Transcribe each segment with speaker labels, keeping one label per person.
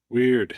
Speaker 1: Weird.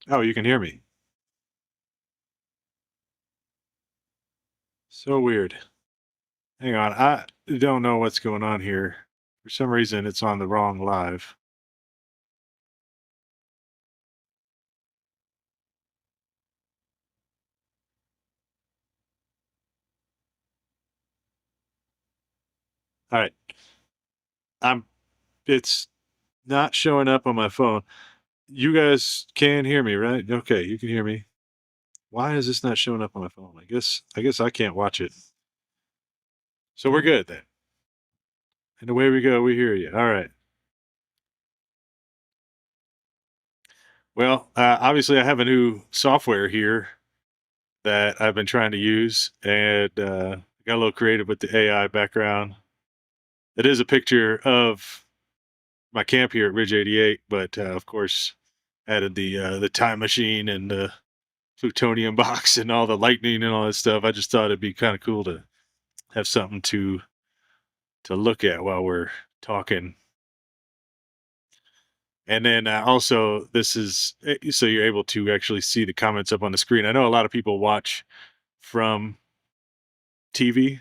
Speaker 1: Oh, you can hear me. So weird. Hang on. I don't know what's going on here. For some reason, it's on the wrong live. All right. I'm, it's not showing up on my phone. You guys can hear me, right? Okay. You can hear me. Why is this not showing up on my phone? I guess I can't watch it. So we're good then. And away we go. We hear you. All right. Well, obviously, I have a new software here that I've been trying to use, and got a little creative with the AI background. It is a picture of my camp here at Ridge 88, but of course, added the time machine and the plutonium box and all the lightning and all that stuff. I just thought it'd be kind of cool to have something to look at while we're talking. And then also, this is so you're able to actually see the comments up on the screen. I know a lot of people watch from TV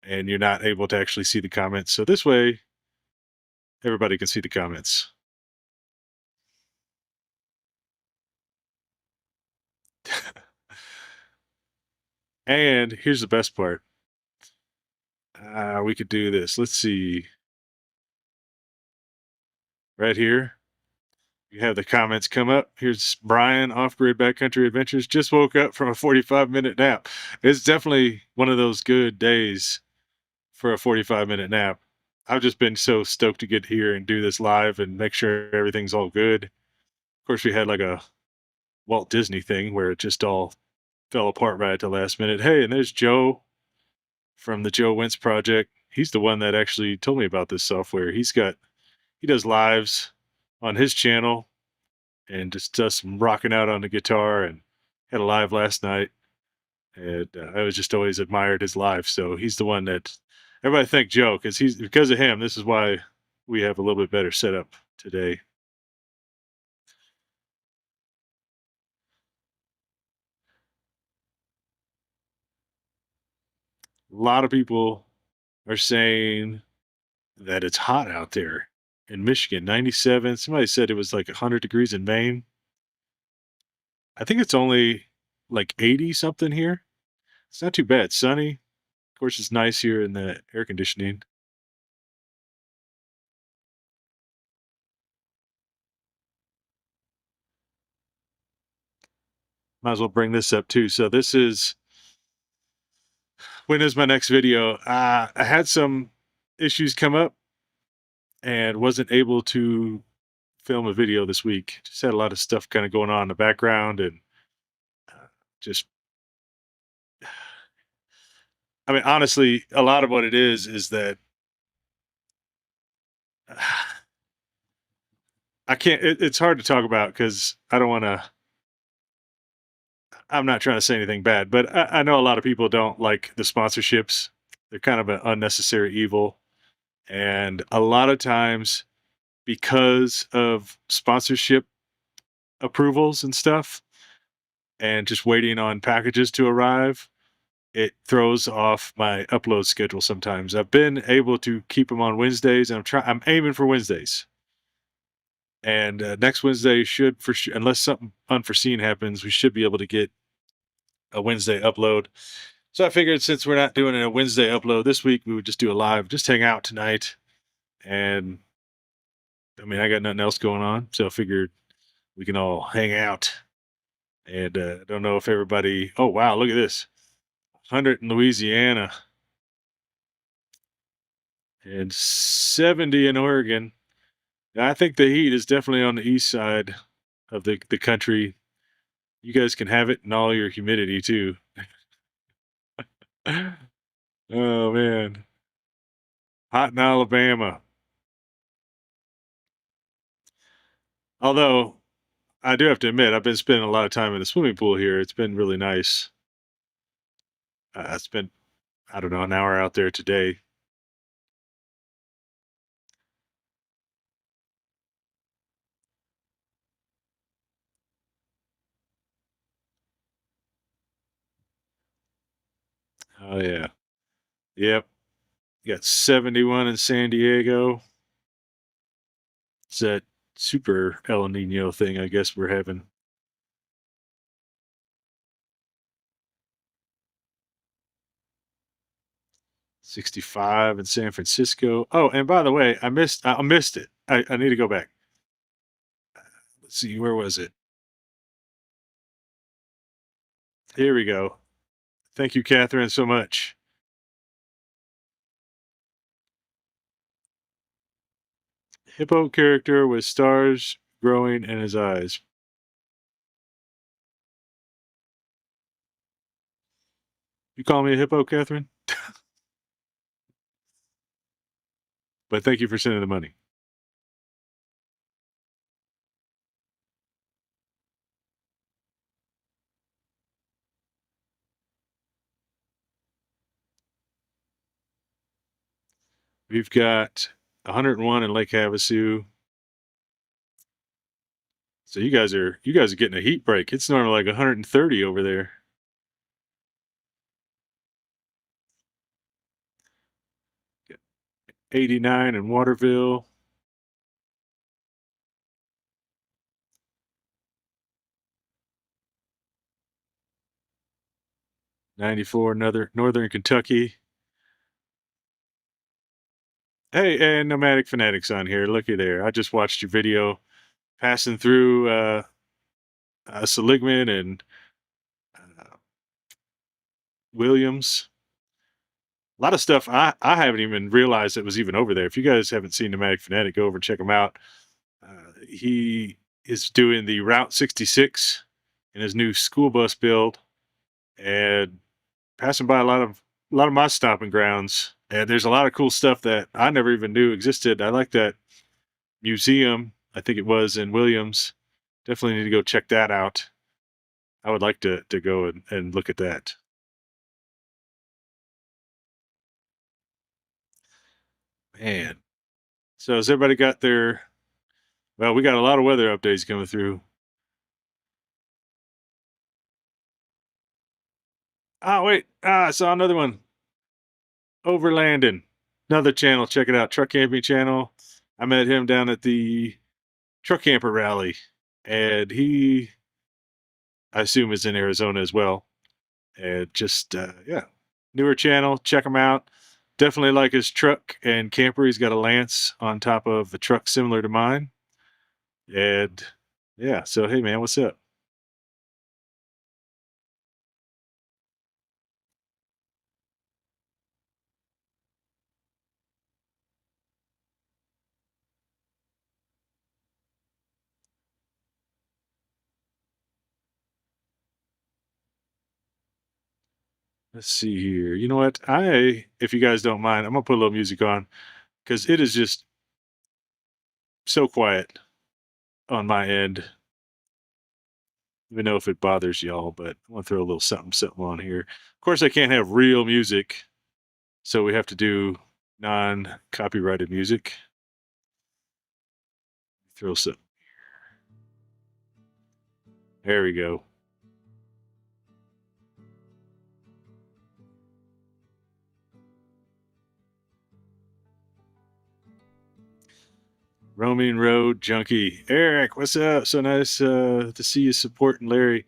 Speaker 1: and you're not able to actually see the comments. So this way, everybody can see the comments. And here's the best part. We could do this. Let's see. Right here, you have the comments come up. Here's Brian, Off Grid Backcountry Adventures. Just woke up from a 45-minute nap. It's definitely one of those good days for a 45-minute nap. I've just been so stoked to get here and do this live and make sure everything's all good. Of course, we had like a Walt Disney thing where it just all fell apart right at the last minute. Hey, and there's Joe from the Joe Wentz Project. He's the one that actually told me about this software. He does lives on his channel and just does some rocking out on the guitar and had a live last night. And I was just always admired his live. So he's the one that everybody thank Joe because of him. This is why we have a little bit better setup today. A lot of people are saying that it's hot out there in Michigan, 97. Somebody said it was like 100 degrees in Maine. I think it's only like 80 something here. It's not too bad. Sunny. Of course, it's nice here in the air conditioning. Might as well bring this up too. So this is when is my next video? I had some issues come up and wasn't able to film a video this week. Just had a lot of stuff kind of going on in the background and just I mean honestly, a lot of what it is that I can't it's hard to talk about because I don't want to I'm not trying to say anything bad, but I know a lot of people don't like the sponsorships. They're kind of an unnecessary evil. And a lot of times, because of sponsorship approvals and stuff, and just waiting on packages to arrive, it throws off my upload schedule sometimes. I've been able to keep them on Wednesdays, and I'm aiming for Wednesdays. And next Wednesday should, for sure, unless something unforeseen happens, we should be able to get a Wednesday upload. So I figured since we're not doing a Wednesday upload this week, we would just do a live, just hang out tonight. And I mean, I got nothing else going on, so I figured we can all hang out. And I don't know if everybody. Oh wow, look at this! 100 in Louisiana and 70 in Oregon. I think the heat is definitely on the east side of the country. You guys can have it in all your humidity too. Oh man, hot in Alabama. Although I do have to admit, I've been spending a lot of time in the swimming pool here. It's been really nice. I spent, I don't know, an hour out there today. Oh yeah, yep. Got 71 in San Diego. It's that super El Nino thing, I guess we're having. 65 in San Francisco. Oh, and by the way, I missed it. I need to go back. Let's see, where was it? Here we go. Thank you, Catherine, so much. Hippo character with stars growing in his eyes. You call me a hippo, Catherine? But thank you for sending the money. We've got 101 in Lake Havasu. So you guys are getting a heat break. It's normally like 130 over there. 89 in Waterville. 94 another Northern Kentucky. Hey, and Nomadic Fanatics on here. Looky there. I just watched your video passing through Seligman and uh, Williams. A lot of stuff I haven't even realized it was even over there. If you guys haven't seen Nomadic Fanatic, go over and check him out. He is doing the Route 66 in his new school bus build and passing by a lot of my stomping grounds. And there's a lot of cool stuff that I never even knew existed. I like that museum. I think it was in Williams. Definitely need to go check that out. I would like to go and look at that. Man. So has everybody got their well, we got a lot of weather updates coming through. Ah, wait. I saw another one. Overlanding. Another channel. Check it out. Truck camping channel. I met him down at the truck camper rally. And he I assume is in Arizona as well. And just yeah. Newer channel. Check him out. Definitely like his truck and camper. He's got a Lance on top of a truck similar to mine. And yeah, so hey man, what's up? Let's see here. You know what? If you guys don't mind, I'm gonna put a little music on because it is just so quiet on my end. Even know if it bothers y'all, but I want to throw a little something, something on here. Of course, I can't have real music, so we have to do non-copyrighted music. Throw some. There we go. Roaming Road Junkie. Eric, what's up? So nice to see you supporting Larry.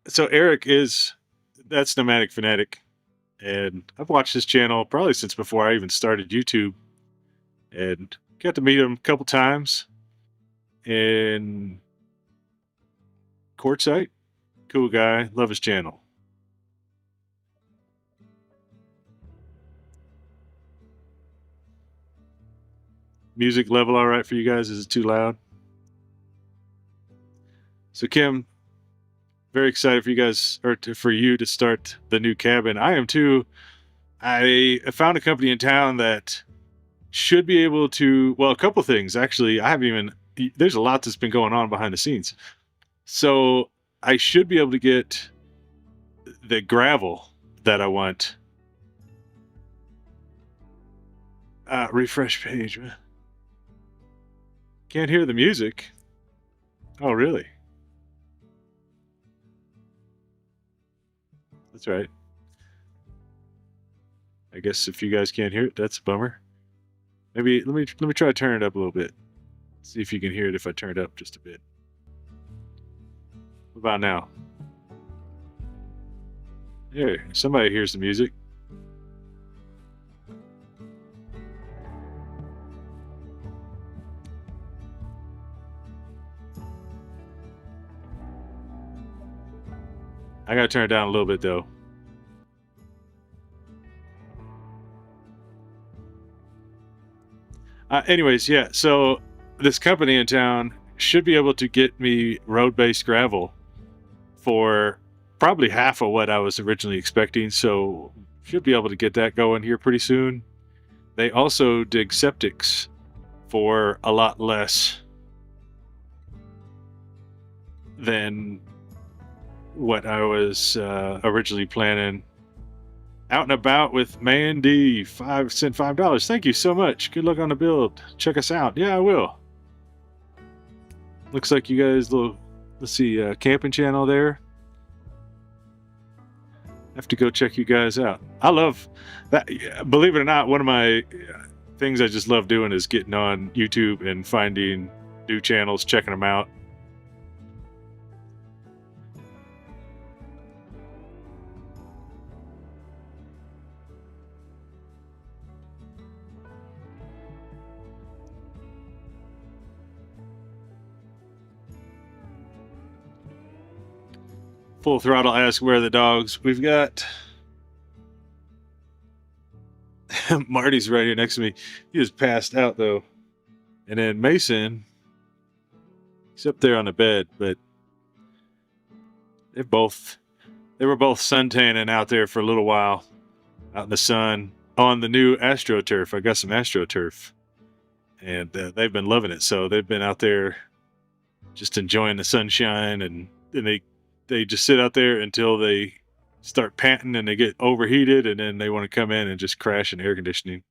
Speaker 1: So Eric that's Nomadic Fanatic. And I've watched his channel probably since before I even started YouTube. And got to meet him a couple times in Quartzsite. Cool guy. Love his channel. Music level all right for you guys? Is it too loud? So Kim, very excited for you guys, or for you to start the new cabin. I am too. I found a company in town that should be able to, well, a couple things actually. There's a lot that's been going on behind the scenes. So I should be able to get the gravel that I want. Refresh page. Can't hear the music. Oh, really? That's right. I guess if you guys can't hear it, that's a bummer. Maybe let me try to turn it up a little bit. See if you can hear it if I turn it up just a bit. What about now? Yeah, somebody hears the music. I gotta turn it down a little bit though. Anyways, yeah, so this company in town should be able to get me road-based gravel for probably half of what I was originally expecting, so should be able to get that going here pretty soon. They also dig septics for a lot less than what I was originally planning. Out and about with Mandy, sent $5. Thank you so much. Good luck on the build. Check us out. Yeah, I will. Looks like you guys let's see, camping channel there. Have to go check you guys out. I love that. Believe it or not, one of my things I just love doing is getting on YouTube and finding new channels, checking them out. Full Throttle asks where are the dogs. We've got Marty's right here next to me. He is passed out though. And then Mason, he's up there on the bed, but they were both suntanning out there for a little while, out in the sun on the new AstroTurf. I got some AstroTurf, and they've been loving it. So they've been out there just enjoying the sunshine, and they just sit out there until they start panting and they get overheated, and then they want to come in and just crash in air conditioning.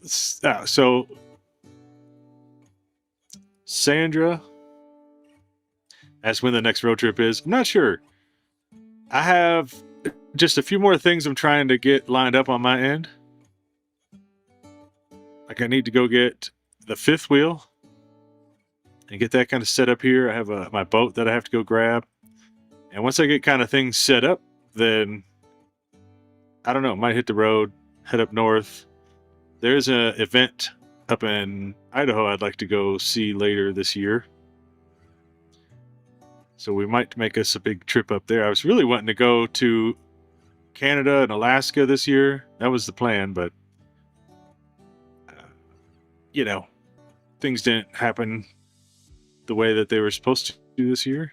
Speaker 1: So Sandra asks when the next road trip is. I'm not sure. I have just a few more things I'm trying to get lined up on my end. Like I need to go get the fifth wheel and get that kind of set up here. I have my boat that I have to go grab. And once I get kind of things set up, then I don't know, might hit the road, head up north. There's an event up in Idaho I'd like to go see later this year. So we might make us a big trip up there. I was really wanting to go to Canada and Alaska this year. That was the plan, but things didn't happen the way that they were supposed to do this year.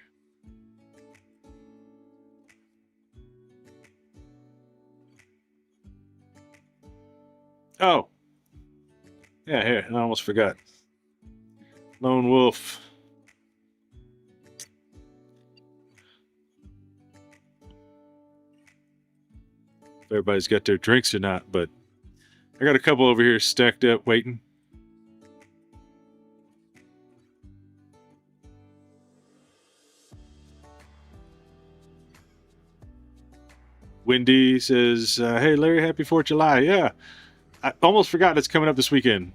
Speaker 1: Oh, yeah, here, I almost forgot. Lone Wolf. If everybody's got their drinks or not, but I got a couple over here stacked up waiting. Wendy says, "Hey Larry, happy 4th of July." Yeah, I almost forgot it's coming up this weekend.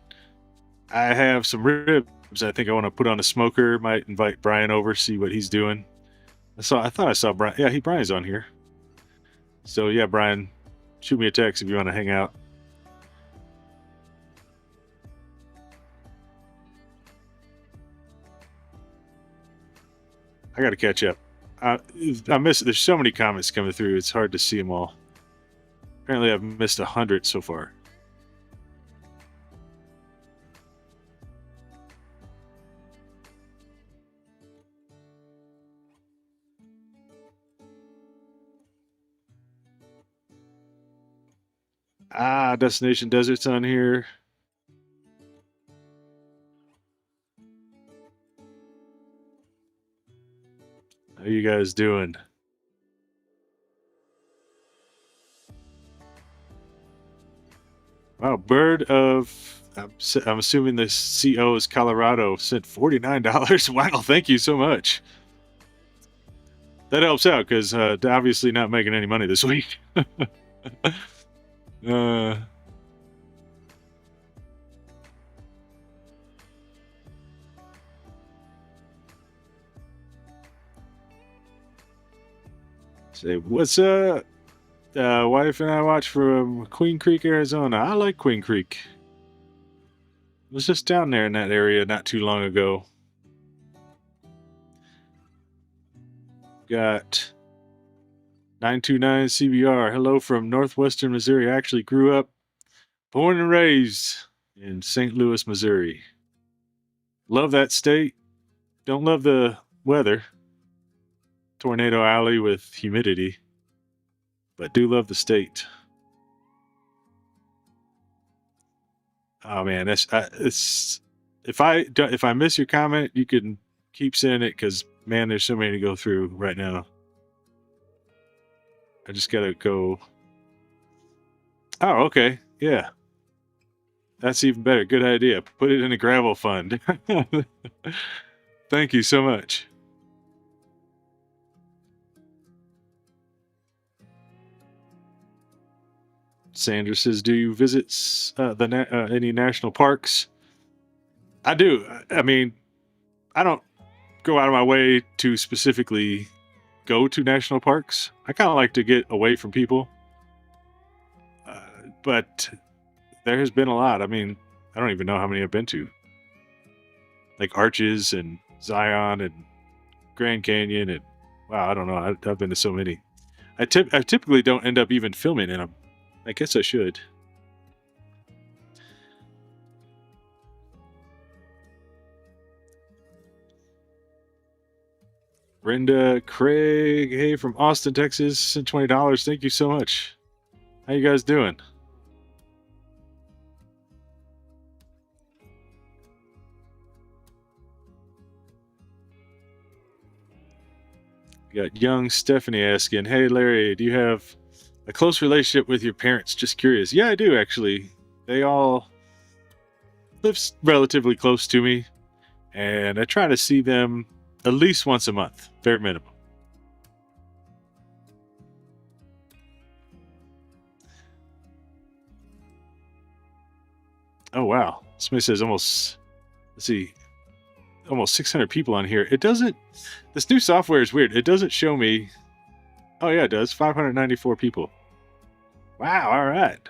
Speaker 1: I have some ribs. I think I want to put on a smoker. Might invite Brian over, see what he's doing. I thought I saw Brian. Yeah, Brian's on here. So yeah, Brian, shoot me a text if you want to hang out. I got to catch up. I missed. There's so many comments coming through. It's hard to see them all. Apparently, I've missed 100 so far. Destination Desert's on here. How you guys doing? Wow, Bird of, I'm assuming the CO is Colorado, sent $49. Wow, thank you so much. That helps out because obviously not making any money this week. Say, what's up? Wife and I watch from Queen Creek, Arizona. I like Queen Creek. I was just down there in that area not too long ago. Got 929 CBR. Hello from northwestern Missouri. I actually grew up, born and raised in St. Louis, Missouri. Love that state. Don't love the weather. Tornado Alley with humidity. But do love the state. Oh man, it's if I miss your comment, you can keep sending it because man, there's so many to go through right now. I just gotta go. Oh, okay, yeah, that's even better. Good idea. Put it in a gravel fund. Thank you so much. Sandra says, "Do you visit any national parks?" I do. I mean, I don't go out of my way to specifically go to national parks. I kind of like to get away from people, but there has been a lot. I mean, I don't even know how many I've been to, like Arches and Zion and Grand Canyon, and wow, I don't know. I've been to so many. I typically don't end up even filming in them. I guess I should. Brenda Craig, hey, from Austin, Texas, sent $20. Thank you so much. How you guys doing? We got young Stephanie asking, hey Larry, do you have a close relationship with your parents? Just curious. Yeah, I do actually. They all live relatively close to me, and I try to see them at least once a month, bare minimum. Oh wow. Somebody says almost, let's see, almost 600 people on here. It doesn't, this new software is weird. It doesn't show me. Oh yeah, it does. 594 people. Wow, all right.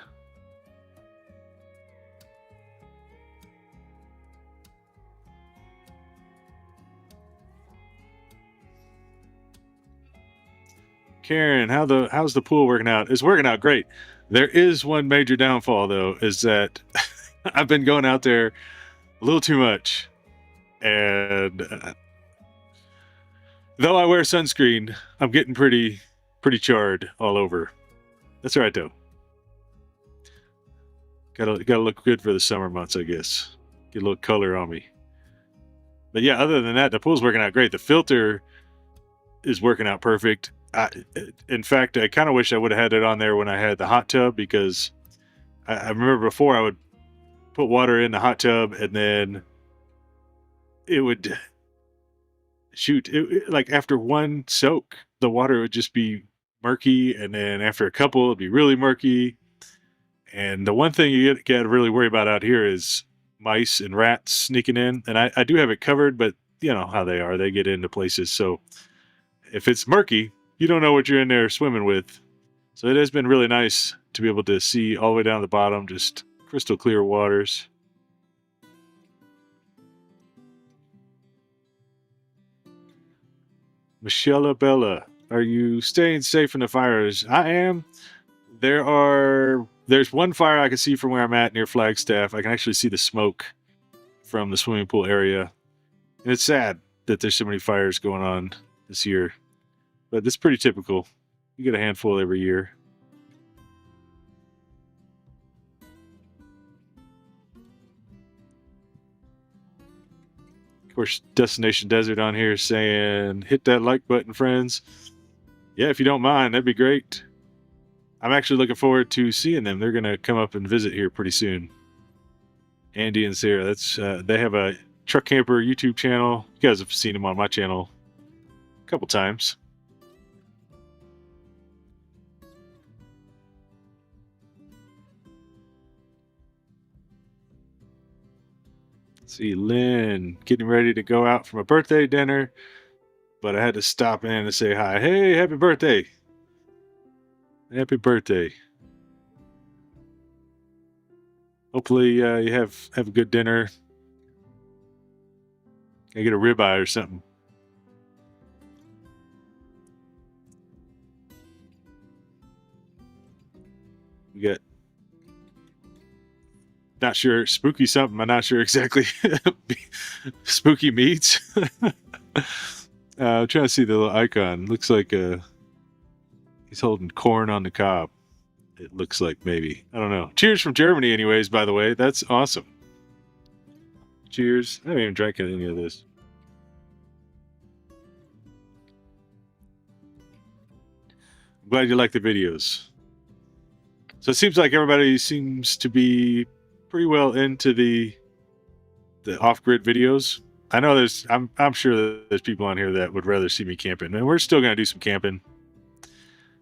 Speaker 1: Karen, how's the pool working out? It's working out great. There is one major downfall though, is that I've been going out there a little too much, and though I wear sunscreen, I'm getting pretty charred all over. That's all right though. Gotta look good for the summer months, I guess. Get a little color on me. But yeah, other than that, the pool's working out great. The filter is working out perfect. In fact, I kind of wish I would have had it on there when I had the hot tub, because I remember before I would put water in the hot tub and then it would shoot. Like after one soak, the water would just be murky, and then after a couple, it'd be really murky. And the one thing you got to really worry about out here is mice and rats sneaking in. And I do have it covered, but you know how they are. They get into places. So if it's murky, you don't know what you're in there swimming with. So it has been really nice to be able to see all the way down to the bottom, just crystal clear waters. Michelle Bella, are you staying safe from the fires? I am. There's one fire I can see from where I'm at near Flagstaff. I can actually see the smoke from the swimming pool area. And it's sad that there's so many fires going on this year. But it's pretty typical. You get a handful every year. Of course, Destination Desert on here saying, hit that like button, friends. Yeah, if you don't mind, that'd be great. I'm actually looking forward to seeing them. They're going to come up and visit here pretty soon. Andy and Sarah, they have a truck camper YouTube channel. You guys have seen them on my channel a couple times. Let's see, Lynn, getting ready to go out from a birthday dinner, but I had to stop in to say hi. Hey, happy birthday. Happy birthday. Hopefully you have a good dinner. I get a ribeye or something. We got, not sure, spooky something. I'm not sure exactly. Spooky meats. I'm trying to see the little icon. Looks like he's holding corn on the cob. It looks like, maybe. I don't know. Cheers from Germany, anyways, by the way. That's awesome. Cheers. I haven't even drank any of this. I'm glad you like the videos. So it seems like everybody seems to be pretty well into the off-grid videos. I know I'm sure that there's people on here that would rather see me camping, and we're still going to do some camping.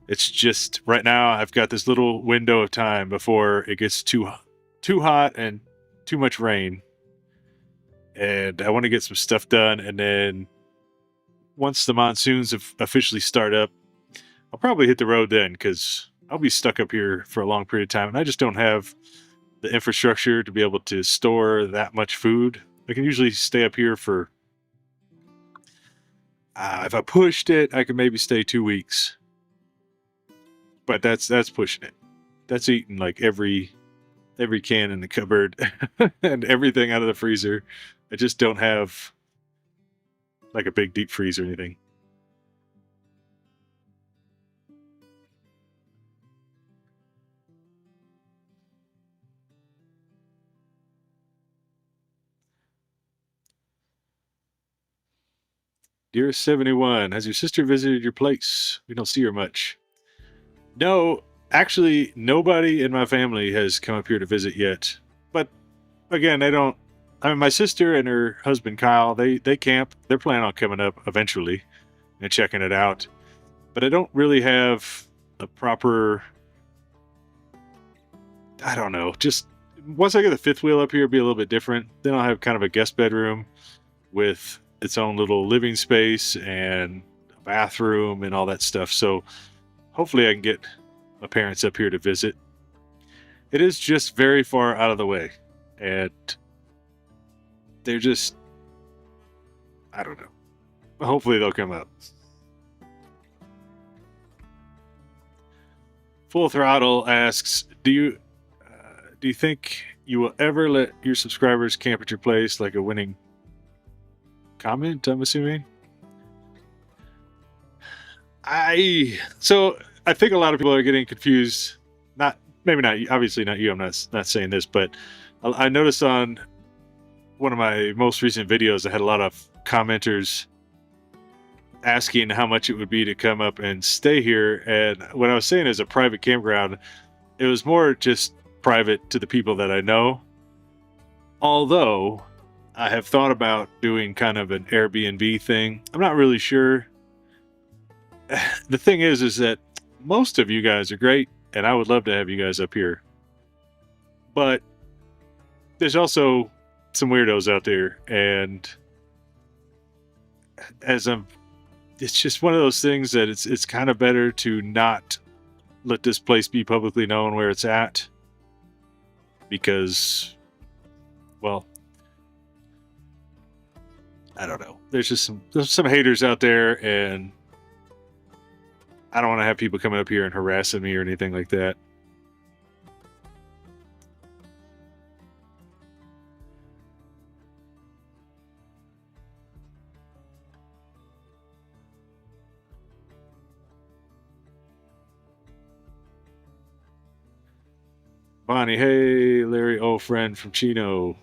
Speaker 1: It's just right now I've got this little window of time before it gets too hot and too much rain, and I want to get some stuff done. And then once the monsoons have officially start up, I'll probably hit the road then, because I'll be stuck up here for a long period of time, and I just don't have the infrastructure to be able to store that much food. I can usually stay up here for, if I pushed it, I could maybe stay 2 weeks. But that's pushing it. That's eating like every can in the cupboard and everything out of the freezer. I just don't have like a big deep freeze or anything. Dearest 71, has your sister visited your place? We don't see her much. No, actually, nobody in my family has come up here to visit yet. But again, they don't. I mean, my sister and her husband Kyle, they camp. They're planning on coming up eventually and checking it out. But I don't really have a proper, I don't know, just once I get the fifth wheel up here, it'll be a little bit different. Then I'll have kind of a guest bedroom with its own little living space and a bathroom and all that stuff. So hopefully I can get my parents up here to visit. It is just very far out of the way, and they're just, I don't know. Hopefully they'll come up. Full Throttle asks, do you think you will ever let your subscribers camp at your place, like a winning comment, I'm assuming? I think a lot of people are getting confused. Maybe not, obviously not you. I'm not saying this, but I noticed on one of my most recent videos, I had a lot of commenters asking how much it would be to come up and stay here. And what I was saying is a private campground, it was more just private to the people that I know. Although I have thought about doing kind of an Airbnb thing. I'm not really sure. The thing is that most of you guys are great, and I would love to have you guys up here. But there's also some weirdos out there, and as I'm, it's just one of those things that it's kind of better to not let this place be publicly known where it's at, because, well, I don't know. There's some haters out there, and I don't want to have people coming up here and harassing me or anything like that. Bonnie, hey, Larry, old friend from Chino.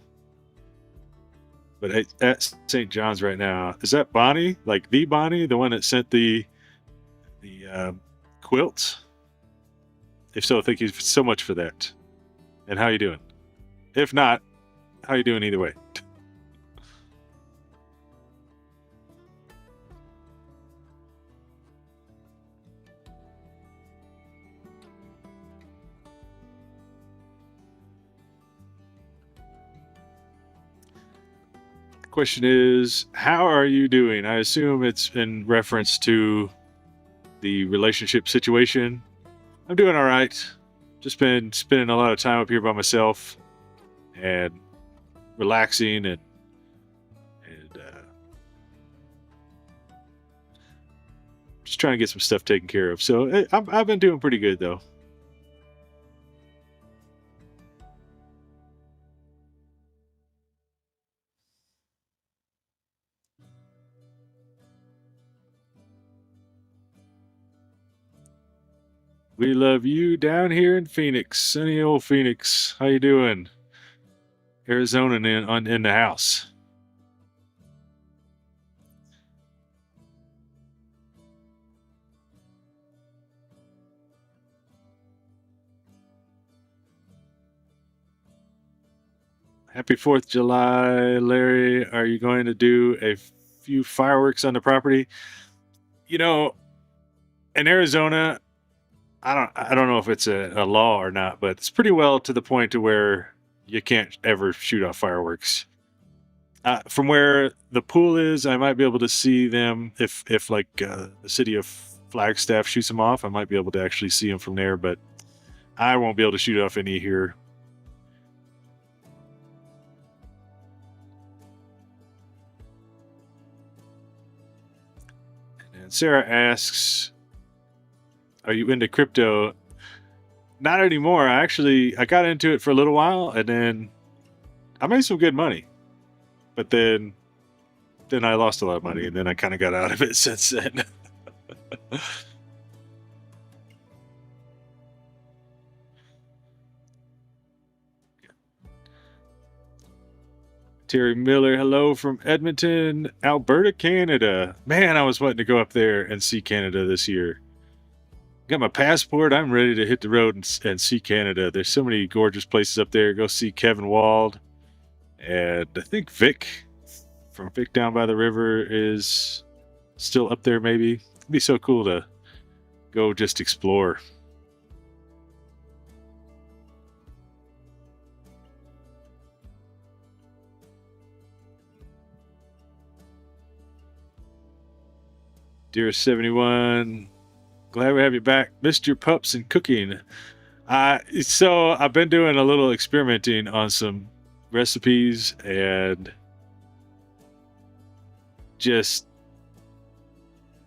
Speaker 1: But at St. John's right now, is that Bonnie? Like the Bonnie, the one that sent the quilts? If so, thank you so much for that. And how you doing? If not, how you doing either way? Question is, how are you doing? I assume it's in reference to the relationship situation. I'm doing all right. Just been spending a lot of time up here by myself and relaxing and just trying to get some stuff taken care of. So I've been doing pretty good though. We love you down here in Phoenix, sunny old Phoenix. How you doing? Arizona in the house. Happy 4th of July, Larry. Are you going to do a few fireworks on the property? You know, in Arizona, I don't know if it's a law or not, but it's pretty well to the point to where you can't ever shoot off fireworks. From where the pool is, I might be able to see them if like the city of Flagstaff shoots them off. I might be able to actually see them from there, but I won't be able to shoot off any here. And Sarah asks, "Are you into crypto?" Not anymore. I got into it for a little while, and then I made some good money, but then I lost a lot of money, and then I kind of got out of it since then. Terry Miller, hello from Edmonton, Alberta, Canada. Man, I was wanting to go up there and see Canada this year. Got my passport. I'm ready to hit the road and see Canada. There's so many gorgeous places up there. Go see Kevin Wald. And I think Vic from Vic down by the river is still up there, maybe. It'd be so cool to go just explore. Dear 71, glad we have you back. Missed your pups and cooking. So I've been doing a little experimenting on some recipes and just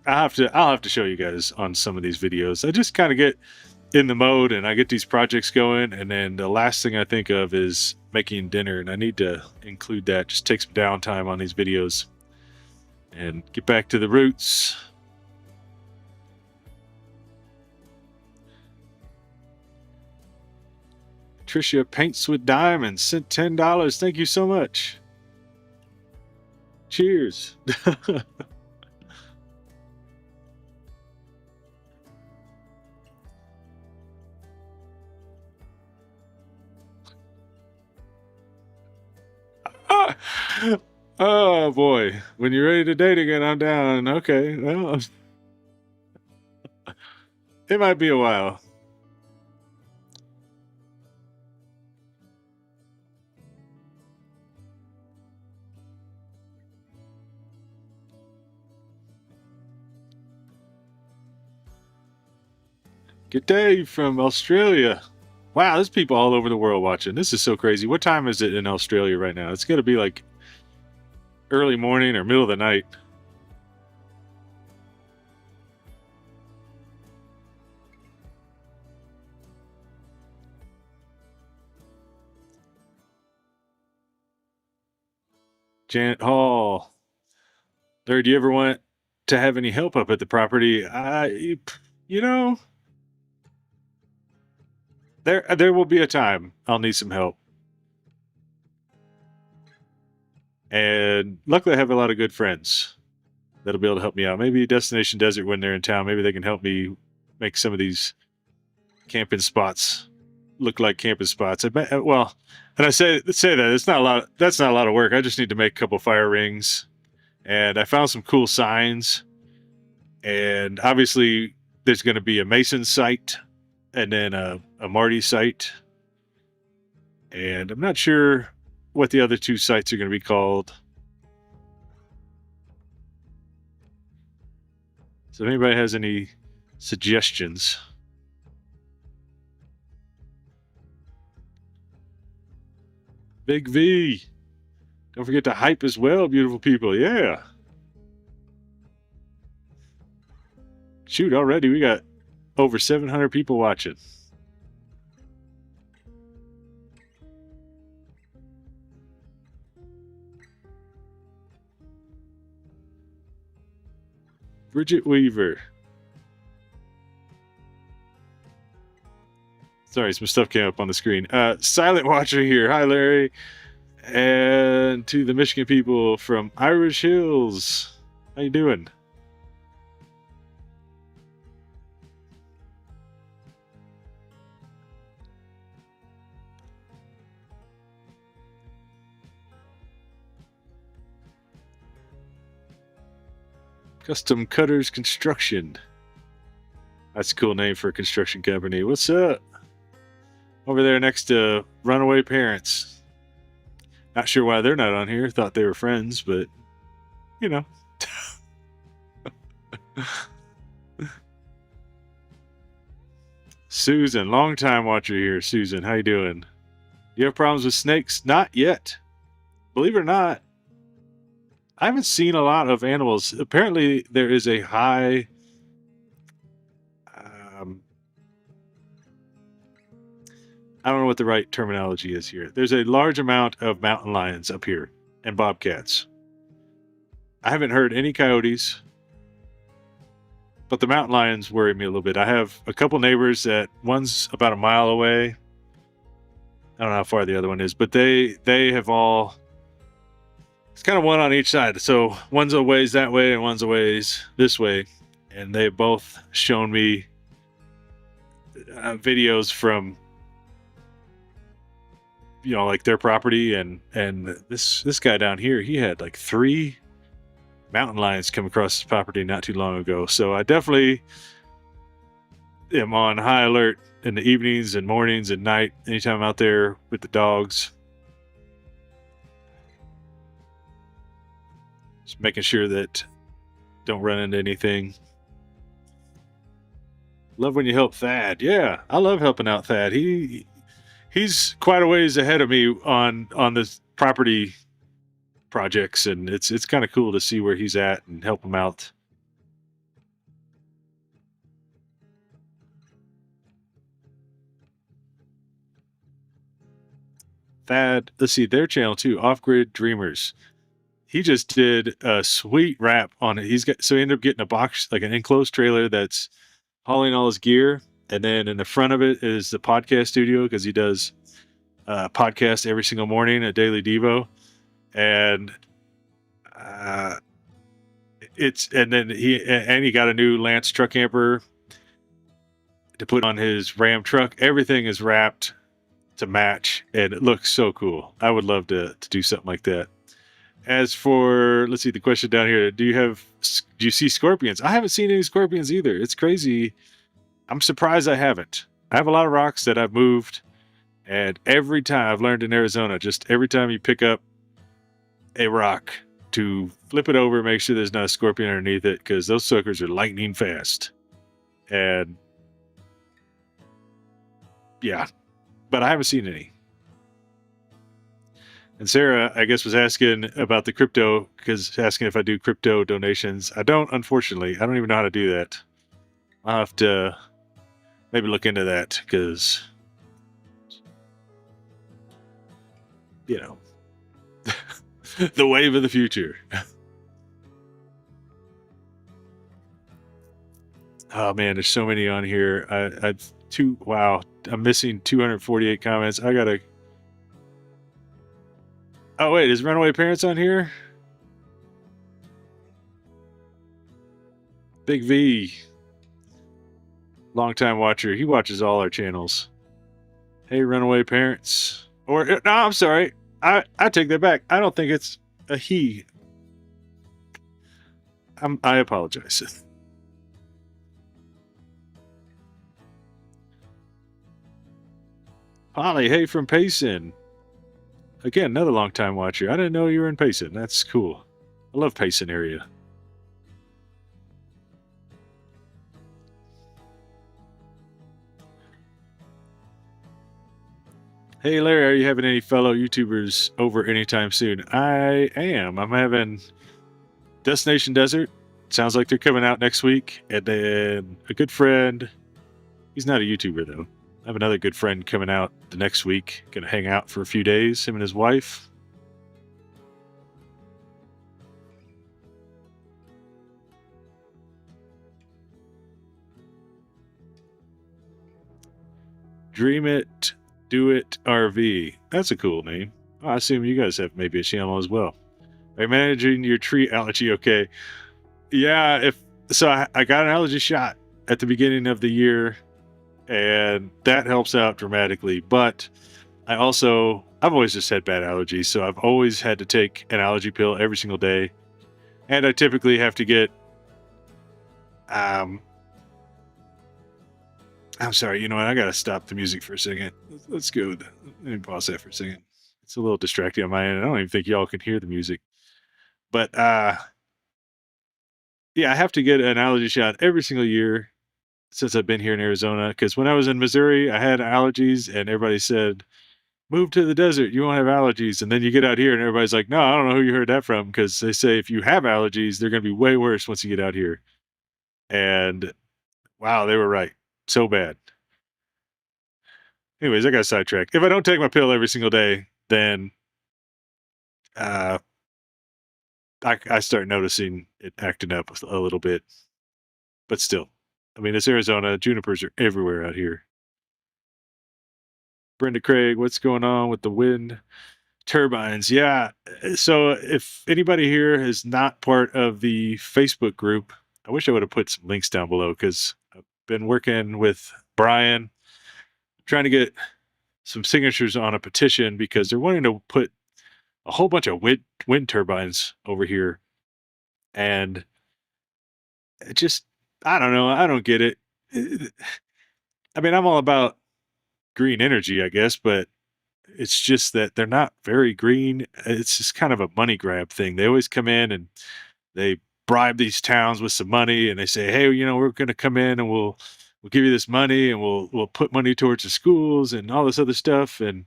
Speaker 1: I'll have to show you guys on some of these videos. I just kind of get in the mode and I get these projects going, and then the last thing I think of is making dinner, and I need to include that. Just take some downtime on these videos and get back to the roots. Tricia Paints with Diamonds sent $10. Thank you so much. Cheers. Oh boy, when you're ready to date again, I'm down. Okay, well, It might be a while. Good day from Australia. Wow, there's people all over the world watching. This is so crazy. What time is it in Australia right now? It's got to be like early morning or middle of the night. Janet Hall. Larry, do you ever want to have any help up at the property? You know, there will be a time I'll need some help. And luckily I have a lot of good friends that'll be able to help me out. Maybe Destination Desert when they're in town. Maybe they can help me make some of these camping spots look like camping spots. Well, and I say that it's not a lot. That's not a lot of work. I just need to make a couple fire rings, and I found some cool signs. And obviously, there's going to be a Mason site, and then a Marty site, and I'm not sure what the other two sites are going to be called. So, if anybody has any suggestions. Big V. Don't forget to hype as well, beautiful people. Yeah. Shoot, already we got over 700 people watching. Bridget Weaver. Sorry, some stuff came up on the screen. Silent Watcher here. Hi, Larry. And to the Michigan people from Irish Hills. How you doing? Custom Cutters Construction. That's a cool name for a construction company. What's up? Over there next to Runaway Parents. Not sure why they're not on here. Thought they were friends, but you know. Susan, long time watcher here. Susan, how you doing? You have problems with snakes? Not yet. Believe it or not, I haven't seen a lot of animals. Apparently, there is a high I don't know what the right terminology is here. There's a large amount of mountain lions up here and bobcats. I haven't heard any coyotes, but the mountain lions worry me a little bit. I have a couple neighbors that one's about a mile away. I don't know how far the other one is, but they have all, it's kind of one on each side. So one's a ways that way and one's a ways this way. And they both shown me videos from, you know, like their property, and this guy down here, he had like 3 mountain lions come across his property not too long ago. So I definitely am on high alert in the evenings and mornings and night, anytime I'm out there with the dogs. Just making sure that don't run into anything. Love when you help Thad. Yeah, I love helping out Thad. He's quite a ways ahead of me on the property projects, and it's kind of cool to see where he's at and help him out. Thad, let's see their channel too, Off Grid Dreamers. He just did a sweet wrap on it. He ended up getting a box, like an enclosed trailer that's hauling all his gear, and then in the front of it is the podcast studio, because he does podcast every single morning, a daily Devo, and he got a new Lance truck camper to put on his Ram truck. Everything is wrapped to match, and it looks so cool. I would love to do something like that. As for, let's see, the question down here, do you see scorpions? I haven't seen any scorpions either. It's crazy. I'm surprised I haven't. I have a lot of rocks that I've moved, and every time I've learned in Arizona, just every time you pick up a rock to flip it over, make sure there's not a scorpion underneath it, because those suckers are lightning fast. And yeah, but I haven't seen any. And Sarah, I guess, was asking about the crypto, because asking if I do crypto donations. I don't, unfortunately. I don't even know how to do that. I'll have to maybe look into that, because, you know, the wave of the future. Oh man, there's so many on here. Wow, I'm missing 248 comments. I gotta. Oh wait, is Runaway Parents on here? Big V, longtime watcher. He watches all our channels. Hey, Runaway Parents. Or no, I'm sorry. I take that back. I don't think it's a he. I apologize. Holly, hey from Payson. Again, another long time watcher. I didn't know you were in Payson. That's cool. I love Payson area. Hey Larry, are you having any fellow YouTubers over anytime soon? I am. I'm having Destination Desert. Sounds like they're coming out next week. And then a good friend. He's not a YouTuber though. I have another good friend coming out the next week. Gonna hang out for a few days, him and his wife. Dream It, Do It RV. That's a cool name. Oh, I assume you guys have maybe a channel as well. Are you managing your tree allergy okay? Yeah, I got an allergy shot at the beginning of the year, and that helps out dramatically. But I've always just had bad allergies, so I've always had to take an allergy pill every single day. And I typically have to get, I'm sorry, you know what? I gotta stop the music for a second. Let's go. Let me pause that for a second. It's a little distracting on my end. I don't even think y'all can hear the music. But yeah, I have to get an allergy shot every single year since I've been here in Arizona. Because when I was in Missouri, I had allergies, and everybody said, "Move to the desert, you won't have allergies." And then you get out here, and everybody's like, "No, I don't know who you heard that from," because they say if you have allergies, they're going to be way worse once you get out here. And wow, they were right. So bad. Anyways, I got sidetracked. If I don't take my pill every single day, then uh, I start noticing it acting up a little bit. But still, I mean, it's Arizona. Junipers are everywhere out here. Brenda Craig, what's going on with the wind turbines? Yeah. So if anybody here is not part of the Facebook group, I wish I would have put some links down below, because I've been working with Brian trying to get some signatures on a petition, because they're wanting to put a whole bunch of wind turbines over here. And it just, I don't know. I don't get it. I mean, I'm all about green energy, I guess, but it's just that they're not very green. It's just kind of a money grab thing. They always come in and they bribe these towns with some money, and they say, "Hey, you know, we're going to come in and we'll give you this money, and we'll put money towards the schools and all this other stuff, and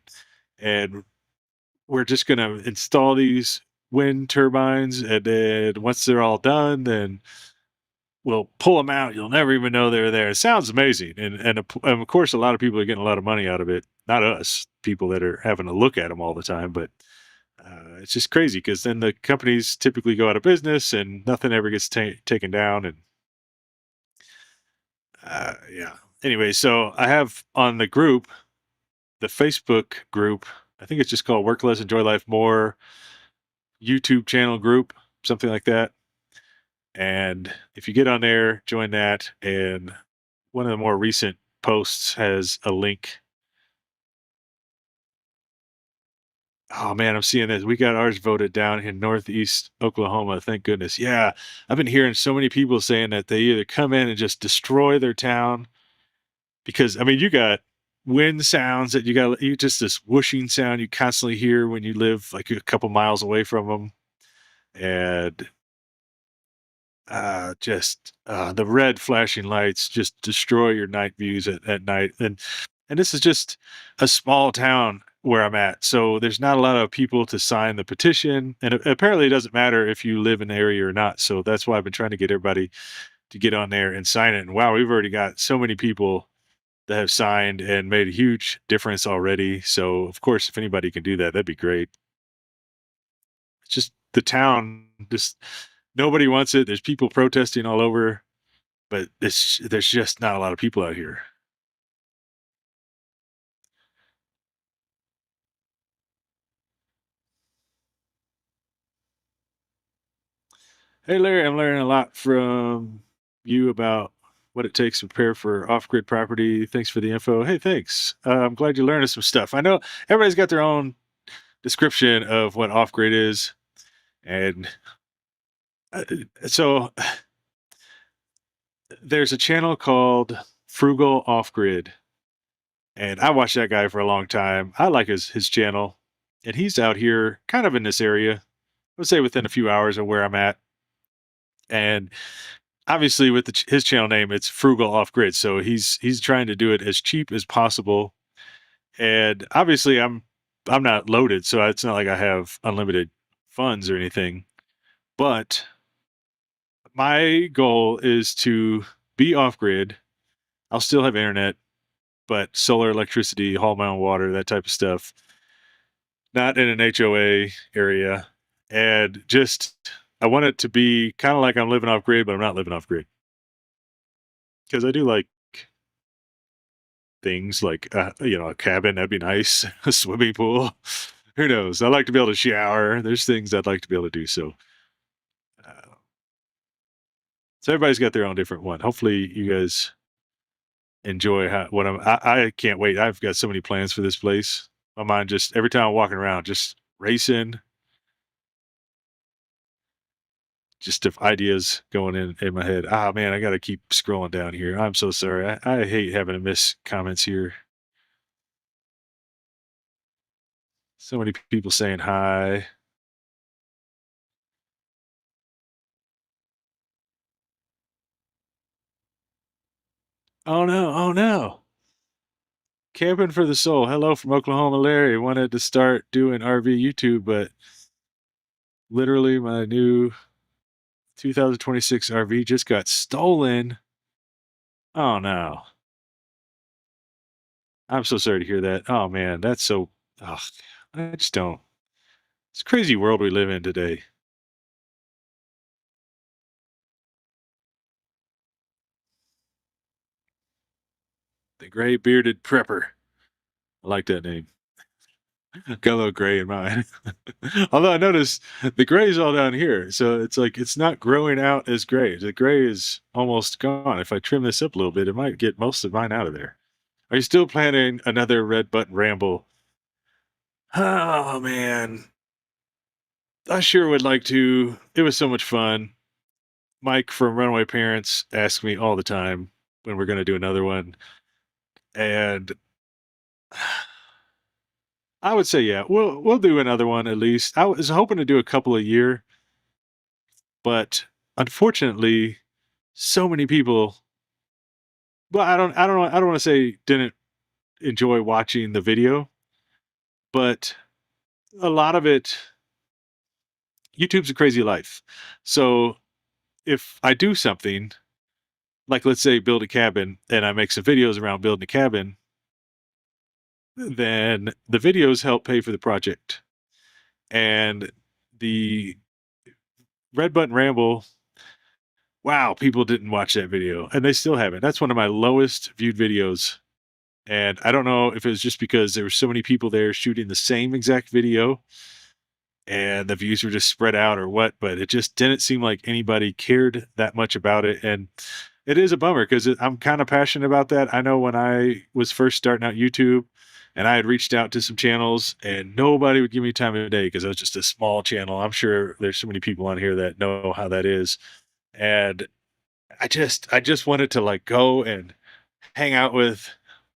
Speaker 1: we're just going to install these wind turbines, and then once they're all done, then we'll pull them out. You'll never even know they're there." It sounds amazing, and of course, a lot of people are getting a lot of money out of it. Not us, people that are having to look at them all the time, but it's just crazy, because then the companies typically go out of business and nothing ever gets taken down. And yeah. Anyway, so I have on the group, the Facebook group, I think it's just called Work Less, Enjoy Life More YouTube channel group, something like that. And if you get on there, join that. And one of the more recent posts has a link. Oh man, I'm seeing this. We got ours voted down in Northeast Oklahoma. Thank goodness. Yeah. I've been hearing so many people saying that they either come in and just destroy their town, because I mean, you got wind sounds that you just this whooshing sound you constantly hear when you live like a couple miles away from them, and just the red flashing lights just destroy your night views at night. And this is just a small town where I'm at, so there's not a lot of people to sign the petition, and apparently it doesn't matter if you live in the area or not. So that's why I've been trying to get everybody to get on there and sign it. And wow, we've already got so many people that have signed and made a huge difference already. So of course, if anybody can do that, that'd be great. It's just the town, just nobody wants it. There's people protesting all over, but there's just not a lot of people out here. Hey Larry, I'm learning a lot from you about what it takes to prepare for off-grid property. Thanks for the info. Hey, thanks. I'm glad you learned some stuff. I know everybody's got their own description of what off-grid is, and uh, so there's a channel called Frugal Off-Grid, and I watched that guy for a long time. I like his channel, and he's out here kind of in this area. I would say within a few hours of where I'm at, and obviously with his channel name, it's Frugal Off Grid. So he's trying to do it as cheap as possible. And obviously, I'm not loaded, so it's not like I have unlimited funds or anything. But my goal is to be off grid. I'll still have internet, but solar electricity, haul my own water, that type of stuff. Not in an HOA area, and just I want it to be kind of like I'm living off grid, but I'm not living off grid because I do like things like a cabin. That'd be nice. A swimming pool. Who knows? I like to be able to shower. There's things I'd like to be able to do. Uh, so everybody's got their own different one. Hopefully, you guys enjoy what I can't wait. I've got so many plans for this place. My mind just every time I'm walking around, just racing. Just if ideas going in my head. Ah, man, I got to keep scrolling down here. I'm so sorry. I hate having to miss comments here. So many people saying hi. Oh no! Oh no! Camping for the soul. Hello from Oklahoma, Larry. Wanted to start doing RV YouTube, but literally my new 2026 RV just got stolen. Oh no! I'm so sorry to hear that. Oh man, that's so. Oh, I just don't. It's a crazy world we live in today. The gray bearded prepper. I like that name. Got a little gray in mine. Although I noticed the gray is all down here. So it's like it's not growing out as gray. The gray is almost gone. If I trim this up a little bit, it might get most of mine out of there. Are you still planning another red button ramble? Oh man. I sure would like to. It was so much fun. Mike from Runaway Parents asks me all the time when we're gonna do another one. And I would say, yeah, we'll do another one at least. I was hoping to do a couple a year, but unfortunately, so many people. Well, I don't want to say didn't enjoy watching the video, but a lot of it. YouTube's a crazy life. So if I do something like, let's say, build a cabin, and I make some videos around building a cabin, then the videos help pay for the project. And the Red Button Ramble, wow, people didn't watch that video, and they still haven't. That's one of my lowest viewed videos. And I don't know if it was just because there were so many people there shooting the same exact video and the views were just spread out or what, but it just didn't seem like anybody cared that much about it. And it is a bummer because I'm kind of passionate about that. I know when I was first starting out YouTube and I had reached out to some channels and nobody would give me time of day because I was just a small channel. I'm sure there's so many people on here that know how that is. And I just wanted to like go and hang out with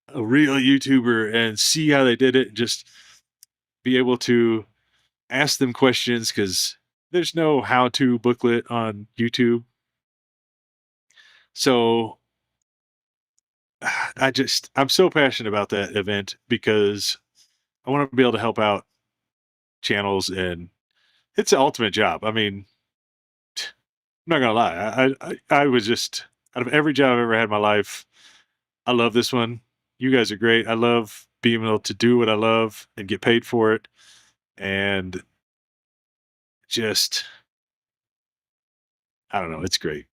Speaker 1: a real YouTuber and see how they did it, and just be able to ask them questions because there's no how-to booklet on YouTube. So I'm so passionate about that event because I want to be able to help out channels, and it's the ultimate job. I mean, I'm not gonna lie. I was just, out of every job I've ever had in my life, I love this one. You guys are great. I love being able to do what I love and get paid for it, and just, I don't know, it's great.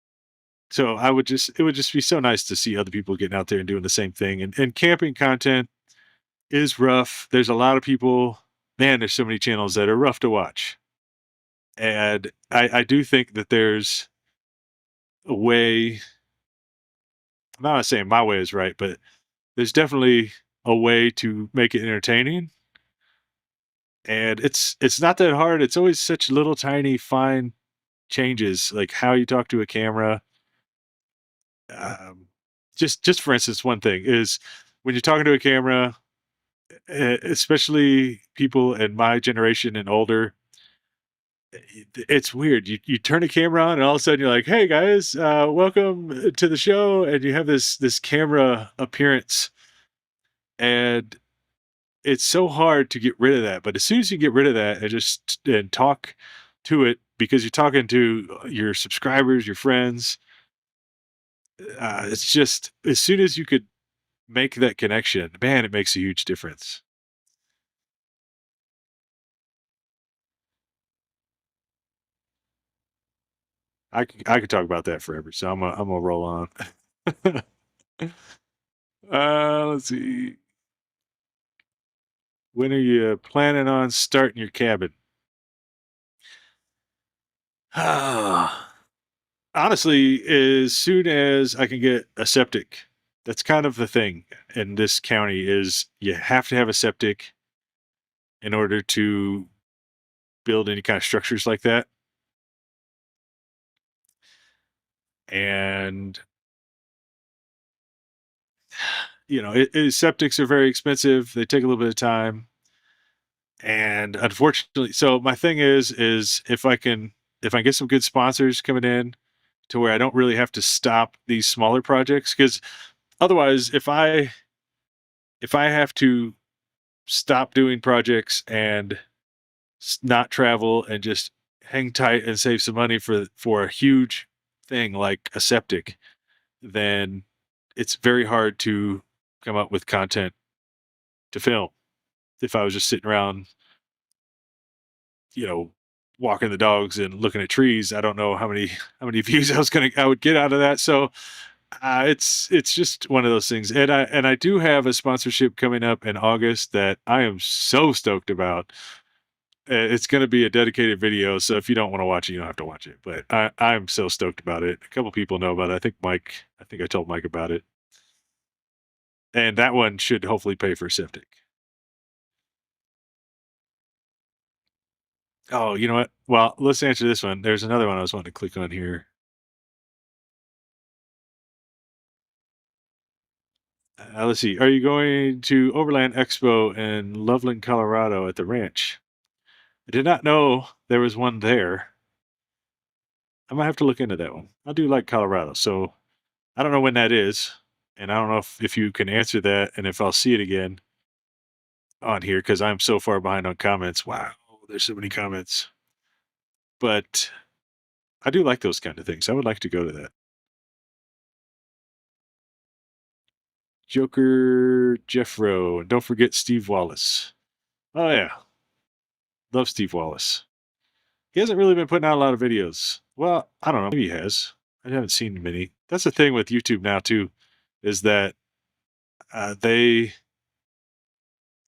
Speaker 1: So it would just be so nice to see other people getting out there and doing the same thing. And camping content is rough. There's a lot of people, man, there's so many channels that are rough to watch. And I do think that there's a way, I'm not saying my way is right, but there's definitely a way to make it entertaining. And it's not that hard. It's always such little tiny fine changes, like how you talk to a camera. Um, just for instance, one thing is when you're talking to a camera, especially people in my generation and older, it's weird. You turn a camera on, and all of a sudden you're like, "Hey guys, welcome to the show," and you have this camera appearance, and it's so hard to get rid of that. But as soon as you get rid of that and just and talk to it, because you're talking to your subscribers, your friends, it's just, as soon as you could make that connection, man, it makes a huge difference. I could talk about that forever, so I'm gonna roll on. Let's see. When are you planning on starting your cabin? Honestly, as soon as I can get a septic. That's kind of the thing in this county, is you have to have a septic in order to build any kind of structures like that. And septics are very expensive. They take a little bit of time. And unfortunately, so my thing is if I get some good sponsors coming in to where I don't really have to stop these smaller projects, because otherwise, if I have to stop doing projects and not travel and just hang tight and save some money for a huge thing like a septic, then it's very hard to come up with content to film. If I was just sitting around, you know, walking the dogs and looking at trees, I don't know how many views I would get out of that. So it's just one of those things. And I do have a sponsorship coming up in August that I am so stoked about. It's going to be a dedicated video, so if you don't want to watch it, you don't have to watch it. But I'm so stoked about it. A couple people know about it. I think I told Mike about it, and that one should hopefully pay for septic. Oh, you know what? Well, let's answer this one. There's another one I was wanting to click on here. Let's see. Are you going to Overland Expo in Loveland, Colorado at the ranch? I did not know there was one there. I might have to look into that one. I do like Colorado, so I don't know when that is, and I don't know if you can answer that and if I'll see it again on here because I'm so far behind on comments. Wow, there's so many comments. But I do like those kind of things. I would like to go to that. Joker Jeffro, and don't forget Steve Wallace. Oh yeah, love Steve Wallace. He hasn't really been putting out a lot of videos. Well, I don't know. Maybe he has. I haven't seen many. That's the thing with YouTube now too, is that they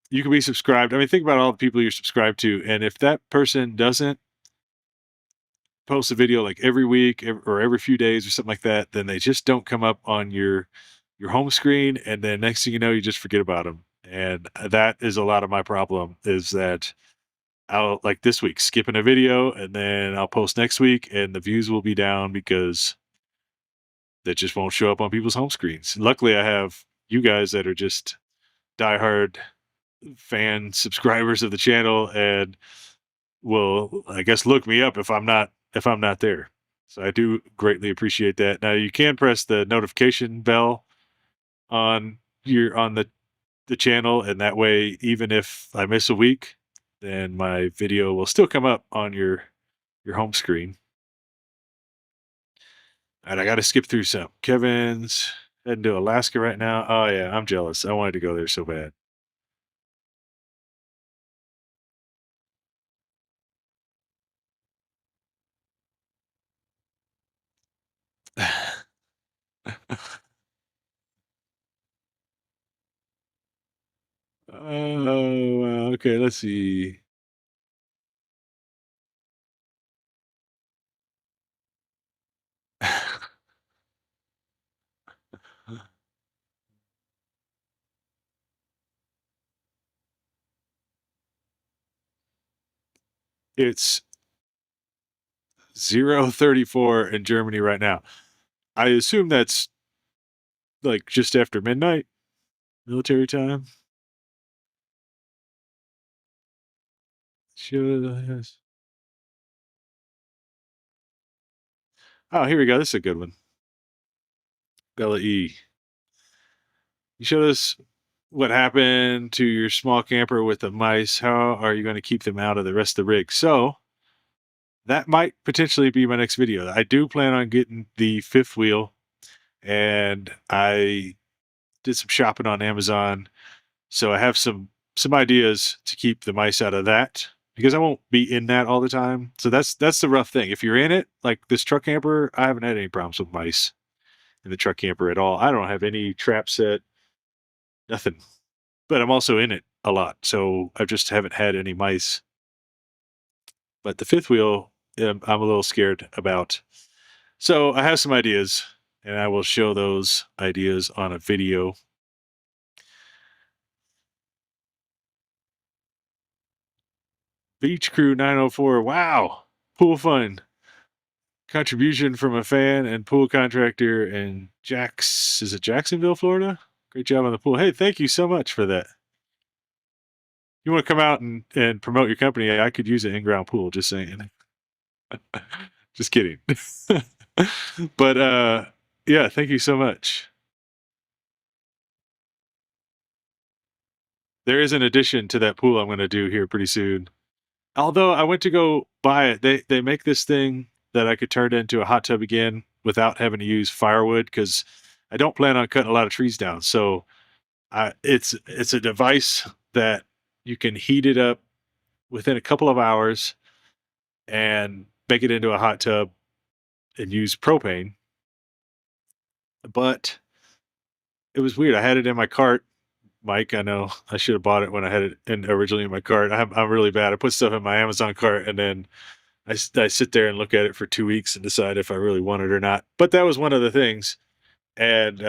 Speaker 1: you can be subscribed. I mean, think about all the people you're subscribed to, and if that person doesn't post a video like every week or every few days or something like that, then they just don't come up on your home screen, and then next thing you know, you just forget about them. And that is a lot of my problem, is that I'll, like this week, skipping a video, and then I'll post next week and the views will be down because that just won't show up on people's home screens. Luckily, I have you guys that are just diehard fan subscribers of the channel and will, I guess, look me up if I'm not there. So I do greatly appreciate that. Now you can press the notification bell on the channel, and that way, even if I miss a week, then my video will still come up on your home screen. And I got to skip through some. Kevin's heading to Alaska right now. Oh yeah, I'm jealous. I wanted to go there so bad. Oh, wow. Okay, let's see. It's 0:34 in Germany right now. I assume that's like just after midnight military time. Yes. Oh, here we go. This is a good one. Bella E. You showed us what happened to your small camper with the mice. How are you going to keep them out of the rest of the rig? So that might potentially be my next video. I do plan on getting the fifth wheel, and I did some shopping on Amazon, so I have some ideas to keep the mice out of that because I won't be in that all the time. So that's the rough thing. If you're in it, like this truck camper, I haven't had any problems with mice in the truck camper at all. I don't have any trap set, nothing. But I'm also in it a lot, so I just haven't had any mice. But the fifth wheel, I'm a little scared about. So I have some ideas, and I will show those ideas on a video. Beach Crew 904. Wow. Pool fun. Contribution from a fan and pool contractor in is it Jacksonville, Florida? Great job on the pool. Hey, thank you so much for that. You want to come out and promote your company? I could use an in-ground pool, just saying. Just kidding. But yeah, thank you so much. There is an addition to that pool I'm going to do here pretty soon. Although I went to go buy it, they make this thing that I could turn into a hot tub again without having to use firewood because I don't plan on cutting a lot of trees down. So it's a device that you can heat it up within a couple of hours and make it into a hot tub and use propane. But it was weird. I had it in my cart. Mike, I know I should have bought it when I had it originally in my cart. I'm really bad. I put stuff in my Amazon cart and then I sit there and look at it for 2 weeks and decide if I really want it or not. But that was one of the things. And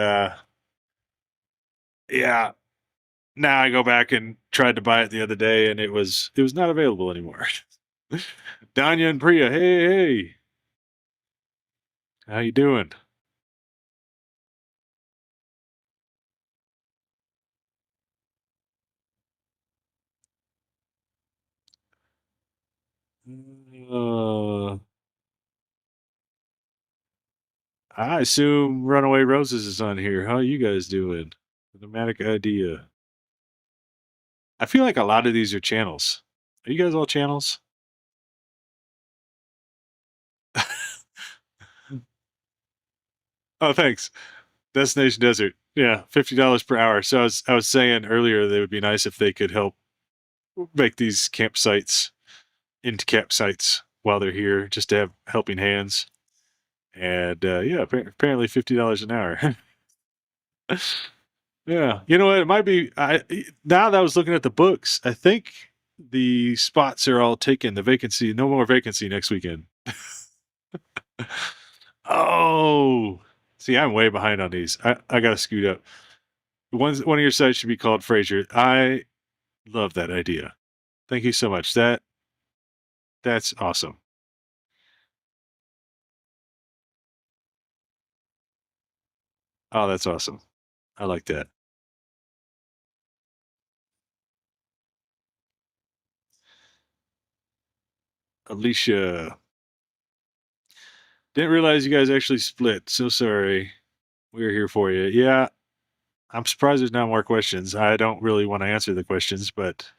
Speaker 1: yeah, now I go back and tried to buy it the other day, and it was not available anymore. Danya and Priya, hey, hey, how you doing? Uh, I assume Runaway Roses is on here. How you guys doing? Thematic idea. I feel like a lot of these are channels. Are you guys all channels? Oh, thanks. Destination Desert. Yeah, $50 per hour. So I was saying earlier that it would be nice if they could help make these campsites into campsites while they're here, just to have helping hands. And yeah, apparently $50 an hour. Yeah, you know what? It might be. Now that I was looking at the books, I think the spots are all taken. The vacancy, no more vacancy next weekend. Oh, see, I'm way behind on these. I got to scoot up. One of your sites should be called Fraser. I love that idea. Thank you so much. That's awesome. Oh, that's awesome. I like that. Alicia, didn't realize you guys actually split. So sorry. We are here for you. Yeah, I'm surprised there's not more questions. I don't really want to answer the questions, but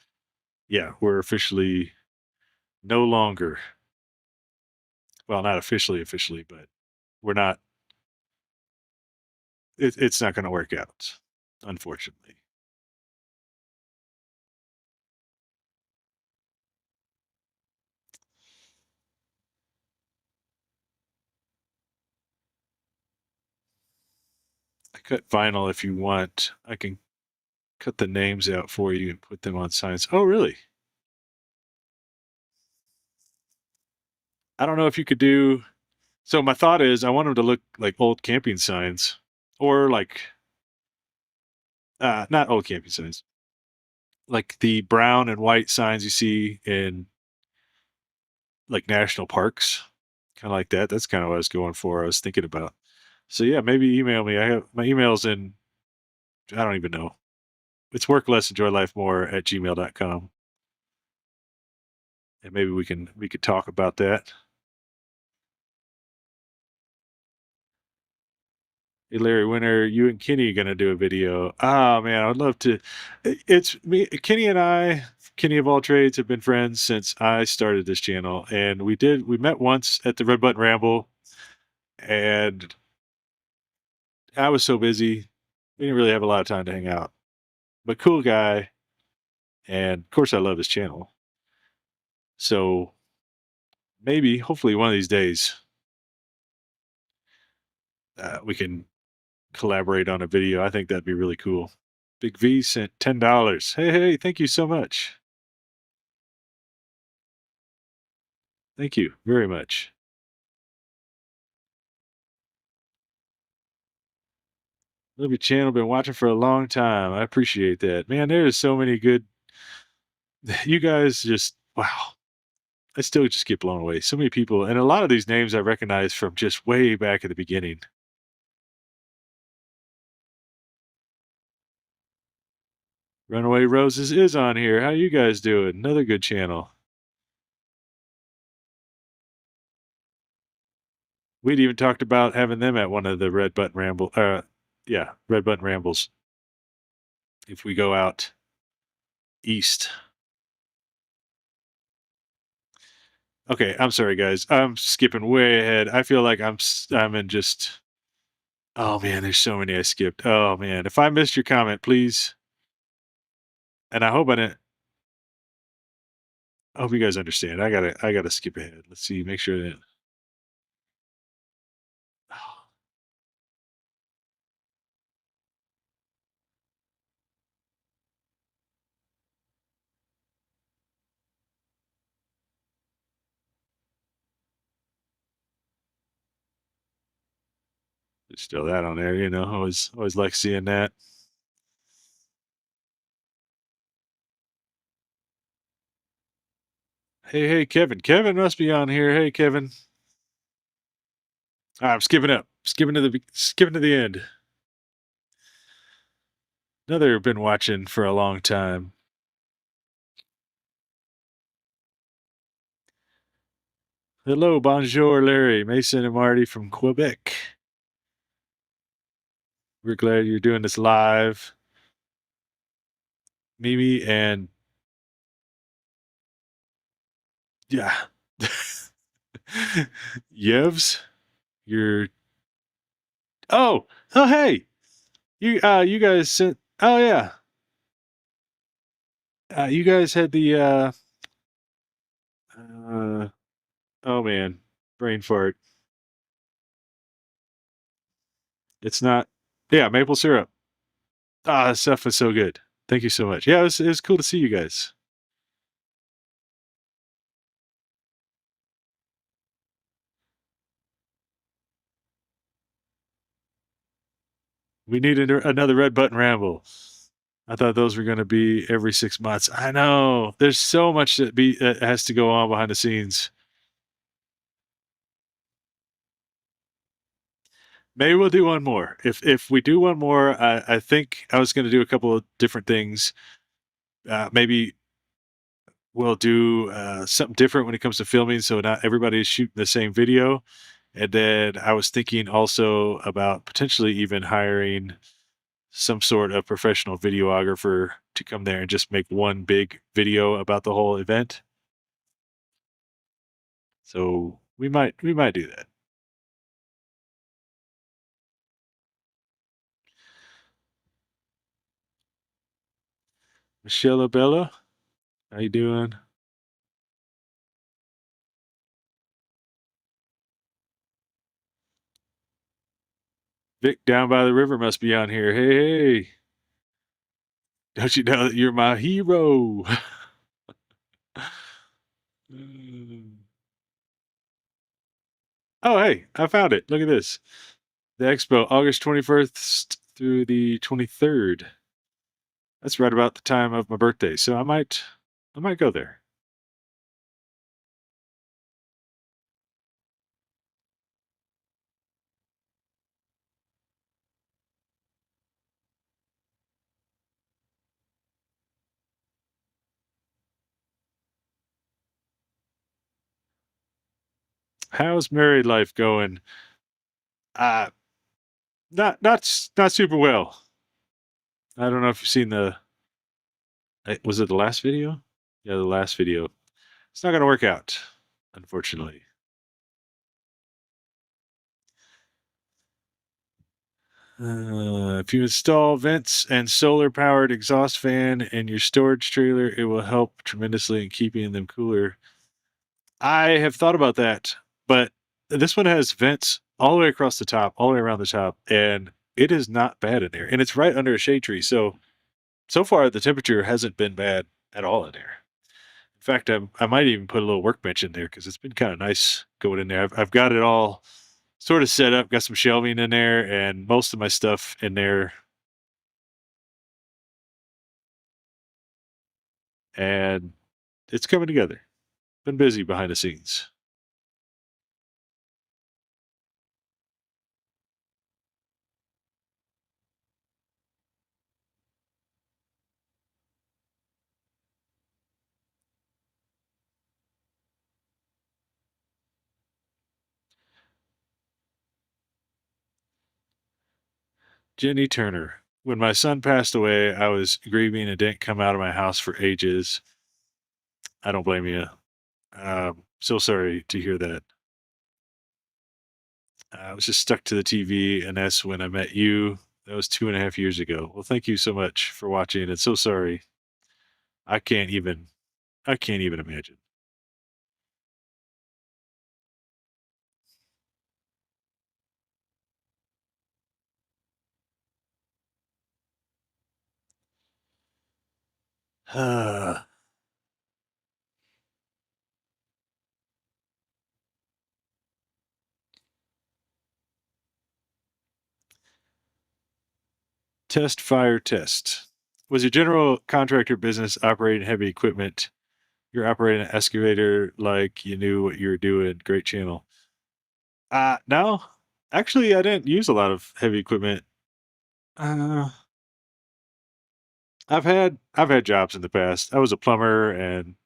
Speaker 1: yeah, we're officially no longer. Well, not officially, but we're not. It's not going to work out, unfortunately. I cut vinyl if you want. I can cut the names out for you and put them on signs. Oh, really? I don't know if you could do. So my thought is, I want them to look like old camping signs, or like not old camping signs, like the brown and white signs you see in like national parks, kind of like that. That's kind of what I was going for. I was thinking about. So yeah, maybe email me. I have my emails in. I don't even know. It's work less, enjoy life more at gmail.com. And maybe we could talk about that. Hey Larry, when are you and Kenny gonna do a video? Ah man, I would love to. It's me, Kenny and I. Kenny of all trades have been friends since I started this channel, and we met once at the Red Button Ramble, and I was so busy, we didn't really have a lot of time to hang out. But cool guy, and of course I love his channel. So maybe, hopefully, one of these days, we can collaborate on a video. I think that'd be really cool. Big V sent $10. Hey, thank you so much. Thank you very much. Love your channel. Been watching for a long time. I appreciate that. Man, there's so many good. You guys just, wow. I still just get blown away. So many people. And a lot of these names I recognize from just way back at the beginning. Runaway Roses is on here. How you guys doing? Another good channel. We'd even talked about having them at one of the Red Button Ramble. Yeah, Red Button Rambles. If we go out east. Okay, I'm sorry, guys. I'm skipping way ahead. I feel like I'm in just. Oh man, there's so many I skipped. Oh man, if I missed your comment, please. And I hope I didn't. I hope you guys understand. I gotta skip ahead. Let's see. Make sure that. There's still that on there. Always like seeing that. Hey, Kevin. Kevin must be on here. Hey, Kevin. I'm skipping up. Skipping to the end. Another been watching for a long time. Hello, bonjour, Larry, Mason, and Marty from Quebec. We're glad you're doing this live. Mimi and yeah. Yevs, you're oh hey. You guys sent oh yeah. You guys had the uh oh man, brain fart. It's not yeah, maple syrup. Ah, that stuff is so good. Thank you so much. Yeah, it was cool to see you guys. We need another red button ramble. I thought those were going to be every 6 months. I know there's so much that has to go on behind the scenes. Maybe we'll do one more. If we do one more, I think I was going to do a couple of different things. Maybe we'll do something different when it comes to filming, so not everybody is shooting the same video. And then I was thinking also about potentially even hiring some sort of professional videographer to come there and just make one big video about the whole event. So we might do that. Michelle Abella, how you doing? Vic down by the river must be on here. Hey, hey, don't you know that you're my hero? Oh, hey, I found it. Look at this. The expo, August 21st through the 23rd. That's right about the time of my birthday. So I might go there. How's married life going? Uh not super well. I don't know if you've seen was it the last video? Yeah, the last video. It's not going to work out, unfortunately. If you install vents and solar powered exhaust fan in your storage trailer, it will help tremendously in keeping them cooler. I have thought about that, but this one has vents all the way across the top, all the way around the top, and it is not bad in there. And it's right under a shade tree. So far, the temperature hasn't been bad at all in there. In fact, I might even put a little workbench in there because it's been kind of nice going in there. I've got it all sort of set up, got some shelving in there, and most of my stuff in there. And it's coming together. Been busy behind the scenes. Jenny Turner. When my son passed away, I was grieving and didn't come out of my house for ages. I don't blame you. So sorry to hear that. I was just stuck to the TV, and that's when I met you. That was 2.5 years ago. Well, thank you so much for watching. And so sorry. I can't even. I can't even imagine. Test fire test. Was your general contractor business operating heavy equipment? You're operating an excavator like you knew what you were doing. Great channel. No, actually, I didn't use a lot of heavy equipment. Uh, I've had jobs in the past. I was a plumber and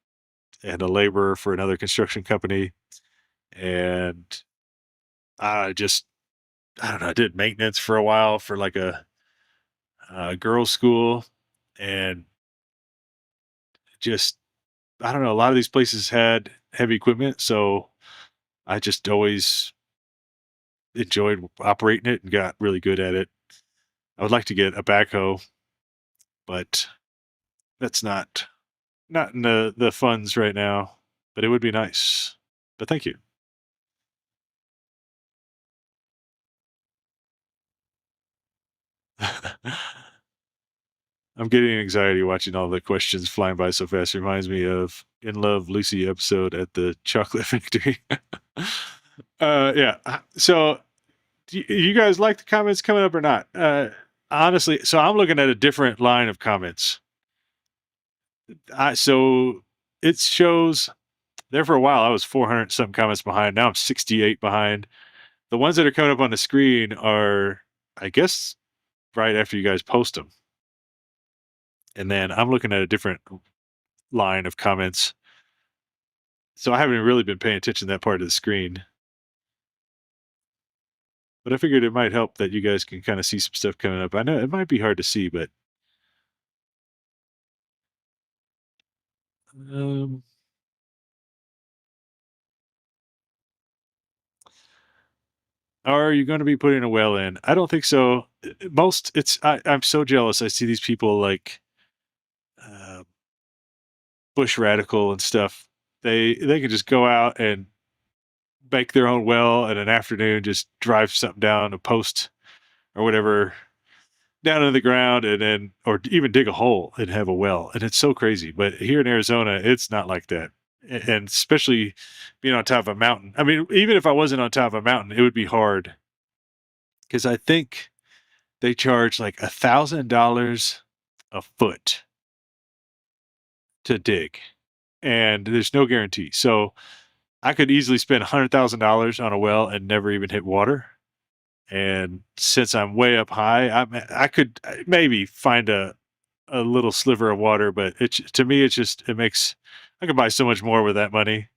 Speaker 1: a laborer for another construction company, and I just I don't know. I did maintenance for a while for like a girls' school, and just I don't know. A lot of these places had heavy equipment, so I just always enjoyed operating it and got really good at it. I would like to get a backhoe, but that's not in the funds right now. But it would be nice. But thank you. I'm getting anxiety watching all the questions flying by so fast. Reminds me of In Love Lucy episode at the chocolate factory. Yeah. So, do you guys like the comments coming up or not? Honestly, so I'm looking at a different line of comments. So it shows there for a while I was 400 some comments behind. Now I'm 68 behind. The ones that are coming up on the screen are, I guess, right after you guys post them. And then I'm looking at a different line of comments. So I haven't really been paying attention to that part of the screen. But I figured it might help that you guys can kind of see some stuff coming up. I know it might be hard to see, but um, are you going to be putting a well in? I don't think so. Most it's I'm so jealous. I see these people like uh, bush radical and stuff. They can just go out and make their own well in an afternoon, just drive something down a post or whatever down into the ground, and then or even dig a hole and have a well. And it's so crazy. But here in Arizona, it's not like that. And especially being on top of a mountain. I mean, even if I wasn't on top of a mountain, it would be hard because I think they charge like $1,000 a foot to dig, and there's no guarantee. So I could easily spend $100,000 on a well and never even hit water. And since I'm way up high, I could maybe find a little sliver of water, but to me, it's just it makes I could buy so much more with that money,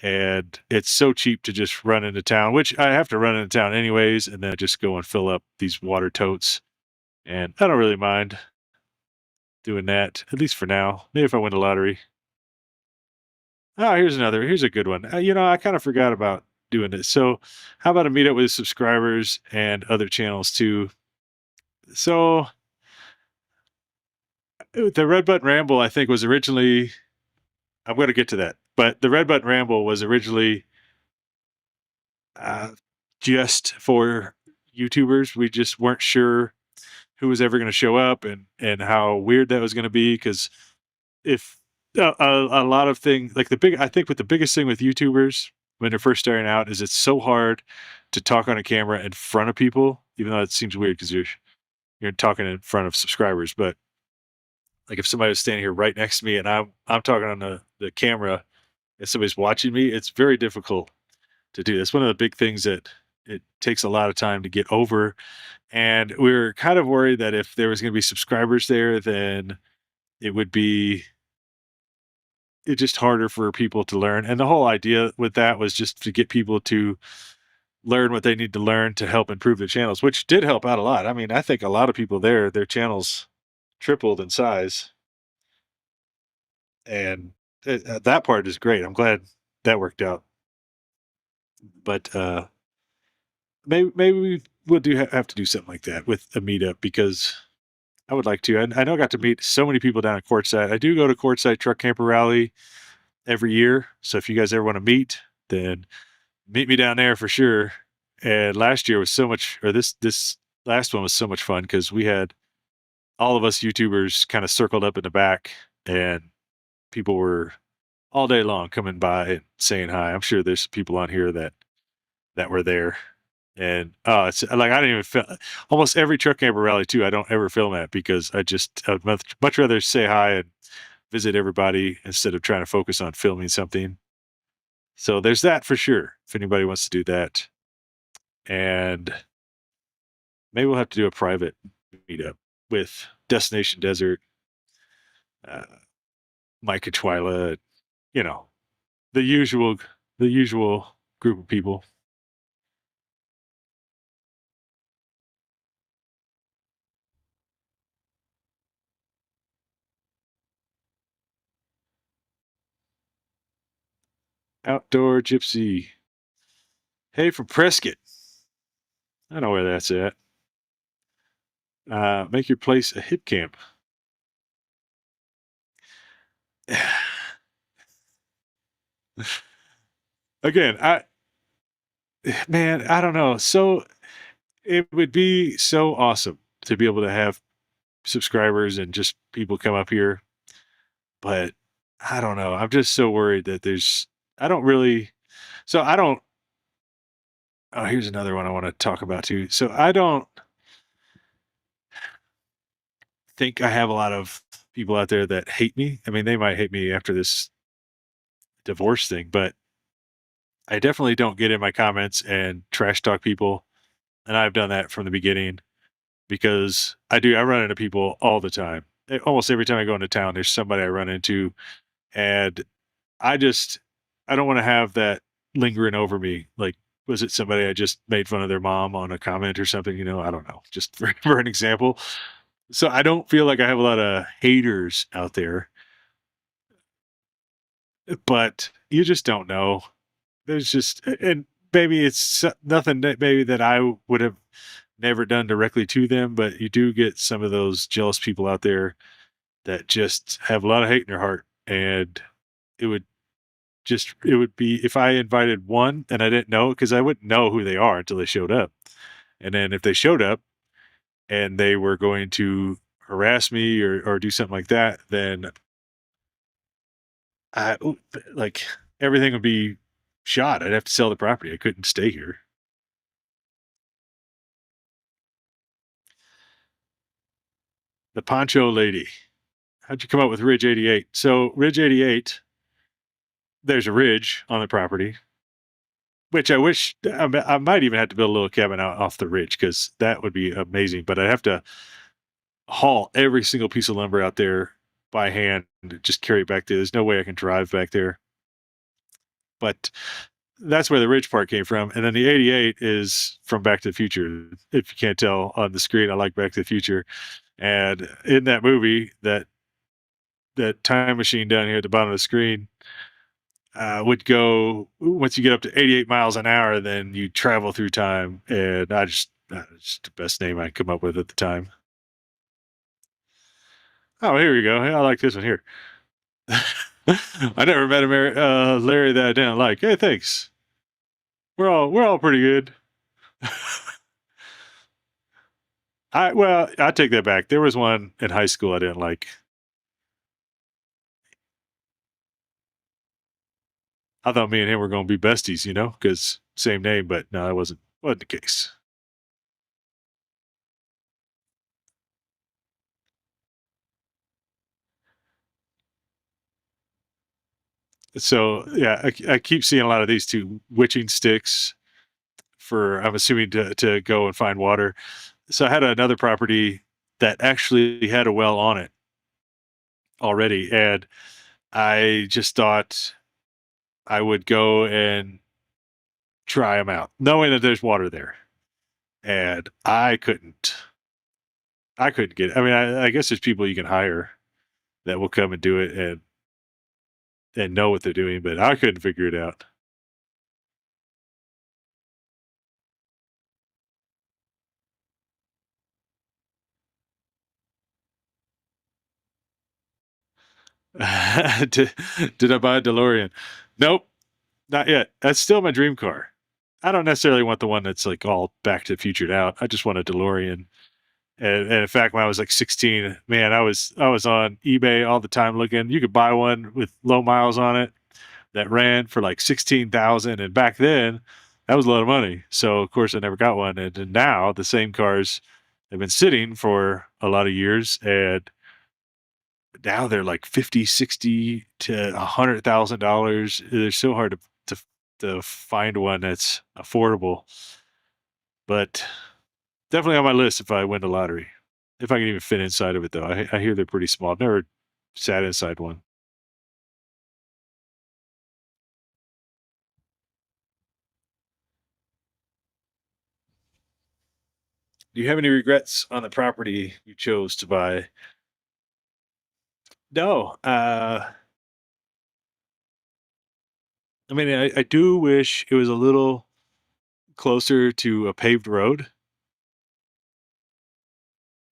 Speaker 1: and it's so cheap to just run into town, which I have to run into town anyways, and then I just go and fill up these water totes, and I don't really mind doing that at least for now. Maybe if I win the lottery. Oh, here's a good one. I kind of forgot about doing this. So, how about a meetup with subscribers and other channels too? So, the Red Button Ramble, I think, was originally. I'm going to get to that, but the Red Button Ramble was originally uh, just for YouTubers. We just weren't sure who was ever going to show up and how weird that was going to be because if a lot of things like I think what the biggest thing with YouTubers when they're first starting out is it's so hard to talk on a camera in front of people, even though it seems weird because you're talking in front of subscribers. But like if somebody was standing here right next to me and I'm talking on the camera and somebody's watching me, it's very difficult to do. That's one of the big things that it takes a lot of time to get over. And we were kind of worried that if there was going to be subscribers there, then it would be it's just harder for people to learn. And the whole idea with that was just to get people to learn what they need to learn to help improve their channels, which did help out a lot. I mean, I think a lot of people there, their channels tripled in size. And that part is great. I'm glad that worked out. But maybe we'll have to do something like that with a meetup because I would like to. I know I got to meet so many people down at Quartzsite. I do go to Quartzsite Truck Camper Rally every year. So if you guys ever want to meet, then meet me down there for sure. And last year was so much, or this last one was so much fun because we had all of us YouTubers kind of circled up in the back, and people were all day long coming by and saying hi. I'm sure there's people on here that were there. And it's like I didn't even film almost every truck camper rally too. I don't ever film at because I'd much rather say hi and visit everybody instead of trying to focus on filming something. So there's that for sure. If anybody wants to do that, and maybe we'll have to do a private meetup with Destination Desert, uh, Mike and Twyla, you know, the usual, the usual group of people. Outdoor Gypsy. Hey, from Prescott. I know where that's at. Make your place a hip camp. Again, man, I don't know. So it would be so awesome to be able to have subscribers and just people come up here, but I don't know. I'm just so worried that I don't really, so I don't, oh, here's another one I want to talk about too. So I don't think I have a lot of people out there that hate me. I mean, they might hate me after this divorce thing, but I definitely don't get in my comments and trash talk people, and I've done that from the beginning because I run into people all the time. Almost every time I go into town, there's somebody I run into, and I just I don't wanna have that lingering over me, like, was it somebody I just made fun of their mom on a comment or something, I don't know, just for for an example. So, I don't feel like I have a lot of haters out there, but you just don't know. There's just and maybe it's nothing that maybe that I would have never done directly to them, but you do get some of those jealous people out there that just have a lot of hate in their heart, and it would it would be if I invited one and I didn't know because I wouldn't know who they are until they showed up. And then if they showed up and they were going to harass me or do something like that, then like everything would be shot. I'd have to sell the property. I couldn't stay here. The Poncho Lady. How'd you come up with Ridge 88? So Ridge 88, there's a ridge on the property, which I wish I might even have to build a little cabin out off the ridge because that would be amazing. But I'd have to haul every single piece of lumber out there by hand and just carry it back there. There's no way I can drive back there. But that's where the ridge part came from. And then the 88 is from Back to the Future. If you can't tell on the screen, I like Back to the Future. And in that movie, that time machine down here at the bottom of the screen would go once you get up to 88 miles an hour, then you travel through time. And it's the best name I could come up with at the time. Oh, here we go. Hey, I like this one here. I never met a Larry that I didn't like. Hey, thanks. We're all pretty good. I take that back. There was one in high school I didn't like. I thought me and him were going to be besties, because same name, but no, that wasn't the case. So yeah, I keep seeing a lot of these two witching sticks for I'm assuming to go and find water. So I had another property that actually had a well on it already, and I just thought I would go and try them out, knowing that there's water there, and I couldn't get it. I mean, I guess there's people you can hire that will come and do it and know what they're doing, but I couldn't figure it out. did, did I buy a DeLorean? Nope, not yet. That's still my dream car. I don't necessarily want the one that's like all Back to the Futured out. I just want a DeLorean. And in fact, when I was like 16, man, I was on eBay all the time looking. You could buy one with low miles on it that ran for like 16,000, and back then that was a lot of money. So of course I never got one. And now the same cars have been sitting for a lot of years, and now they're like 50, 60 to $100,000. They're so hard to find one that's affordable, but definitely on my list if I win the lottery. If I can even fit inside of it, though, I hear they're pretty small. I've never sat inside one. Do you have any regrets on the property you chose to buy? No. I mean, I do wish it was a little closer to a paved road,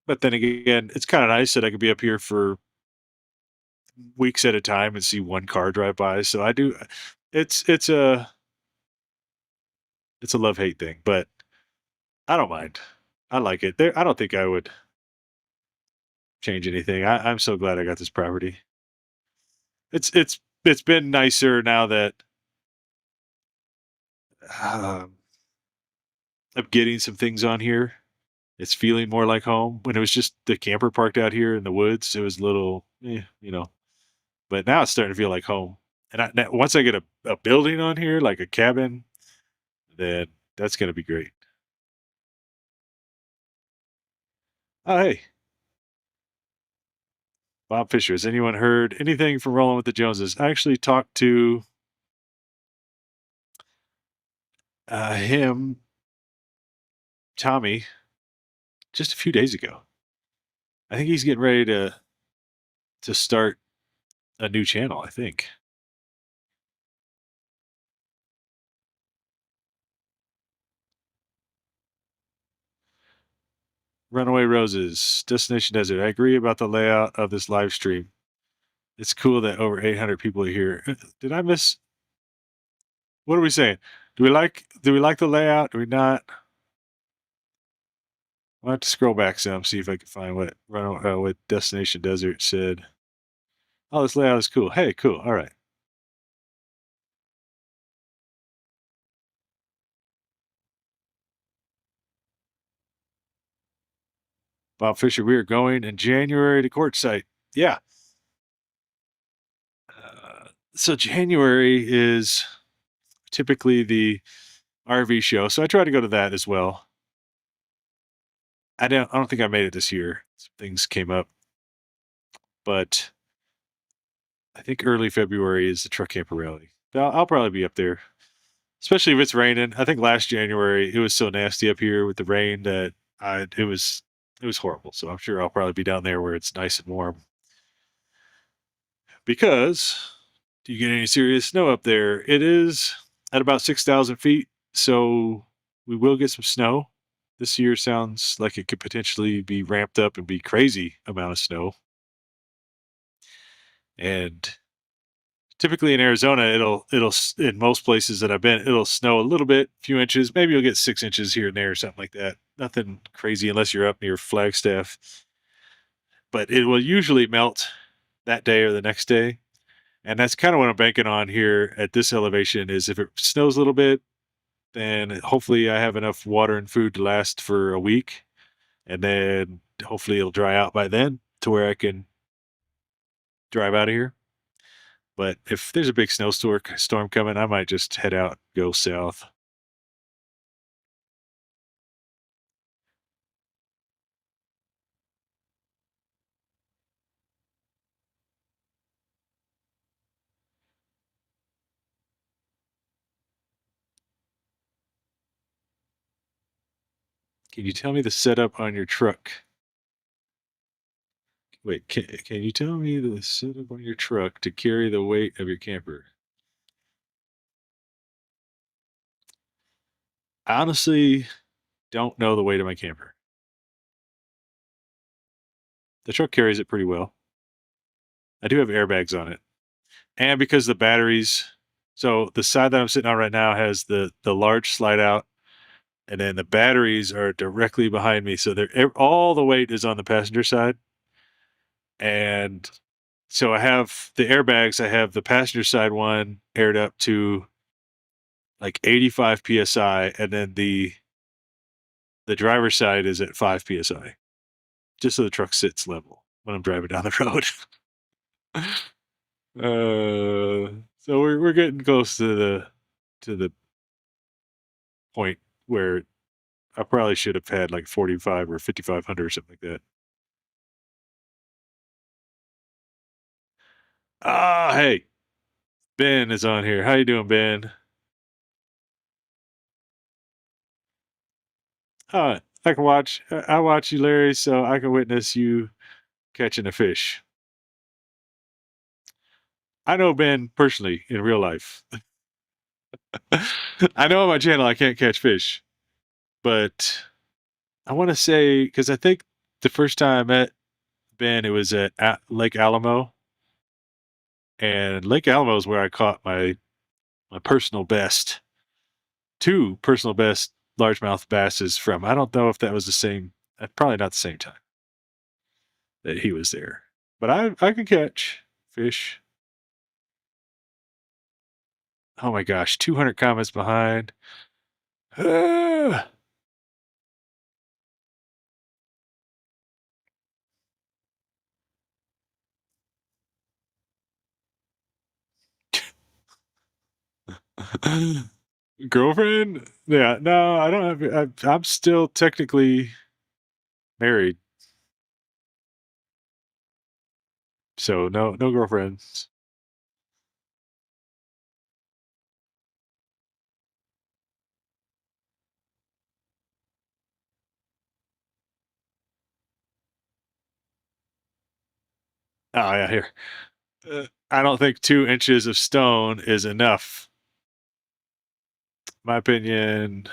Speaker 1: but then again, it's kind of nice that I could be up here for weeks at a time and see one car drive by. So I do. It's it's a it's a love hate thing, but I don't mind. I like it. There, I don't think I would change anything. I'm so glad I got this property. It's been nicer now that um, I'm getting some things on here. It's feeling more like home. When it was just the camper parked out here in the woods, it was a little, but now it's starting to feel like home. And once I get a building on here, like a cabin, then that's going to be great. Oh, hey, Bob Fisher. Has anyone heard anything from Rolling with the Joneses? I actually talked to him, Tommy, just a few days ago. I think he's getting ready to start a new channel, I think. Runaway Roses, Destination Desert. I agree about the layout of this live stream. It's cool that over 800 people are here. Did I miss? What are we saying? Do we like the layout? Do we not? I'll have to scroll back some, see if I can find what Destination Desert said. Oh, this layout is cool. Hey, cool. All right. Bob Fisher, we are going in January to Quartzsite. Yeah. So January is typically the RV show, so I try to go to that as well. I don't think I made it this year. Some things came up, but I think early February is the truck camper rally. I'll probably be up there, especially if it's raining. I think last January it was so nasty up here with the rain that it was horrible. So I'm sure I'll probably be down there where it's nice and warm. Because do you get any serious snow up there? It is at about 6,000 feet, so we will get some snow. This year sounds like it could potentially be ramped up and be crazy amount of snow. And typically in Arizona, it'll in most places that I've been, it'll snow a little bit, a few inches. Maybe you'll get 6 inches here and there or something like that. Nothing crazy unless you're up near Flagstaff. But it will usually melt that day or the next day. And that's kind of what I'm banking on here at this elevation is if it snows a little bit, then hopefully I have enough water and food to last for a week. And then hopefully it'll dry out by then to where I can drive out of here. But if there's a big storm coming, I might just head out, go south. Can you tell me the setup on your truck? Wait, can you tell me the setup on your truck to carry the weight of your camper? I honestly don't know the weight of my camper. The truck carries it pretty well. I do have airbags on it. And because the batteries, so the side that I'm sitting on right now has the large slide out, and then the batteries are directly behind me. So all the weight is on the passenger side. And so I have the airbags, I have the passenger side one aired up to like 85 psi, and then the driver's side is at 5 psi, just so the truck sits level when I'm driving down the road. So we're getting close to the point where I probably should have had like 45 or 5,500 or something like that. Ah, hey, Ben is on here. How you doing, Ben? I can watch. I watch you, Larry, so I can witness you catching a fish. I know Ben personally in real life. I know on my channel I can't catch fish, but I want to say because I think the first time I met Ben, it was at Lake Alamo, and Lake Alamo is where I caught my personal best, two personal best largemouth basses from. I don't know if that was the same. Probably not the same time that he was there, but I can catch fish. Oh my gosh, 200 comments behind. Ah. Girlfriend? Yeah, no, I don't have. I'm still technically married, so no girlfriends. Oh yeah, here. I don't think 2 inches of stone is enough. My opinion,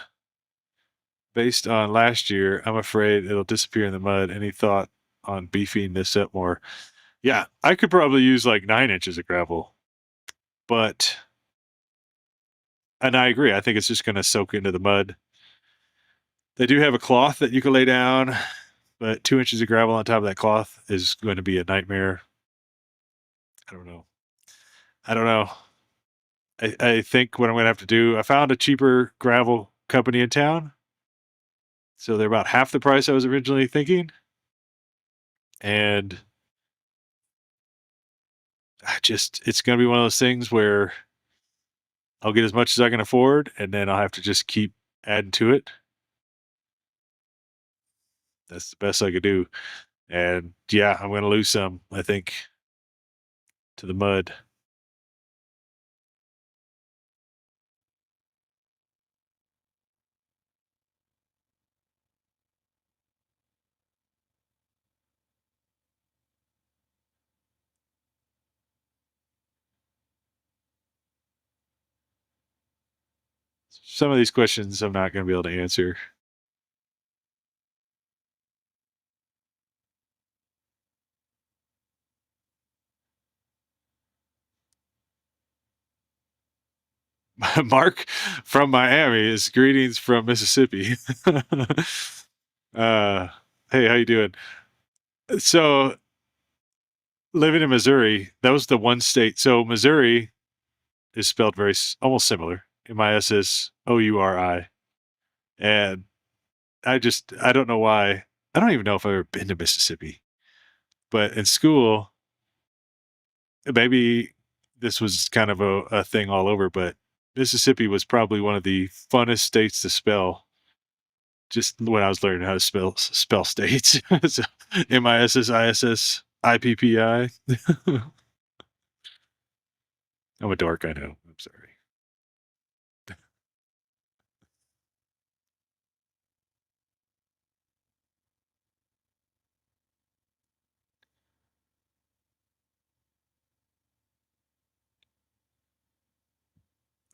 Speaker 1: based on last year, I'm afraid it'll disappear in the mud. Any thought on beefing this up more? Yeah, I could probably use like 9 inches of gravel, but and I agree. I think it's just going to soak into the mud. They do have a cloth that you can lay down, but 2 inches of gravel on top of that cloth is going to be a nightmare. I don't know. I don't know. I think what I'm going to have to do, I found a cheaper gravel company in town. So they're about half the price I was originally thinking. And it's going to be one of those things where I'll get as much as I can afford and then I'll have to just keep adding to it. That's the best I could do. And yeah, I'm going to lose some, I think, to the mud. Some of these questions I'm not going to be able to answer. Mark from Miami is greetings from Mississippi. uh, hey, how you doing? So living in Missouri, that was the one state. So Missouri is spelled very almost similar. Missouri, and I don't know why. I don't even know if I've ever been to Mississippi, but in school, maybe this was kind of a thing all over, but Mississippi was probably one of the funnest states to spell just when I was learning how to spell states. So, Mississippi. I'm a dork, I know. I'm sorry.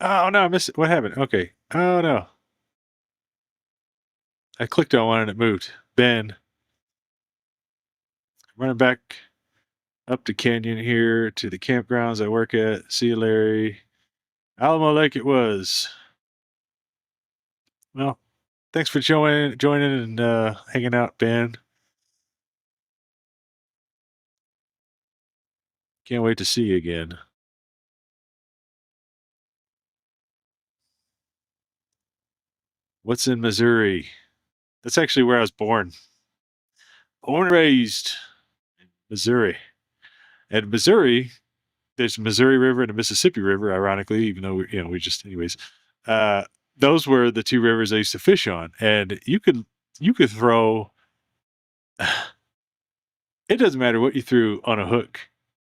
Speaker 1: Oh no, I missed it. What happened? Okay. Oh no. I clicked on one and it moved. Ben, running back up the canyon here to the campgrounds I work at. See you, Larry. Alamo Lake it was. Well, thanks for joining and hanging out, Ben. Can't wait to see you again. What's in Missouri? That's actually where I was born. Born and raised in Missouri. And Missouri, there's a Missouri River and a Mississippi River, ironically, even though we just anyways. Uh, those were the two rivers I used to fish on. And you could throw it doesn't matter what you threw on a hook.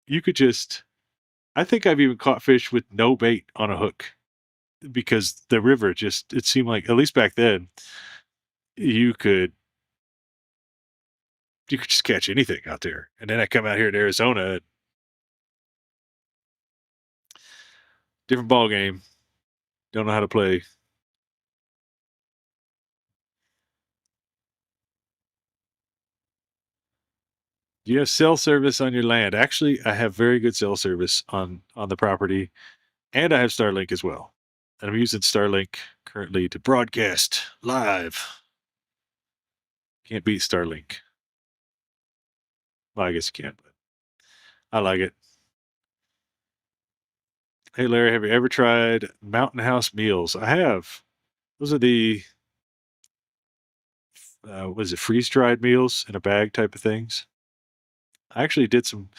Speaker 1: You could just I think I've even caught fish with no bait on a hook because the river just it seemed like at least back then you could you could just catch anything out there. And then I come out here to Arizona, different ball game. Don't know how to play. Do you have cell service on your land? Actually, I have very good cell service on the property, and I have Starlink as well. And I'm using Starlink currently to broadcast live. Can't beat Starlink. Well, I guess you can, but I like it. Hey Larry, have you ever tried Mountain House meals? I have. Those are the what is it, freeze dried meals in a bag type of things. I actually did some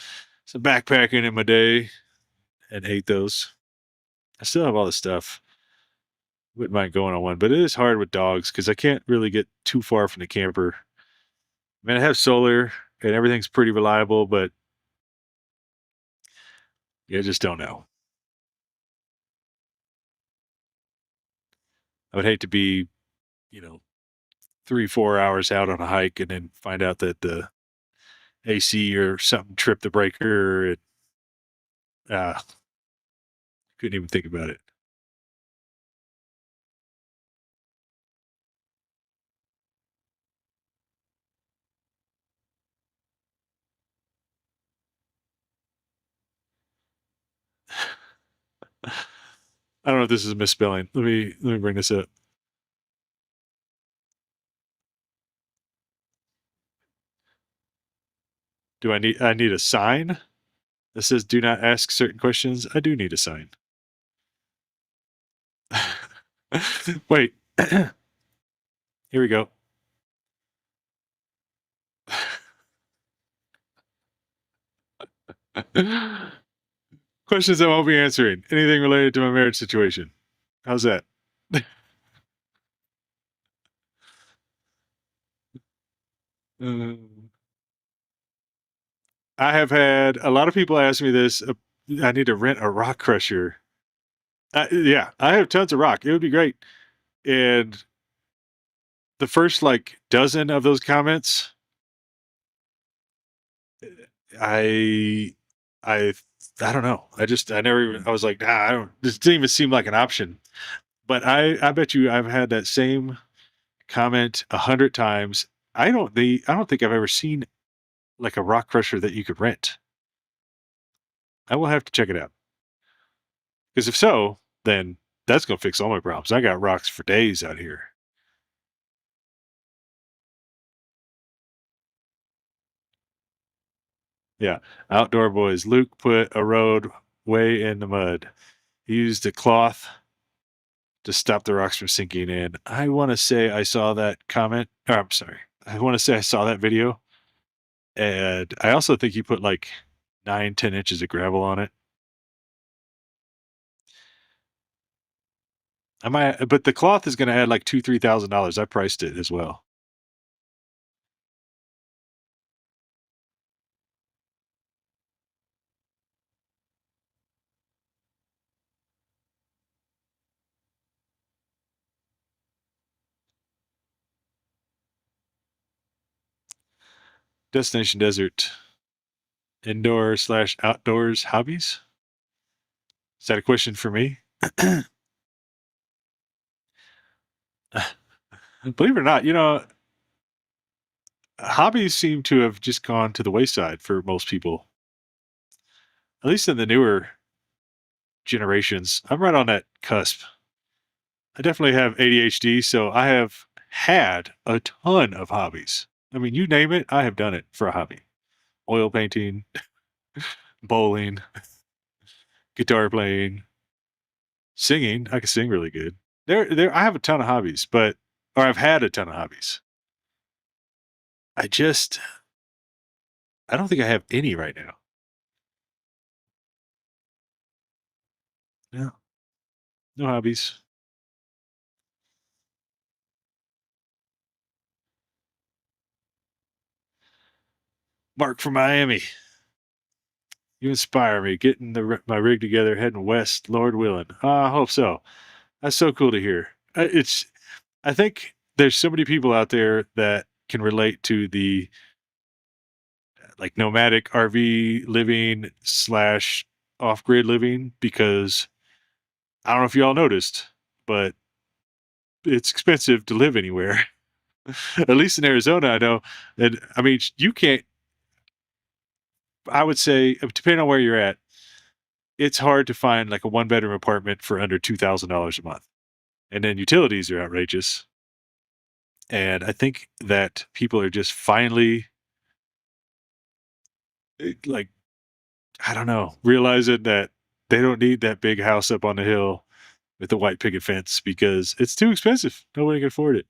Speaker 1: backpacking in my day and ate those. I still have all the stuff. Wouldn't mind going on one, but it is hard with dogs because I can't really get too far from the camper. I mean, I have solar and everything's pretty reliable, but you just don't know. I would hate to be, you know, 3, 4 hours out on a hike and then find out that the AC or something tripped the breaker. And uh, couldn't even think about it. I don't know if this is a misspelling. Let me bring this up. I need a sign that says do not ask certain questions? I do need a sign. Wait. Here we go. Questions I won't be answering. Anything related to my marriage situation. How's that? Um, I have had a lot of people ask me this. I need to rent a rock crusher. Yeah, I have tons of rock. It would be great. And the first like dozen of those comments, I, I, I don't know. I never even, I was like, nah, I don't, this didn't even seem like an option. But I bet you I've had that same comment 100 times. I don't think I've ever seen like a rock crusher that you could rent. I will have to check it out. Because if so, then that's gonna fix all my problems. I got rocks for days out here. Yeah. Outdoor boys. Luke put a road way in the mud. He used a cloth to stop the rocks from sinking in. I want to say I saw that comment. Or I'm sorry. I want to say I saw that video. And I also think he put like 9, 10 inches of gravel on it. I might, but the cloth is going to add like $2, $3,000. I priced it as well. Destination Desert, indoor slash outdoors hobbies. Is that a question for me? Believe it or not, hobbies seem to have just gone to the wayside for most people, at least in the newer generations. I'm right on that cusp. I definitely have ADHD, so I have had a ton of hobbies. I mean, you name it, I have done it for a hobby. Oil painting, bowling, guitar playing, singing. I can sing really good. I have a ton of hobbies, or I've had a ton of hobbies. I just, I don't think I have any right now. No, no hobbies. Mark from Miami. You inspire me. Getting my rig together, heading west, Lord willing. I hope so. That's so cool to hear. I think there's so many people out there that can relate to the like nomadic RV living slash off grid living because I don't know if you all noticed, but it's expensive to live anywhere. At least in Arizona, I know. And I mean, you can't, I would say, depending on where you're at, it's hard to find like a 1 bedroom apartment for under $2,000 a month. And then utilities are outrageous. And I think that people are just finally like, I don't know, realizing that they don't need that big house up on the hill with the white picket fence because it's too expensive. Nobody can afford it.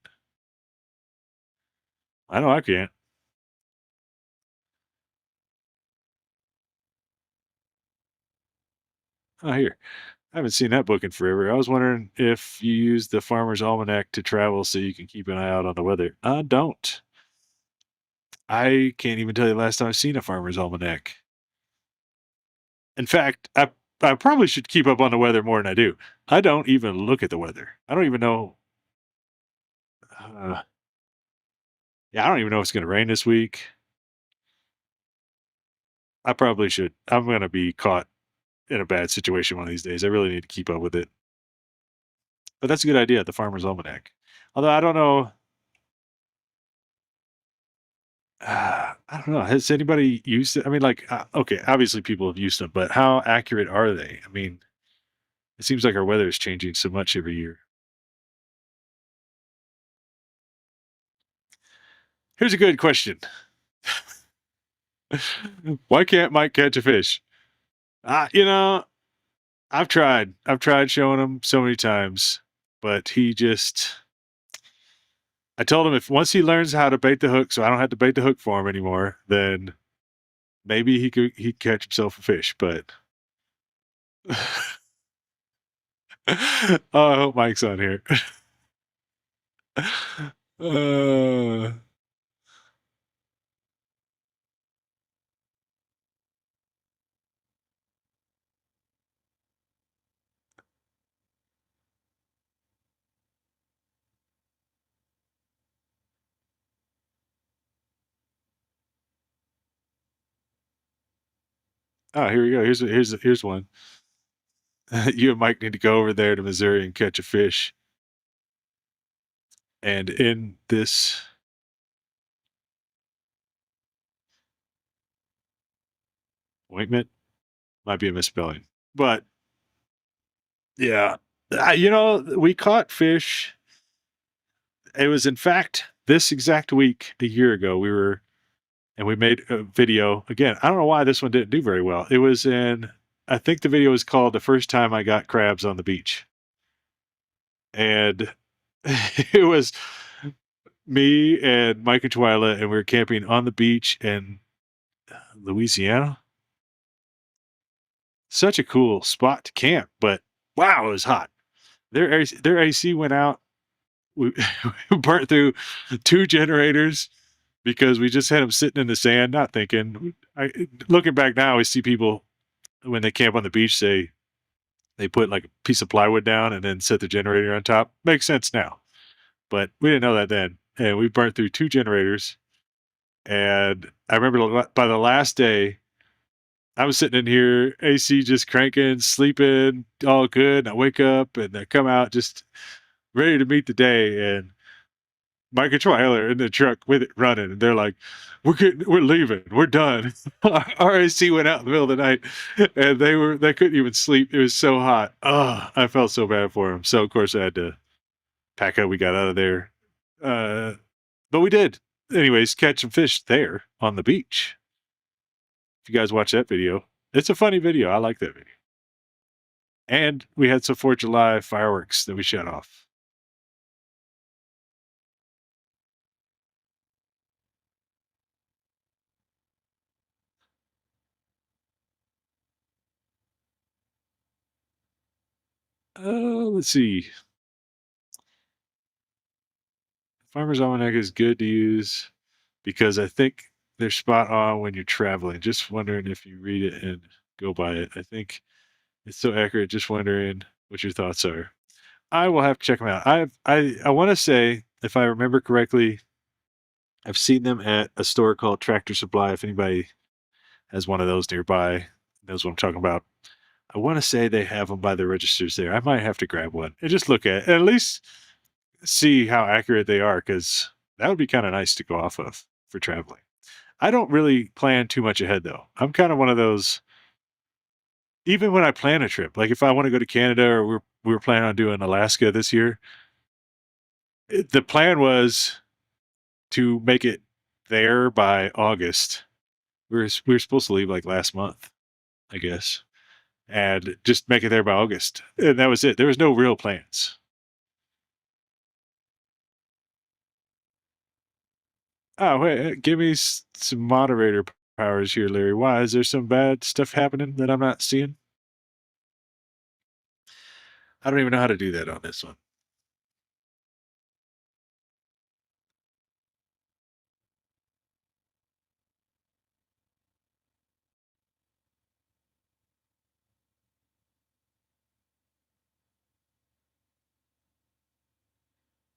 Speaker 1: I know I can't. Oh, here. I haven't seen that book in forever. I was wondering if you use the Farmer's Almanac to travel so you can keep an eye out on the weather. I don't. I can't even tell you the last time I've seen a Farmer's Almanac. In fact, I probably should keep up on the weather more than I do. I don't even look at the weather. I don't even know. Uh, yeah, I don't even know if it's going to rain this week. I probably should. I'm going to be caught in a bad situation one of these days. I really need to keep up with it. But that's a good idea, the Farmer's Almanac. Although I don't know. I don't know. Has anybody used it? I mean, like, okay, obviously people have used them, but how accurate are they? I mean, it seems like our weather is changing so much every year. Here's a good question. Why can't Mike catch a fish? You know, I've tried. I've tried showing him so many times, but he just. I told him if once he learns how to bait the hook, so I don't have to bait the hook for him anymore, then maybe he'd catch himself a fish. But oh, I hope Mike's on here. uh, oh, here we go. Here's one. You and Mike need to go over there to Missouri and catch a fish. And in this ointment, might be a misspelling, but yeah, we caught fish. It was in fact this exact week a year ago. We made a video again. I don't know why this one didn't do very well. It was in. I think the video was called "The First Time I Got Crabs on the Beach," and it was me and Mike and Twyla, and we were camping on the beach in Louisiana. Such a cool spot to camp, but wow, it was hot. Their AC went out. We burnt through 2 generators because we just had them sitting in the sand, not thinking. Looking back now, we see people when they camp on the beach say they put like a piece of plywood down and then set the generator on top. Makes sense now, but we didn't know that then. And we burnt through 2 generators. And I remember by the last day, I was sitting in here, AC just cranking, sleeping, all good. And I wake up and I come out just ready to meet the day. And Mike and Twyla in the truck with it running, and they're like, we're leaving, we're done." Our AC went out in the middle of the night, and they couldn't even sleep. It was so hot. Oh, I felt so bad for them. So of course I had to pack up. We got out of there, but we did. Anyways, catch some fish there on the beach. If you guys watch that video, it's a funny video. I like that video. And we had some 4th of July fireworks that we shut off. Let's see. Farmer's Almanac is good to use because I think they're spot on when you're traveling. Just wondering if you read it and go by it. I think it's so accurate. Just wondering what your thoughts are. I will have to check them out. I want to say, if I remember correctly, I've seen them at a store called Tractor Supply. If anybody has one of those nearby, knows what I'm talking about. I want to say they have them by the registers there. I might have to grab one and just look at least see how accurate they are, because that would be kind of nice to go off of for traveling. I don't really plan too much ahead though. I'm kind of one of those. Even when I plan a trip, like if I want to go to Canada or we're planning on doing Alaska this year, the plan was to make it there by August. We were supposed to leave like last month, I guess, and just make it there by August, and that was it. There was no real plans. Oh, wait, give me some moderator powers here, Larry. Why is there some bad stuff happening that I'm not seeing? I don't even know how to do that on this one.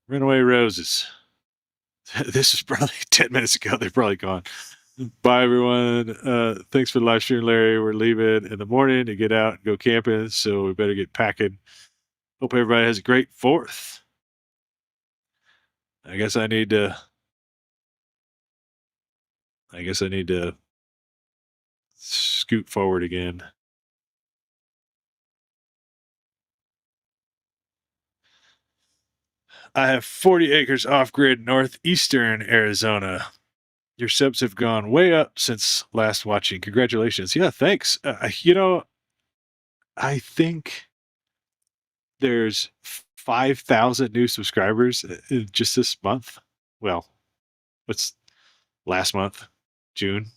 Speaker 1: Runaway Roses. This is probably 10 minutes ago. They're probably gone. Bye, everyone. Thanks for the live stream, Larry. We're leaving in the morning to get out and go camping, so we better get packing. Hope everybody has a great 4th. I guess I need to. Scoot forward again. I have 40 acres off grid northeastern Arizona. Your subs have gone way up since last watching. Congratulations. Yeah, thanks. I think there's 5,000 new subscribers in just this month. Well, what's last month? June.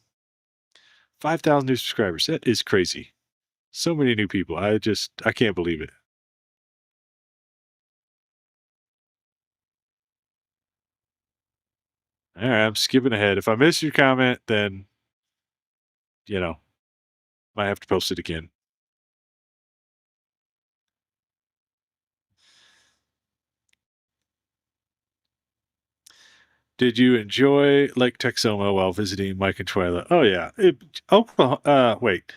Speaker 1: 5,000 new subscribers. That is crazy. So many new people. I can't believe it. All right, I'm skipping ahead. If I miss your comment, then, you know, might have to post it again. Did you enjoy Lake Texoma while visiting Mike and Twyla? Oh yeah, Oklahoma. Wait,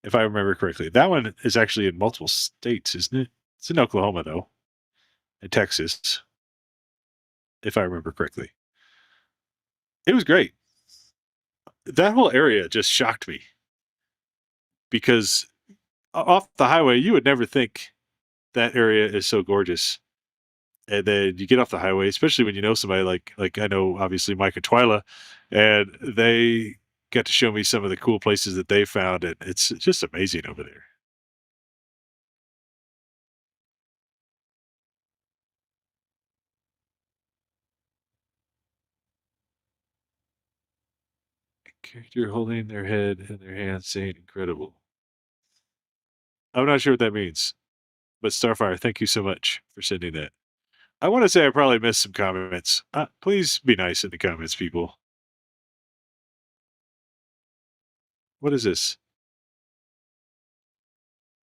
Speaker 1: if I remember correctly, that one is actually in multiple states, isn't it? It's in Oklahoma though, and Texas, if I remember correctly. It was great. That whole area just shocked me because off the highway, you would never think that area is so gorgeous. And then you get off the highway, especially when you know somebody like I know obviously Mike and Twyla, and they got to show me some of the cool places that they found, and it's just amazing over there. Character holding their head in their hands, saying "incredible." I'm not sure what that means, but Starfire, thank you so much for sending that. I want to say I probably missed some comments. Please be nice in the comments, people. What is this?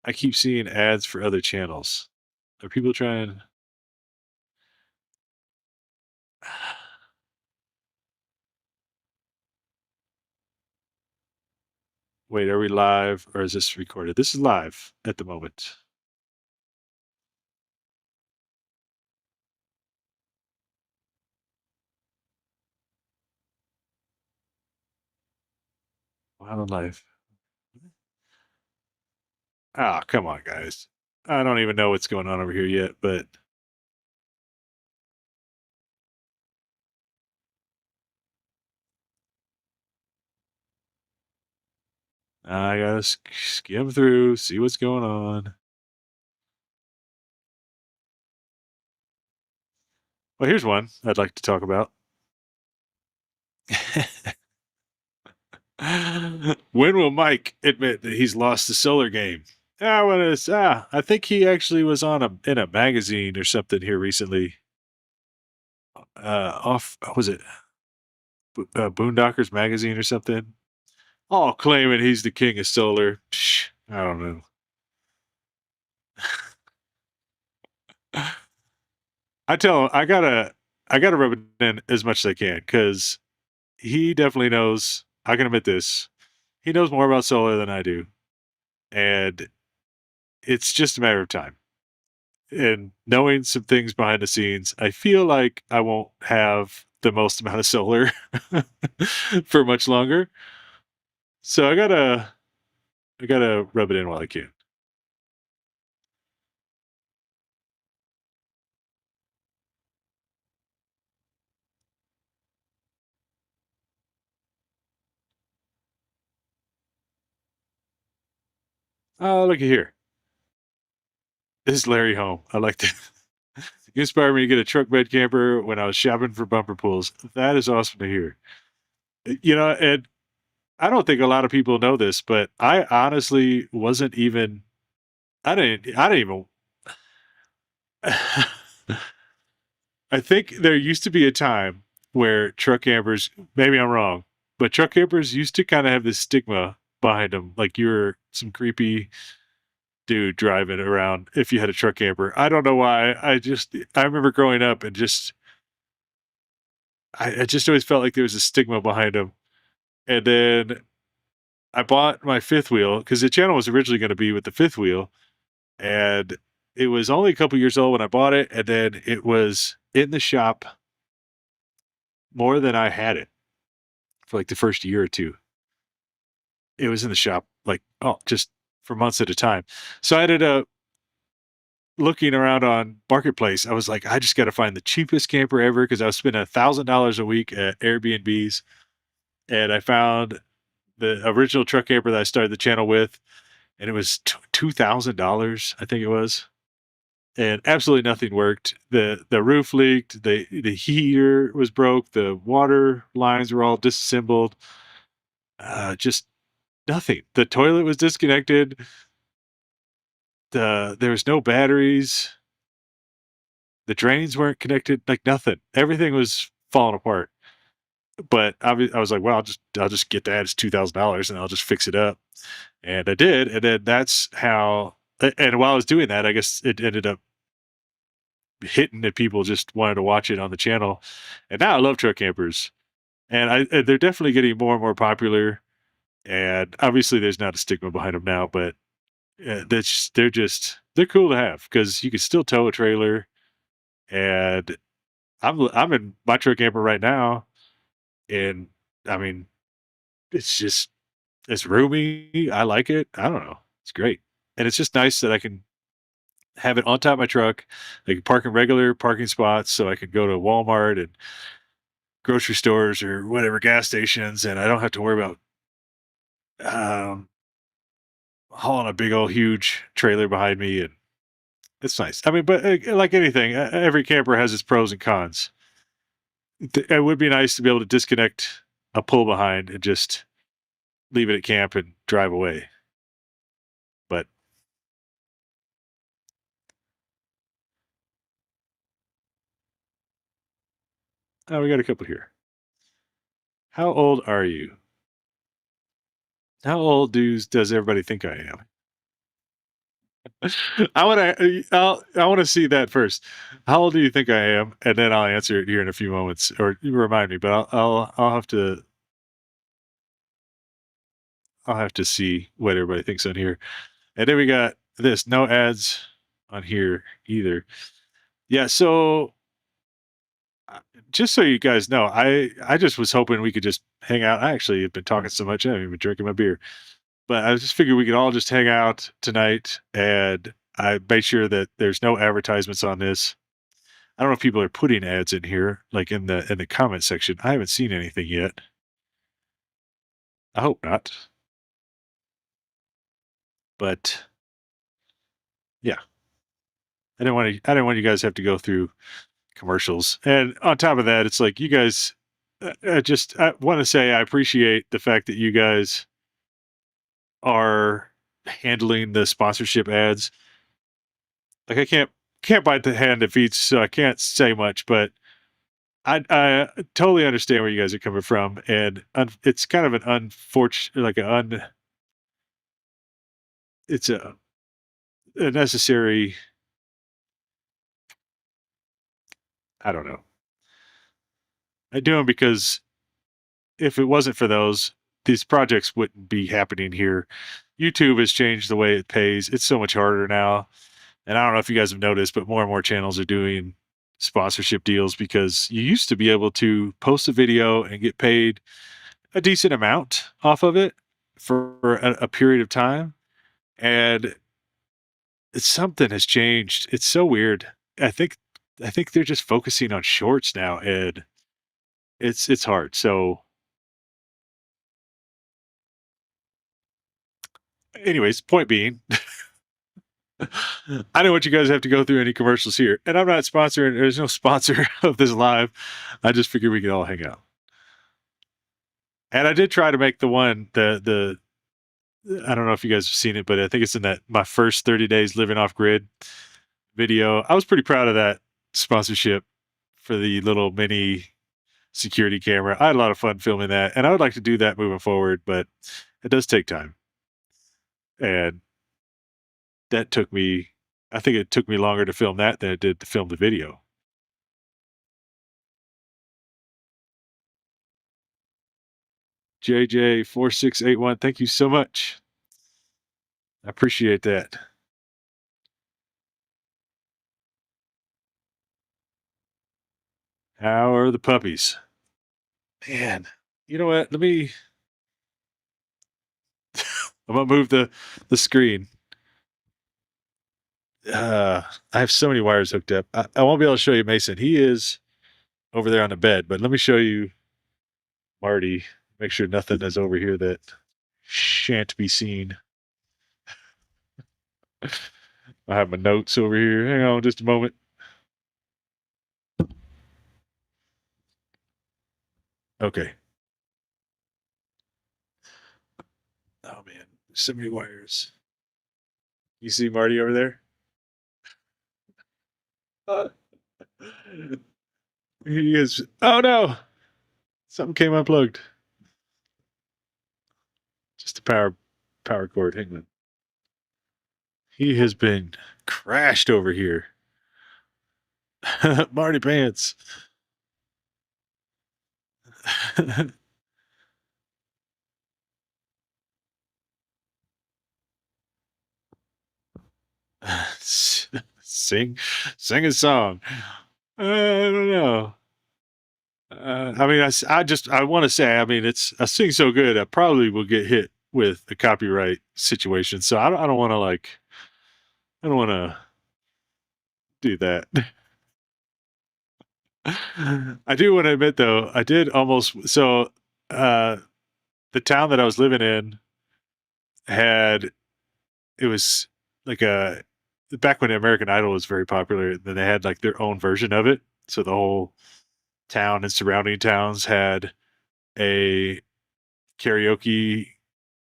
Speaker 1: I keep seeing ads for other channels. Are people trying? Wait, are we live or is this recorded? This is live at the moment. Wild life. Ah, come on, guys. I don't even know what's going on over here yet, but I gotta skim through, see what's going on. Well, here's one I'd like to talk about. When will Mike admit that he's lost the solar game? I think he actually was on in a magazine or something here recently. Off was it Boondockers magazine or something? All claiming he's the king of solar. Psh, I don't know. I tell him I gotta rub it in as much as I can because he definitely knows. I can admit this. He knows more about solar than I do, and it's just a matter of time. And knowing some things behind the scenes, I feel like I won't have the most amount of solar for much longer. So I gotta rub it in while I can. Oh, look at here. This is Larry home. I like that. You inspired me to get a truck bed camper when I was shopping for bumper pools. That is awesome to hear. And I don't think a lot of people know this, but I honestly wasn't even I didn't even. I think there used to be a time where truck campers, maybe I'm wrong, but truck campers used to kind of have this stigma behind them, like you were some creepy dude driving around if you had a truck camper. I don't know why. I remember growing up and I just always felt like there was a stigma behind them. And then I bought my fifth wheel because the channel was originally going to be with the fifth wheel, and it was only a couple years old when I bought it, and then it was in the shop more than I had it for like the first year or two. It was in the shop like just for months at a time. So I ended up looking around on Marketplace. I was like, I just got to find the cheapest camper ever because I was spending $1,000 a week at Airbnbs, and I found the original truck camper that I started the channel with, and it was $2,000, I think it was, and absolutely nothing worked. The roof leaked, the heater was broke, the water lines were all disassembled, just nothing. The toilet was disconnected. There was no batteries. The drains weren't connected. Like nothing. Everything was falling apart. But I was like, well, I'll just get that. It's $2,000, and I'll just fix it up. And I did. And then that's how. And while I was doing that, I guess it ended up hitting that people just wanted to watch it on the channel. And now I love truck campers, and they're definitely getting more and more popular. And obviously, there's not a stigma behind them now, but they're cool to have because you can still tow a trailer. And I'm in my truck camper right now, and I mean, it's just it's roomy. I like it. I don't know. It's great, and it's just nice that I can have it on top of my truck. I can park in regular parking spots, so I can go to Walmart and grocery stores or whatever gas stations, and I don't have to worry about um, hauling a big old huge trailer behind me. And it's nice. I mean, but like anything, every camper has its pros and cons. It would be nice to be able to disconnect a pull behind and just leave it at camp and drive away. But we got a couple here. How old are you? How old does everybody think I am? I want to see that first. How old do you think I am? And then I'll answer it here in a few moments, or you remind me. But I'll have to see what everybody thinks on here. And then we got this. No ads on here either. Yeah. So just so you guys know, I just was hoping we could just hang out. I actually have been talking so much, I haven't even been drinking my beer. But I just figured we could all just hang out tonight, and I made sure that there's no advertisements on this. I don't know if people are putting ads in here, like in the comment section. I haven't seen anything yet. I hope not. But yeah, I didn't want you guys to have to go through commercials. And on top of that, it's like you guys. I want to say I appreciate the fact that you guys are handling the sponsorship ads. Like I can't bite the hand that feeds, so I can't say much. But I totally understand where you guys are coming from, and it's kind of an unfortunate, like it's a necessary. I don't know. I do them because if it wasn't for those, these projects wouldn't be happening here. YouTube has changed the way it pays. It's so much harder now. And I don't know if you guys have noticed, but more and more channels are doing sponsorship deals because you used to be able to post a video and get paid a decent amount off of it for a period of time. And something has changed. It's so weird. I think I think they're just focusing on shorts now, and it's hard. So anyways, point being, I don't want you guys to have to go through any commercials here. And I'm not sponsoring, there's no sponsor of this live. I just figured we could all hang out. And I did try to make the I don't know if you guys have seen it, but I think it's in that my first 30 days living off grid video. I was pretty proud of that sponsorship for the little mini security camera. I had a lot of fun filming that, and I would like to do that moving forward, but it does take time. And that took me, I think it took me longer to film that than it did to film the video. JJ4681, thank you so much. I appreciate that. How are the puppies? Man, you know what? I'm gonna move the screen. I have so many wires hooked up. I won't be able to show you Mason. He is over there on the bed, but let me show you Marty. Make sure nothing is over here that shan't be seen. I have my notes over here. Hang on just a moment. Okay. Oh man, so many wires. You see Marty over there? Uh, he is. Oh no! Something came unplugged. Just a power cord. Hang on. He has been crashed over here. Marty pants. sing, sing a song. I don't know. I mean, I want to say, I mean, I sing so good, I probably will get hit with a copyright situation. So I don't want to I don't want to do that. I do want to admit though, I did almost, uh, the town that I was living in had, it was like back when American Idol was very popular, then they had like their own version of it. So the whole town and surrounding towns had a karaoke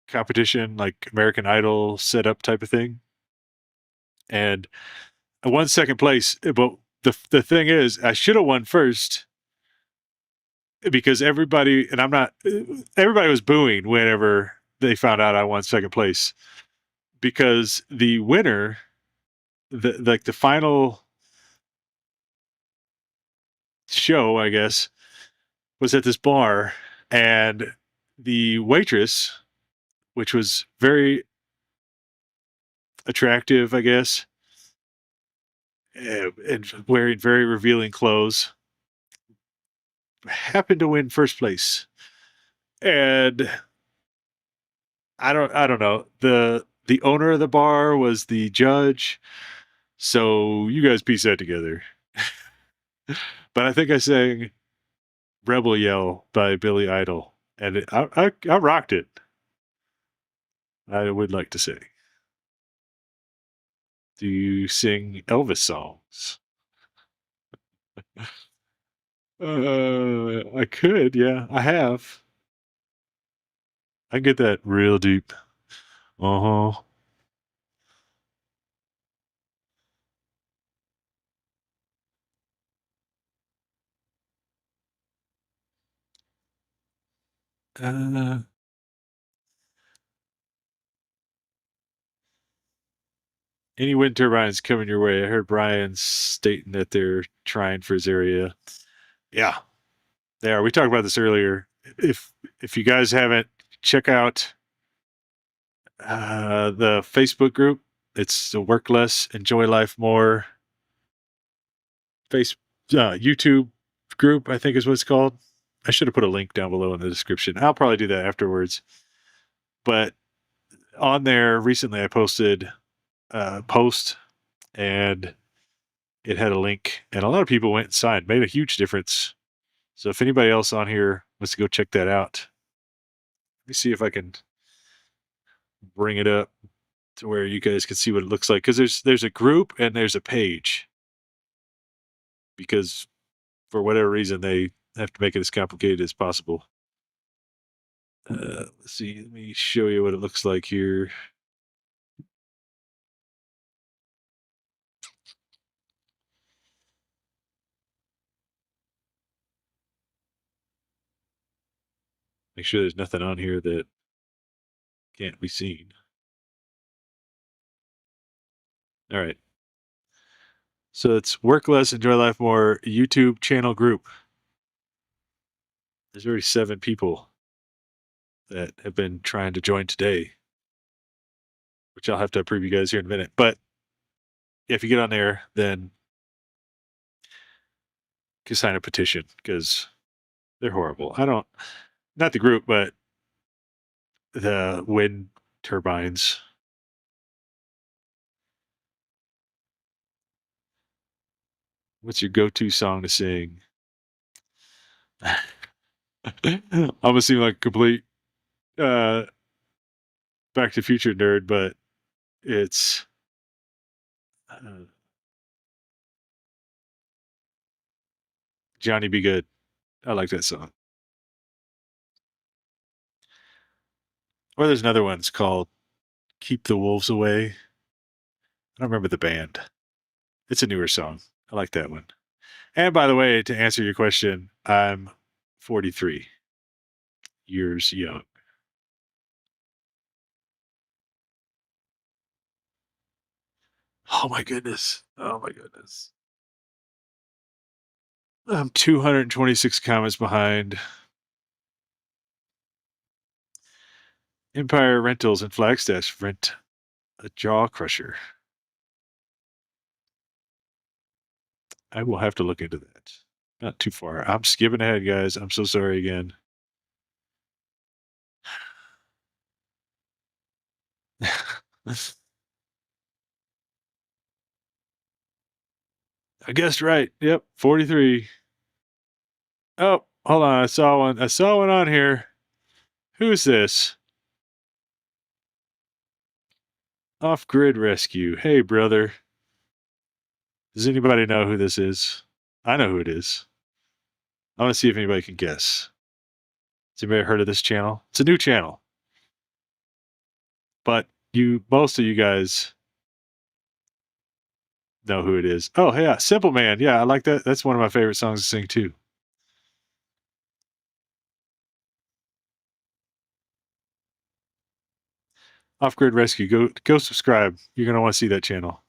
Speaker 1: competition, like American Idol setup type of thing. And I won second place, but the thing is, I should have won first because everybody, and I'm not, everybody was booing whenever they found out I won second place because the winner, the final show, I guess, was at this bar, and the waitress, which was very attractive, I guess, and wearing very revealing clothes, happened to win first place. And I don't know. The owner of the bar was the judge. So you guys piece that together. But I think I sang Rebel Yell by Billy Idol, and I rocked it. I would like to say. Do you sing Elvis songs? I could, yeah. I have. I get that real deep. Uh-huh. Uh, any wind turbines coming your way? I heard Brian stating that they're trying for his area. Yeah, they are. We talked about this earlier. If you guys haven't, check out the Facebook group. It's the Work Less, Enjoy Life More face YouTube group, I think is what it's called. I should have put a link down below in the description. I'll probably do that afterwards. But on there recently, I posted a post and it had a link, and a lot of people went and signed, made a huge difference. So if anybody else on here wants to go check that out, let me see if I can bring it up to where you guys can see what it looks like. Because there's a group and there's a page. Because for whatever reason they have to make it as complicated as possible. Let's see. Let me show you what it looks like here. Make sure there's nothing on here that can't be seen. All right. So it's Work Less, Enjoy Life More YouTube channel group. There's already 7 people that have been trying to join today, which I'll have to approve you guys here in a minute. But if you get on there, then you can sign a petition because they're horrible. Not the group, but the wind turbines. What's your go-to song to sing? I'm gonna seem like a complete uh, Back to the Future nerd, but it's uh, Johnny Be Good. I like that song. Or there's another one. It's called Keep the Wolves Away. I don't remember the band. It's a newer song. I like that one. And by the way, to answer your question, I'm 43 years young. Oh my goodness. Oh my goodness. I'm 226 comments behind. Empire Rentals and Flagstaff rent a jaw crusher. I will have to look into that. Not too far. I'm skipping ahead, guys. I'm so sorry again. I guessed right. Yep, 43. Oh, hold on. I saw one. I saw one on here. Who's this? Off Grid Rescue. Hey, brother. Does anybody know who this is? I know who it is. I want to see if anybody can guess. Has anybody heard of this channel? It's a new channel, but most of you guys know who it is. Oh, yeah, Simple Man. Yeah, I like that. That's one of my favorite songs to sing too. Off Grid Rescue. Go subscribe. You're gonna want to see that channel.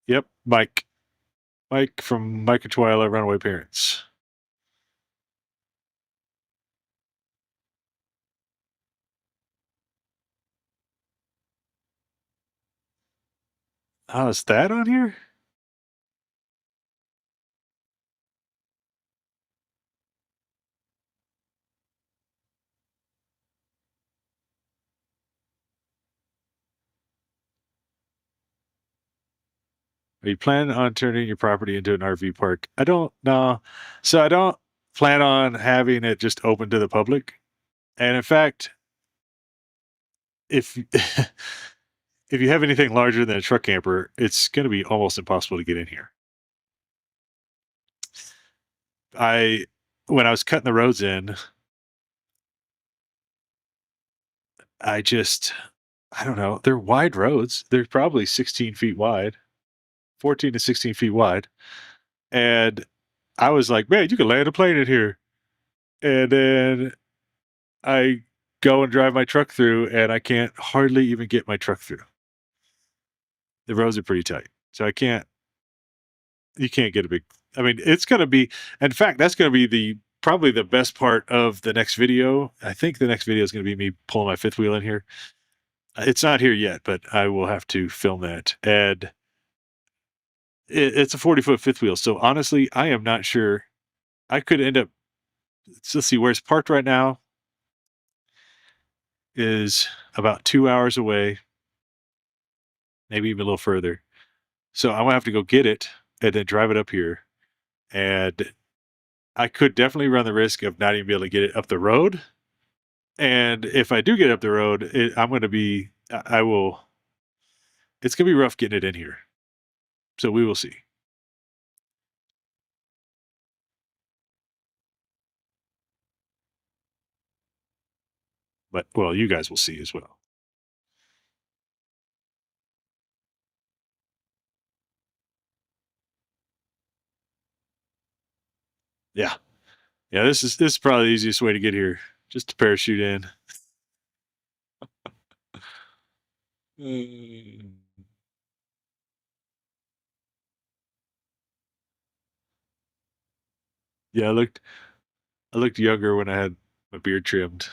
Speaker 1: Yep, Mike. Mike from Mike and Twyla Runaway Parents. Oh, is that on here? Are you planning on turning your property into an RV park? I don't know. So I don't plan on having it just open to the public. And in fact, if if you have anything larger than a truck camper, it's going to be almost impossible to get in here. I When I was cutting the roads in, I don't know. They're wide roads. They're probably 16 feet wide, 14 to 16 feet wide. And I was like, man, you can land a plane in here. And then I go and drive my truck through, and I can't hardly even get my truck through. The roads are pretty tight. So you can't get a big, I mean, it's going to be, in fact, that's going to be probably the best part of the next video. I think the next video is going to be me pulling my fifth wheel in here. It's not here yet, but I will have to film that. And it's a 40-foot fifth wheel. So honestly, I am not sure. I could end up, let's see, where it's parked right now is about 2 hours away, maybe even a little further. So I'm gonna have to go get it and then drive it up here. And I could definitely run the risk of not even be able to get it up the road. And if I do get up the road, I'm going to be, I will, it's going to be rough getting it in here. So we will see. But well, you guys will see as well. Yeah. Yeah, this is probably the easiest way to get here. Just to parachute in. Mm. Yeah, I looked younger when I had my beard trimmed.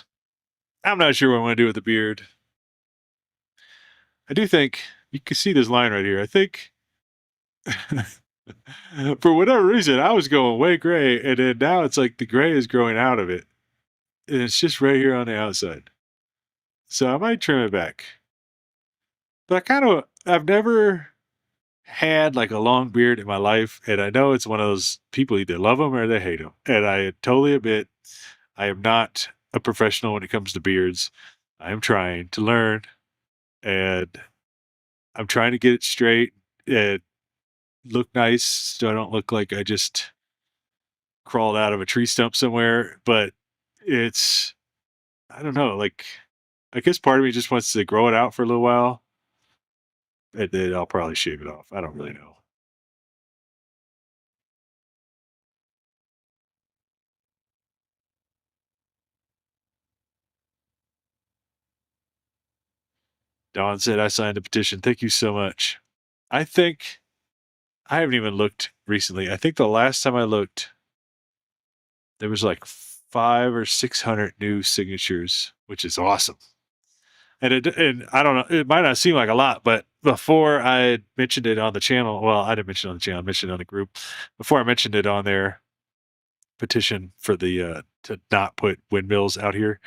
Speaker 1: I'm not sure what I want to do with the beard. I do think you can see this line right here. I think for whatever reason, I was going way gray, and then now it's like the gray is growing out of it, and it's just right here on the outside. So I might trim it back. But I've never had like a long beard in my life, and I know it's one of those people either love them or they hate them. And I totally admit I am not a professional when it comes to beards. I am trying to learn, and I'm trying to get it straight and look nice so I don't look like I just crawled out of a tree stump somewhere. But it's, I don't know, like, I guess part of me just wants to grow it out for a little while, and then I'll probably shave it off. I don't really know. Don said, I signed the petition. Thank you so much. I think I haven't even looked recently. I think the last time I looked, there was like 500 or 600 new signatures, which is awesome. And I don't know, it might not seem like a lot, but before I had mentioned it on the channel, well, I didn't mention it on the channel, I mentioned it on the group. Before I mentioned it on their petition for the to not put windmills out here,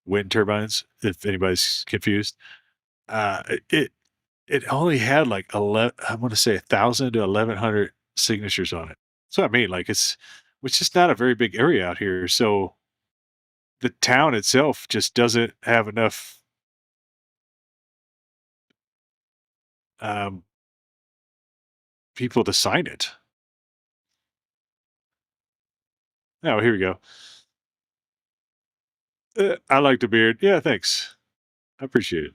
Speaker 1: wind turbines, if anybody's confused. It it only had like 11, I want to say 1,000 to 1,100 signatures on it. So I mean, like which is not a very big area out here. So the town itself just doesn't have enough um, people to sign it. Oh, here we go. I like the beard. Yeah, thanks. I appreciate it.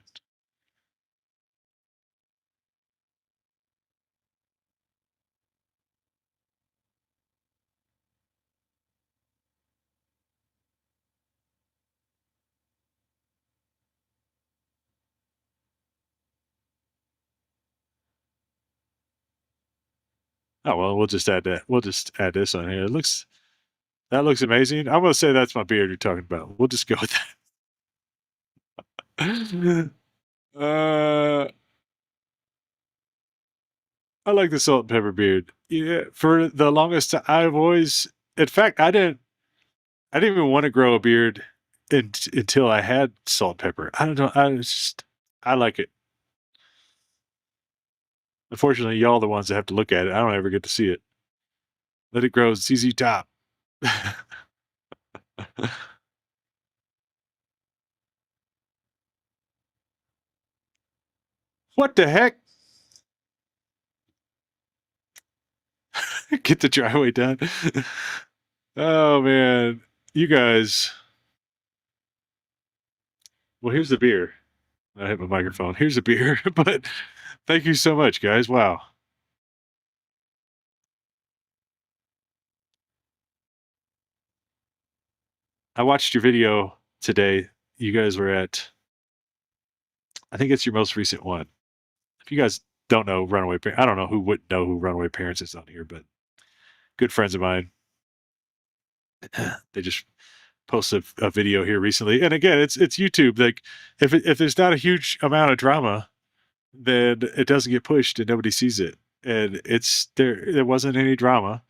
Speaker 1: Oh well, we'll just add that. We'll just add this on here. That looks amazing. I'm gonna say that's my beard you're talking about. We'll just go with that. uh, I like the salt and pepper beard. Yeah, for the longest time, I've always. In fact, I didn't even want to grow a beard until I had salt and pepper. I don't know. I like it. Unfortunately, y'all are the ones that have to look at it. I don't ever get to see it. Let it grow. ZZ Top. What the heck? Get the driveway done. Oh man, you guys. Well, here's the beer. I hit my microphone. Here's a beer, but thank you so much, guys. Wow. I watched your video today. You guys were at, I think it's your most recent one. If you guys don't know Runaway Parents, I don't know who would know who Runaway Parents is on here, but good friends of mine. They just posted a video here recently, and again, it's YouTube. Like, if there's not a huge amount of drama, then it doesn't get pushed and nobody sees it. And it's there wasn't any drama,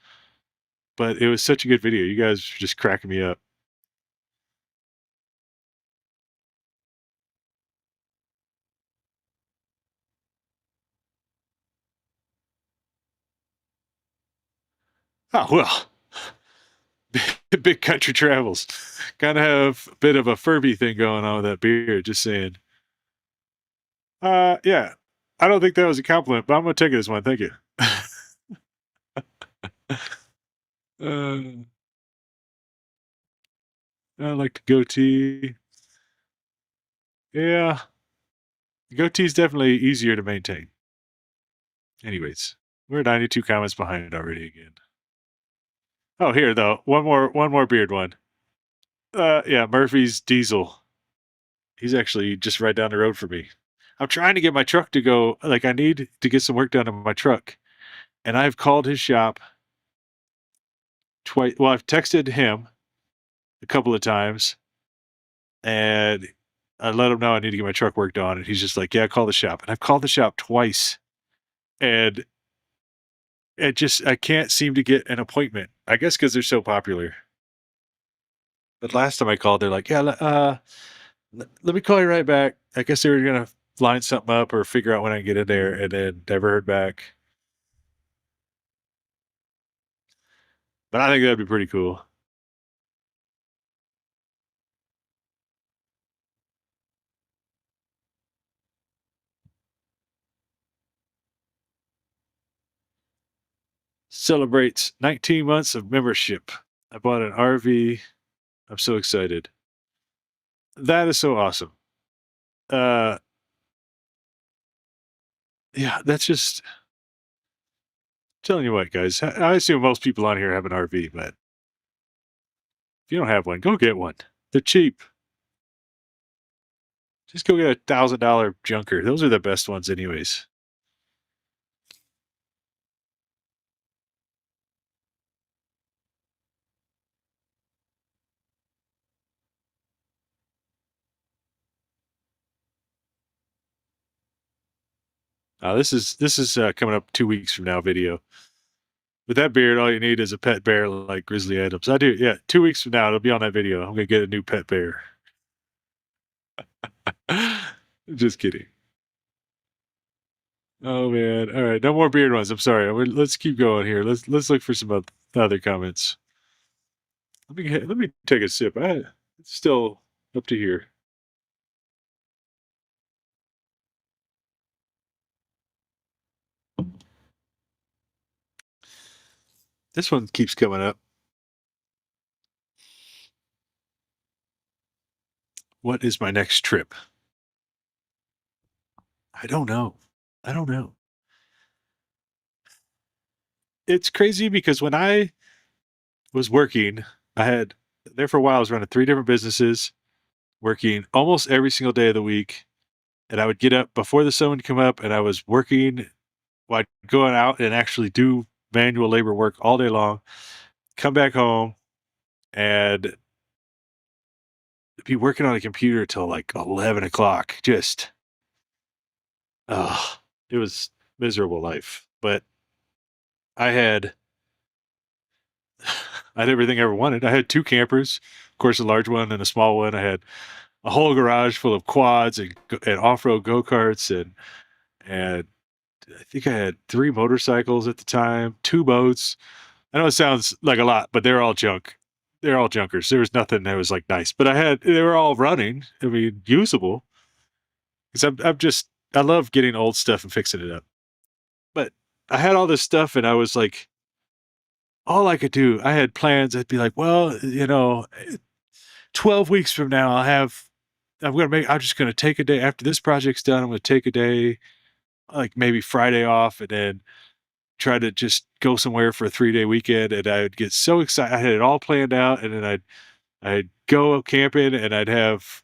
Speaker 1: but it was such a good video. You guys were just cracking me up. Oh well, big country travels. Kind of have a bit of a Furby thing going on with that beard. Just saying. Yeah. I don't think that was a compliment, but I'm gonna take it as one. Thank you. uh, I like the goatee. Yeah, goatee is definitely easier to maintain. Anyways, we're 92 comments behind already again. Oh, here though, one more beard one. Yeah, Murphy's Diesel. He's actually just right down the road for me. I'm trying to get my truck to go. Like, I need to get some work done on my truck, and I've called his shop twice. Well, I've texted him a couple of times, and I let him know I need to get my truck worked on, and he's just like, "Yeah, call the shop." And I've called the shop twice, and I can't seem to get an appointment. I guess because they're so popular. But last time I called, they're like, "Yeah, let me call you right back." I guess they were gonna line something up or figure out when I can get in there, and then never heard back. But I think that'd be pretty cool. Celebrates 19 months of membership. I bought an RV. I'm so excited. That is so awesome. Uh, yeah, that's just telling you what, guys. I assume most people on here have an RV, but if you don't have one, go get one. They're cheap. Just go get $1,000 junker. Those are the best ones, anyways. This is coming up 2 weeks from now. Video with that beard. All you need is a pet bear like Grizzly Adams. I do. Yeah, 2 weeks from now it'll be on that video. I'm gonna get a new pet bear. Just kidding. Oh man. All right. No more beard ones. I'm sorry. Let's keep going here. Let's look for some other comments. Let me take a sip. It's still up to here. This one keeps coming up. What is my next trip? I don't know. I don't know. It's crazy because when I was working, I had there for a while. I was running 3 different businesses, working almost every single day of the week. And I would get up before the sun would come up, and I was working. Well, I'd go out and actually do manual labor work all day long. Come back home and be working on a computer till like 11 o'clock. Just, it was miserable life. But I had I had everything I ever wanted. I had 2 campers, of course, a large one and a small one. I had a whole garage full of quads and off road go karts and I think I had 3 motorcycles at the time, 2 boats. I know it sounds like a lot, but they're all junk. They're all junkers. There was nothing that was like nice, but they were all running. I mean, usable. Because I love getting old stuff and fixing it up. But I had all this stuff, and I was like, all I could do. I had plans. I'd be like, well, 12 weeks from now, I'm just gonna take a day after this project's done. I'm gonna take a day, like maybe Friday off, and then try to just go somewhere for a 3-day weekend. And I would get so excited. I had it all planned out, and then I'd go camping, and I'd have,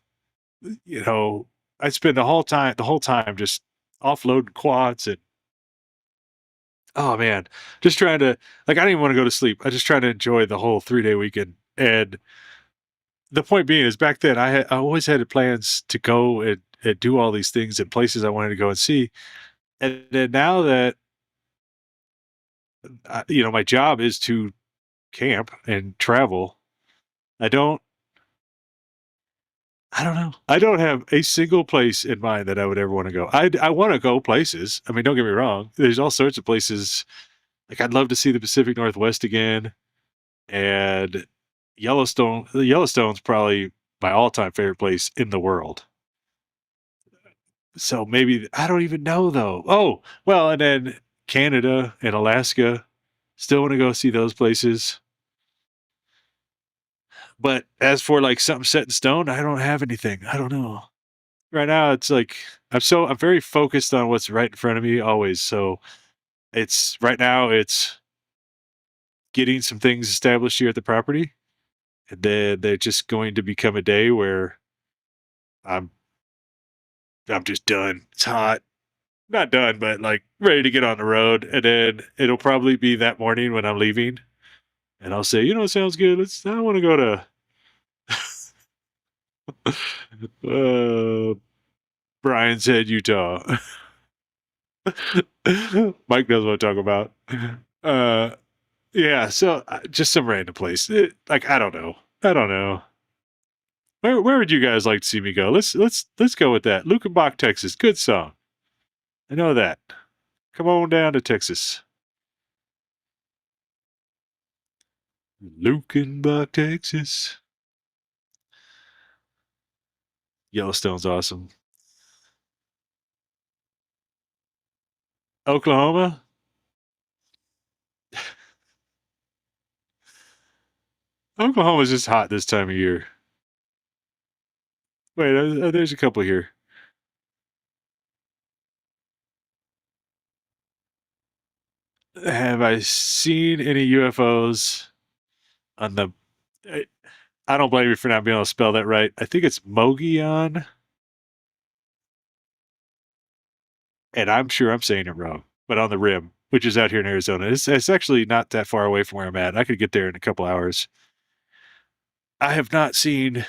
Speaker 1: you know, I'd spend the whole time just offloading quads and oh man, just trying to like I didn't even want to go to sleep. I just trying to enjoy the whole 3-day weekend. And the point being is back then I always had plans to go and do all these things in places I wanted to go and see. And then now that my job is to camp and travel, I don't I don't know. I don't have a single place in mind that I would ever want to go. I want to go places. I mean, don't get me wrong. There's all sorts of places. Like I'd love to see the Pacific Northwest again, and Yellowstone. Yellowstone's probably my all-time favorite place in the world. So maybe I don't even know though. Oh, well, and then Canada and Alaska. Still want to go see those places. But as for like something set in stone, I don't have anything. I don't know. right now it's like I'm very focused on what's right in front of me always. So it's right now it's getting some things established here at the property, and then they're just going to become a day where I'm I'm just done. It's hot. Not done, but like ready to get on the road. And then it'll probably be that morning when I'm leaving. And I'll say, it sounds good. I want to go to uh, Brian's Head, Utah. Mike knows what I'm talking about. Uh, yeah. So just some random place. Like, I don't know. I don't know. Where would you guys like to see me go? Let's go with that. Lukenbach, Texas. Good song. I know that. Come on down to Texas. Lukenbach, Texas. Yellowstone's awesome. Oklahoma? Oklahoma's just hot this time of year. Wait, there's a couple here. Have I seen any UFOs on the? I, I don't blame you for not being able to spell that right. I think it's Mogollon, and I'm sure I'm saying it wrong, but on the rim, which is out here in Arizona. It's actually not that far away from where I'm at. I could get there in a couple hours. I have not seen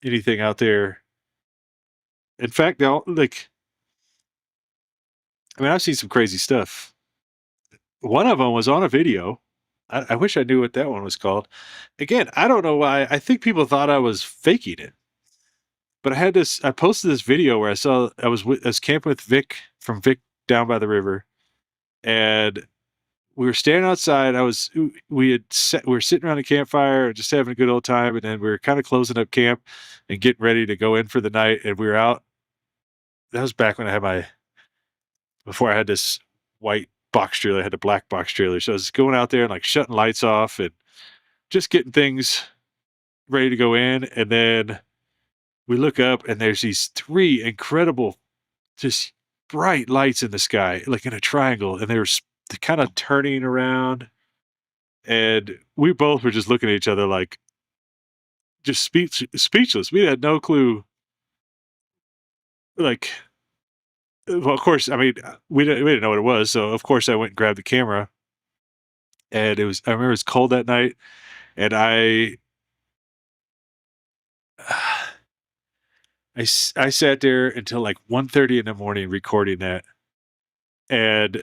Speaker 1: anything out there. In fact, I've seen some crazy stuff. One of them was on a video. I wish I knew what that one was called. Again, I don't know why. I think people thought I was faking it, but I posted this video where I was camping with Vic from Vic down by the river, and we were standing outside. We were sitting around a campfire, just having a good old time, and then we were kind of closing up camp and getting ready to go in for the night. And we were out. That was back when before I had this white box trailer. I had a black box trailer, so I was going out there and like shutting lights off and just getting things ready to go in. And then we look up and there's these three incredible, just bright lights in the sky, like in a triangle. And they were kind of turning around. And we both were just looking at each other like just speechless. We had no clue. Like, well, of course, I mean, we didn't know what it was. So, of course, I went and grabbed the camera. And I remember it was cold that night. And I sat there until like 1:30 in the morning recording that, and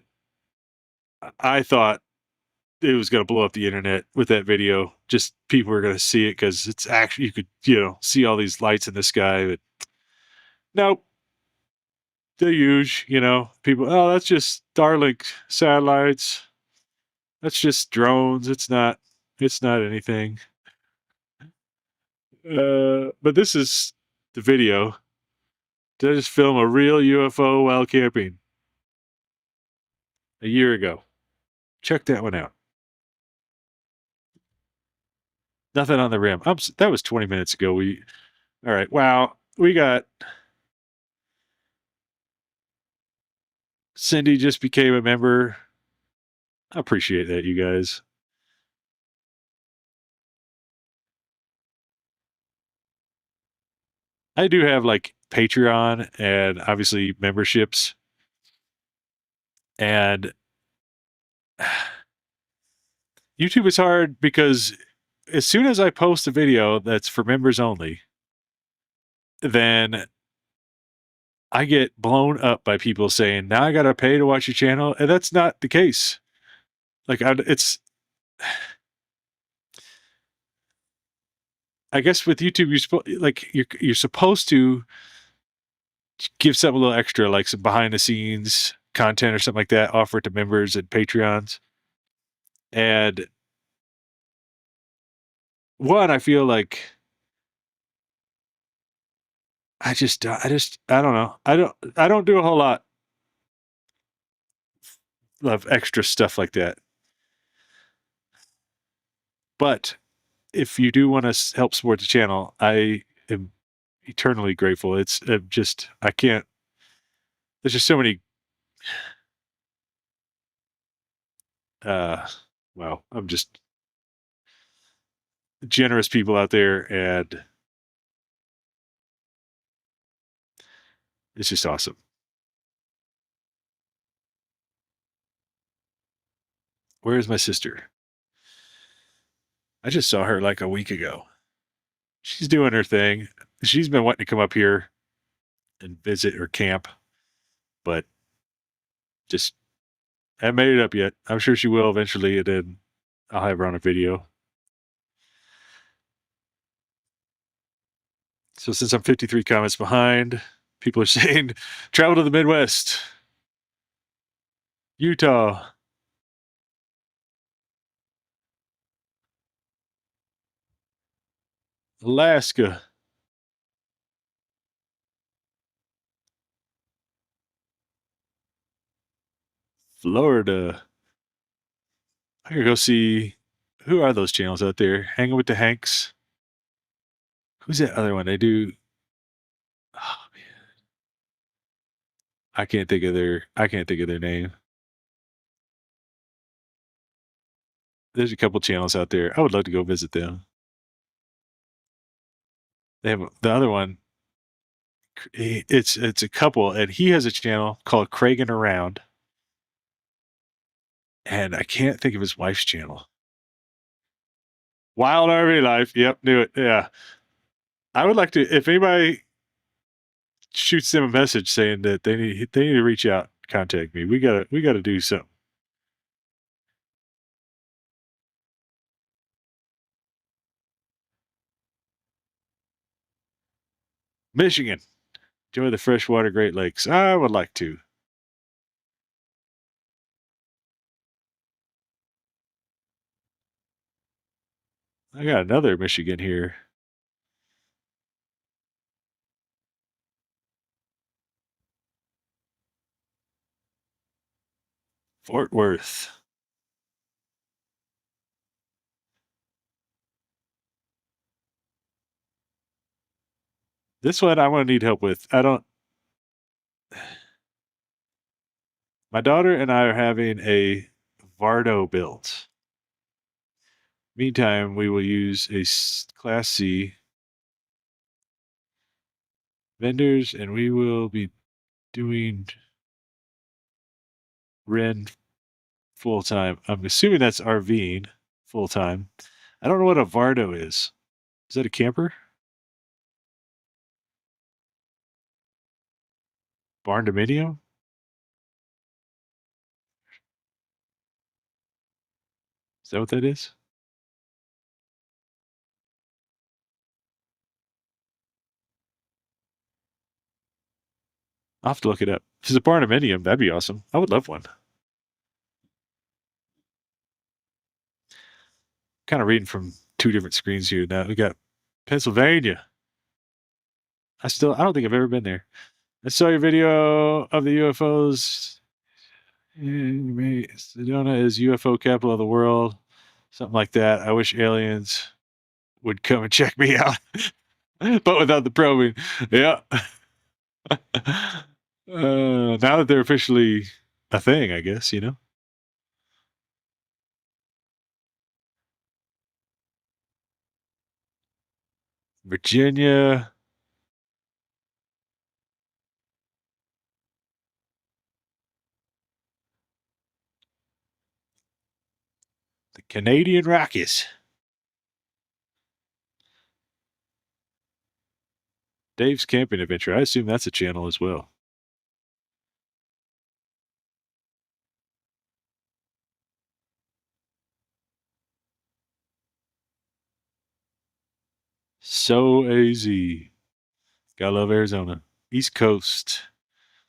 Speaker 1: I thought it was going to blow up the internet with that video. Just people were going to see it because it's actually you could see all these lights in the sky. But nope, the huge people. Oh, that's just Starlink satellites. That's just drones. It's not. It's not anything. But this is the video. Did I just film a real UFO while camping a year ago? Check that one out. Nothing on the rim. That was 20 minutes ago. All right. Wow. We got Cindy just became a member. I appreciate that, you guys. I do have like Patreon and obviously memberships. And YouTube is hard because as soon as I post a video that's for members only, then I get blown up by people saying, now I got to pay to watch your channel. And that's not the case. Like, I guess with YouTube, you're supposed to give something a little extra, like some behind the scenes content or something like that, offer it to members and Patreons. And one, I feel like I don't know. I don't do a whole lot of extra stuff like that. But if you do want to help support the channel, I am eternally grateful. It's just I can't. There's just so many. Uh, well, I'm just generous people out there, and it's just awesome. Where's my sister? I just saw her like a week ago. She's doing her thing. She's been wanting to come up here and visit or camp, but just haven't made it up yet. I'm sure she will eventually, and then I'll have her on a video. So since I'm 53 comments behind, people are saying travel to the Midwest, Utah, Alaska, Florida. I could go see who are those channels out there? Hanging with the Hanks. Who's that other one? They do. Oh man, I can't think of their name. There's a couple channels out there. I would love to go visit them. They have the other one. It's a couple, and he has a channel called Kragan Around, and I can't think of his wife's channel. Wild RV Life. Yep, knew it. Yeah, I would like to. If anybody shoots them a message saying that they need to reach out, contact me. We gotta do something. Michigan, enjoy the freshwater Great Lakes. I would like to. I got another Michigan here. Fort Worth. This one I'm gonna need help with. I don't. My daughter and I are having a Vardo built. Meantime, we will use a Class C vendors, and we will be doing Ren full time. I'm assuming that's RVing full time. I don't know what a Vardo is. Is that a camper? Barn dominium? Is that what that is? I'll have to look it up. If it's a barn dominium, that'd be awesome. I would love one. Kind of reading from two different screens here now. We got Pennsylvania. I don't think I've ever been there. I saw your video of the UFOs. Sedona is UFO capital of the world. Something like that. I wish aliens would come and check me out, but without the probing. Yeah. Now that they're officially a thing, I guess, Virginia. The Canadian Rockies. Dave's Camping Adventure. I assume that's a channel as well. So AZ. Gotta love Arizona. East Coast.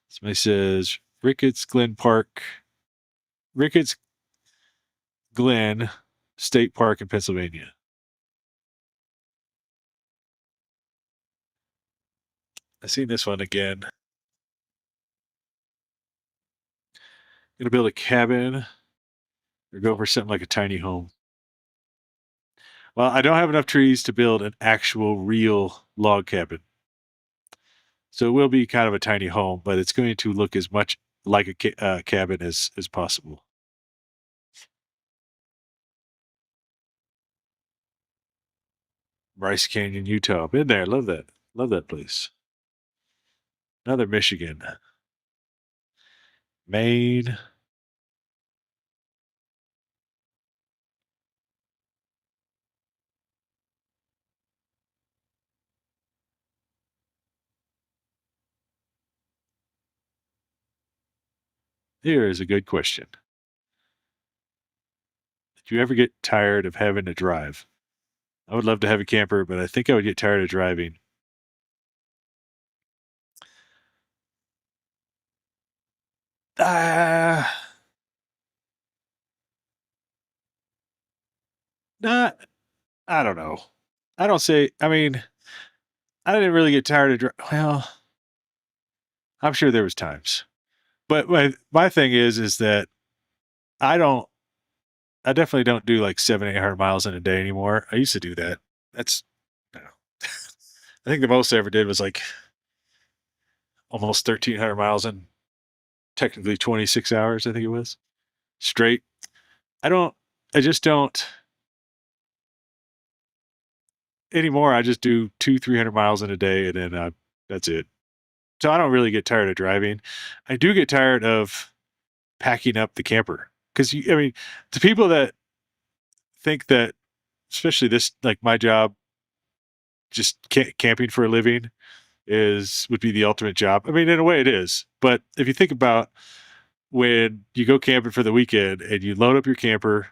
Speaker 1: Somebody says Ricketts Glen Park. Ricketts Glen State Park in Pennsylvania. I seen this one again. Gonna build a cabin or go for something like a tiny home. Well, I don't have enough trees to build an actual real log cabin. So it will be kind of a tiny home, but it's going to look as much like a cabin as possible. Bryce Canyon, Utah. Been there. Love that. Love that place. Another Michigan. Maine. Here is a good question. Did you ever get tired of having to drive? I would love to have a camper, but I think I would get tired of driving. Ah, not. I don't know. I don't say. I mean, I didn't really get tired of driving. Well, I'm sure there was times, but my thing is that I don't. I definitely don't do like 700-800 miles in a day anymore. I used to do that. That's. No. I think the most I ever did was like almost 1,300 miles in technically 26 hours. I think it was straight. I don't. I just don't anymore. I just do 200-300 miles in a day, and then that's it. So I don't really get tired of driving. I do get tired of packing up the camper because I mean, the people that think that, especially this, like my job, just camping for a living would be the ultimate job. I mean, in a way, it is. But if you think about when you go camping for the weekend and you load up your camper,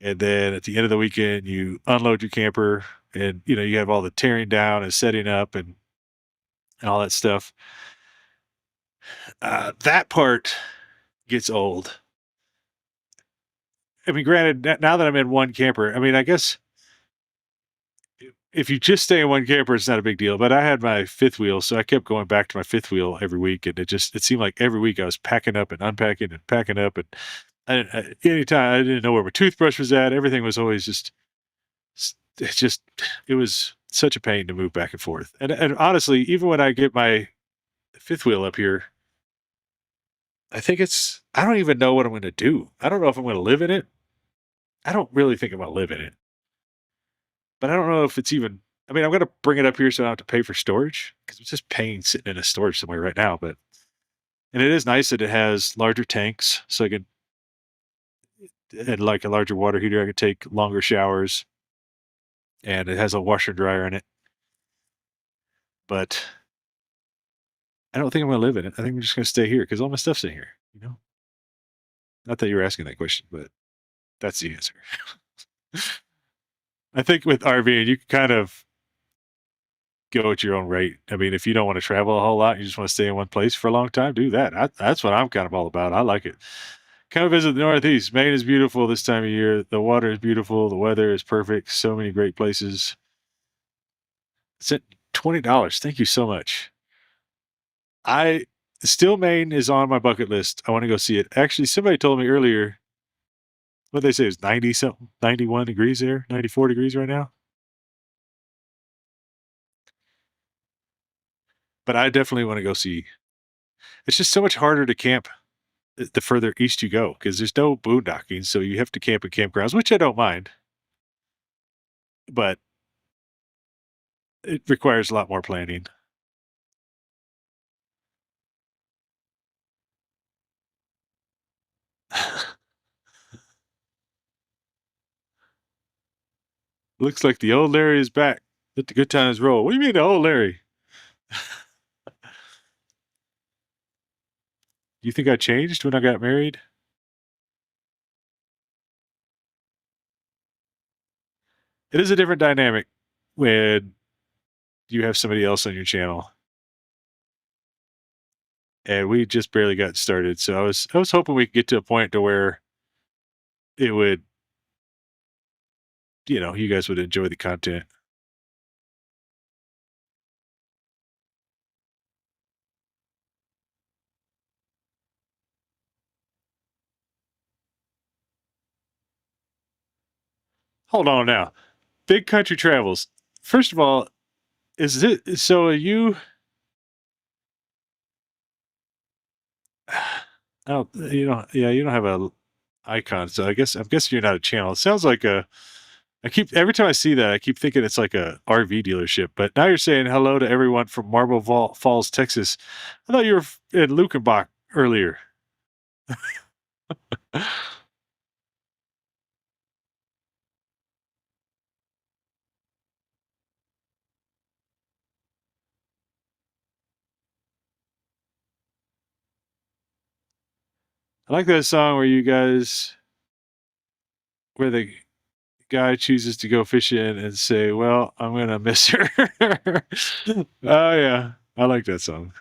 Speaker 1: and then at the end of the weekend you unload your camper, and you have all the tearing down and setting up and all that stuff. That part gets old. I mean, granted, now that I'm in one camper, I mean, I guess if you just stay in one camper, it's not a big deal. But I had my fifth wheel, so I kept going back to my fifth wheel every week, and it seemed like every week I was packing up and unpacking and packing up, and anytime I didn't know where my toothbrush was at, everything was always it's just it was such a pain to move back and forth. And honestly, even when I get my fifth wheel up here, I don't even know what I'm going to do. I don't know if I'm going to live in it. I don't really think I'm going to live in it. But I don't know if it's even. I mean, I'm going to bring it up here so I don't have to pay for storage because it's just paying sitting in a storage somewhere right now. And it is nice that it has larger tanks, so I can, and like a larger water heater, I can take longer showers, and it has a washer and dryer in it. But I don't think I'm going to live in it. I think I'm just going to stay here because all my stuff's in here. Not that you were asking that question, but that's the answer. I think with RVing, you can kind of go at your own rate. I mean, if you don't want to travel a whole lot, you just want to stay in one place for a long time, do that. That's what I'm kind of all about. I like it. Come visit the Northeast. Maine is beautiful this time of year. The water is beautiful. The weather is perfect. So many great places. It's at $20. Thank you so much. I still Maine is on my bucket list. I want to go see it. Actually, somebody told me earlier what they say is 90 something, 91 degrees there, 94 degrees right now. But I definitely want to go see. It's just so much harder to camp the further east you go because there's no boondocking, so you have to camp in campgrounds, which I don't mind, but it requires a lot more planning. Looks like the old Larry is back. Let the good times roll. What do you mean the old Larry? Do you think I changed when I got married? It is a different dynamic when you have somebody else on your channel. And we just barely got started. So I was hoping we could get to a point to where it would, you guys would enjoy the content. Hold on now. Big country travels. First of all, is it so are you I don't. You know. Yeah, you don't have a icon, so I'm guessing you're not a channel. It sounds like a. I keep every time I see that, I keep thinking it's like a RV dealership. But now you're saying hello to everyone from Falls, Texas. I thought you were in Lukenbach earlier. I like that song where the guy chooses to go fishing and say, "Well, I'm gonna miss her." Oh yeah, I like that song.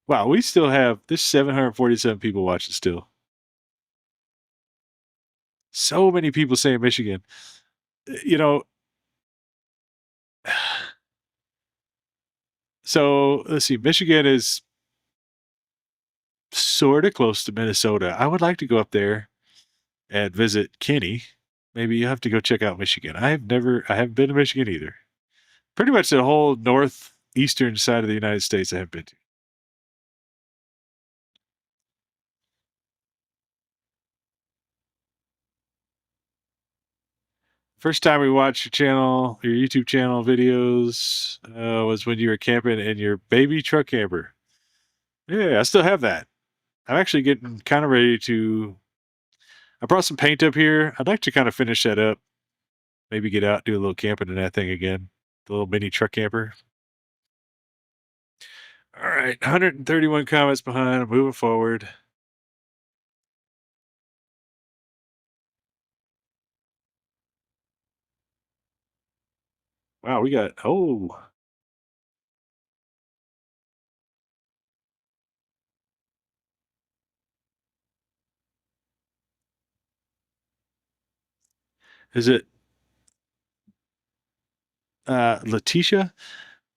Speaker 1: Wow, we still have there's 747 people watching still. So many people saying Michigan. You know, so let's see. Michigan is sort of close to Minnesota. I would like to go up there and visit Kenny. Maybe you have to go check out Michigan. I haven't been to Michigan either. Pretty much the whole northeastern side of the United States I have been to. First time we watched your YouTube channel videos, was when you were camping in your baby truck camper. Yeah, I still have that. I'm actually getting kind of ready to. I brought some paint up here. I'd like to kind of finish that up. Maybe get out, do a little camping in that thing again. The little mini truck camper. All right, 131 comments behind. I'm moving forward. Wow, we got. Oh, is it Letitia?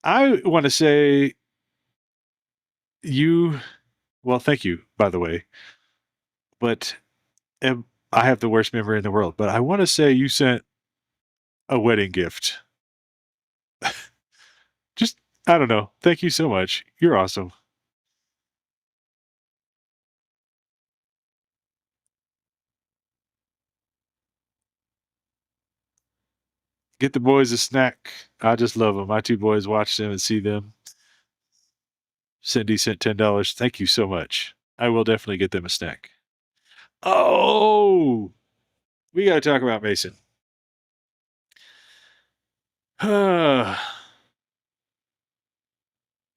Speaker 1: I want to say you. Well, thank you, by the way. But am, I have the worst memory in the world. But I want to say you sent a wedding gift. Just, I don't know. Thank you so much. You're awesome. Get the boys a snack. I just love them. My two boys watch them and see them. Cindy sent $10. Thank you so much. I will definitely get them a snack. Oh, we got to talk about Mason.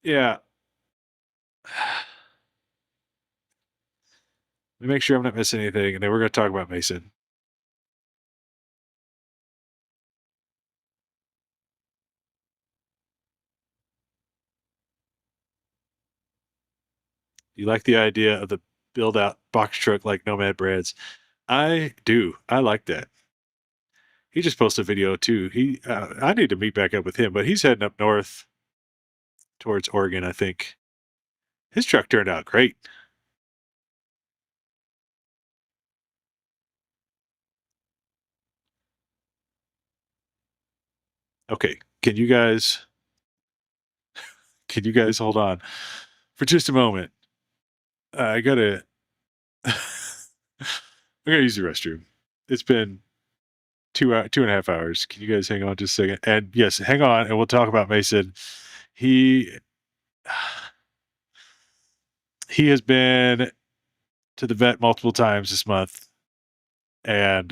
Speaker 1: Yeah. Let me make sure I'm not missing anything, and then we're going to talk about Mason. You like the idea of the build out box truck like Nomad Breads? I do. I like that. He just posted a video too. I need to meet back up with him, but he's heading up north towards Oregon, I think. His truck turned out great. Okay, can you guys hold on for just a moment? I gotta, I gotta use the restroom. It's been 2.5 hours. Can you guys hang on just a second? And yes, hang on, and we'll talk about Mason. He he has been to the vet multiple times this month, and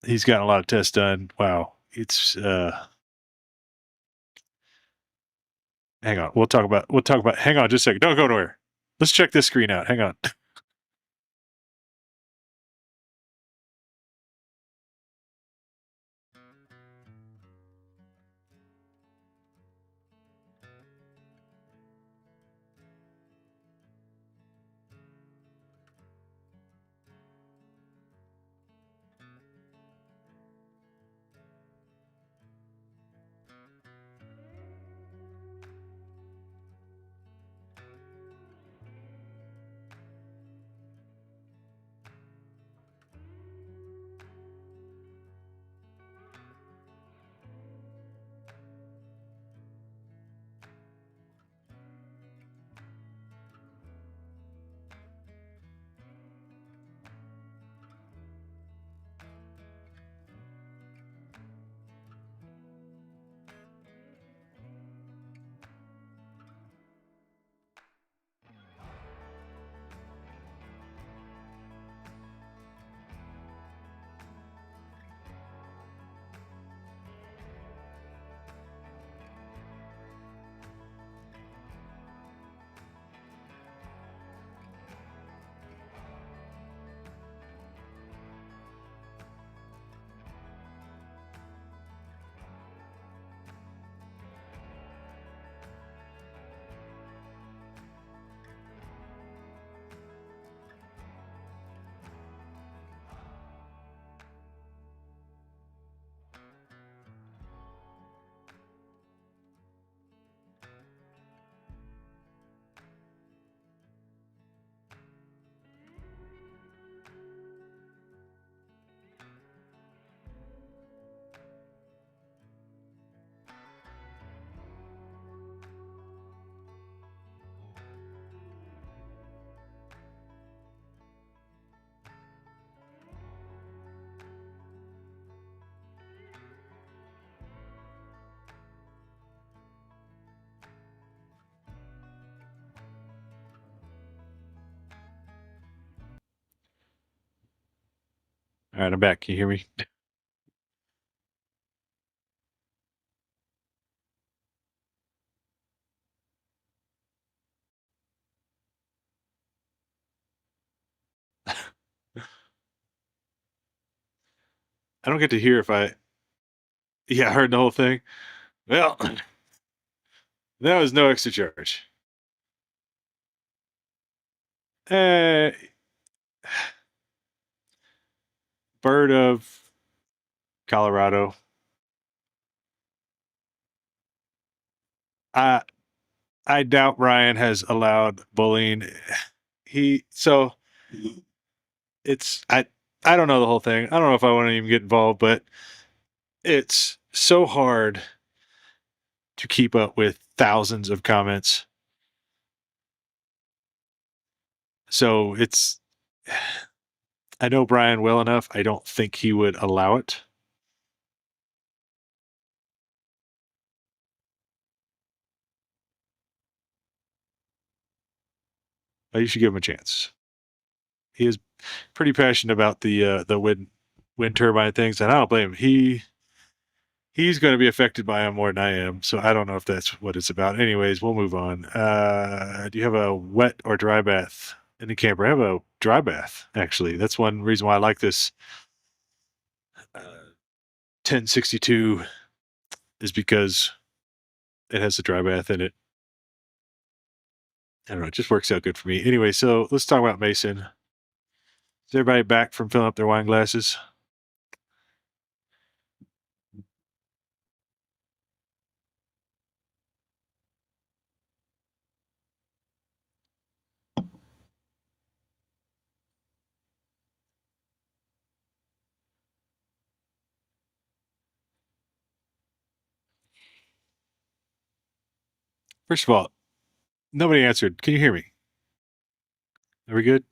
Speaker 1: he's gotten a lot of tests done. Wow, it's hang on. We'll talk about hang on just a second. Don't go nowhere. Let's check this screen out. Hang on. All right, I'm back. Can you hear me? I don't get to hear if I. Yeah, I heard the whole thing. Well, that was no extra charge. Uh, Bird of Colorado. I I doubt Ryan has allowed bullying. He so it's I don't know the whole thing. I don't know if I want to even get involved, but it's so hard to keep up with thousands of comments. So it's I know Brian well enough. I don't think he would allow it. But you should give him a chance. He is pretty passionate about the wind turbine things, and I don't blame him. He's going to be affected by them more than I am, so I don't know if that's what it's about. Anyways, we'll move on. Do you have a wet or dry bath in the camper? I have a dry bath, actually. That's one reason why I like this 1062 is because it has a dry bath in it. I don't know. It just works out good for me. Anyway, so let's talk about Mason. Is everybody back from filling up their wine glasses? First of all, nobody answered. Can you hear me? Are we good?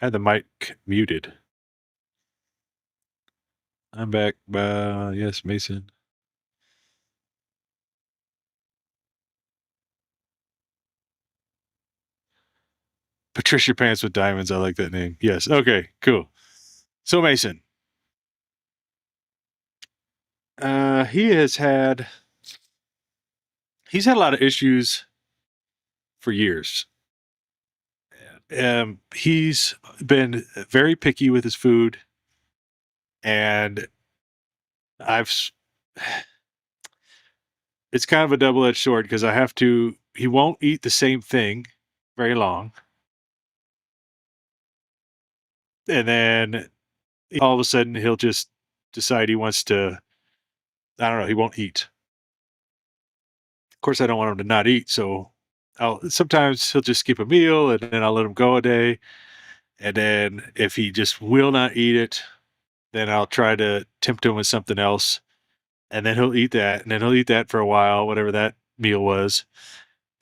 Speaker 1: I had the mic muted. I'm back. Yes, Mason. Patricia Pants with Diamonds. I like that name. Yes. Okay, cool. So Mason, he has had he's had a lot of issues for years. He's been very picky with his food, and I've it's kind of a double-edged sword because I have to. He won't eat the same thing very long, and then all of a sudden he'll just decide he wants to. I don't know. He won't eat. Of course, I don't want him to not eat, so I'll sometimes he'll just skip a meal, and then I'll let him go a day. And then if he just will not eat it, then I'll try to tempt him with something else. And then he'll eat that. And then he'll eat that for a while, whatever that meal was.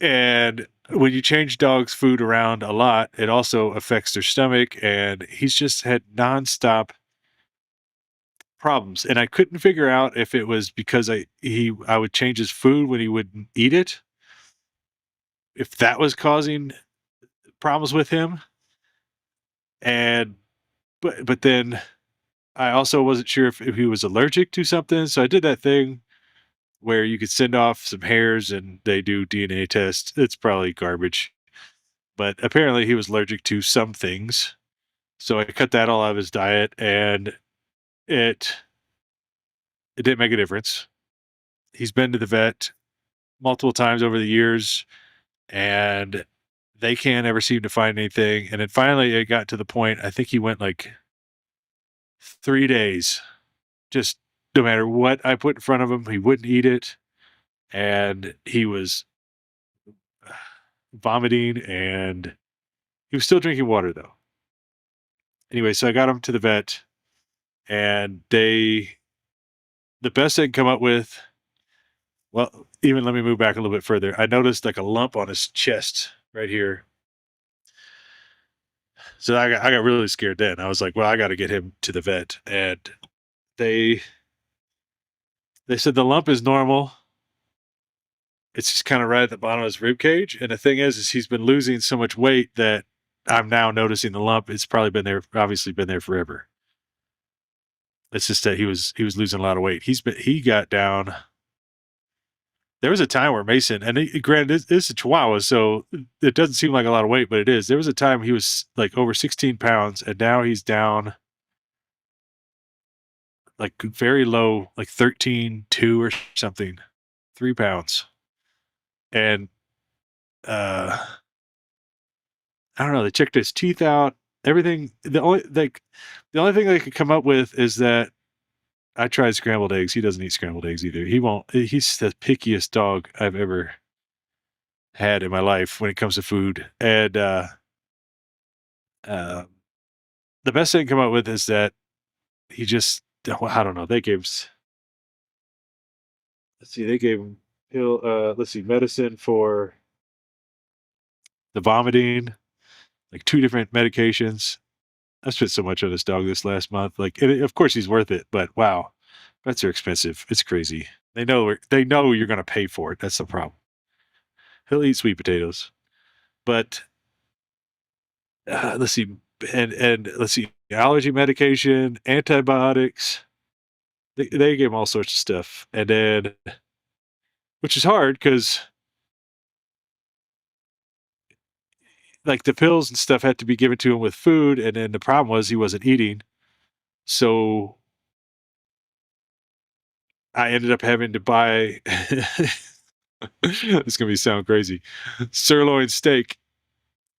Speaker 1: And when you change dogs' food around a lot, it also affects their stomach. And he's just had nonstop problems. And I couldn't figure out if it was because I would change his food when he wouldn't eat it, if that was causing problems with him. And but then I also wasn't sure if he was allergic to something. So I did that thing where you could send off some hairs and they do DNA tests. It's probably garbage. But apparently he was allergic to some things. So I cut that all out of his diet and it it didn't make a difference. He's been to the vet multiple times over the years and they can't ever seem to find anything. And then finally it got to the point I think he went like 3 days. Just no matter what I put in front of him, he wouldn't eat it. And he was vomiting and he was still drinking water though. Anyway, so I got him to the vet and the best they can come up with, well, even let me move back a little bit further. I noticed like a lump on his chest right here. So I got really scared then. I was like, well, I got to get him to the vet. And they they said the lump is normal. It's just kind of right at the bottom of his rib cage. And the thing is he's been losing so much weight that I'm now noticing the lump. It's probably been there, obviously been there forever. It's just that he was losing a lot of weight. He got down. There was a time where Mason, and granted, this is a Chihuahua, so it doesn't seem like a lot of weight, but it is. There was a time he was like over 16 pounds, and now he's down like very low, like 13.2 or something, 3 pounds. And I don't know. They checked his teeth out, everything. The only thing they could come up with is that I tried scrambled eggs. He doesn't eat scrambled eggs either. He won't. He's the pickiest dog I've ever had in my life when it comes to food. And uh, the best thing to come up with is that he just, I don't know. Let's see, they gave him let's see, medicine for the vomiting, like two different medications. I spent so much on this dog this last month. Like, of course he's worth it, but wow, pets are expensive. It's crazy. They know you're going to pay for it. That's the problem. He'll eat sweet potatoes, but let's see, and let's see, allergy medication, antibiotics. They gave him all sorts of stuff, and then which is hard because like the pills and stuff had to be given to him with food, and then the problem was he wasn't eating, so I ended up having to buy. It's gonna be sound crazy. Sirloin steak.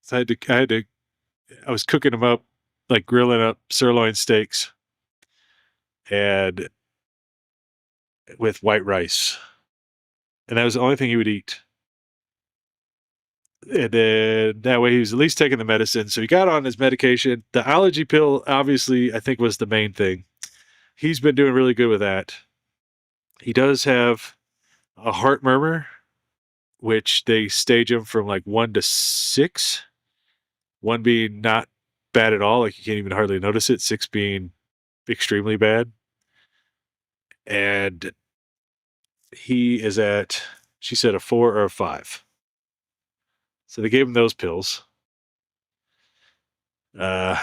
Speaker 1: So I was cooking them up, like grilling up sirloin steaks and with white rice. And that was the only thing he would eat. And then that way he was at least taking the medicine. So he got on his medication. The allergy pill, obviously, I think was the main thing. He's been doing really good with that. He does have a heart murmur, which they stage him from like 1 to 6. 1 being not bad at all, like you can't even hardly notice it. 6 being extremely bad. And he is at, she said, a 4 or a 5. So they gave him those pills. Uh,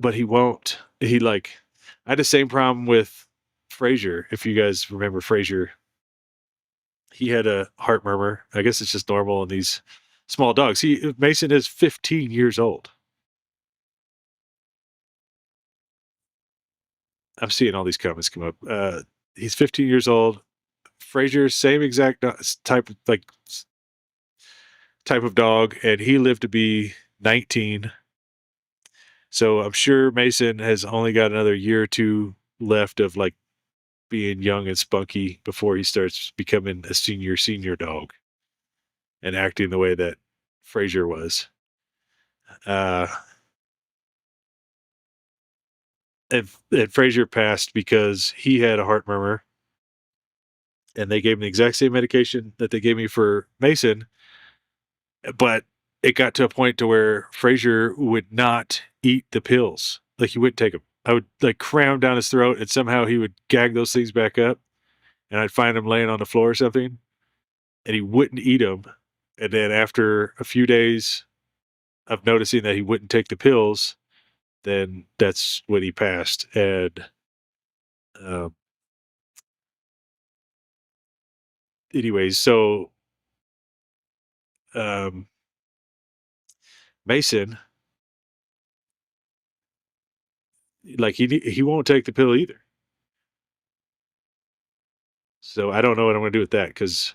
Speaker 1: but he won't. I had the same problem with Frazier. If you guys remember Frazier, he had a heart murmur. I guess it's just normal in these small dogs. Mason is 15 years old. I'm seeing all these comments come up. He's 15 years old. Frazier, same exact type of dog, and he lived to be 19. So I'm sure Mason has only got another year or two left of like being young and spunky before he starts becoming a senior dog and acting the way that Frazier was. Uh, and Frazier passed because he had a heart murmur, and they gave him the exact same medication that they gave me for Mason, but it got to a point to where Frazier would not eat the pills. Like he wouldn't take them. I would like cram down his throat, and somehow he would gag those things back up, and I'd find him laying on the floor or something, and he wouldn't eat them. And then after a few days of noticing that he wouldn't take the pills, then that's when he passed. And um, anyways, so um, Mason, like he won't take the pill either. So I don't know what I'm going to do with that because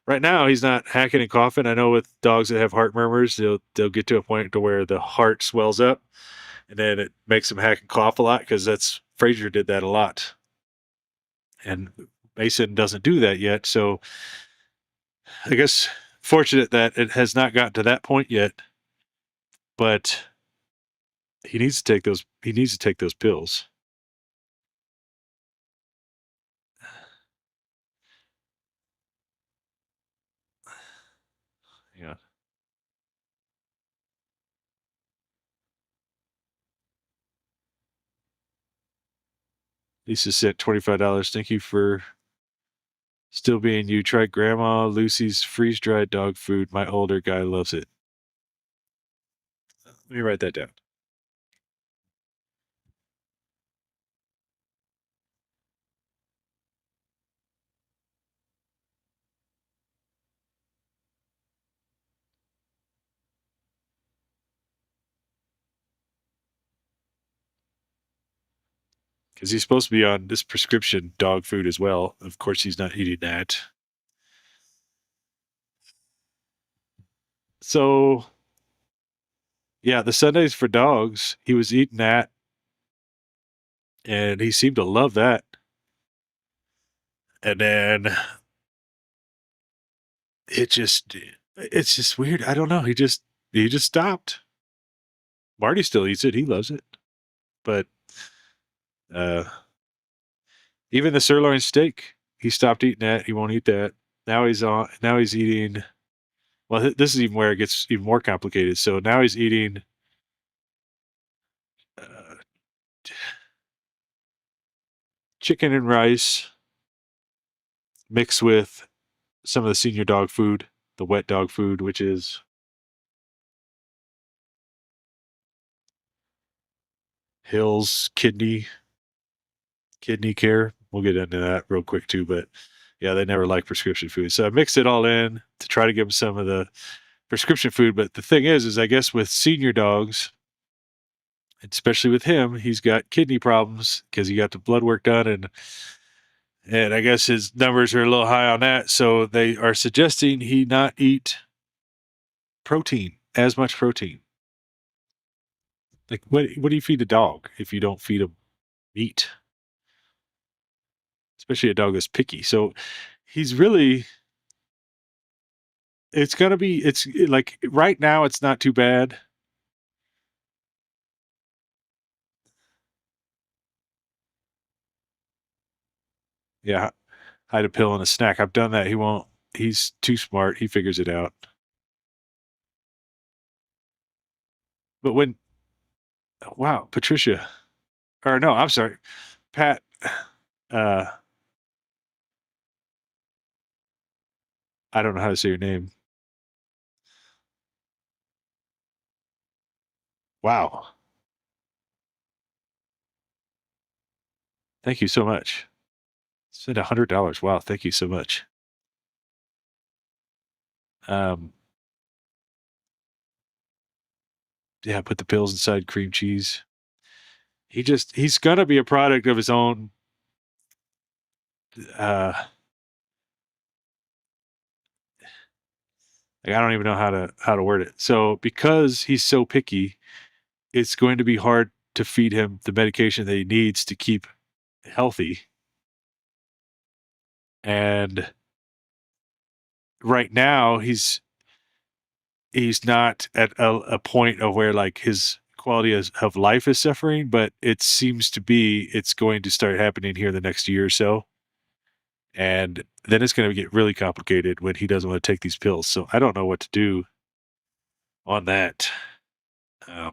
Speaker 1: right now he's not hacking and coughing. I know with dogs that have heart murmurs, they'll get to a point to where the heart swells up, and then it makes them hack and cough a lot because that's Frazier did that a lot, and Mason doesn't do that yet. So I guess fortunate that it has not gotten to that point yet, but he needs to take those. He needs to take those pills. Yeah. Lisa sent $25. Thank you for Still being you. Try Grandma Lucy's freeze-dried dog food. My older guy loves it. Let me write that down. Because he's supposed to be on this prescription dog food as well. Of course, he's not eating that. So, yeah, the Sundays for dogs, he was eating that, and he seemed to love that. And then it's just weird. I don't know. He just stopped. Marty still eats it. He loves it. But uh, even the sirloin steak, he stopped eating that. He won't eat that. Now he's eating. Well, this is even where it gets even more complicated. So now he's eating uh, chicken and rice mixed with some of the senior dog food, the wet dog food, which is Hill's kidney care. We'll get into that real quick too, but yeah, they never like prescription food. So I mixed it all in to try to give them some of the prescription food. But the thing is I guess with senior dogs, especially with him, he's got kidney problems because he got the blood work done, and I guess his numbers are a little high on that. So they are suggesting he not eat protein, as much protein. Like what do you feed a dog if you don't feed him meat? Especially a dog that's picky. So he's really it's gonna be it's like right now it's not too bad. Yeah, hide a pill and a snack. I've done that. He won't. He's too smart. He figures it out. But when wow, Patricia, or no, I'm sorry, Pat. Uh, I don't know how to say your name. Wow, thank you so much. Spend $100. Wow, thank you so much. Um, yeah, put the pills inside cream cheese. He's gonna be a product of his own. Uh, like I don't even know how to word it. So because he's so picky, it's going to be hard to feed him the medication that he needs to keep healthy. And right now, he's not at a point of where like his quality of life is suffering, but it seems to be it's going to start happening here the next year or so. And then it's going to get really complicated when he doesn't want to take these pills. So I don't know what to do on that. Um,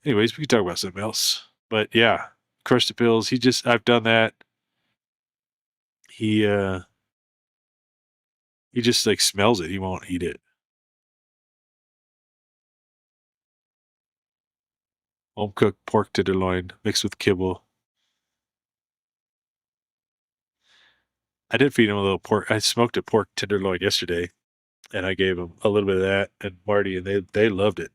Speaker 1: anyways, we can talk about something else. But yeah, crush the pills. I've done that. He uh he just like smells it. He won't eat it. Home cooked pork tenderloin mixed with kibble. I did feed him a little pork. I smoked a pork tenderloin yesterday, and I gave him a little bit of that and Marty, and they loved it.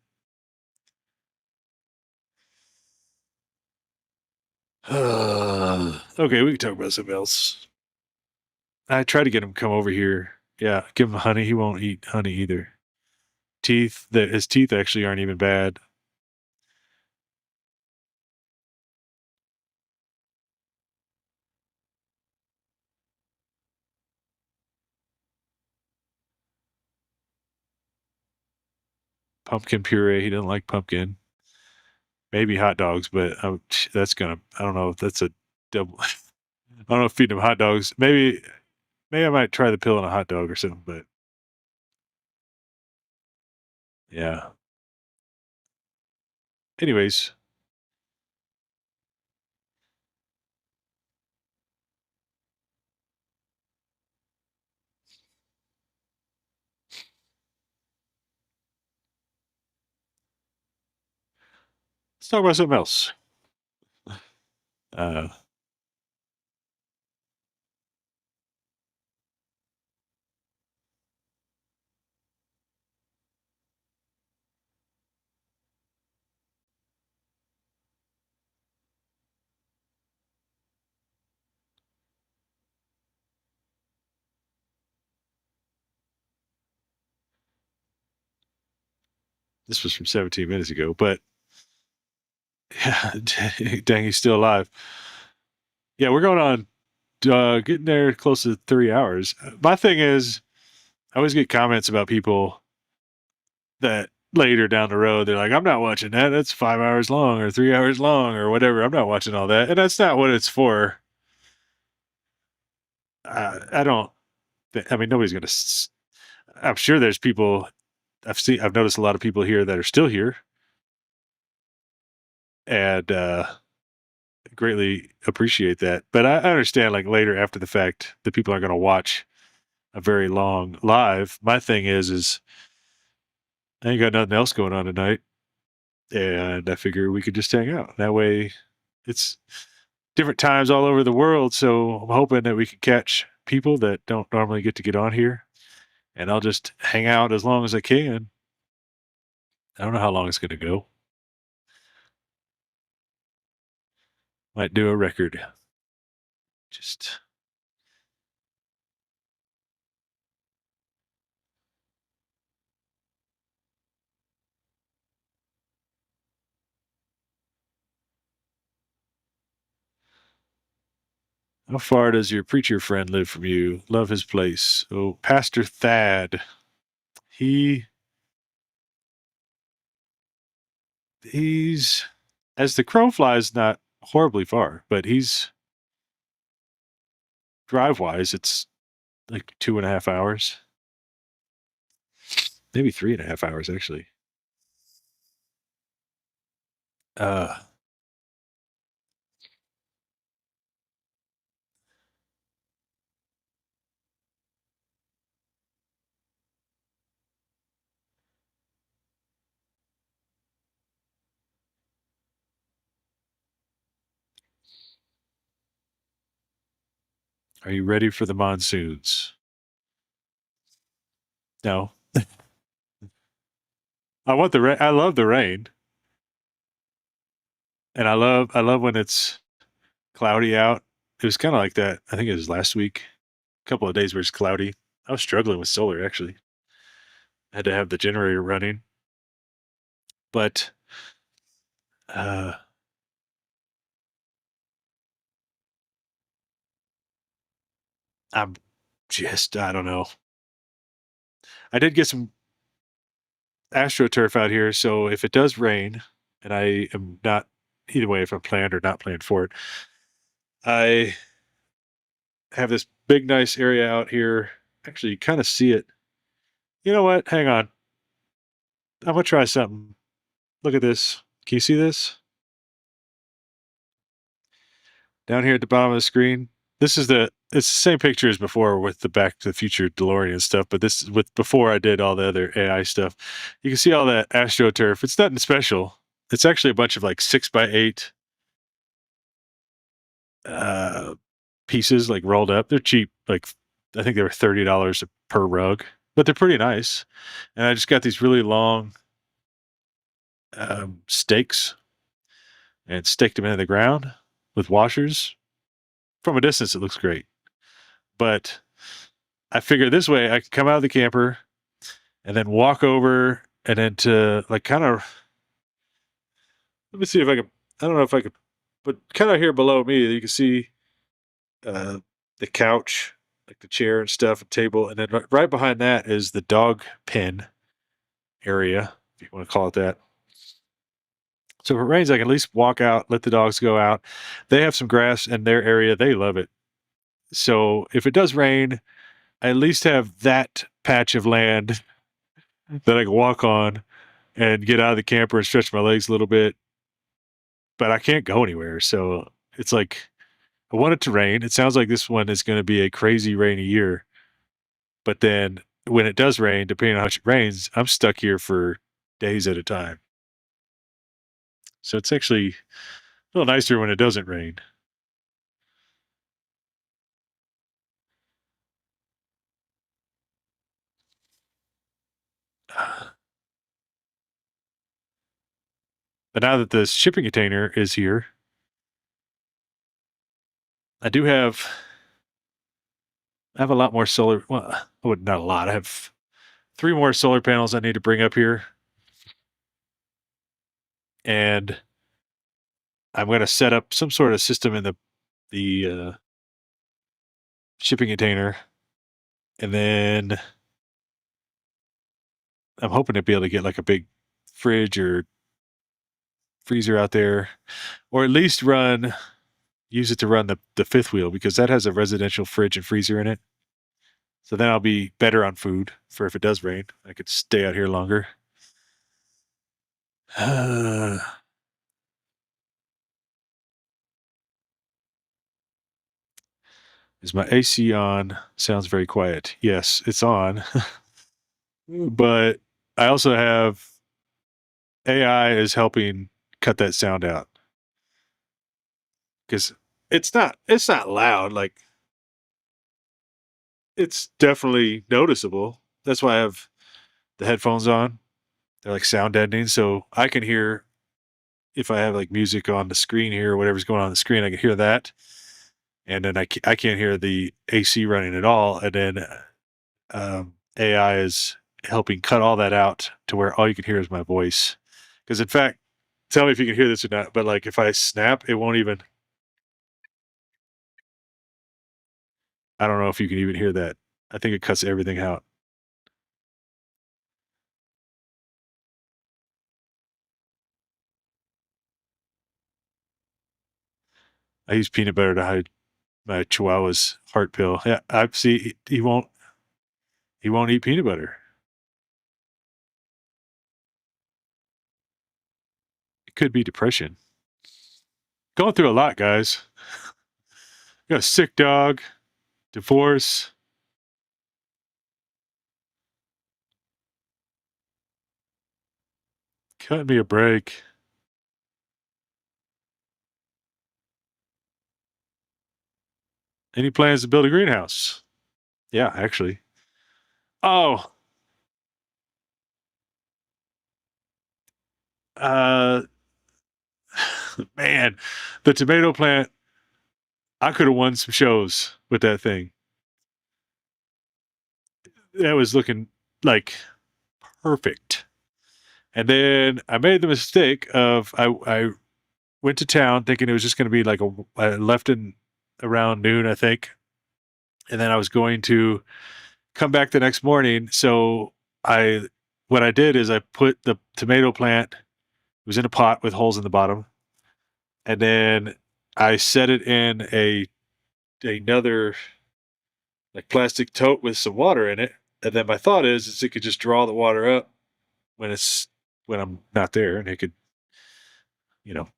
Speaker 1: Okay, we can talk about something else. I tried to get him to come over here. Yeah, give him honey. He won't eat honey either. His teeth actually aren't even bad. Pumpkin puree. He doesn't like pumpkin. Maybe hot dogs, but that's gonna. I don't know if that's a double. I don't know if feeding him hot dogs. Maybe I might try the pill on a hot dog or something. But yeah. Anyways, Let's talk about something else. Uh, this was from 17 minutes ago, but yeah, dang, he's still alive. Yeah, we're going on, getting there close to 3 hours. My thing is, I always get comments about people that later down the road, they're like, I'm not watching that. That's 5 hours long or 3 hours long or whatever. I'm not watching all that. And that's not what it's for. I don't, I mean, nobody's going to, I'm sure there's people I've noticed a lot of people here that are still here and, greatly appreciate that. But I understand like later after the fact, the people aren't going to watch a very long live. My thing is I ain't got nothing else going on tonight. And I figure we could just hang out. That way it's different times all over the world. So I'm hoping that we can catch people that don't normally get on here. And I'll just hang out as long as I can. I don't know how long it's going to go. Might do a record. Just how far does your preacher friend live from you? Love his place. Oh, Pastor Thad. He he's as the crow flies, not horribly far, but he's drive wise, it's like 2.5 hours, maybe 3.5 hours actually. Uh, are you ready for the monsoons? No. I want the rain. I love the rain, and I love when it's cloudy out. It was kind of like that. I think it was last week. A couple of days where it's cloudy. I was struggling with solar actually. I had to have the generator running, but uh, I'm just I don't know. I did get some astroturf out here, so if it does rain, and I am not either way if I'm planned or not planned for it, I have this big nice area out here. Actually, you kind of see it. You know what? Hang on. I'm gonna try something. Look at this. Can you see this? Down here at the bottom of the screen. This is it's the same picture as before with the Back to the Future DeLorean stuff, but this is with before I did all the other AI stuff. You can see all that astroturf. It's nothing special. It's actually a bunch of like 6x8 uh pieces like rolled up. They're cheap. Like I think they were $30 per rug, but they're pretty nice. And I just got these really long stakes and staked them into the ground with washers. From a distance, it looks great, but I figure this way I can come out of the camper and then walk over and then to like kind of let me see if I can. I don't know if I could, but kind of here below me, you can see uh, the couch, like the chair and stuff, and table, and then right behind that is the dog pen area, if you want to call it that. So if it rains, I can at least walk out, let the dogs go out. They have some grass in their area; they love it. So if it does rain, I at least have that patch of land that I can walk on and get out of the camper and stretch my legs a little bit. But I can't go anywhere, so it's like I want it to rain. It sounds like this one is going to be a crazy rainy year. But then when it does rain, depending on how much it rains, I'm stuck here for days at a time. So it's actually a little nicer when it doesn't rain. But now that the shipping container is here, I do have I have a lot more solar. Well, not a lot. I have 3 more solar panels I need to bring up here, and I'm going to set up some sort of system in the shipping container, and then I'm hoping to be able to get like a big fridge or freezer out there, or at least use it to run the fifth wheel because that has a residential fridge and freezer in it. So then I'll be better on food for if it does rain. I could stay out here longer. Is my AC on? Sounds very quiet. Yes, it's on. But I also have AI is helping cut that sound out because it's not loud. Like it's definitely noticeable. That's why I have the headphones on. They're like sound deadening, so I can hear if I have like music on the screen here or whatever's going on the screen. I can hear that, and then I can't hear the AC running at all. And then AI is helping cut all that out to where all you can hear is my voice. Because in fact, tell me if you can hear this or not. But like if I snap, it won't even. I don't know if you can even hear that. I think it cuts everything out. I use peanut butter to hide my Chihuahua's heart pill. Yeah, I see. He won't eat peanut butter. It could be depression. Going through a lot, guys. Got a sick dog, divorce. Cut me a break. Any plans to build a greenhouse? Yeah, actually. Oh, uh, man, the tomato plant. I could have won some shows with that thing. That was looking like perfect. And then I made the mistake of I went to town thinking it was just going to be like I left in around noon, I think, and then I was going to come back the next morning. So I what I did is I put the tomato plant. It was in a pot with holes in the bottom, and then I set it in another like plastic tote with some water in it. And then my thought is it could just draw the water up when it's when I'm not there, and it could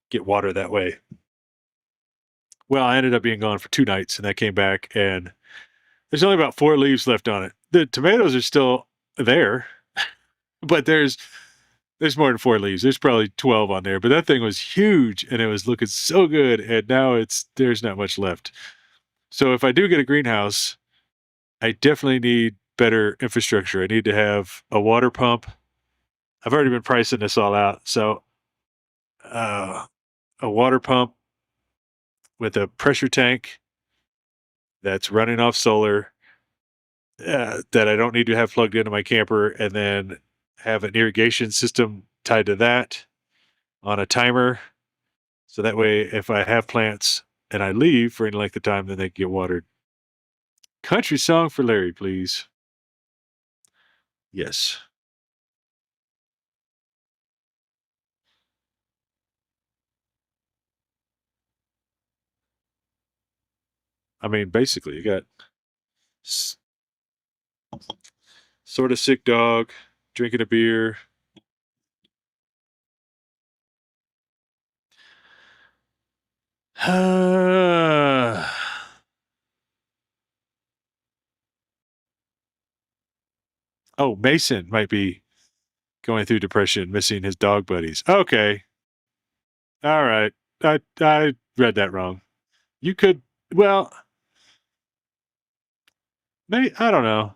Speaker 1: get water that way. Well, I ended up being gone for 2 nights, and I came back, and there's only about 4 leaves left on it. The tomatoes are still there, but there's more than 4 leaves. There's probably 12 on there, but that thing was huge, and it was looking so good, and now there's not much left. So if I do get a greenhouse, I definitely need better infrastructure. I need to have a water pump. I've already been pricing this all out, so uh, a water pump with a pressure tank that's running off solar that I don't need to have plugged into my camper, and then have an irrigation system tied to that on a timer. So that way, if I have plants and I leave for any length of time, then they can get watered. Country song for Larry, please. Yes. I mean, basically, you got s- sort of sick dog drinking a beer. Oh, Mason might be going through depression, missing his dog buddies. Okay. All right. I read that wrong. You could, well, maybe, I don't know.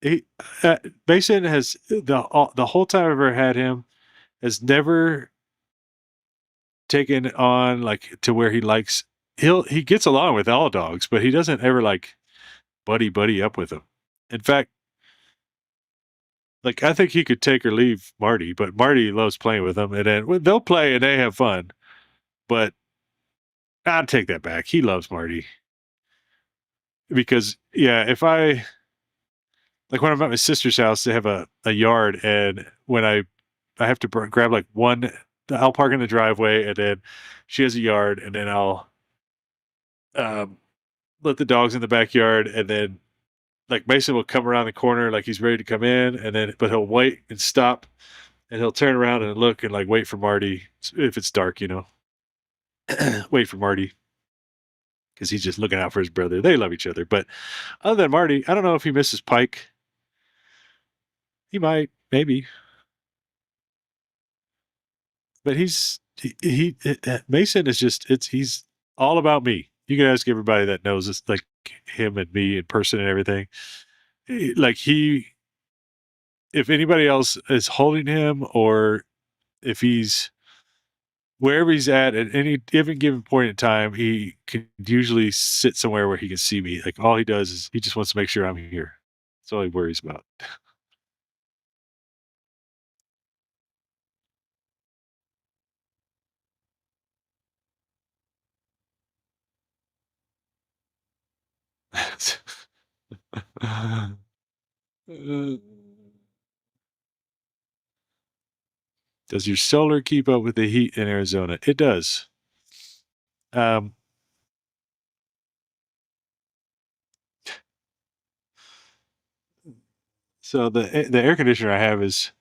Speaker 1: He, Mason has the whole time I've ever had him has never taken on like to where he likes he gets along with all dogs, but he doesn't ever like buddy up with them. In fact, like I think he could take or leave Marty, but Marty loves playing with him, and then well, they'll play and they have fun. But I'd take that back. He loves Marty because yeah, if I like when I'm at my sister's house, they have a yard, and when I have to grab like one, I'll park in the driveway, and then she has a yard, and then I'll um, let the dogs in the backyard, and then like Mason will come around the corner like he's ready to come in, and then but he'll wait and stop, and he'll turn around and look and like wait for Marty if it's dark, wait for Marty because he's just looking out for his brother. They love each other, but other than Marty, I don't know if he misses Pike. He might, maybe, but Mason is just he's all about me. You can ask everybody that knows it's like him and me in person and everything. Like if anybody else is holding him or if he's wherever he's at any given point in time, he can usually sit somewhere where he can see me. Like all he does is he just wants to make sure I'm here. That's all he worries about. Does your solar keep up with the heat in Arizona? It does. Um, so the air conditioner I have is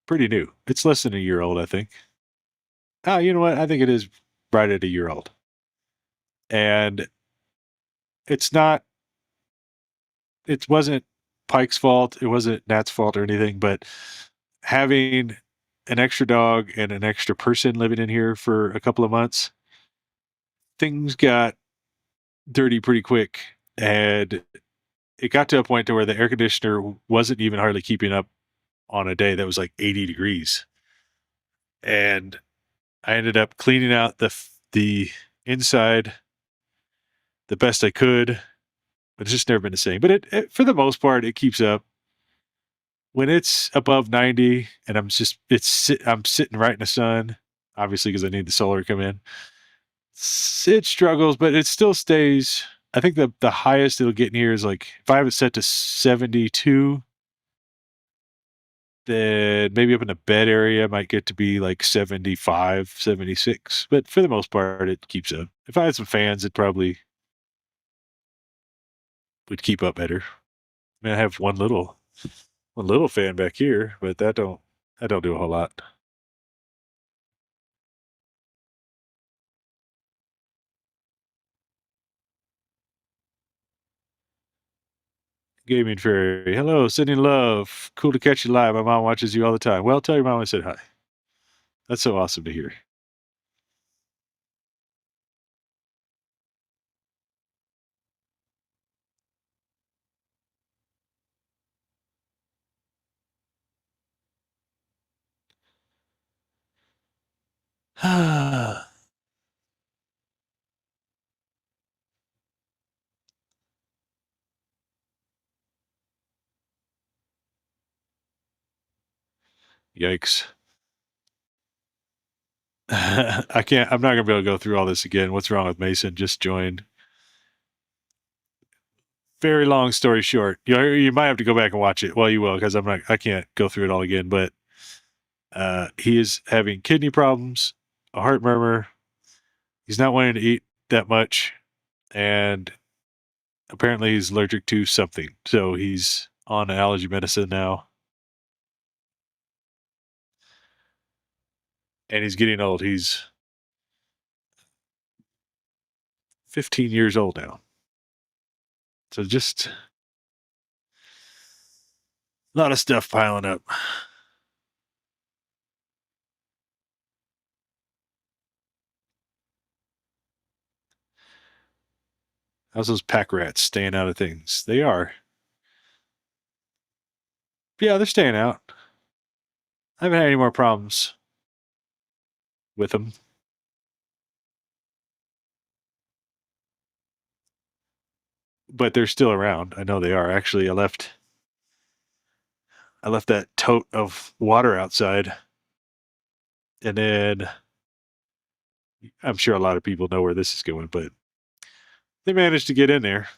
Speaker 1: pretty new. It's less than a year old, I think. Oh, you know what? I think it is right at a year old. And it's not it wasn't Pike's fault, it wasn't Nat's fault or anything, but having an extra dog and an extra person living in here for a couple of months, things got dirty pretty quick. And it got to a point to where the air conditioner wasn't even hardly keeping up on a day that was like 80 degrees. And I ended up cleaning out the inside the best I could, but it's just never been the same. But it for the most part, it keeps up. When it's above 90 and I'm sitting right in the sun, obviously because I need the solar to come in. It struggles, but it still stays. I think the highest it'll get in here is like if I have it set to 72, then maybe up in the bed area it might get to be like 75, 76. But for the most part, it keeps up. If I had some fans, it probably would keep up better. I mean, I have one little fan back here, but that don't do a whole lot. Gaming Fairy. Hello, sending love. Cool to catch you live. My mom watches you all the time. Well, tell your mom I said hi. That's so awesome to hear. Yikes. I can't, I'm not going to be able to go through all this again. What's wrong with Mason? Just joined. Very long story short. You might have to go back and watch it. Well, you will, because I can't go through it all again, but he is having kidney problems, a heart murmur. He's not wanting to eat that much. And apparently he's allergic to something. So he's on allergy medicine now. And he's getting old. He's 15 years old now. So just a lot of stuff piling up. How's those pack rats staying out of things? They are. Yeah, they're staying out. I haven't had any more problems with them. But they're still around. I know they are. Actually, I left that tote of water outside, and then I'm sure a lot of people know where this is going, but they managed to get in there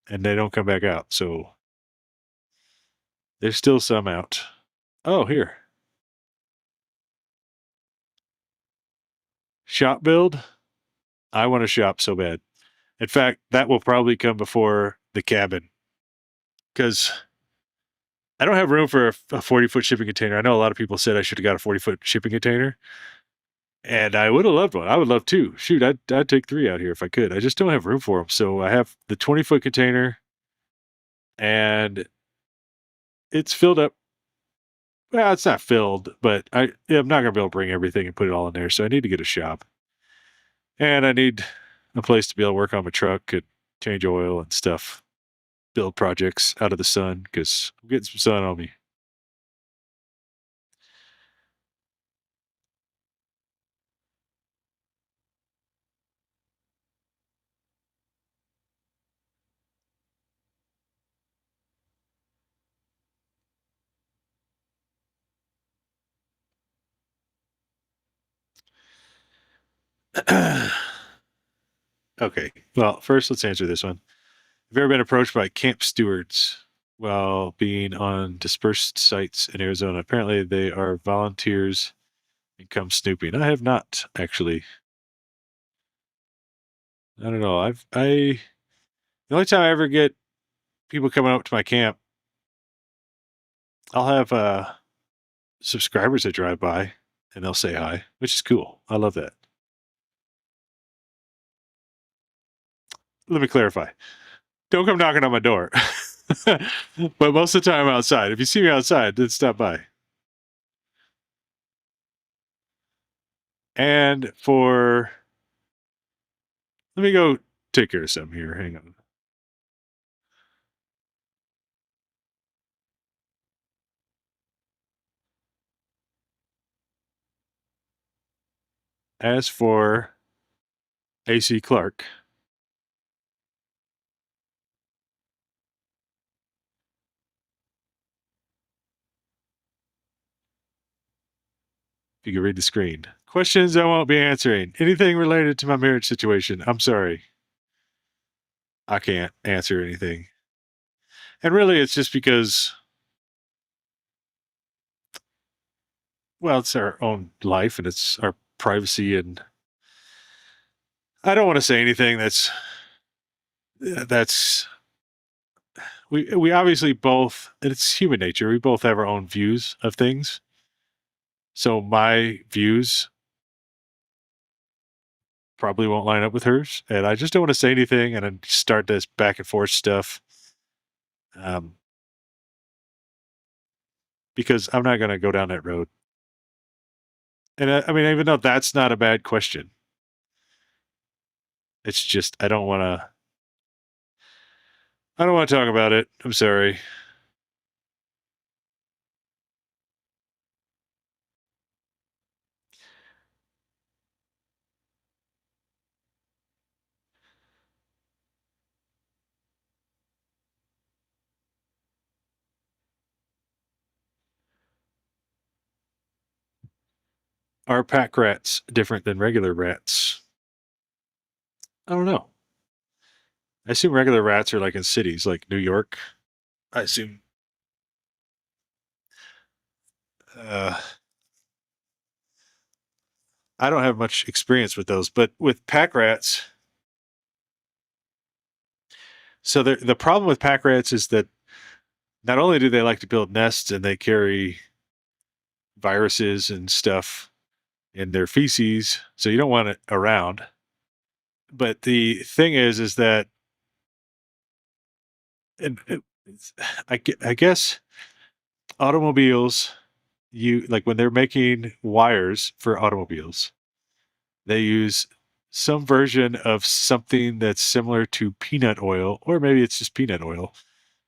Speaker 1: and they don't come back out. So there's still some out. Oh, here. Shop build. I want to shop so bad. In fact, that will probably come before the cabin because I don't have room for a 40-foot shipping container. I know a lot of people said I should have got a 40-foot shipping container, and I would have loved one. I would love two. Shoot, I'd take three out here if I could. I just don't have room for them. So I have the 20-foot container, and it's filled up. Well, it's not filled, but I'm not gonna be able to bring everything and put it all in there. So I need to get a shop, and I need a place to be able to work on my truck and change oil and stuff, build projects out of the sun because I'm getting some sun on me. Okay, well, first let's answer this one. Have you ever been approached by camp stewards while being on dispersed sites in Arizona? Apparently, they are volunteers and come snooping. I have not actually. I don't know. The only time I ever get people coming up to my camp, I'll have subscribers that drive by and they'll say hi, which is cool. I love that. Let me clarify. Don't come knocking on my door. But most of the time I'm outside. If you see me outside, then stop by. And let me go take care of some here. Hang on. As for AC Clark, if you can read the screen. Questions I won't be answering. Anything related to my marriage situation. I'm sorry. I can't answer anything. And really, it's just because, well, it's our own life and it's our privacy. And I don't want to say anything that's, we obviously both, and it's human nature, we both have our own views of things. So my views probably won't line up with hers. And I just don't want to say anything and then start this back and forth stuff. Um, because I'm not going to go down that road. And I mean, even though that's not a bad question, it's just I don't want to. I don't want to talk about it. I'm sorry. Are pack rats different than regular rats? I don't know. I assume regular rats are like in cities, like New York. I assume. Uh, I don't have much experience with those, but with pack rats. So the problem with pack rats is that not only do they like to build nests and they carry viruses and stuff in their feces, so you don't want it around. But the thing is that, and I guess automobiles, you like when they're making wires for automobiles, they use some version of something that's similar to peanut oil, or maybe it's just peanut oil,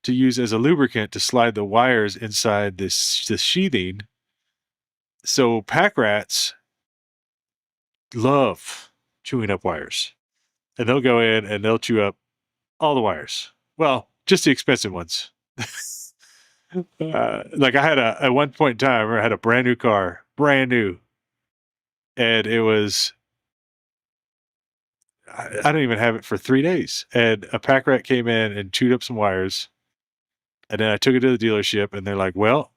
Speaker 1: to use as a lubricant to slide the wires inside this sheathing. So pack rats love chewing up wires, and they'll go in and they'll chew up all the wires. Well, just the expensive ones. Like I had at one point in time, I had a brand new car, brand new, and it was I didn't even have it for 3 days, and a pack rat came in and chewed up some wires, and then I took it to the dealership, and they're like, "Well,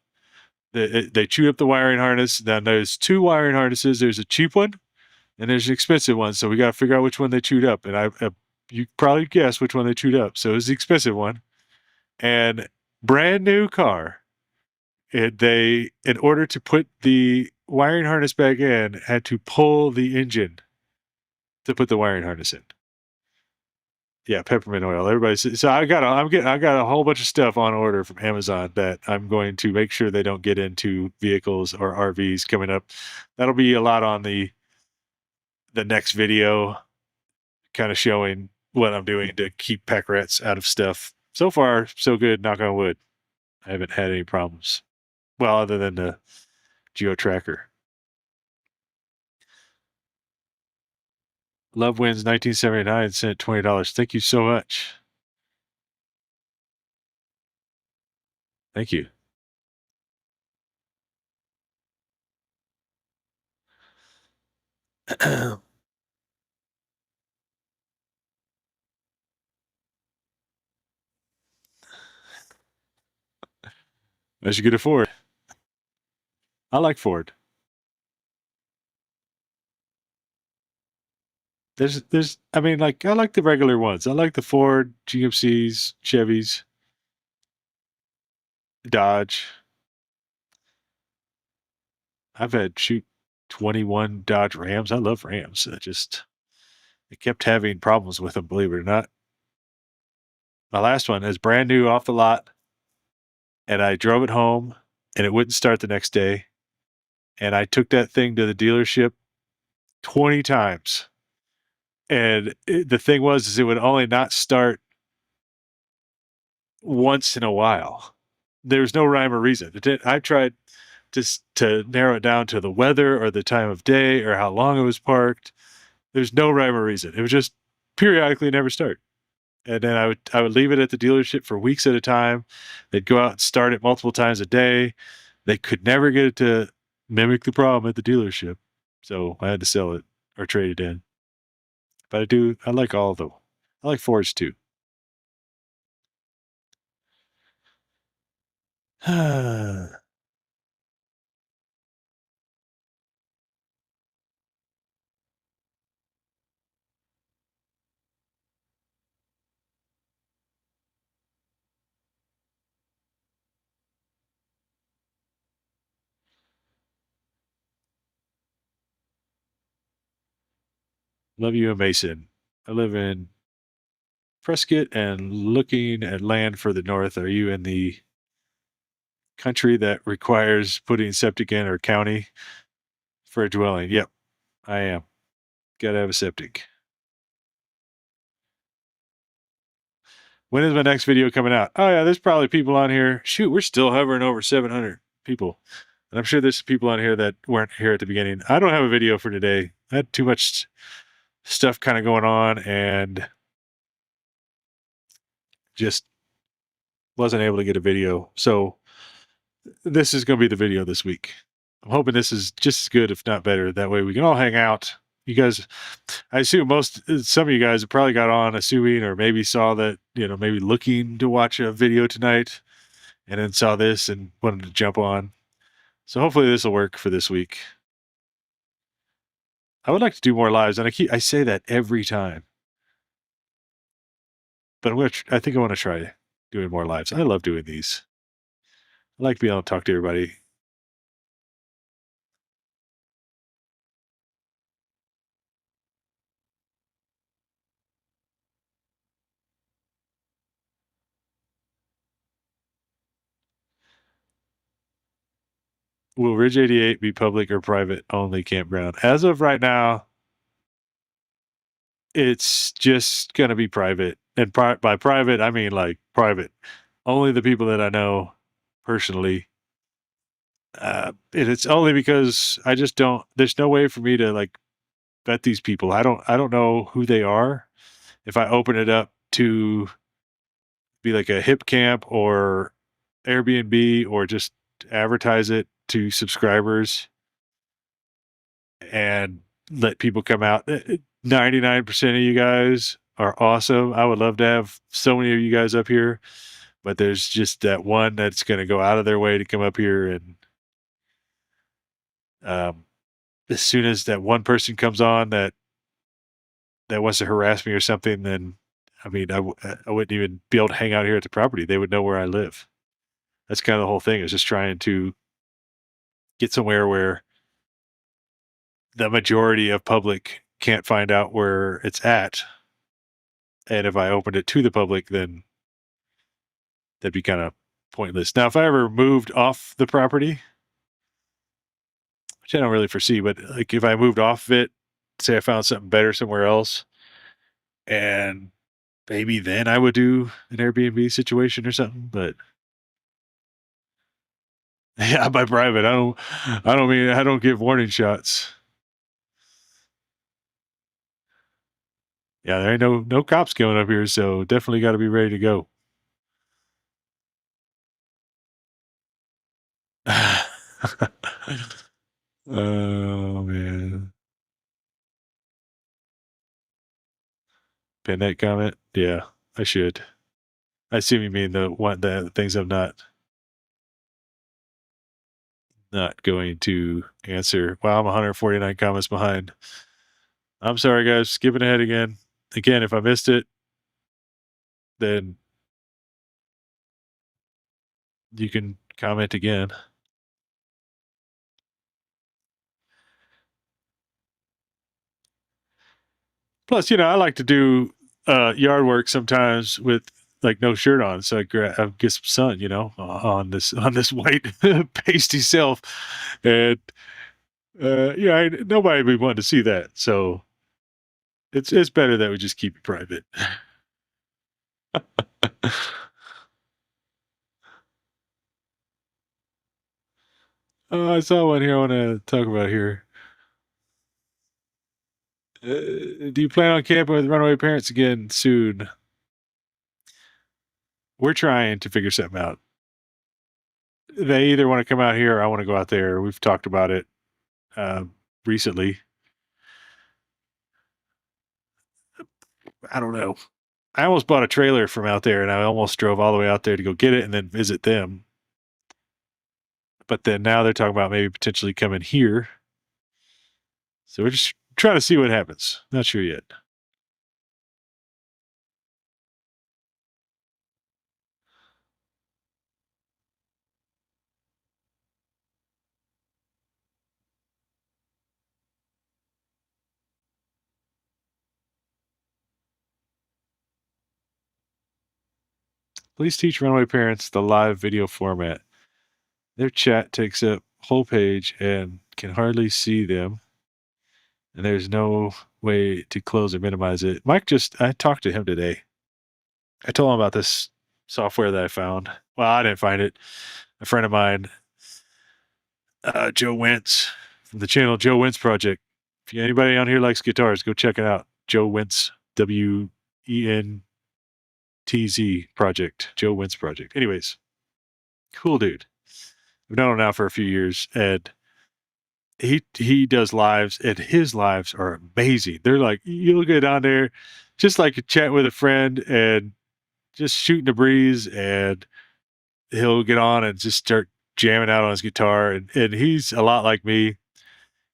Speaker 1: they chewed up the wiring harness. Now there's two wiring harnesses. There's a cheap one, and there's an expensive one. So we got to figure out which one they chewed up." And you probably guess which one they chewed up. So it was the expensive one, and brand new car. They, in order to put the wiring harness back in, had to pull the engine to put the wiring harness in. Yeah, peppermint oil. Everybody. So I got a whole bunch of stuff on order from Amazon that I'm going to make sure they don't get into vehicles or RVs coming up. That'll be a lot on the next video, kind of showing what I'm doing to keep pack rats out of stuff. So far, so good. Knock on wood. I haven't had any problems. Well, other than the geo tracker. Love Wins 1979 sent $20. Thank you so much. Thank you. As you can afford. I like Ford. I mean, like, I like the regular ones. I like the Ford, GMCs, Chevys, Dodge. I've had, shoot, 21 Dodge Rams. I love Rams. I kept having problems with them, believe it or not. My last one is brand new off the lot, and I drove it home, and it wouldn't start the next day. And I took that thing to the dealership 20 times. And the thing was, is it would only not start once in a while. There's no rhyme or reason. I tried to narrow it down to the weather or the time of day or how long it was parked. There's no rhyme or reason. It was just periodically never start. And then I would leave it at the dealership for weeks at a time. They'd go out and start it multiple times a day. They could never get it to mimic the problem at the dealership. So I had to sell it or trade it in. But I like all of them. I like Fords too. Love you and Mason. I live in Prescott and looking at land further north. Are you in the country that requires putting septic in or county for a dwelling? Yep, I am. Gotta have a septic. When is my next video coming out? Oh yeah, there's probably people on here. Shoot, we're still hovering over 700 people. And I'm sure there's people on here that weren't here at the beginning. I don't have a video for today. I had too much stuff kind of going on and just wasn't able to get a video. So this is going to be the video this week. I'm hoping this is just as good, if not better. That way we can all hang out. You guys, I assume some of you guys have probably got on assuming or maybe saw that, maybe looking to watch a video tonight and then saw this and wanted to jump on. So hopefully this will work for this week. I would like to do more lives, and I say that every time. But I think I want to try doing more lives. I love doing these. I like being able to talk to everybody. Will Ridge 88 be public or private only campground? As of right now, it's just going to be private. And by private, I mean like private. Only the people that I know personally. And it's only because I just don't. There's no way for me to like vet these people. I don't know who they are. If I open it up to be like a hip camp or Airbnb or just advertise it to subscribers and let people come out. 99% of you guys are awesome. I would love to have so many of you guys up here, but there's just that one that's going to go out of their way to come up here. And um, as soon as that one person comes on that wants to harass me or something, then I mean, I wouldn't even be able to hang out here at the property. They would know where I live. That's kind of the whole thing, is just trying to get somewhere where the majority of public can't find out where it's at. And if I opened it to the public, then that'd be kind of pointless. Now, if I ever moved off the property, which I don't really foresee, but like if I moved off of it, say I found something better somewhere else, and maybe then I would do an Airbnb situation or something. But yeah, by private, I don't give warning shots. Yeah, there ain't no cops going up here, so definitely got to be ready to go. Oh man, pin that comment. Yeah, I should. I assume you mean the things I'm not going to answer. Wow, I'm 149 comments behind. I'm sorry, guys. Skipping ahead again. Again, if I missed it, then you can comment again. Plus, I like to do yard work sometimes with like no shirt on, so I get some sun, on this white pasty self, and nobody would want to see that. So it's better that we just keep it private. I saw one here I want to talk about here. Do you plan on camping with runaway parents again soon? We're trying to figure something out. They either want to come out here or I want to go out there. We've talked about it uh, recently. I don't know. I almost bought a trailer from out there and I almost drove all the way out there to go get it and then visit them. But then now they're talking about maybe potentially coming here. So we're just trying to see what happens. Not sure yet. Please teach runaway parents the live video format. Their chat takes up whole page and can hardly see them. And there's no way to close or minimize it. I talked to him today. I told him about this software that I found. Well, I didn't find it. A friend of mine, Joe Wentz from the channel Joe Wentz Project. If anybody on here likes guitars, go check it out. Joe Wentz, WENTZ Project. Joe Wentz Project. Anyways, cool dude. I've known him now for a few years, and he does lives, and his lives are amazing. They're like, you'll get on there just like a chat with a friend and just shooting the breeze, and he'll get on and just start jamming out on his guitar. And he's a lot like me.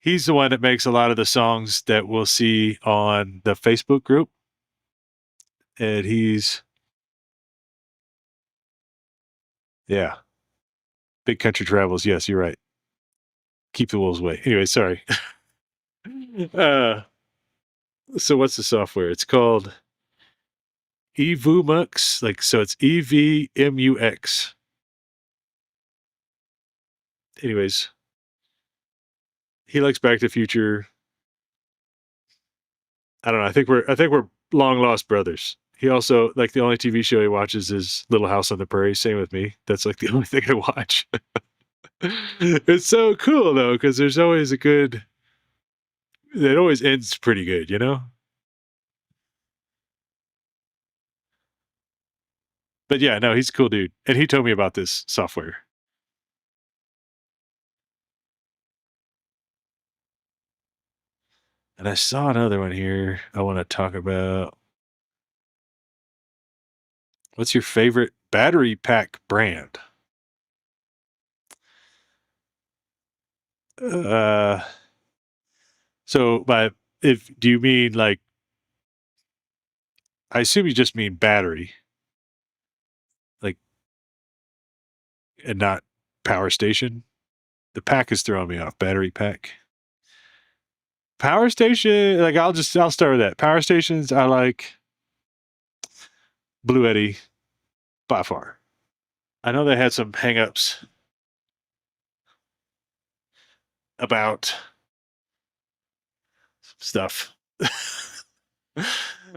Speaker 1: He's the one that makes a lot of the songs that we'll see on the Facebook group. And yeah, Big Country Travels. Yes, you're right. Keep the wolves away. Anyway, sorry. uh, so what's the software? It's called EVMUX. So it's EVMUX. Anyways, he likes Back to the Future. I don't know. I think we're long lost brothers. He also like the only TV show he watches is Little House on the Prairie. Same with me. That's like the only thing I watch. It's so cool though because there's always a good. It always ends pretty good, you know. But yeah, no, he's a cool dude, and he told me about this software. And I saw another one here. I want to talk about. What's your favorite battery pack brand? Uh, so by if do you mean like I assume you just mean battery, like and not power station. The pack is throwing me off. Battery pack. Power station, like I'll start with that. Power stations, I like Blue Eddy by far. I know they had some hangups about stuff.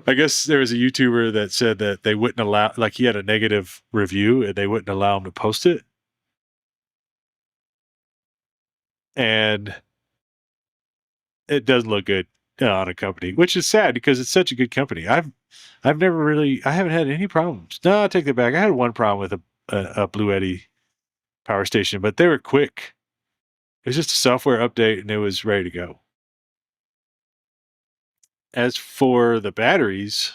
Speaker 1: I guess there was a YouTuber that said that they wouldn't allow, like he had a negative review and they wouldn't allow him to post it. And it doesn't look good on a company, which is sad because it's such a good company. I've never really, I haven't had any problems. No, I take that back. I had one problem with a Blue Eddy power station, but they were quick. It was just a software update and it was ready to go. As for the batteries,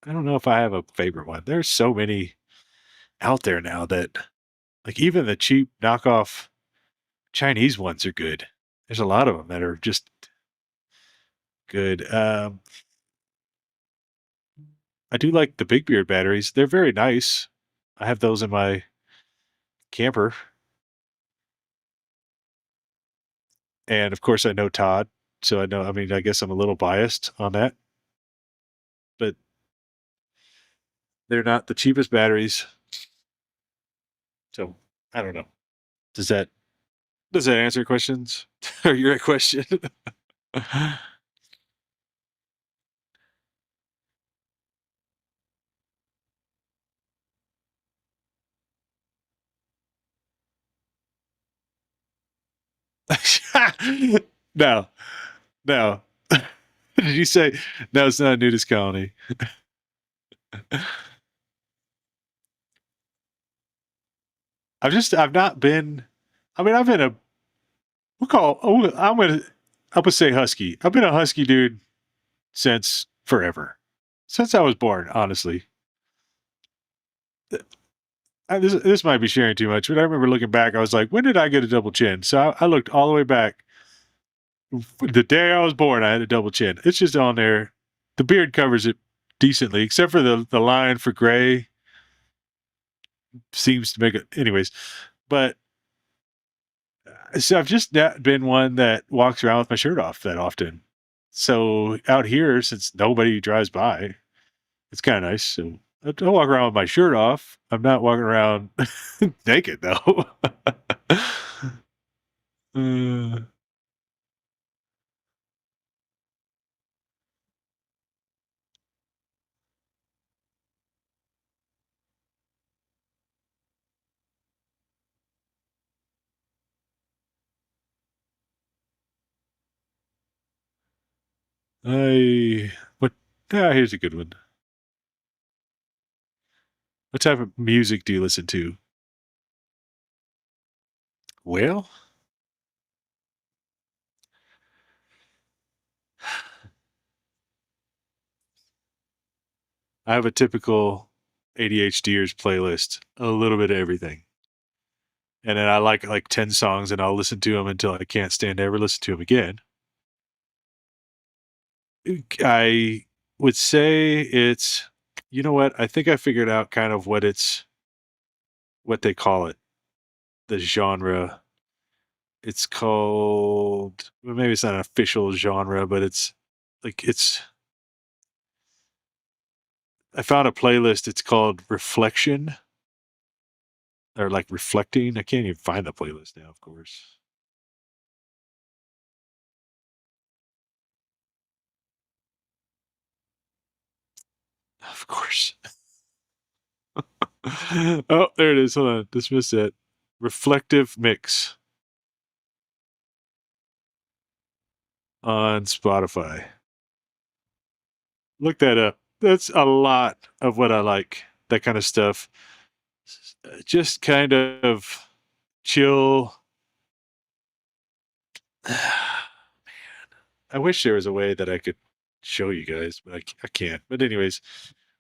Speaker 1: I don't know if I have a favorite one. There's so many out there now that, like, even the cheap knockoff Chinese ones are good. There's a lot of them that are just good. I do like the Big Beard batteries. They're very nice. I have those in my camper. And of course, I know Todd. So I know, I mean, I guess I'm a little biased on that, but they're not the cheapest batteries. So I don't know. Does that does that answer questions or your question? No, no. Did you say no? It's not a nudist colony. I've not been. I mean, I've been a. We'll call. Oh, I'm gonna say husky. I've been a husky dude since forever, since I was born. Honestly, this might be sharing too much, but I remember looking back. I was like, when did I get a double chin? So I looked all the way back. The day I was born, I had a double chin. It's just on there. The beard covers it decently, except for the line for gray seems to make it. Anyways, but so I've just not been one that walks around with my shirt off that often. So out here, since nobody drives by, it's kind of nice. So I walk around with my shirt off. I'm not walking around naked though. uh, I what? Ah, here's a good one. What type of music do you listen to? Well, I have a typical ADHDers playlist, a little bit of everything. And then I like 10 songs and I'll listen to them until I can't stand to ever listen to them again. I would say it's, you know what? I think I figured out kind of what they call it, the genre. It's called, well, maybe it's not an official genre, but I found a playlist. It's called Reflection or like Reflecting. I can't even find the playlist now, of course. Of course. Oh, there it is. Hold on. Dismiss that. Reflective Mix on Spotify. Look that up. That's a lot of what I like. That kind of stuff. Just kind of chill. I wish there was a way that I could show you guys, but I can't. But anyways,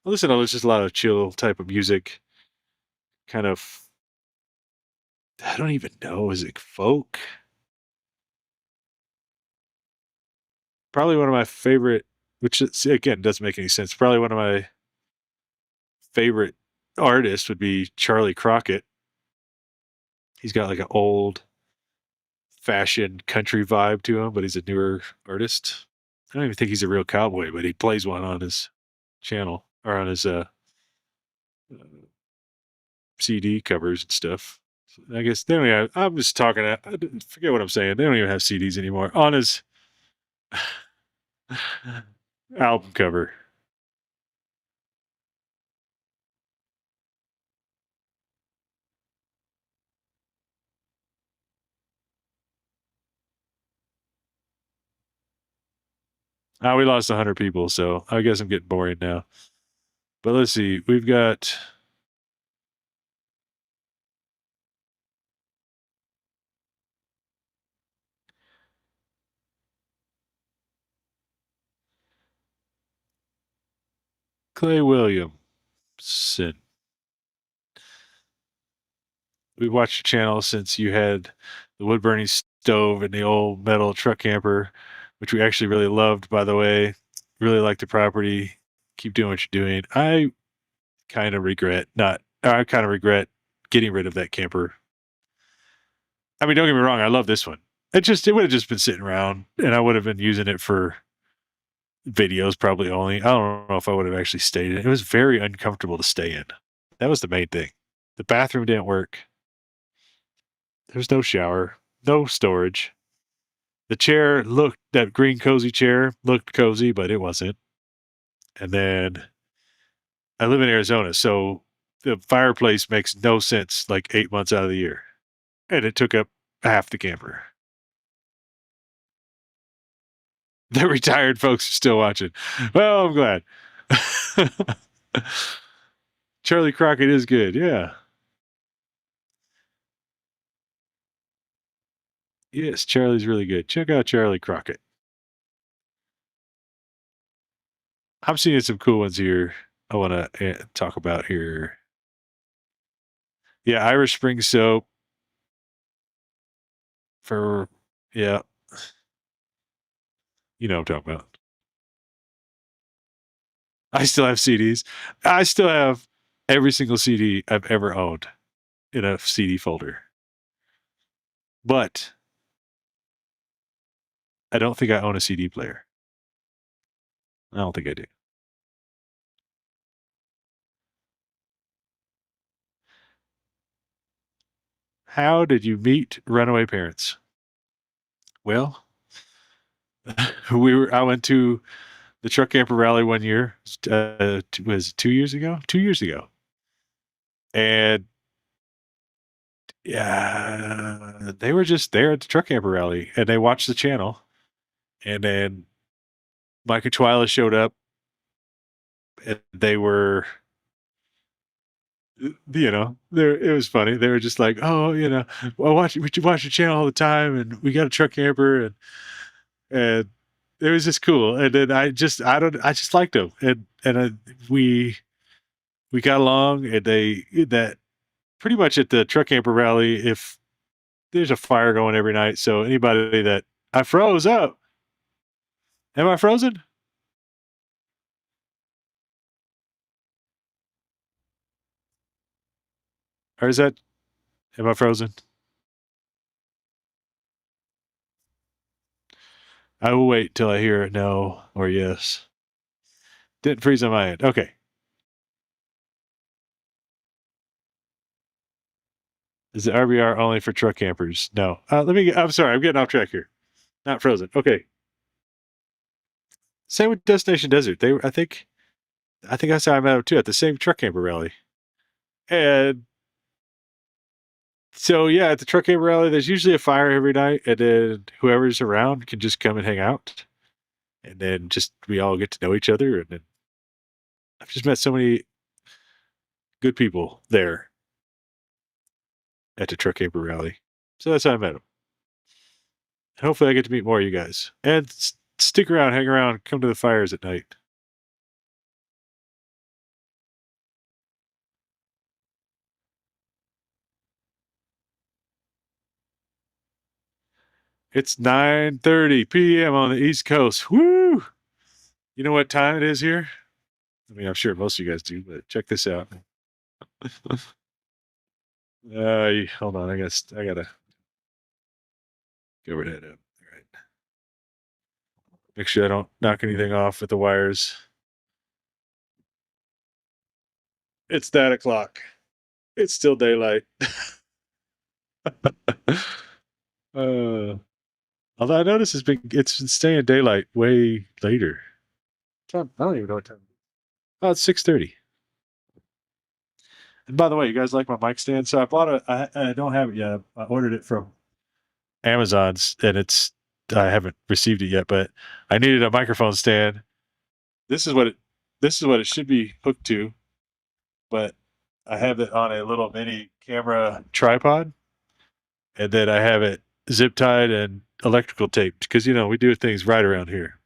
Speaker 1: listen to just a lot of chill type of music. Kind of, I don't even know. Is it folk? Probably one of my favorite, which is, again doesn't make any sense. Probably one of my favorite artists would be Charlie Crockett. He's got like an old fashioned country vibe to him, but he's a newer artist. I don't even think he's a real cowboy, but he plays one on his channel or on his uh, CD covers and stuff. I guess they don't even have, I'm just talking. I forget what I'm saying. They don't even have CDs anymore on his album cover. We lost 100 people, so I guess I'm getting boring now. But let's see. We've got Clay Williamson. We watched your channel since you had the wood burning stove and the old metal truck camper, which we actually really loved, by the way. Really like the property. Keep doing what you're doing. I kind of regret not, I kind of regret getting rid of that camper. I mean, don't get me wrong, I love this one. It would have just been sitting around and I would have been using it for videos probably only. I don't know if I would have actually stayed in it. It was very uncomfortable to stay in. That was the main thing. The bathroom didn't work. There was no shower, no storage. The chair looked, that green cozy chair looked cozy, but it wasn't. And then I live in Arizona, so the fireplace makes no sense like 8 months out of the year. And it took up half the camper. The retired folks are still watching. Well, I'm glad. Charlie Crockett is good. Yeah. Yes, Charlie's really good. Check out Charlie Crockett. I'm seeing some cool ones here I want to talk about here. Yeah, Irish Spring Soap for, yeah, you know what I'm talking about. I still have CDs. I still have every single CD I've ever owned in a CD folder. But I don't think I own a CD player. I don't think I do. How did you meet runaway parents? Well, I went to the truck camper rally one year. Was it 2 years ago? 2 years ago. And yeah, they were just there at the truck camper rally and they watched the channel. And then Mike and Twyla showed up and they were, it was funny. They were just like, oh, we watch your channel all the time and we got a truck camper and it was just cool. And then I just liked them. And we got along and that pretty much at the truck camper rally, if there's a fire going every night. So anybody that I froze up, am I frozen? Or is that, am I frozen? I will wait till I hear a no or yes. Didn't freeze on my end. Okay. Is it RBR only for truck campers? No. I'm sorry. I'm getting off track here. Not frozen. Okay. Same with Destination Desert. I think I think that's how I met him too, at the same truck camper rally. And so yeah, at the truck camper rally, there's usually a fire every night, and then whoever's around can just come and hang out, and then just we all get to know each other, and then I've just met so many good people there at the truck camper rally. So that's how I met him. Hopefully, I get to meet more of you guys, and stick around, hang around, come to the fires at night. It's 9:30 p.m. on the East Coast. Woo! You know what time it is here? I mean, I'm sure most of you guys do, but check this out. Hold on. I gotta go that up. All right. Make sure I don't knock anything off with the wires. It's that o'clock. It's still daylight. uh, Although I notice it's been staying daylight way later. I don't even know what time. Oh, it's 6:30. And by the way, you guys like my mic stand? So I bought I don't have it yet. I ordered it from Amazon's, and I haven't received it yet. But I needed a microphone stand. This is what it should be hooked to, but I have it on a little mini camera tripod, and then I have it zip tied and electrical taped because we do things right around here.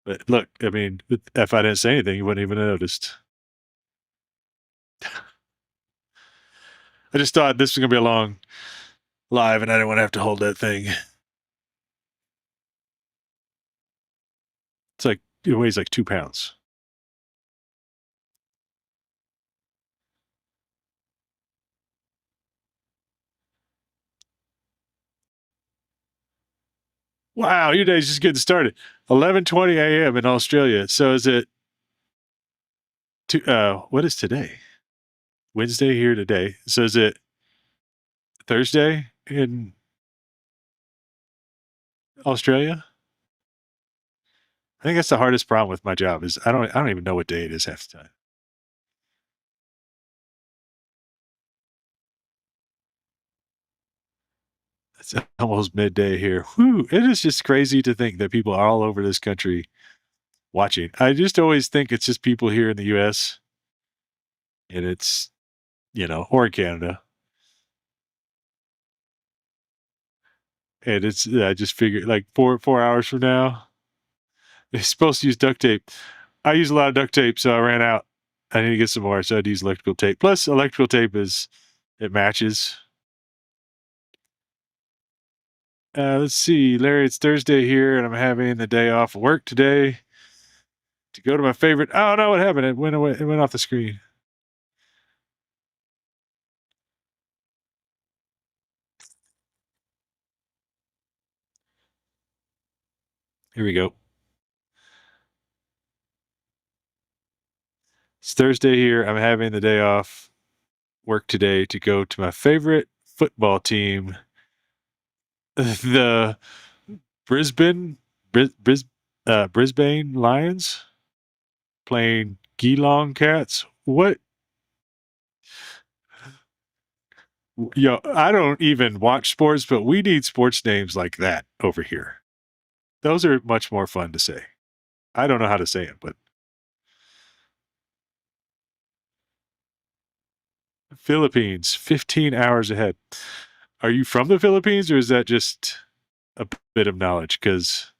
Speaker 1: But look, I mean, if I didn't say anything, you wouldn't even have noticed. I just thought this was gonna be a long live, and I didn't want to have to hold that thing. It weighs like 2 pounds. Wow, your day's just getting started. 11:20 a.m. in Australia. So is it? What is today? Wednesday here today. So is it Thursday in Australia? I think that's the hardest problem with my job is I don't even know what day it is half the time. It's almost midday here. Whew, it is just crazy to think that people are all over this country watching. I just always think it's just people here in the US and it's, or in Canada. And I just figured like 4 hours from now, they're supposed to use duct tape. I use a lot of duct tape, so I ran out. I need to get some more, so I'd use electrical tape. Plus, electrical tape it matches. Let's see, Larry, it's Thursday here, and I'm having the day off of work today to go to my favorite. Oh no, what happened? It went away. It went off the screen. Here we go. It's Thursday here. I'm having the day off work today to go to my favorite football team, the Brisbane Lions, playing Geelong Cats. What? I don't even watch sports, but we need sports names like that over here. Those are much more fun to say. I don't know how to say it, but Philippines, 15 hours ahead. Are you from the Philippines, or is that just a bit of knowledge? Because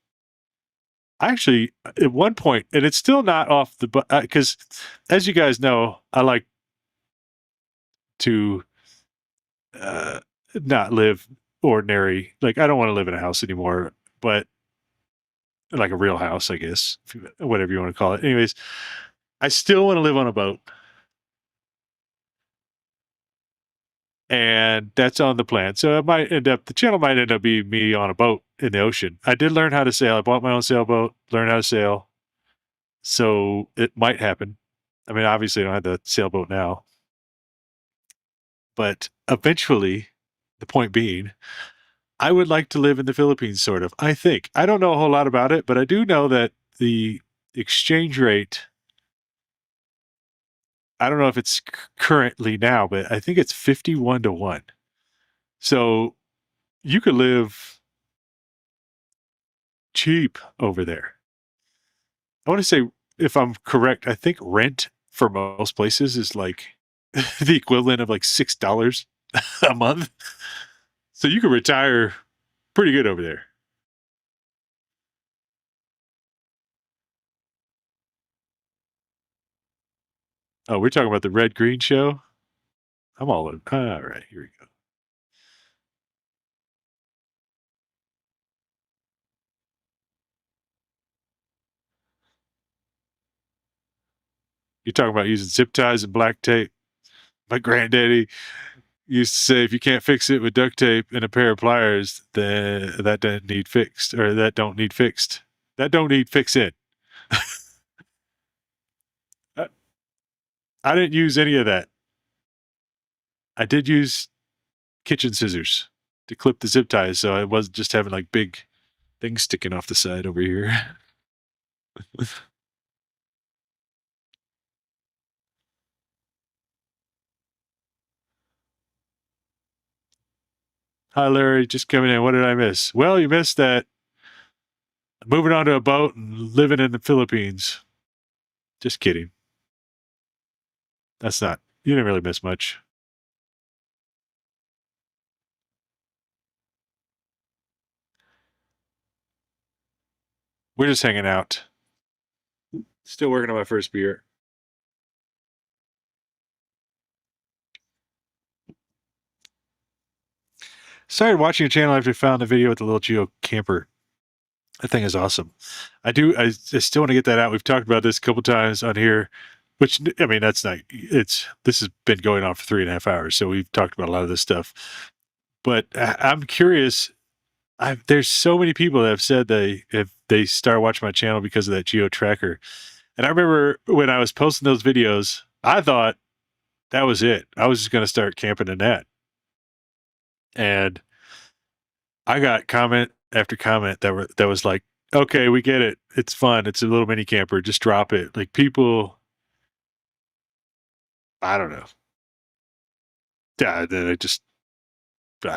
Speaker 1: I actually, at one point, and it's still not off the, because as you guys know, I like to not live ordinary. Like, I don't want to live in a house anymore, but like a real house, I guess, whatever you want to call it. Anyways, I still want to live on a boat. And that's on the plan. So the channel might end up being me on a boat in the ocean. I did learn how to sail. I bought my own sailboat, learned how to sail. So it might happen. I mean, obviously I don't have the sailboat now. But eventually, the point being, I would like to live in the Philippines, sort of. I think. I don't know a whole lot about it, but I do know that exchange rate, I don't know if it's currently now, but I think it's 51 to 1. So you could live cheap over there. I want to say, if I'm correct, I think rent for most places is like the equivalent of like $6 a month. So you could retire pretty good over there. Oh, we're talking about the red green show. I'm all in. All right, here we go. You're talking about using zip ties and black tape. My granddaddy used to say, if you can't fix it with duct tape and a pair of pliers, then that doesn't need fixed, or that don't need fixed. That don't need fixing. I, I didn't use any of that. I did use kitchen scissors to clip the zip ties, so I wasn't just having like big things sticking off the side over here. Hi, Larry. Just coming in. What did I miss? Well, you missed that moving onto a boat and living in the Philippines. Just kidding. That's not, you didn't really miss much. We're just hanging out. Still working on my first beer. Started watching your channel after I found the video with the little Geo camper. That thing is awesome. I still want to get that out. We've talked about this a couple times on here, which, I mean, that's not, this has been going on for 3.5 hours. So we've talked about a lot of this stuff, but I'm curious. There's so many people that have said if they start watching my channel because of that Geo tracker. And I remember when I was posting those videos, I thought that was it. I was just going to start camping in that. And I got comment after comment that was like, okay, we get it. It's fun. It's a little mini camper. Just drop it. Like, people, I don't know. Yeah, then I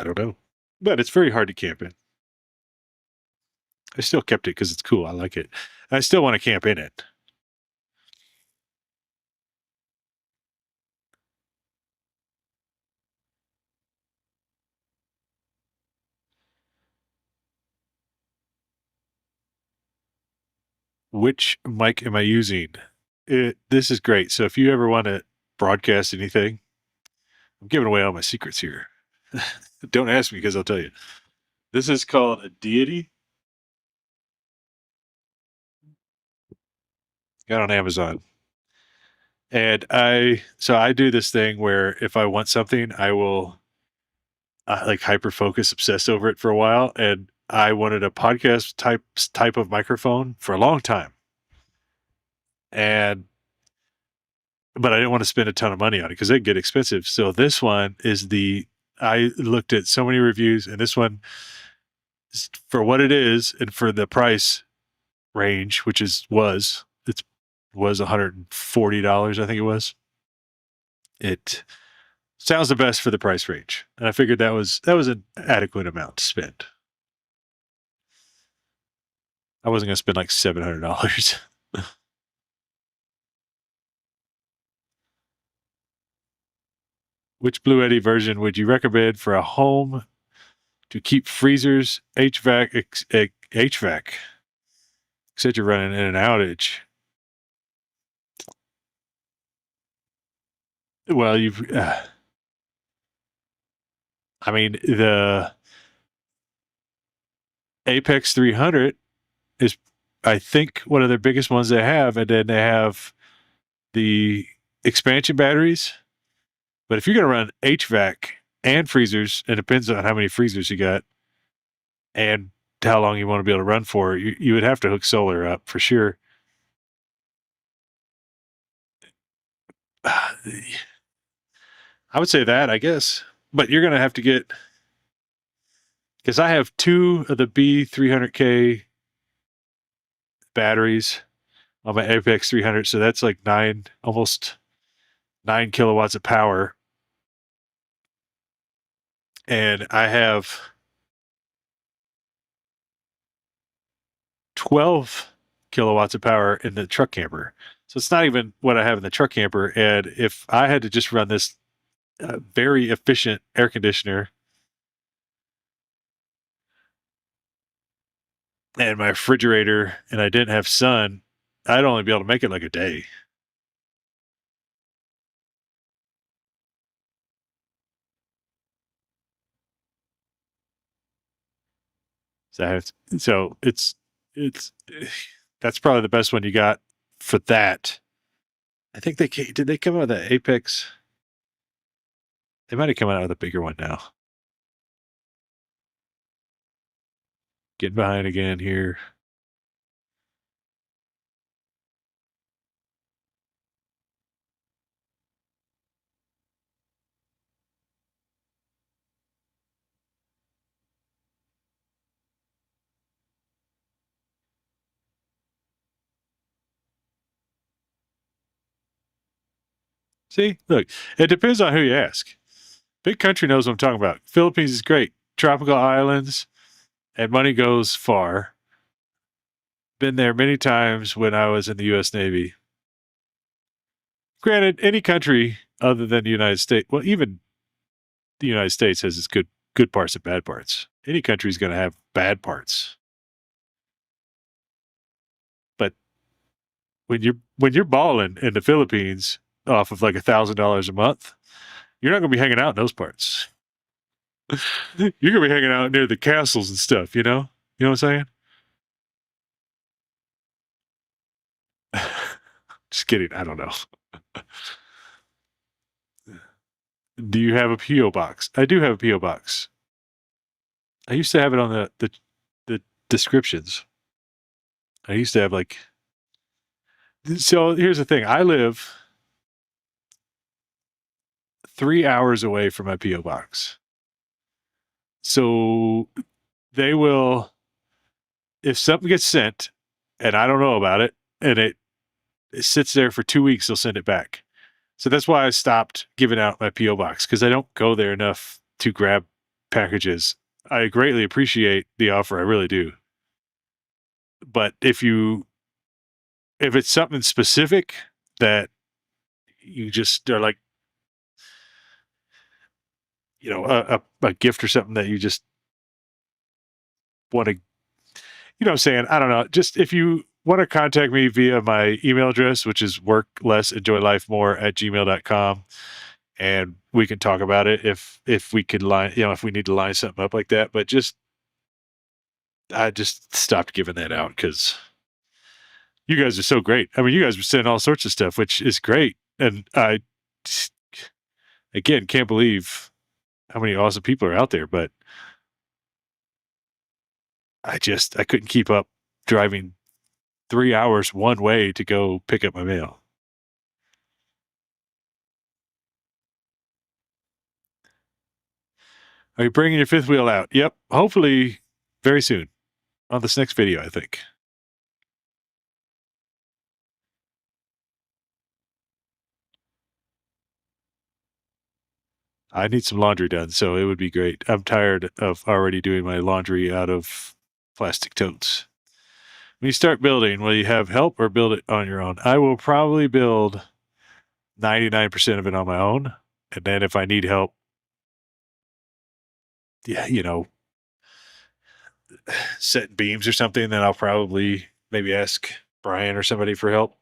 Speaker 1: don't know. But it's very hard to camp in. I still kept it because it's cool. I like it. I still want to camp in it. Which mic am I using? This is great. So if you ever want to broadcast anything, I'm giving away all my secrets here. Don't ask me because I'll tell you. This is called a deity. Got on Amazon. And I do this thing where if I want something, I will like hyper focus, obsess over it for a while. And I wanted a podcast type of microphone for a long time. And but I didn't want to spend a ton of money on it because they get expensive. So this one is I looked at so many reviews, and this one, for what it is and for the price range, which was $140, I think it was. It sounds the best for the price range, and I figured that was an adequate amount to spend. I wasn't going to spend like $700. Which Blue Eddy version would you recommend for a home to keep freezers, HVAC? Said you're running in an outage. Well, I mean, the Apex 300 is, I think, one of their biggest ones they have, and then they have the expansion batteries. But if you're going to run HVAC and freezers, it depends on how many freezers you got and how long you want to be able to run for. You would have to hook solar up for sure. I would say that, I guess, but you're going to have to get, because I have two of the B300K batteries, on my Apex 300. So that's like almost 9 kilowatts of power. And I have 12 kilowatts of power in the truck camper. So it's not even what I have in the truck camper. And if I had to just run this very efficient air conditioner and my refrigerator and I didn't have sun, I'd only be able to make it like a day. So it's that's probably the best one you got for that. I think did they come out with the Apex? They might have come out with a bigger one now. Getting behind again here. See, look, it depends on who you ask. Big Country knows what I'm talking about. Philippines is great. Tropical islands, and money goes far. Been there many times when I was in the U.S. Navy. Granted, any country other than the United States, well, even the United States has its good parts and bad parts. Any country is going to have bad parts. But when you're balling in the Philippines off of like $1,000 a month, you're not going to be hanging out in those parts. You're going to be hanging out near the castles and stuff. You know what I'm saying? Just kidding. I don't know. Do you have a PO box? I do have a PO box. I used to have it on the descriptions. I used to have like. So here's the thing. I live 3 hours away from my PO box. So they will, if something gets sent and I don't know about it, and it sits there for 2 weeks, they'll send it back. So that's why I stopped giving out my PO box, because I don't go there enough to grab packages. I greatly appreciate the offer, I really do. But if it's something specific that you just are like, a gift or something that you just want to, what I'm saying? I don't know. Just if you want to contact me via my email address, which is worklessenjoylifemore@gmail.com, and we can talk about it if we could line, if we need to line something up like that. But I just stopped giving that out because you guys are so great. I mean, you guys were sending all sorts of stuff, which is great. And I, again, can't believe how many awesome people are out there. But I couldn't keep up driving 3 hours one way to go pick up my mail. Are you bringing your fifth wheel out? Yep. Hopefully very soon on this next video, I think. I need some laundry done, so it would be great. I'm tired of already doing my laundry out of plastic totes. When you start building, will you have help or build it on your own? I will probably build 99% of it on my own. And then if I need help, yeah, setting beams or something, then I'll probably maybe ask Brian or somebody for help.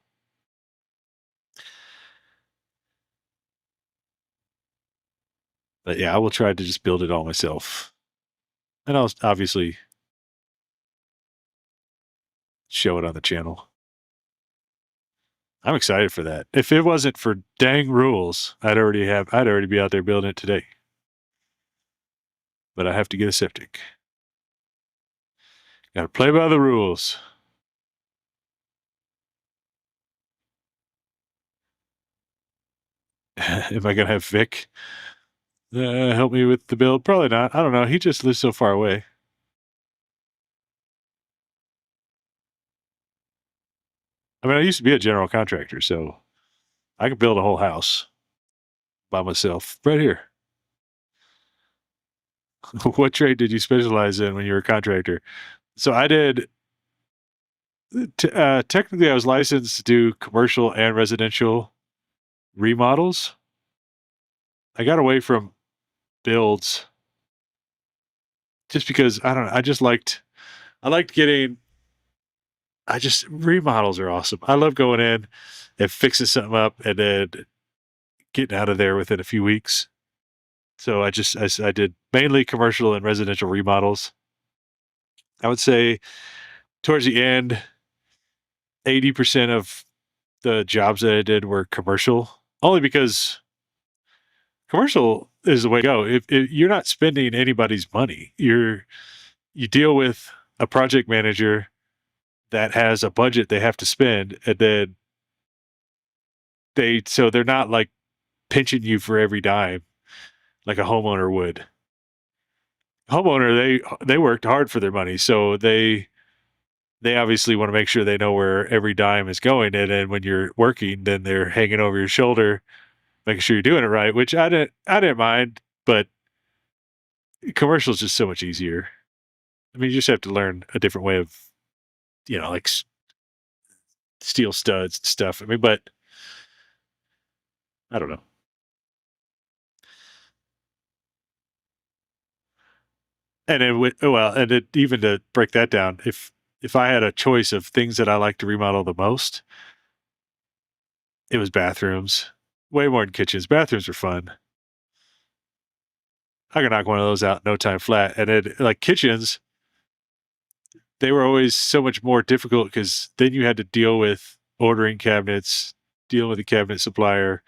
Speaker 1: But yeah, I will try to just build it all myself. And I'll obviously show it on the channel. I'm excited for that. If it wasn't for dang rules, I'd already be out there building it today. But I have to get a septic. Got to play by the rules. Am I gonna have Vic help me with the build? Probably not. I don't know. He just lives so far away. I mean, I used to be a general contractor, so I could build a whole house by myself right here. What trade did you specialize in when you were a contractor? So I did. Technically, I was licensed to do commercial and residential remodels. I got away from builds just because I don't know. I liked getting. I just remodels are awesome. I love going in and fixing something up and then getting out of there within a few weeks. So I did mainly commercial and residential remodels. I would say towards the end, 80% of the jobs that I did were commercial, only because commercial is the way to go. If you're not spending anybody's money, you deal with a project manager that has a budget they have to spend, and then they're not like pinching you for every dime like a homeowner would. Homeowner, they worked hard for their money, so they obviously want to make sure they know where every dime is going. And then when you're working, then they're hanging over your shoulder, making sure you're doing it right, which I didn't mind, but commercial is just so much easier. I mean, you just have to learn a different way of, like steel studs and stuff. I mean, but I don't know. And then, well, and even to break that down, if I had a choice of things that I like to remodel the most, it was bathrooms. Way more than kitchens. Bathrooms are fun. I could knock one of those out in no time flat. And then, like kitchens, they were always so much more difficult because then you had to deal with ordering cabinets, dealing with the cabinet supplier,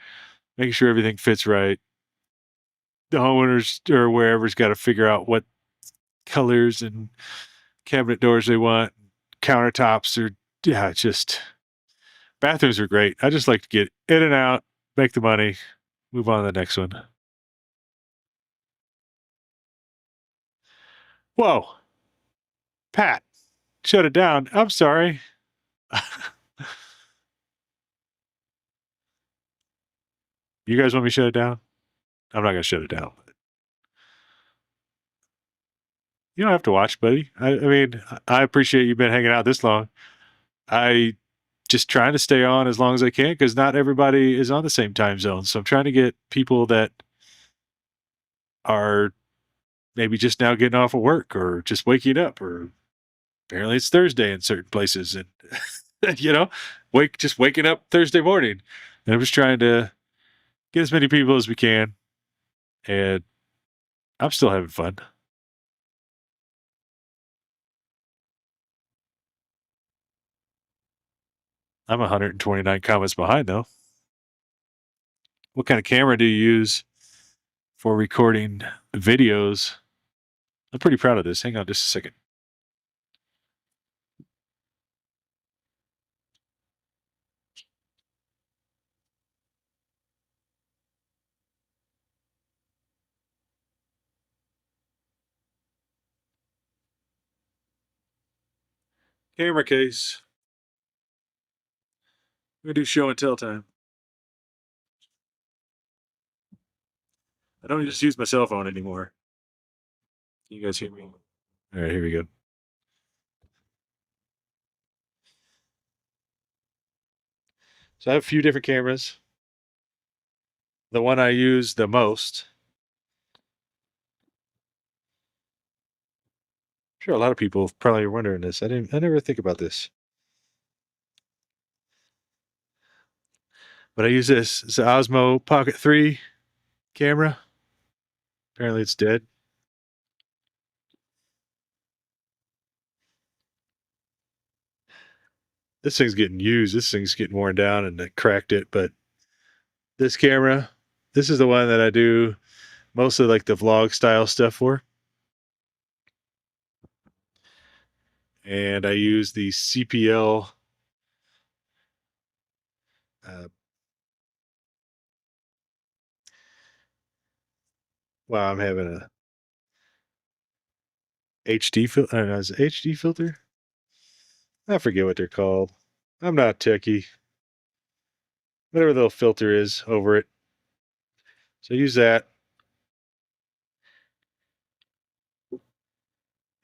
Speaker 1: making sure everything fits right. The homeowners or wherever's got to figure out what colors and cabinet doors they want, countertops or yeah, it's just bathrooms are great. I just like to get in and out, make the money, move on to the next one. Whoa, Pat, shut it down. I'm sorry. You guys want me to shut it down? I'm not going to shut it down. You don't have to watch, buddy. I mean, I appreciate you've been hanging out this long. I just trying to stay on as long as I can because not everybody is on the same time zone. So I'm trying to get people that are maybe just now getting off of work or just waking up, or apparently it's Thursday in certain places, and just waking up Thursday morning. And I'm just trying to get as many people as we can, and I'm still having fun. I'm 129 comments behind though. What kind of camera do you use for recording videos? I'm pretty proud of this. Hang on just a second. Camera case. We're gonna do show and tell time. I don't just use my cell phone anymore. Can you guys hear me? All right, here we go. So I have a few different cameras. The one I use the most, I'm sure a lot of people probably are wondering this. I never think about this. But I use this. It's the Osmo Pocket 3 camera. Apparently it's dead. This thing's getting used. This thing's getting worn down and I cracked it. But this camera, this is the one that I do mostly like the vlog style stuff for. And I use the CPL. Uh, wow, I'm having a HD filter. I don't know, is it HD filter? I forget what they're called. I'm not techie. Whatever the little filter is over it. So use that.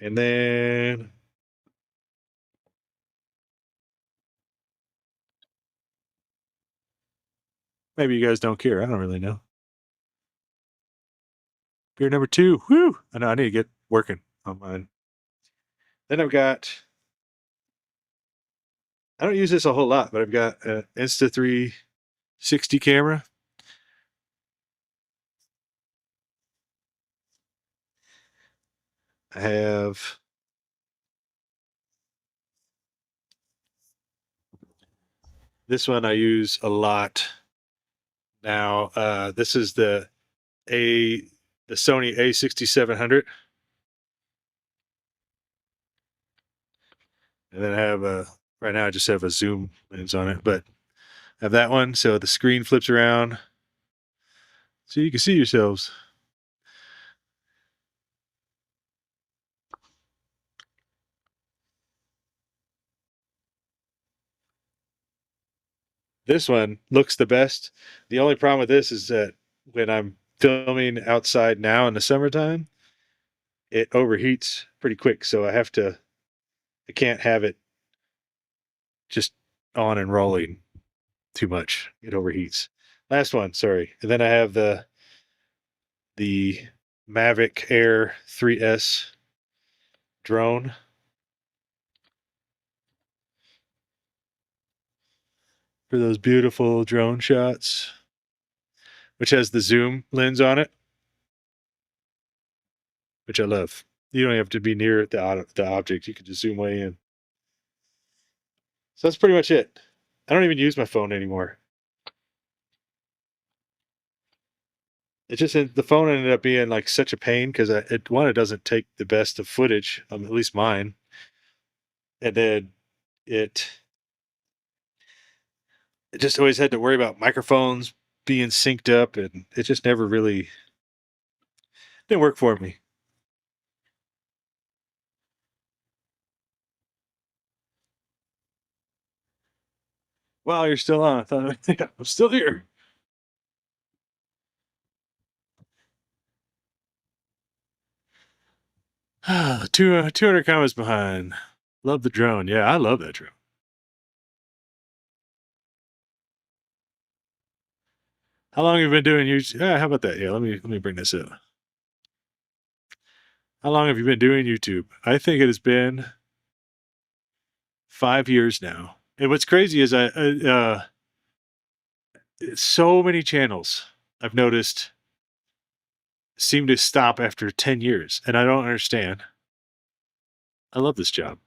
Speaker 1: And then maybe you guys don't care. I don't really know. Beer number 2. Whew. I know I need to get working on mine. Then I've got, I don't use this a whole lot, but I've got an Insta360 camera. I have this one I use a lot now. This is the Sony A6700. And then I have right now I just have a zoom lens on it, but I have that one. So the screen flips around so you can see yourselves. This one looks the best. The only problem with this is that when I'm filming outside now in the summertime, it overheats pretty quick. So I can't have it just on and rolling too much. It overheats. Last one, sorry. And then I have the Mavic Air 3S drone. For those beautiful drone shots, which has the zoom lens on it, which I love. You don't have to be near the object. You can just zoom way in. So that's pretty much it. I don't even use my phone anymore. It just the phone ended up being like such a pain because it doesn't take the best of footage, at least mine, and then it it just always had to worry about microphones being synced up, and it just never really didn't work for me. Wow, you're still on. I thought yeah, I'm still here. 200 comments behind. Love the drone. Yeah, I love that drone. How long have you been doing YouTube? Yeah, how about that? Yeah, let me bring this up. How long have you been doing YouTube? I think it has been 5 years now. And what's crazy is so many channels I've noticed seem to stop after 10 years, and I don't understand. I love this job,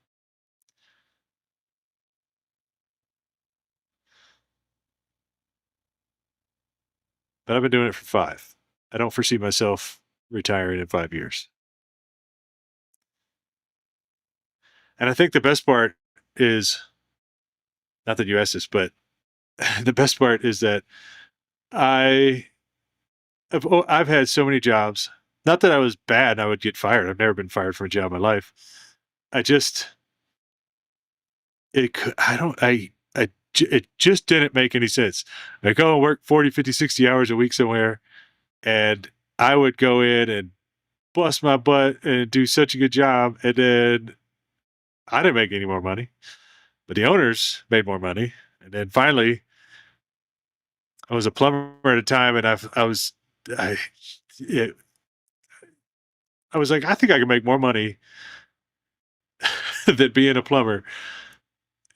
Speaker 1: but I've been doing it for 5. I don't foresee myself retiring in 5 years. And I think the best part is not that you asked this, but the best part is that I I've had so many jobs. Not that I was bad and I would get fired. I've never been fired from a job in my life. I just it could it just didn't make any sense. I go and work 40, 50, 60 hours a week somewhere, and I would go in and bust my butt and do such a good job, and then I didn't make any more money, but the owners made more money. And then finally, I was a plumber at a time, and I it, I was like, I think I can make more money than being a plumber.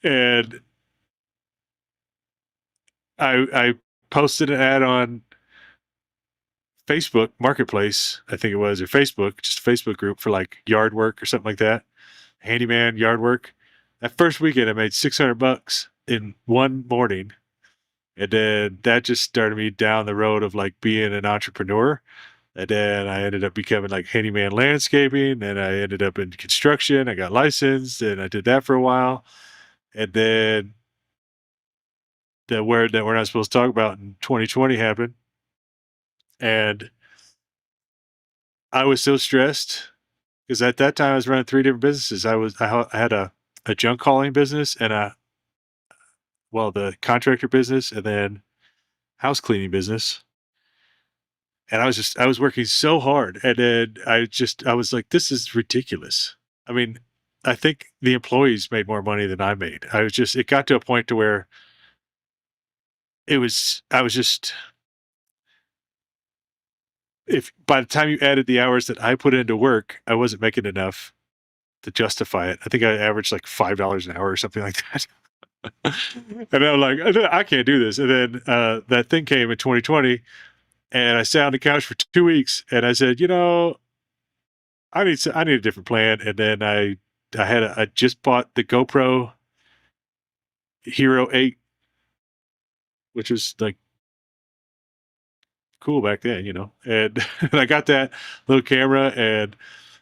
Speaker 1: And I posted an ad on Facebook Marketplace, I think it was, or Facebook, just a Facebook group for like yard work or something like that. Handyman yard work. That first weekend I made $600 in one morning. And then that just started me down the road of like being an entrepreneur. And then I ended up becoming like handyman landscaping. And I ended up in construction. I got licensed and I did that for a while. And then the word that we're not supposed to talk about in 2020 happened. And I was so stressed because at that time I was running 3 different businesses. I had a junk hauling business and well, the contractor business and then house cleaning business. And I was working so hard. And then I was like, this is ridiculous. I mean, I think the employees made more money than I made. It got to a point to where I was just, if by the time you added the hours that I put into work, I wasn't making enough to justify it. I think I averaged like $5 an hour or something like that. And I'm like, I can't do this. And then that thing came in 2020, and I sat on the couch for 2 weeks, and I said, I need a different plan. And then I just bought the GoPro Hero 8, which was like cool back then, and, and I got that little camera and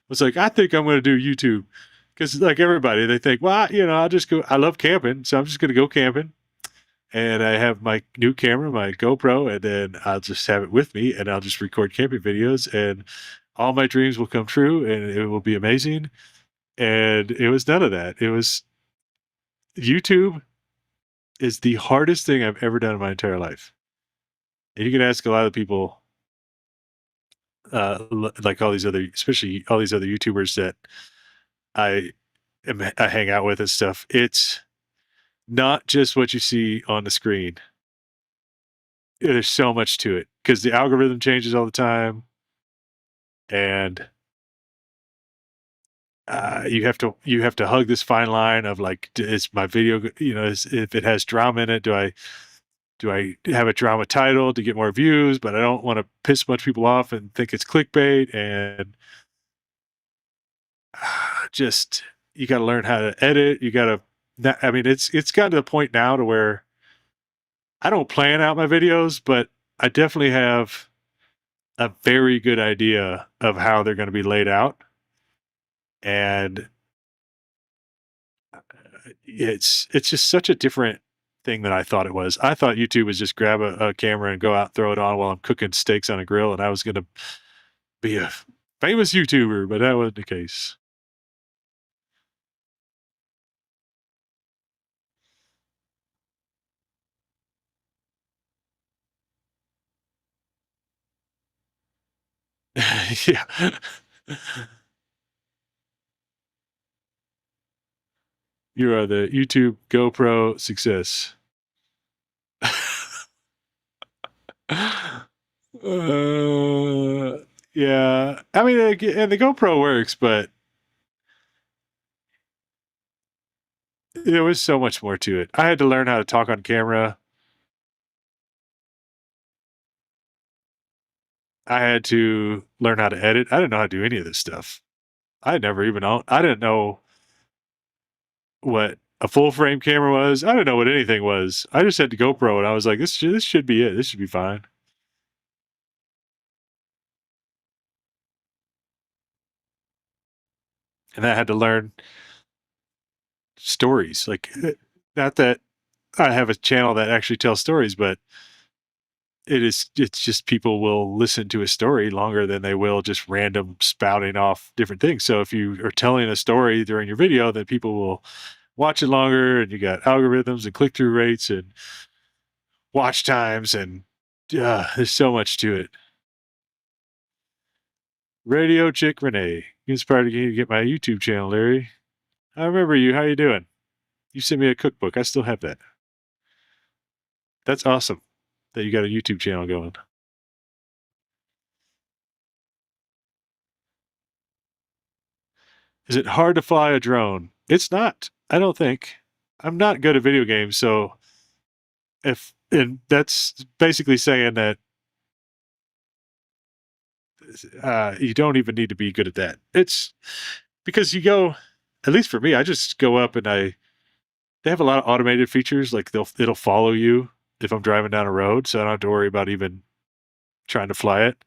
Speaker 1: was like, I think I'm going to do YouTube. Because like everybody, they think, well, I'll just go. I love camping, so I'm just going to go camping. And I have my new camera, my GoPro, and then I'll just have it with me, and I'll just record camping videos, and all my dreams will come true, and it will be amazing. And it was none of that. It was YouTube is the hardest thing I've ever done in my entire life. And you can ask a lot of people, like all these other, especially all these other YouTubers that I I hang out with and stuff. It's not just what you see on the screen. There's so much to it because the algorithm changes all the time, and you have to hug this fine line of like, is my video, if it has drama in it, do I have a drama title to get more views, but I don't want to piss a bunch of people off and think it's clickbait, and just you got to learn how to edit. You got to, I mean, it's gotten to the point now to where I don't plan out my videos, but I definitely have a very good idea of how they're going to be laid out. And it's just such a different thing than I thought it was. I thought YouTube was just grab a camera and go out, throw it on while I'm cooking steaks on a grill, and I was going to be a famous YouTuber, but that wasn't the case. Yeah. You are the YouTube GoPro success. Yeah. I mean, and the GoPro works, but there was so much more to it. I had to learn how to talk on camera. I had to learn how to edit. I didn't know how to do any of this stuff. I didn't know what a full frame camera was. I didn't know what anything was. I just had the GoPro, and I was like, this should be it. This should be fine. And I had to learn stories. Like, not that I have a channel that actually tells stories, but it's just people will listen to a story longer than they will just random spouting off different things. So if you are telling a story during your video, then people will watch it longer, and you got algorithms and click through rates and watch times, and there's so much to it. Radio Chick Renee, inspired to get my YouTube channel, Larry. I remember you. How you doing? You sent me a cookbook. I still have that. That's awesome that you got a YouTube channel going. Is it hard to fly a drone? It's not. I don't think. I'm not good at video games, so if and that's basically saying that you don't even need to be good at that. It's because you go. At least for me, I just go up and they have a lot of automated features. Like it'll follow you if I'm driving down a road, so I don't have to worry about even trying to fly it.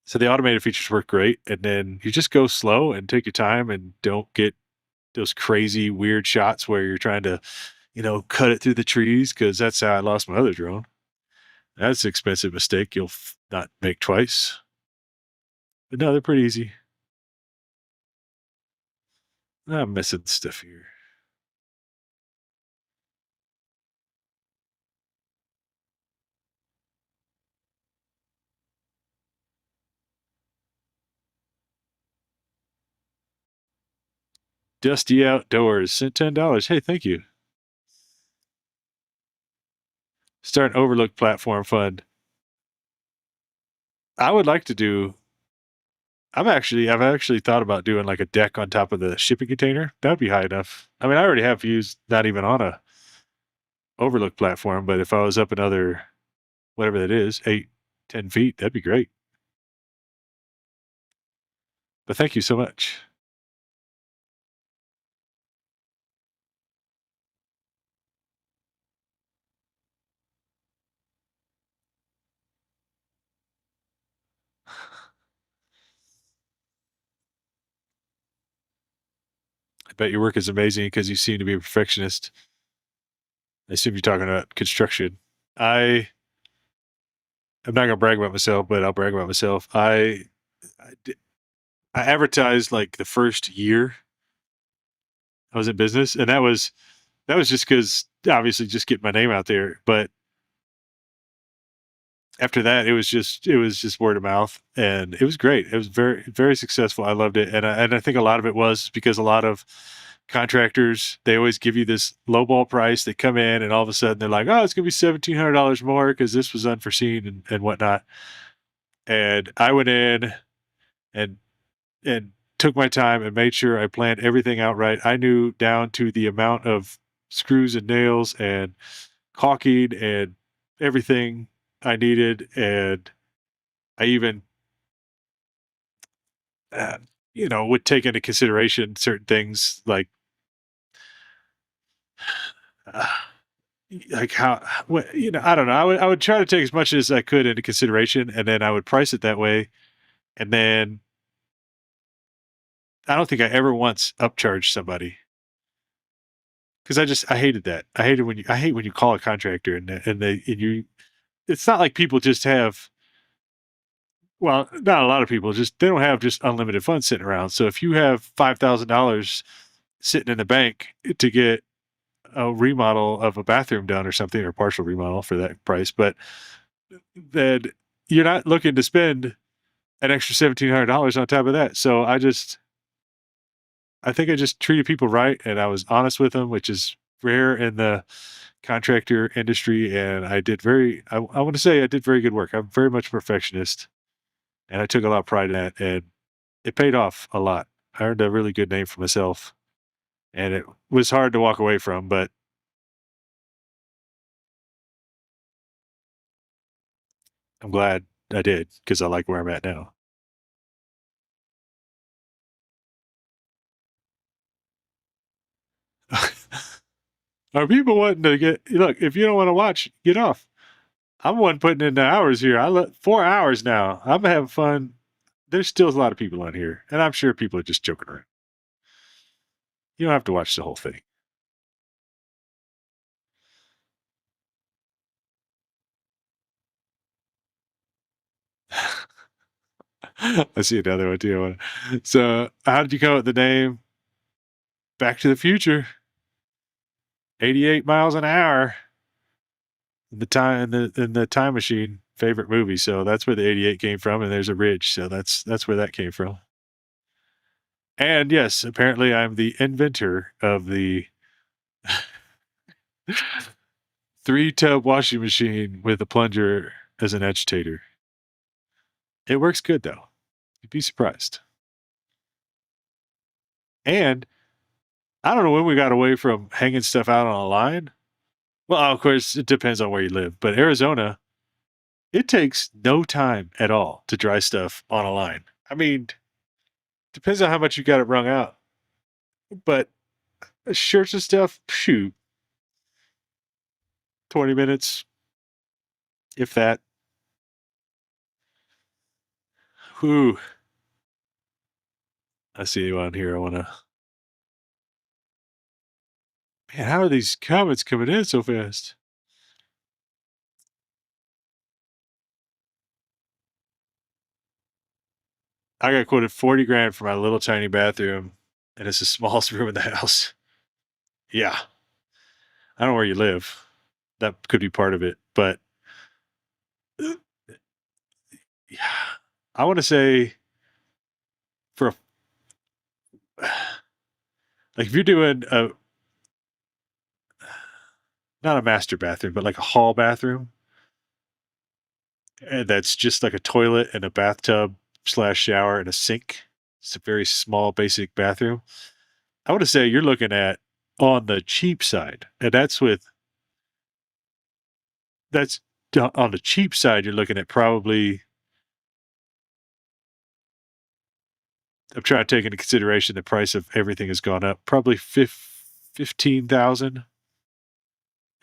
Speaker 1: So the automated features work great, and then you just go slow and take your time and don't get those crazy weird shots where you're trying to, cut it through the trees, because that's how I lost my other drone. That's an expensive mistake you'll not make twice. But no, they're pretty easy. I'm missing stuff here. Dusty Outdoors sent $10. Hey, thank you. Start an Overlook platform fund. I would like to do. I've actually thought about doing like a deck on top of the shipping container. That would be high enough. I mean, I already have views not even on a Overlook platform, but if I was up another whatever that is, 8, 10 feet, that'd be great. But thank you so much. I bet your work is amazing because you seem to be a perfectionist. I assume you're talking about construction. I I'm not gonna brag about myself, but I'll brag about myself. I, di- I advertised like the first year I was in business, and that was just because obviously just getting my name out there. But after that, it was just word of mouth, and it was great. It was very successful. I loved it, and I think a lot of it was because a lot of contractors, they always give you this lowball price. They come in, and all of a sudden they're like, "Oh, it's gonna be $1,700 more because this was unforeseen and whatnot." And I went in and and took my time and made sure I planned everything out right. I knew down to the amount of screws and nails and caulking and everything I needed, and I even uh, would take into consideration certain things uh, like how what I don't know. I would try to take as much as I could into consideration, and then I would price it that way. And then I don't think I ever once upcharged somebody because I hated that. I hate when you call a contractor and you. It's not like people just have. Well, not a lot of people. Just they don't have just unlimited funds sitting around. So if you have $5,000 sitting in the bank to get a remodel of a bathroom done or something, or partial remodel for that price, but then you're not looking to spend an extra $1,700 on top of that. So I think I just treated people right, and I was honest with them, which is rare in the contractor industry. And I want to say I did very good work. I'm very much a perfectionist, and I took a lot of pride in that, and it paid off a lot. I earned a really good name for myself, and it was hard to walk away from, but I'm glad I did because I like where I'm at now. Are people wanting to look? If you don't want to watch, get off. I'm one putting in the hours here. 4 hours now. I'm having fun. There's still a lot of people on here, and I'm sure people are just joking around. You don't have to watch the whole thing. I see another one too. So, how did you come up with the name Back to the Future? 88 miles an hour. In the time machine favorite movie. So that's where the 88 came from, and there's a ridge. So that's where that came from. And yes, apparently I'm the inventor of the 3 tub washing machine with a plunger as an agitator. It works good though. You'd be surprised. And I don't know when we got away from hanging stuff out on a line. Well, of course, it depends on where you live, but Arizona, it takes no time at all to dry stuff on a line. I mean, depends on how much you got it wrung out, but shirts and stuff, shoot, 20 minutes, if that. Whew. I see you on here. I want to. Man, how are these comments coming in so fast? I got quoted 40 grand for my little tiny bathroom, and it's the smallest room in the house. Yeah. I don't know where you live. That could be part of it. But uh, yeah, I want to say for Like if you're doing a not a master bathroom, but like a hall bathroom, and that's just like a toilet and a bathtub slash shower and a sink. It's a very small, basic bathroom. I would say you're looking at on the cheap side, and that's on the cheap side. You're looking at probably. I'm trying to take into consideration the price of everything has gone up. Probably 15,000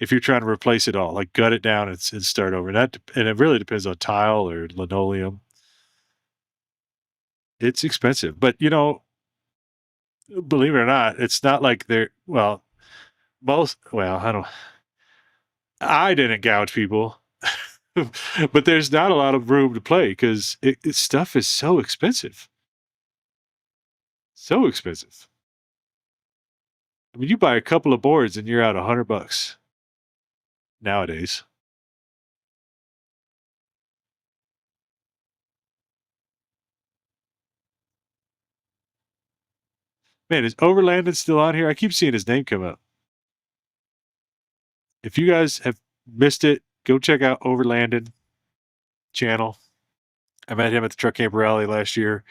Speaker 1: if you're trying to replace it all, like gut it down and start over. And it really depends on tile or linoleum. It's expensive, but believe it or not, it's not like they're well. I don't. I didn't gouge people, but there's not a lot of room to play because stuff is so expensive. So expensive. I mean, you buy a couple of boards and you're out $100 nowadays. Man, is Overlanded still on here? I keep seeing his name come up. If you guys have missed it, go check out Overlanded channel. I met him at the Truck Camper Rally last year,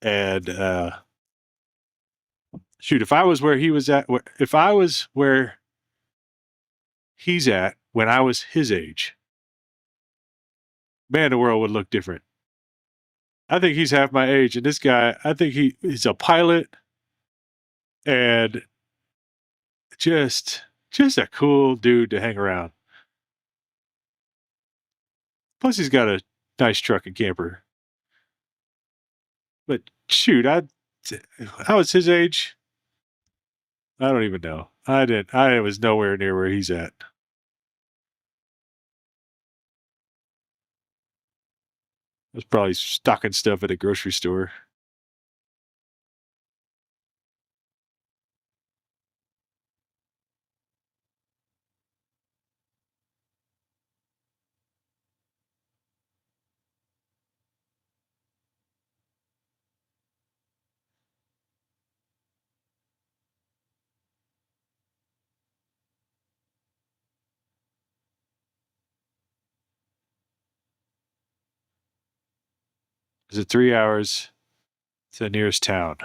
Speaker 1: and shoot, if I was where he was at, if I was where he's at when I was his age, man, the world would look different. I think he's half my age, and this guy, I think he's a pilot and just a cool dude to hang around. Plus, he's got a nice truck and camper. But shoot, I was his age. I don't even know. I didn't. I was nowhere near where he's at. I was probably stocking stuff at a grocery store. Is it 3 hours to the nearest town?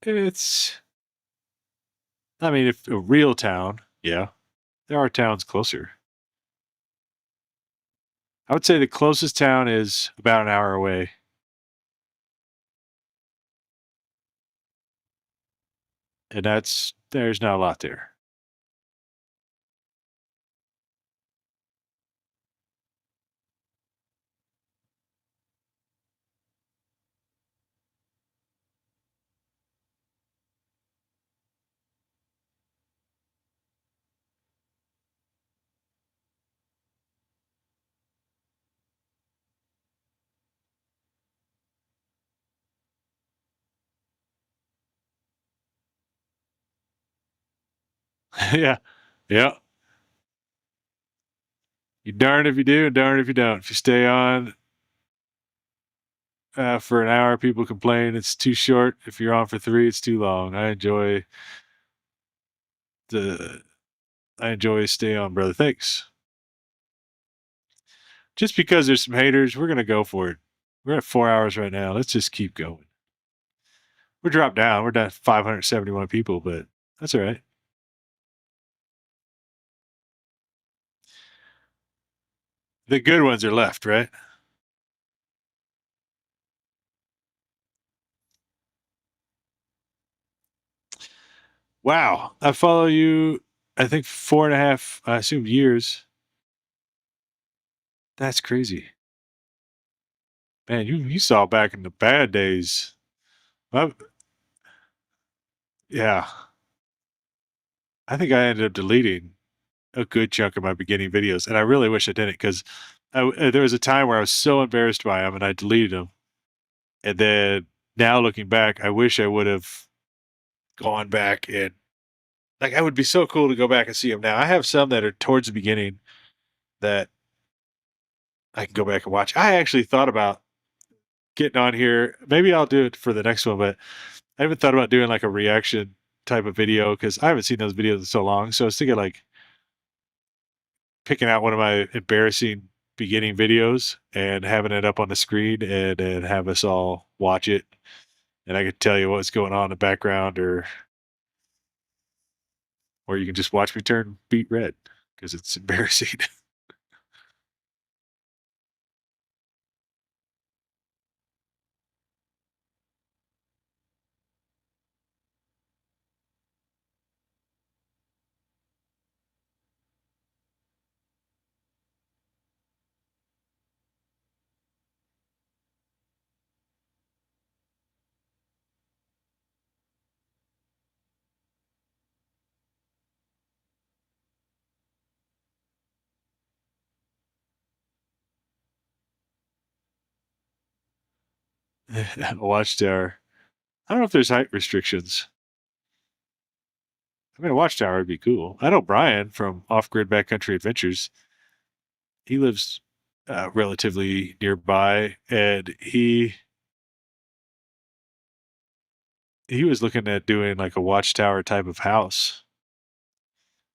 Speaker 1: It's. I mean, if a real town, yeah, there are towns closer. I would say the closest town is about an hour away, and there's not a lot there. Yeah, yeah. You darn if you do, and darn if you don't. If you stay on for an hour, people complain it's too short. If you're on for 3, it's too long. The I enjoy stay on, brother. Thanks. Just because there's some haters, we're gonna go for it. We're at 4 hours right now. Let's just keep going. We're dropped down. We're down to 571 people, but that's all right. The good ones are left, right? Wow. I follow you, I think 4.5, I assume years. That's crazy. Man, you saw back in the bad days. Well, yeah. I think I ended up deleting a good chunk of my beginning videos, and I really wish I didn't because there was a time where I was so embarrassed by them and I deleted them. And then now looking back, I wish I would have gone back and like I would be so cool to go back and see them now. I have some that are towards the beginning that I can go back and watch. I actually thought about getting on here. Maybe I'll do it for the next one, but I haven't thought about doing like a reaction type of video because I haven't seen those videos in so long. So I was thinking like picking out one of my embarrassing beginning videos and having it up on the screen and have us all watch it. And I could tell you what's going on in the background, or you can just watch me turn beet red because it's embarrassing. A watchtower. I don't know if there's height restrictions. I mean, a watchtower would be cool. I know Brian from Off Grid Backcountry Adventures. He lives relatively nearby, and he was looking at doing like a watchtower type of house,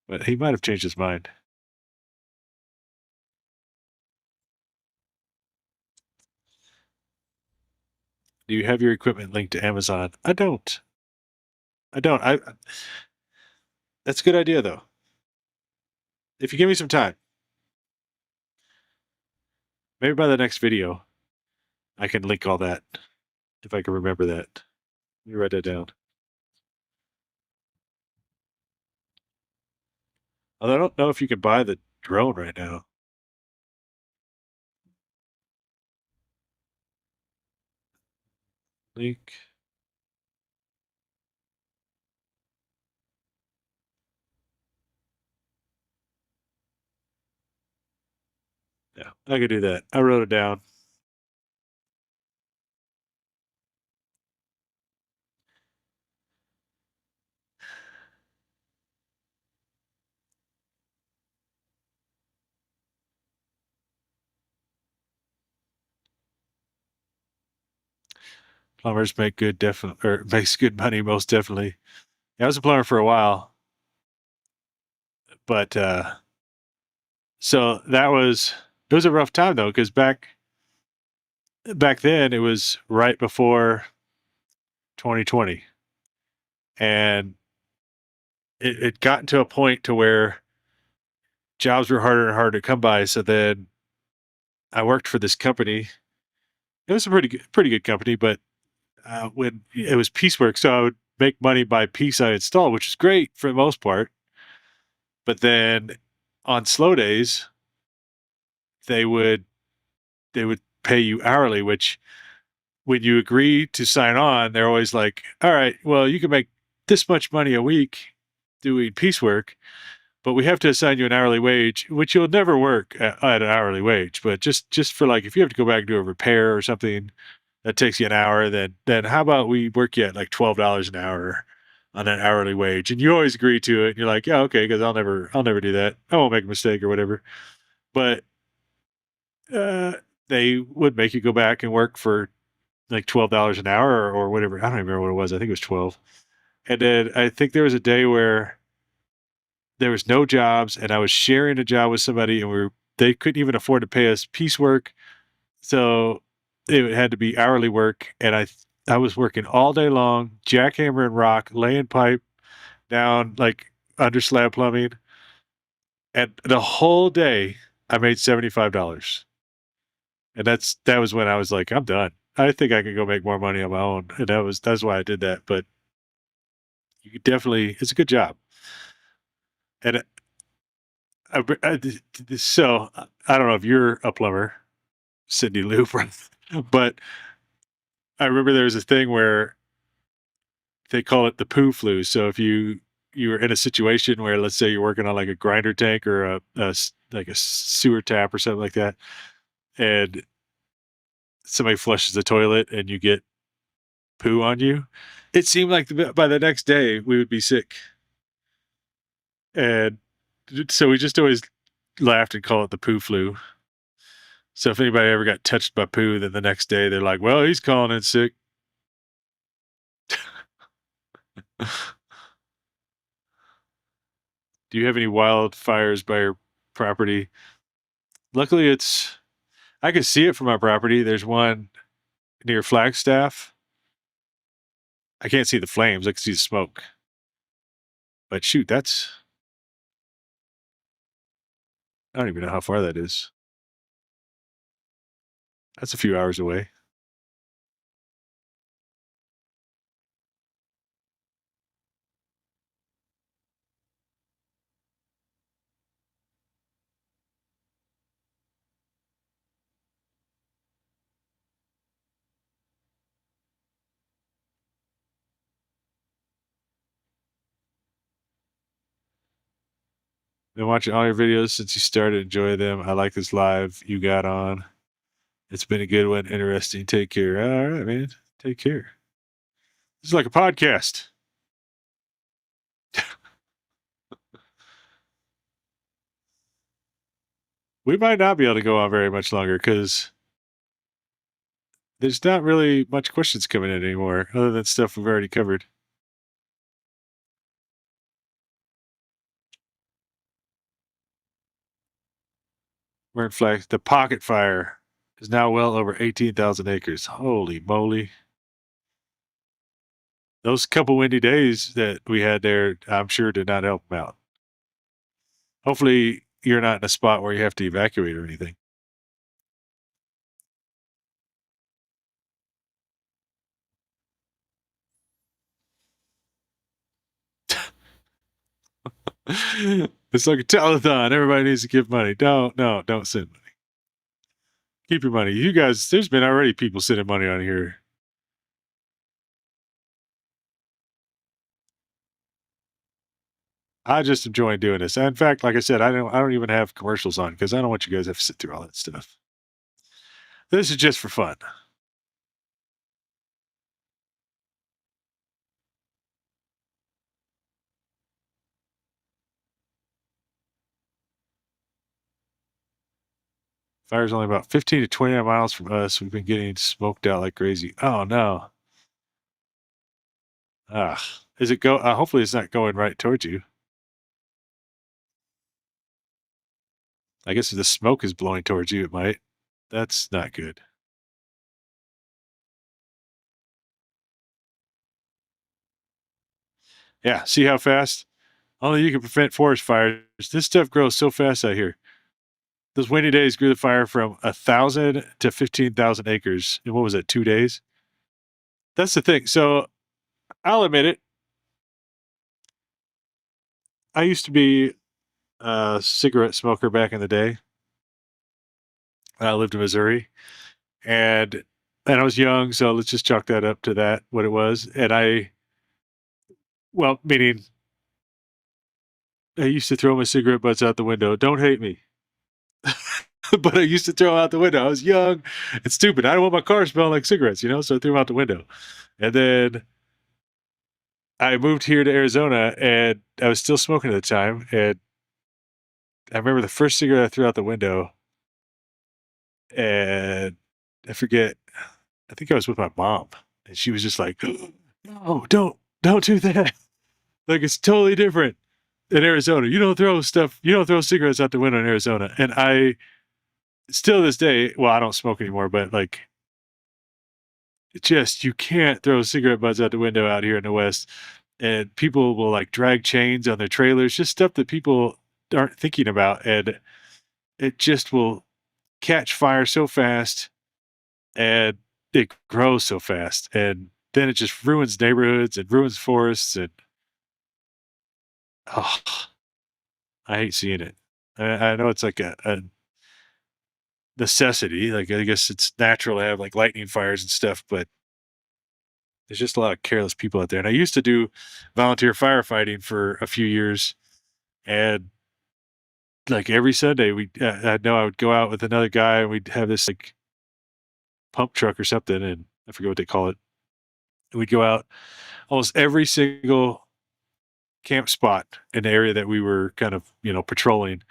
Speaker 1: but he might have changed his mind. Do you have your equipment linked to Amazon? I don't. I don't. That's a good idea though. If you give me some time, maybe by the next video, I can link all that if I can remember that. Let me write that down. Although I don't know if you can buy the drone right now. Link. Yeah, I could do that. I wrote it down. Plumbers make good, definitely, or makes good money, most definitely. Yeah, I was a plumber for a while, but so it was a rough time though, because back then it was right before 2020, and it gotten to a point to where jobs were harder and harder to come by. So then I worked for this company. It was a pretty good company, but when it was piecework, so I would make money by piece I installed, which is great for the most part. But then on slow days, they would they would pay you hourly, which when you agree to sign on, they're always like, all right, well, you can make this much money a week doing piecework, but we have to assign you an hourly wage, which you'll never work at an hourly wage. But just for like, if you have to go back and do a repair or something that takes you an hour, then how about we work you at like $12 an hour on an hourly wage? And you always agree to it. And you're like, yeah, okay, because I'll never do that. I won't make a mistake or whatever. But uh, they would make you go back and work for like $12 an hour or whatever. I don't even remember what it was. I think it was 12. And then I think there was a day where there was no jobs and I was sharing a job with somebody and they couldn't even afford to pay us piecework. So it had to be hourly work. And I was working all day long, jackhammering rock, laying pipe down like under slab plumbing. And the whole day I made $75. And that was when I was like, I'm done. I think I can go make more money on my own. And that's why I did that. But you could definitely, it's a good job. And so I don't know if you're a plumber, Sydney Lou, but I remember there was a thing where they call it the poo flu. So if you were in a situation where, let's say, you're working on like a grinder tank or like a sewer tap or something like that, and somebody flushes the toilet and you get poo on you, it seemed like by the next day we would be sick. And so we just always laughed and call it the poo flu. So if anybody ever got touched by poo, then the next day they're like, well, he's calling in sick. Do you have any wildfires by your property? Luckily, I can see it from my property. There's one near Flagstaff. I can't see the flames. I can see the smoke. But shoot, I don't even know how far that is. That's a few hours away. Been watching all your videos since you started. Enjoy them. I like this live you got on. It's been a good one. Interesting. Take care. All right, man. Take care. This is like a podcast. We might not be able to go on very much longer because there's not really much questions coming in anymore, other than stuff we've already covered. We're in flag. The pocket fire is now well over 18,000 acres. Holy moly. Those couple windy days that we had there, I'm sure did not help them out. Hopefully, you're not in a spot where you have to evacuate or anything. It's like a telethon. Everybody needs to give money. Don't send money. Keep your money. You guys, there's been already people sending money on here. I just enjoy doing this. In fact, like I said, I don't even have commercials on because I don't want you guys to have to sit through all that stuff. This is just for fun. Fire's only about 15 to 29 miles from us. We've been getting smoked out like crazy. Oh no. Ah, is it go? Hopefully, it's not going right towards you. I guess if the smoke is blowing towards you, it might. That's not good. Yeah, see how fast? Only you can prevent forest fires. This stuff grows so fast out here. Those windy days grew the fire from 1,000 to 15,000 acres. And what was it, 2 days? That's the thing. So I'll admit it. I used to be a cigarette smoker back in the day. I lived in Missouri, and I was young, so let's just chalk that up to that what it was. And well, meaning I used to throw my cigarette butts out the window. Don't hate me. But I used to throw them out the window. I was young and stupid. I don't want my car smelling like cigarettes, so I threw them out the window. And then I moved here to Arizona, and I was still smoking at the time. And I remember the first cigarette I threw out the window, and I forget. I think I was with my mom, and she was just like, "No, don't do that. Like it's totally different in Arizona. You don't throw cigarettes out the window in Arizona." And I still to this day, well, I don't smoke anymore, but like, just you can't throw cigarette butts out the window out here in the West. And people will like drag chains on their trailers, just stuff that people aren't thinking about, and it just will catch fire so fast, and it grows so fast, and then it just ruins neighborhoods and ruins forests, and oh, I hate seeing it. I know it's like a necessity. Like I guess it's natural to have like lightning fires and stuff, but there's just a lot of careless people out there. And I used to do volunteer firefighting for a few years, and like every Sunday, I know I would go out with another guy, and we'd have this like pump truck or something, and I forget what they call it. And we'd go out almost every single camp spot in the area that we were kind of patrolling.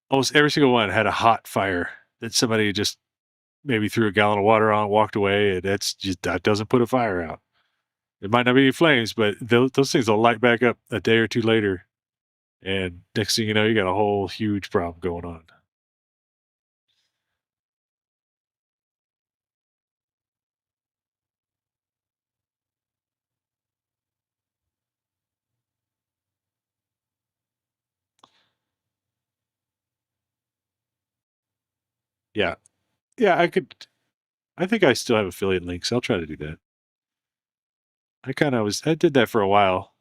Speaker 1: Almost every single one had a hot fire that somebody just maybe threw a gallon of water on, walked away, and that doesn't put a fire out. It might not be any flames, but those things will light back up a day or two later, and next thing you know, you got a whole huge problem going on. Yeah, yeah, I could. I think I still have affiliate links. I'll try to do that. I did that for a while,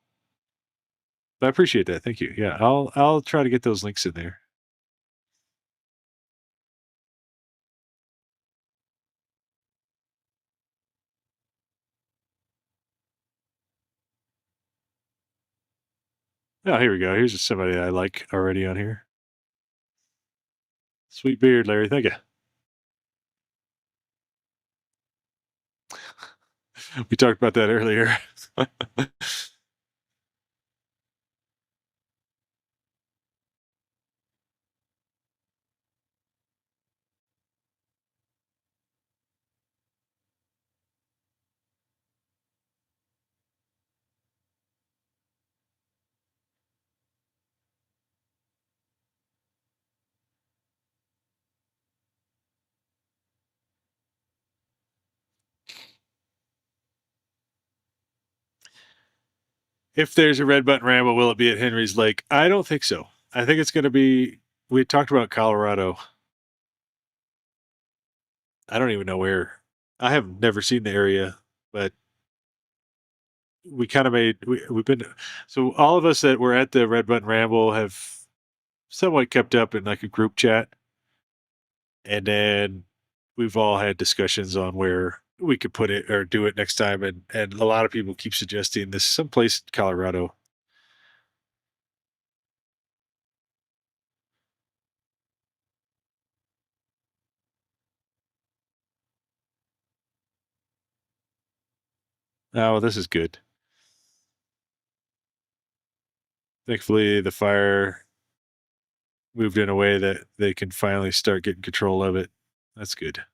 Speaker 1: but I appreciate that. Thank you. Yeah, I'll try to get those links in there. Oh, here we go. Here's somebody I like already on here. Sweet beard, Larry. Thank you. We talked about that earlier. If there's a red button ramble, will it be at Henry's Lake? I don't think so. I think it's going to be. We had talked about Colorado. I don't even know where. I have never seen the area, but we kind of we've been. So all of us that were at the red button ramble have somewhat kept up in like a group chat, and then we've all had discussions on where we could put it or do it next time, and a lot of people keep suggesting this someplace in Colorado. Oh, this is good. Thankfully, the fire moved in a way that they can finally start getting control of it. That's good.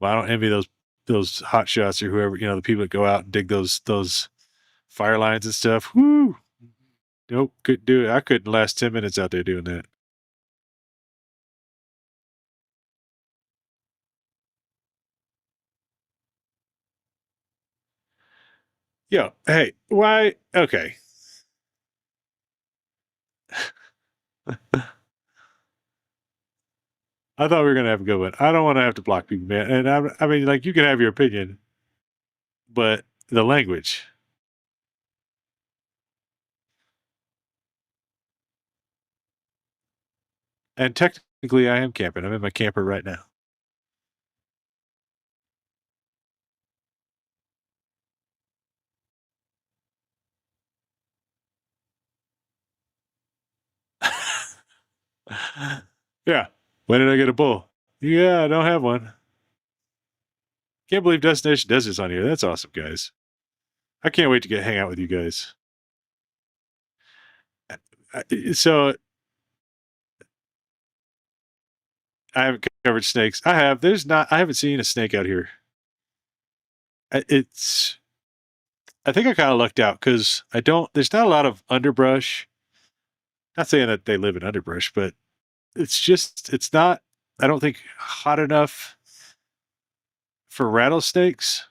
Speaker 1: Well, I don't envy those hot shots or whoever, the people that go out and dig those fire lines and stuff. Whoo! Nope, couldn't do it. I couldn't last 10 minutes out there doing that. Yo, hey, why? Okay. I thought we were gonna have a good one. I don't want to have to block people, man. And I mean, like, you can have your opinion, but the language. And technically, I am camping. I'm in my camper right now. Yeah. When did I get a bull? Yeah, I don't have one. Can't believe Destination does this on here. That's awesome, guys. I can't wait to hang out with you guys. So I haven't covered snakes. I have. There's not. I haven't seen a snake out here. It's. I think I kind of lucked out because I don't. There's not a lot of underbrush. Not saying that they live in underbrush, but it's just. It's not. I don't think hot enough for rattlesnakes.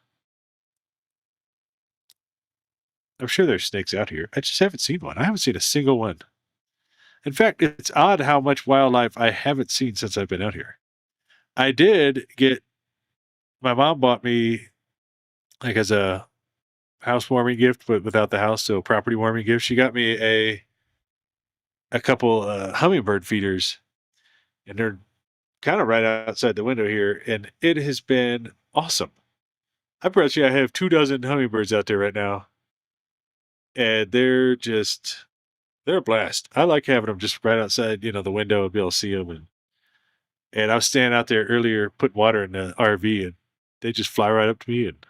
Speaker 1: I'm sure there's snakes out here. I just haven't seen one. I haven't seen a single one. In fact, it's odd how much wildlife I haven't seen since I've been out here. I did get. My mom bought me like as a housewarming gift, but without the house, so property warming gift. She got me a couple hummingbird feeders, and they're kind of right outside the window here, and it has been awesome. I bet you I have 2 dozen hummingbirds out there right now, and they're a blast. I like having them just right outside, the window and be able to see them. And I was standing out there earlier putting water in the RV, and they just fly right up to me, and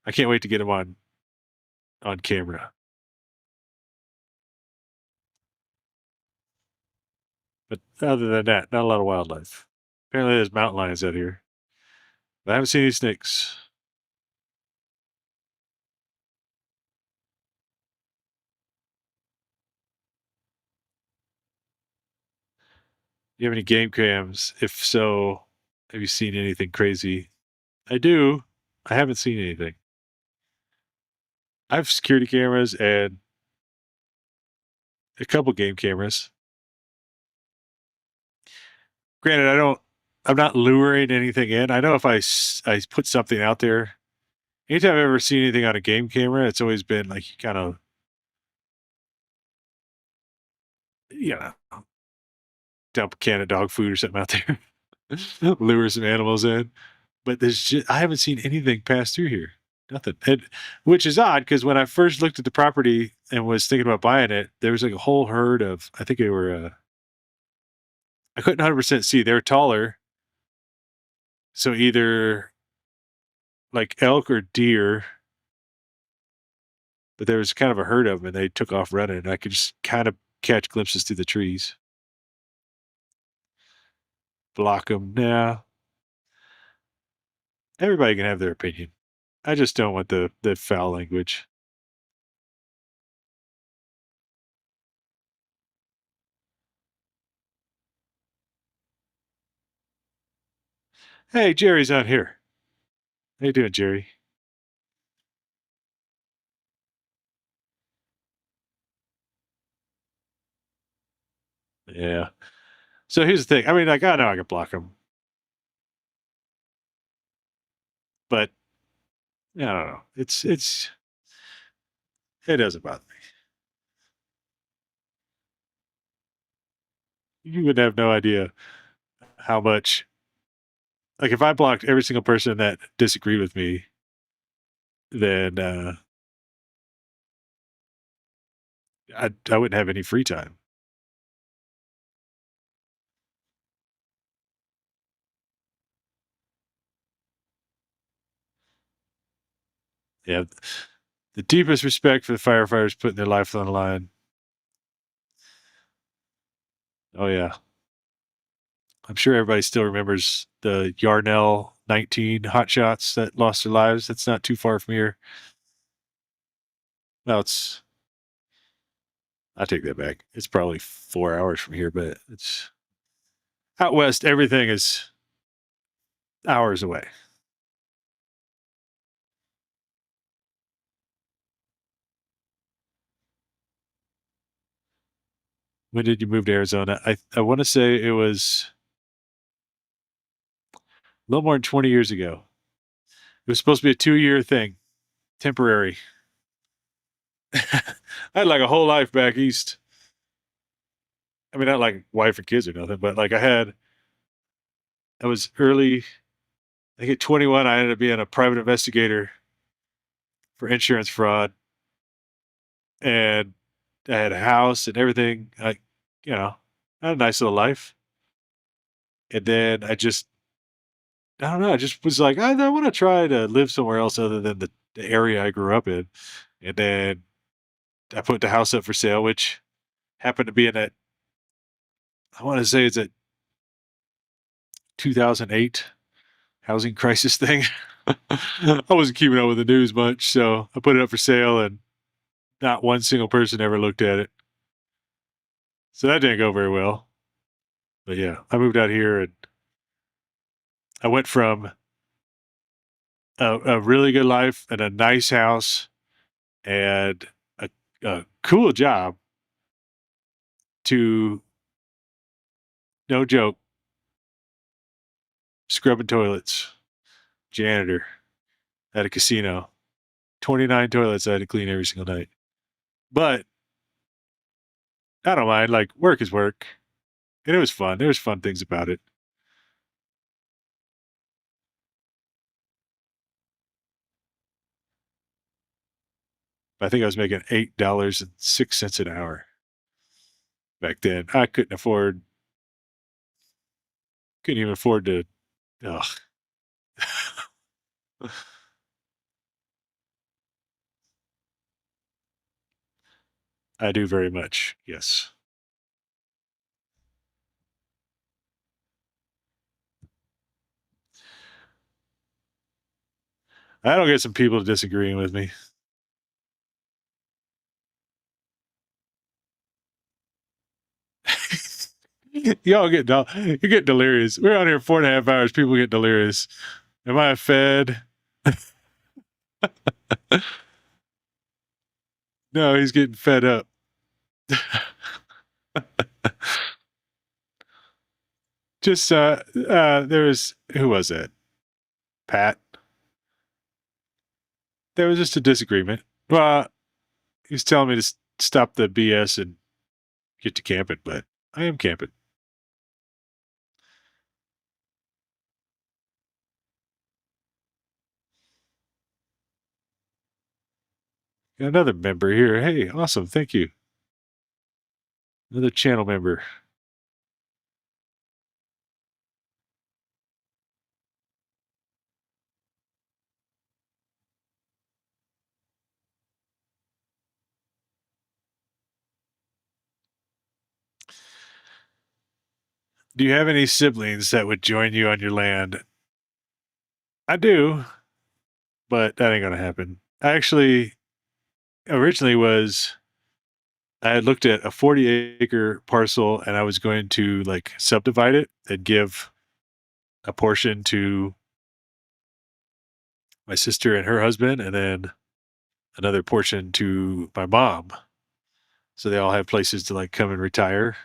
Speaker 1: I can't wait to get them on. on camera. But other than that, not a lot of wildlife. Apparently, there's mountain lions out here. But I haven't seen any snakes. You have any game cams? If so, have you seen anything crazy? I do. I haven't seen anything. I have security cameras and a couple game cameras. Granted, I'm not luring anything in. I know if I put something out there, anytime I've ever seen anything on a game camera, it's always been like you kind of, you know, dump a can of dog food or something out there, lure some animals in. But I haven't seen anything pass through here. Nothing. Which is odd because when I first looked at the property and was thinking about buying it, there was like a whole herd of, I think they were, I couldn't 100% see. They were taller. So either like elk or deer, but there was kind of a herd of them and they took off running. And I could just kind of catch glimpses through the trees. Block them. Yeah. Everybody can have their opinion. I just don't want the foul language. Hey, Jerry's out here. How you doing, Jerry? Yeah. So here's the thing. I mean, like, I know I can block them, but I don't know. It doesn't bother me. You would have no idea how much. Like, if I blocked every single person that disagreed with me, then I wouldn't have any free time. Yeah. The deepest respect for the firefighters putting their life on the line. Oh yeah. I'm sure everybody still remembers the Yarnell 19 hotshots that lost their lives. That's not too far from here. Well, I take that back. It's probably 4 hours from here, but it's out west. Everything is hours away. When did you move to Arizona? I want to say it was a little more than 20 years ago. It was supposed to be a 2-year thing, temporary. I had like a whole life back east. I mean, not like wife and kids or nothing, but like I was early. I think at 21, I ended up being a private investigator for insurance fraud, and I had a house and everything. I had a nice little life. And then I don't know, I just was like, I want to try to live somewhere else other than the area I grew up in. And then I put the house up for sale, which happened to be in that, I want to say it's a 2008 housing crisis thing. I wasn't keeping up with the news much, so I put it up for sale and not one single person ever looked at it. So that didn't go very well. But yeah, I moved out here and I went from a really good life and a nice house and a cool job to, no joke, scrubbing toilets, janitor at a casino. 29 toilets I had to clean every single night. But I don't mind. Like, work is work. And it was fun. There was fun things about it. I think I was making $8.06 an hour back then. I couldn't even afford to. Ugh. I do very much. Yes. I don't get some people disagreeing with me. Y'all get you get delirious. We're out here 4.5 hours. People get delirious. Am I fed? No, he's getting fed up. Just there was who was that? Pat. There was just a disagreement. Well, he was telling me to stop the BS and get to camping, but I am camping. Got another member here. Hey, awesome. Thank you. Another channel member. Do you have any siblings that would join you on your land? I do, but that ain't gonna happen. I actually originally was I had looked at a 40-acre parcel and I was going to like subdivide it and give a portion to my sister and her husband and then another portion to my mom. So they all have places to like come and retire.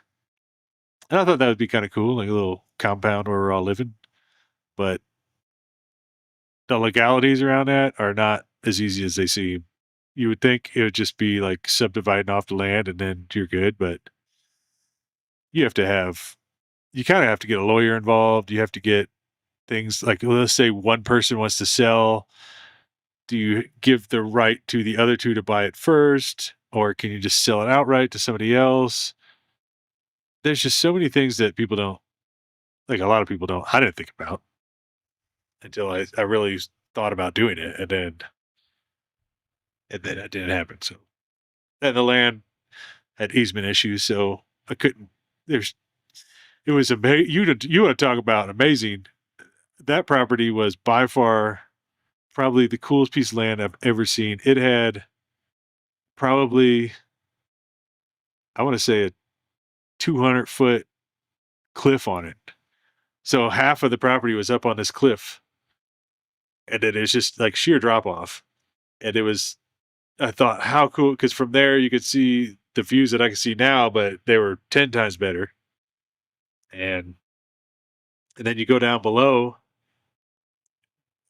Speaker 1: And I thought that would be kind of cool, like a little compound where we're all living. But the legalities around that are not as easy as they seem. You would think it would just be like subdividing off the land and then you're good, but you have to have you kind of have to get a lawyer involved. You have to get things like let's say one person wants to sell. Do you give the right to the other two to buy it first, or can you just sell it outright to somebody else? There's just so many things that people don't like. A lot of people don't. I didn't think about until I really thought about doing it, and then it didn't happen. So and the land had easement issues, so I couldn't. There's it was amazing. You want to talk about amazing? That property was by far probably the coolest piece of land I've ever seen. It had probably I want to say a 200-foot cliff on it. So half of the property was up on this cliff, and then it's just like sheer drop off. And it was I thought how cool because from there you could see the views that I can see now, but they were 10 times better. And then you go down below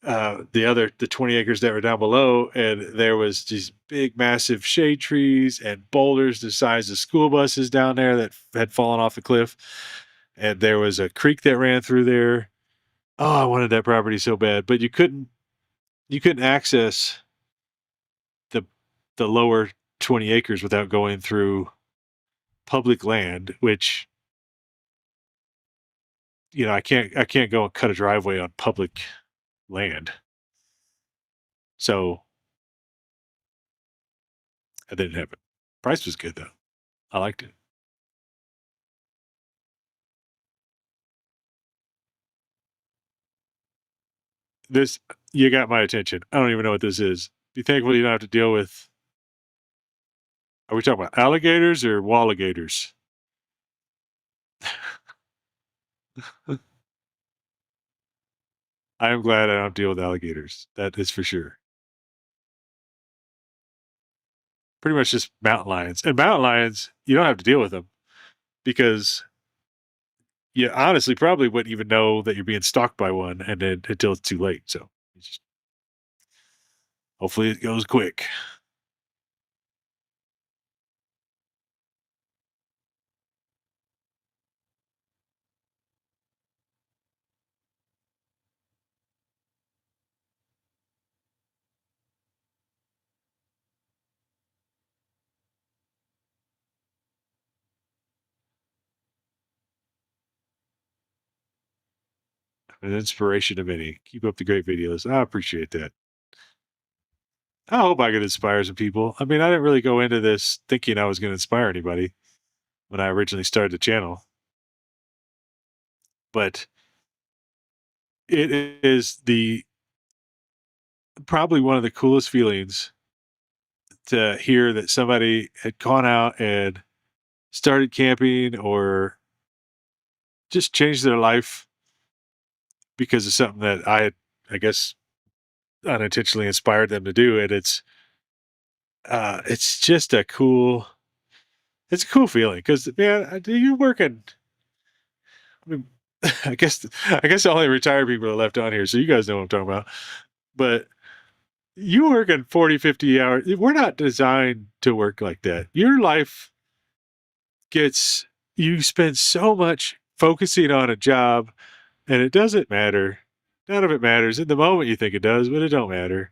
Speaker 1: the 20 acres that were down below, and there was these big, massive shade trees and boulders the size of school buses down there that had fallen off the cliff. And there was a creek that ran through there. Oh, I wanted that property so bad, but you couldn't access the the lower 20 acres without going through public land, which I can't go and cut a driveway on public land. So that didn't happen. Price was good though. I liked it. This you got my attention. I don't even know what this is. Be thankful you don't have to deal with. Are we talking about alligators or walligators? I am glad I don't deal with alligators. That is for sure. Pretty much just mountain lions. And mountain lions, you don't have to deal with them because you honestly probably wouldn't even know that you're being stalked by one and then until it's too late. So hopefully it goes quick. An inspiration of many. Keep up the great videos. I appreciate that. I hope I could inspire some people. I mean, I didn't really go into this thinking I was going to inspire anybody when I originally started the channel, but it is the probably one of the coolest feelings to hear that somebody had gone out and started camping or just changed their life because of something that I had, I guess, unintentionally inspired them to do. And it's just it's a cool feeling because man, you're working. I mean, I guess only retired people are left on here, so you guys know what I'm talking about. But you working 40, 50 hours. We're not designed to work like that. Your life gets you spend so much focusing on a job and it doesn't matter. None of it matters. In the moment you think it does, but it don't matter.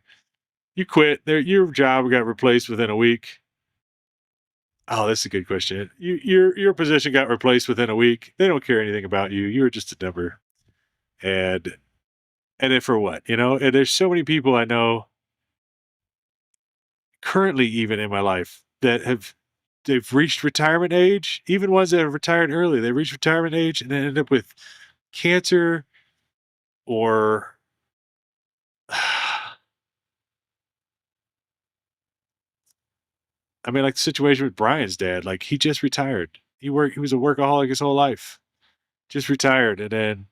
Speaker 1: You quit. There your job got replaced within a week. Oh, that's a good question. Your position got replaced within a week. They don't care anything about you. You were just a number. And then for what? You know, and there's so many people I know currently even in my life that they've reached retirement age, even ones that have retired early, they reach retirement age and then end up with cancer or I mean, like the situation with Brian's dad, like he just retired. He was a workaholic his whole life. Just retired and then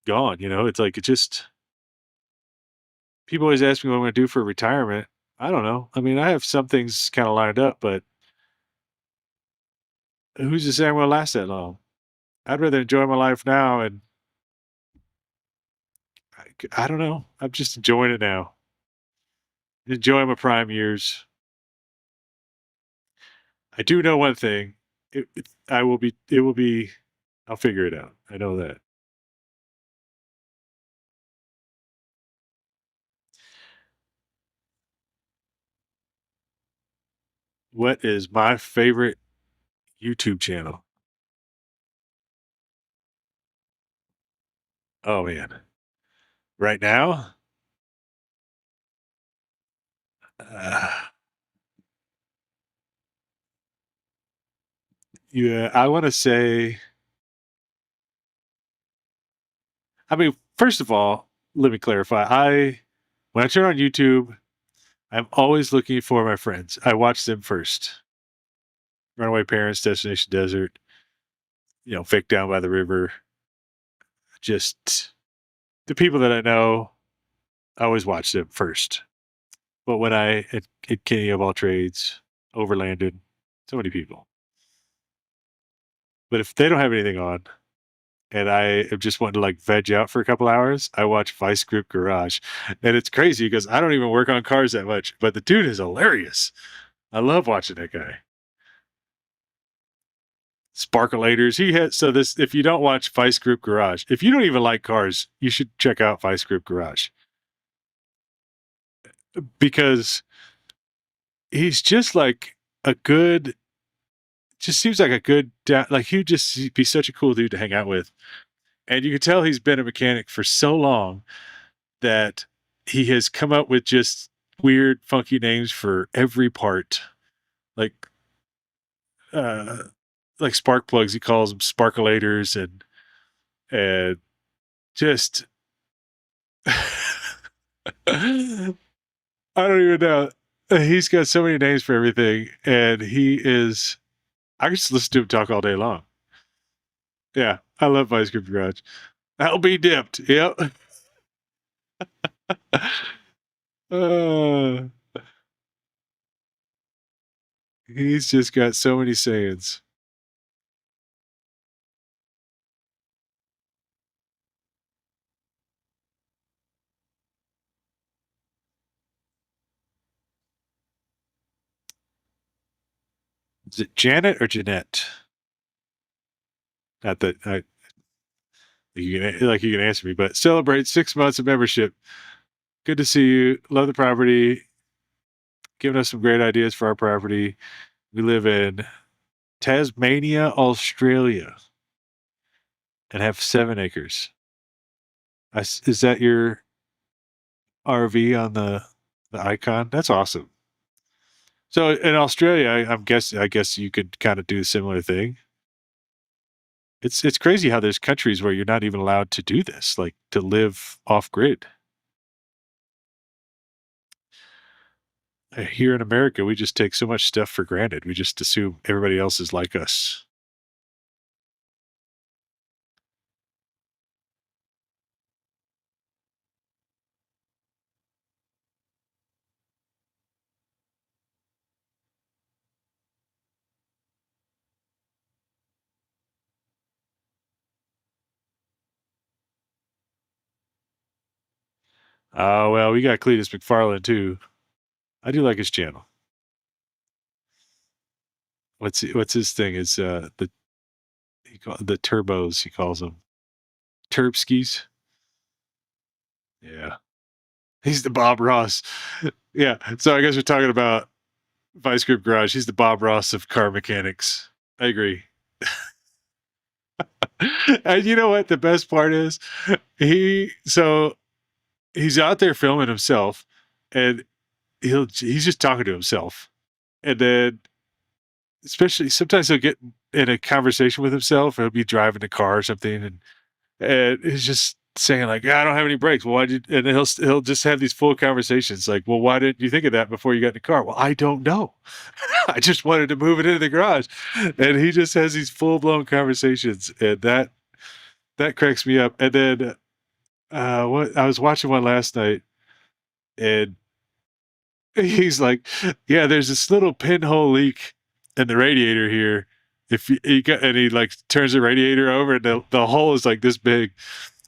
Speaker 1: gone, you know? It's like it just people always ask me what I'm gonna do for retirement. I don't know. I mean, I have some things kind of lined up, but who's to say I'm gonna last that long? I'd rather enjoy my life now and I don't know. I'm just enjoying it now. Enjoying my prime years. I do know one thing. It will be I'll figure it out. I know that. What is my favorite YouTube channel? Oh man. Right now? Uh, yeah, I want to say I mean, first of all, let me clarify. When I turn on YouTube, I'm always looking for my friends. I watch them first. Runaway Parents, Destination Desert, you know, Fake Down by the River. Just the people that I know, I always watch them first. But when at Kenny of all trades, Overlanded, so many people. But if they don't have anything on and I am just wanting to like veg out for a couple hours, I watch Vice Grip Garage. And it's crazy because I don't even work on cars that much, but the dude is hilarious. I love watching that guy. Sparkulators. He has so this if you don't watch Vice Grip Garage, if you don't even like cars, you should check out Vice Grip Garage because he's just like a good just seems like a good like he'd just be such a cool dude to hang out with. And you can tell he's been a mechanic for so long that he has come up with just weird, funky names for every part. Like uh like spark plugs, he calls them sparkulators and just I don't even know. He's got so many names for everything, and he is I could just listen to him talk all day long. Yeah, I love Vice Grip Garage. I'll be dipped. Yep. uh, he's just got so many sayings. Is it Janet or Jeanette? Not that you can answer me, but celebrate 6 months of membership. Good to see you. Love the property. Giving us some great ideas for our property. We live in Tasmania, Australia, and have 7 acres. Is that your RV on the The icon. That's awesome. So in Australia, I guess you could kind of do a similar thing. It's crazy how there's countries where you're not even allowed to do this, like to live off grid. Here in America, we just take so much stuff for granted. We just assume everybody else is like us. Oh well, we got Cletus McFarland too. I do like his channel. What's his thing? Is the turbos he calls them Turbskis. Yeah, he's the Bob Ross. Yeah, so I guess we're talking about Vice Grip Garage. He's the Bob Ross of car mechanics. I agree. And you know what the best part is? So he's out there filming himself, and he's just talking to himself, and then especially sometimes he'll get in a conversation with himself, or he'll be driving a car or something, and he's just saying like, "Yeah, I don't have any brakes." Well, why did? And then he'll just have these full conversations like, "Well, why didn't you think of that before you got in the car?" Well, I don't know. I just wanted to move it into the garage, and he just has these full blown conversations, and that cracks me up. And then what I was watching one last night, and he's like, "Yeah, there's this little pinhole leak in the radiator here. If you got," and he like turns the radiator over, and the hole is like this big.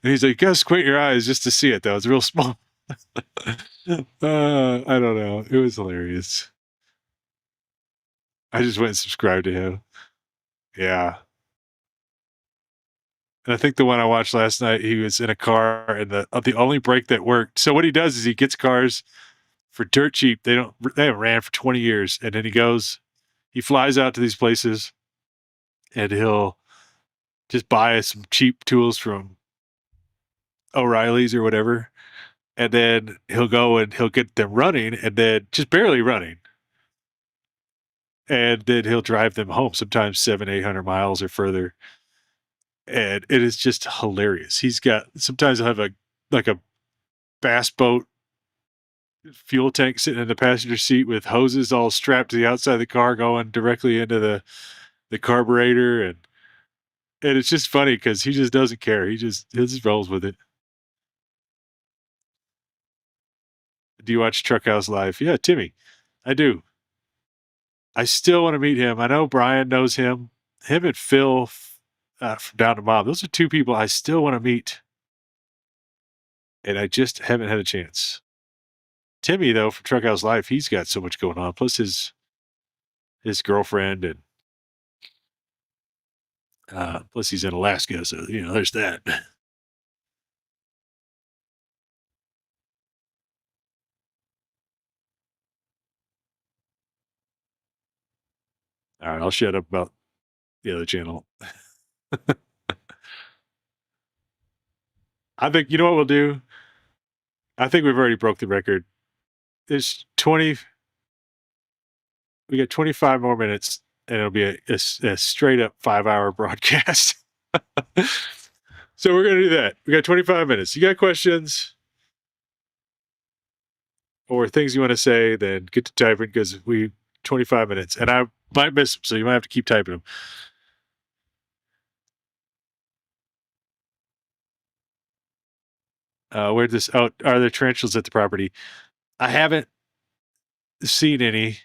Speaker 1: And he's like, "You gotta squint your eyes just to see it, though. It's real small." I don't know. It was hilarious. I just went and subscribed to him. Yeah. And I think the one I watched last night, he was in a car, and the only brake that worked. So what he does is he gets cars for dirt cheap. They haven't ran for 20 years, and then he flies out to these places, and he'll just buy some cheap tools from O'Reilly's or whatever, and then he'll go and he'll get them running, and then just barely running, and then he'll drive them home, sometimes 700-800 miles or further, and it is just hilarious. He's got sometimes he'll have a bass boat fuel tank sitting in the passenger seat with hoses all strapped to the outside of the car going directly into the carburetor, and it's just funny because he just doesn't care. He just rolls with it. Do you watch Truckhouse Live? Yeah, Timmy. I do. I still want to meet him. I know Brian knows him. Him and Phil from Down to Mob. Those are two people I still want to meet, and I just haven't had a chance. Timmy, though, from Truckhouse Live, he's got so much going on. Plus his girlfriend, and plus he's in Alaska, so there's that. All right, I'll shut up about the other channel. I think you know what we'll do. I think we've already broke the record. There's 20. We got 25 more minutes, and it'll be a straight up 5-hour broadcast. So we're gonna do that. We got 25 minutes. You got questions or things you want to say? Then get to typing because we 25 minutes, and I might miss them, so you might have to keep typing them. Where this? Oh, are there tarantulas at the property? I haven't seen any,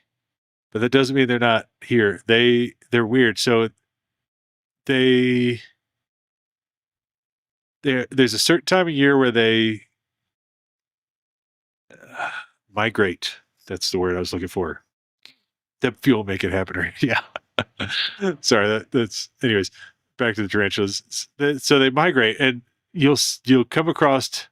Speaker 1: but that doesn't mean they're not here. They're weird. So they there's a certain time of year where they migrate. That's the word I was looking for. That fuel make it happen, right? Yeah. Sorry, that's anyways. Back to the tarantulas. So they migrate, and you'll come across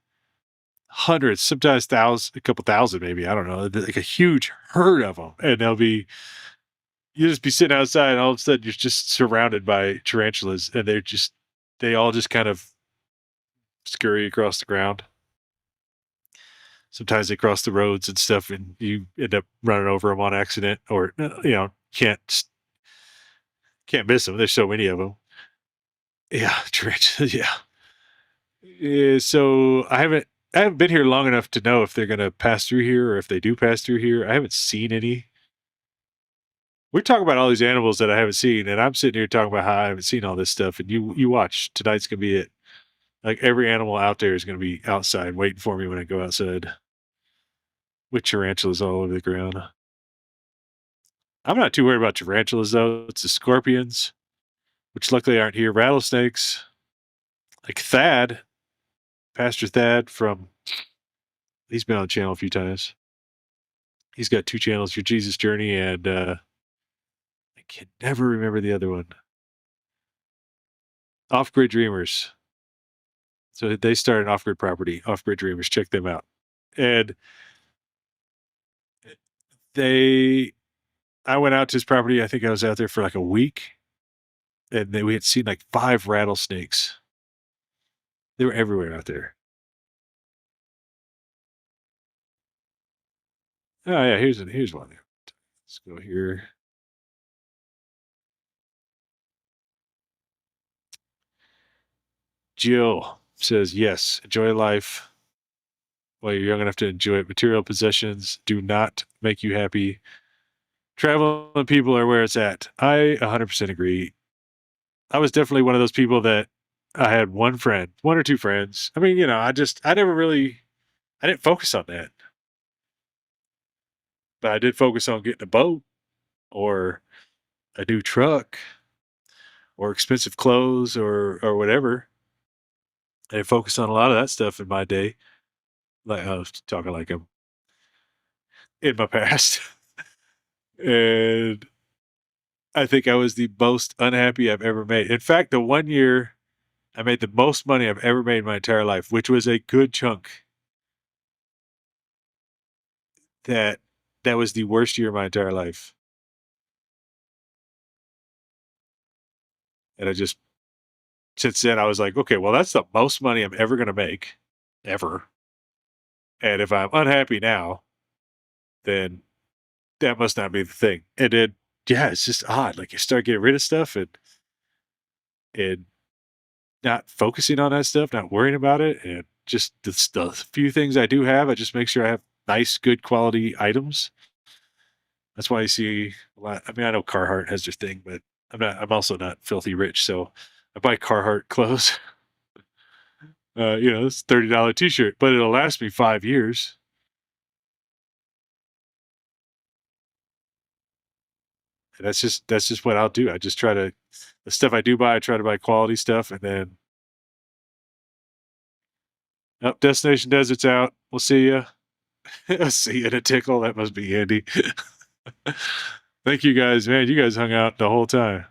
Speaker 1: hundreds, sometimes thousands, a couple thousand, maybe. I don't know, like a huge herd of them, and you'll just be sitting outside, and all of a sudden you're just surrounded by tarantulas, and they all just kind of scurry across the ground. sometimes they cross the roads and stuff, and you end up running over them on accident, or can't miss them. There's so many of them. Yeah, trench. Yeah. So I haven't been here long enough to know if they're gonna pass through here or if they do pass through here. I haven't seen any. We're talking about all these animals that I haven't seen, and I'm sitting here talking about how I haven't seen all this stuff. And you watch, tonight's gonna be it. Like every animal out there is gonna be outside waiting for me when I go outside with tarantulas all over the ground. I'm not too worried about tarantulas though. It's the scorpions, which luckily aren't here. Rattlesnakes, like Thad, Pastor Thad from he's been on the channel a few times. He's got two channels for Jesus Journey, and I can never remember the other one. Off Grid Dreamers. So they started an off grid property, Off Grid Dreamers. Check them out. And they, I went out to his property. I think I was out there for like a week, and we had seen like 5 rattlesnakes. They were everywhere out there. Oh yeah, here's one there. Let's go here. Jill says, yes, enjoy life while you're young enough to enjoy it. Material possessions do not make you happy. Travel and people are where it's at. I 100% agree. I was definitely one of those people that I had one friend, one or two friends. I mean, I never really, I didn't focus on that, but I did focus on getting a boat or a new truck or expensive clothes or whatever. I focused on a lot of that stuff in my day. Like I was talking like I'm in my past. And I think I was the most unhappy I've ever made. In fact, the one year I made the most money I've ever made in my entire life, which was a good chunk. That that was the worst year of my entire life. And I just since then I was like, okay, well that's the most money I'm ever gonna make. Ever. And if I'm unhappy now, then that must not be the thing. And then yeah, it's just odd. Like you start getting rid of stuff and not focusing on that stuff, not worrying about it, and just the few things I do have, I just make sure I have nice, good quality items. That's why you see a lot. I mean, I know Carhartt has their thing, but I'm also not filthy rich, so I buy Carhartt clothes. It's $30 t-shirt, but it'll last me 5 years. And that's just what I'll do. I just try to the stuff I do buy, I try to buy quality stuff, and then Destination Desert's out. We'll see you. I'll see you in a tickle. That must be handy. Thank you guys, man. You guys hung out the whole time.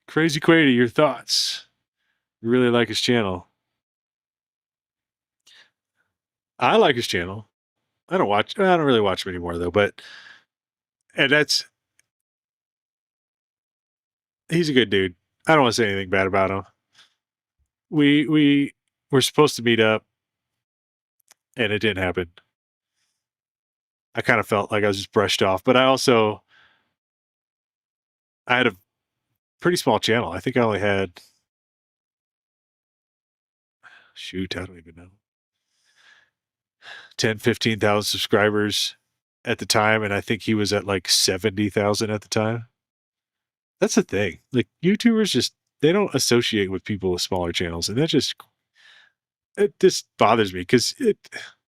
Speaker 1: Crazy Quady, your thoughts? You really like his channel. I like his channel. I don't really watch him anymore though, but and he's a good dude. I don't want to say anything bad about him. We were supposed to meet up and it didn't happen. I kind of felt like I was just brushed off, but I had a pretty small channel. I think I only had shoot, I don't even know. 10, 15,000 subscribers at the time, and I think he was at like 70,000 at the time. That's the thing. Like YouTubers they don't associate with people with smaller channels, and it just bothers me because it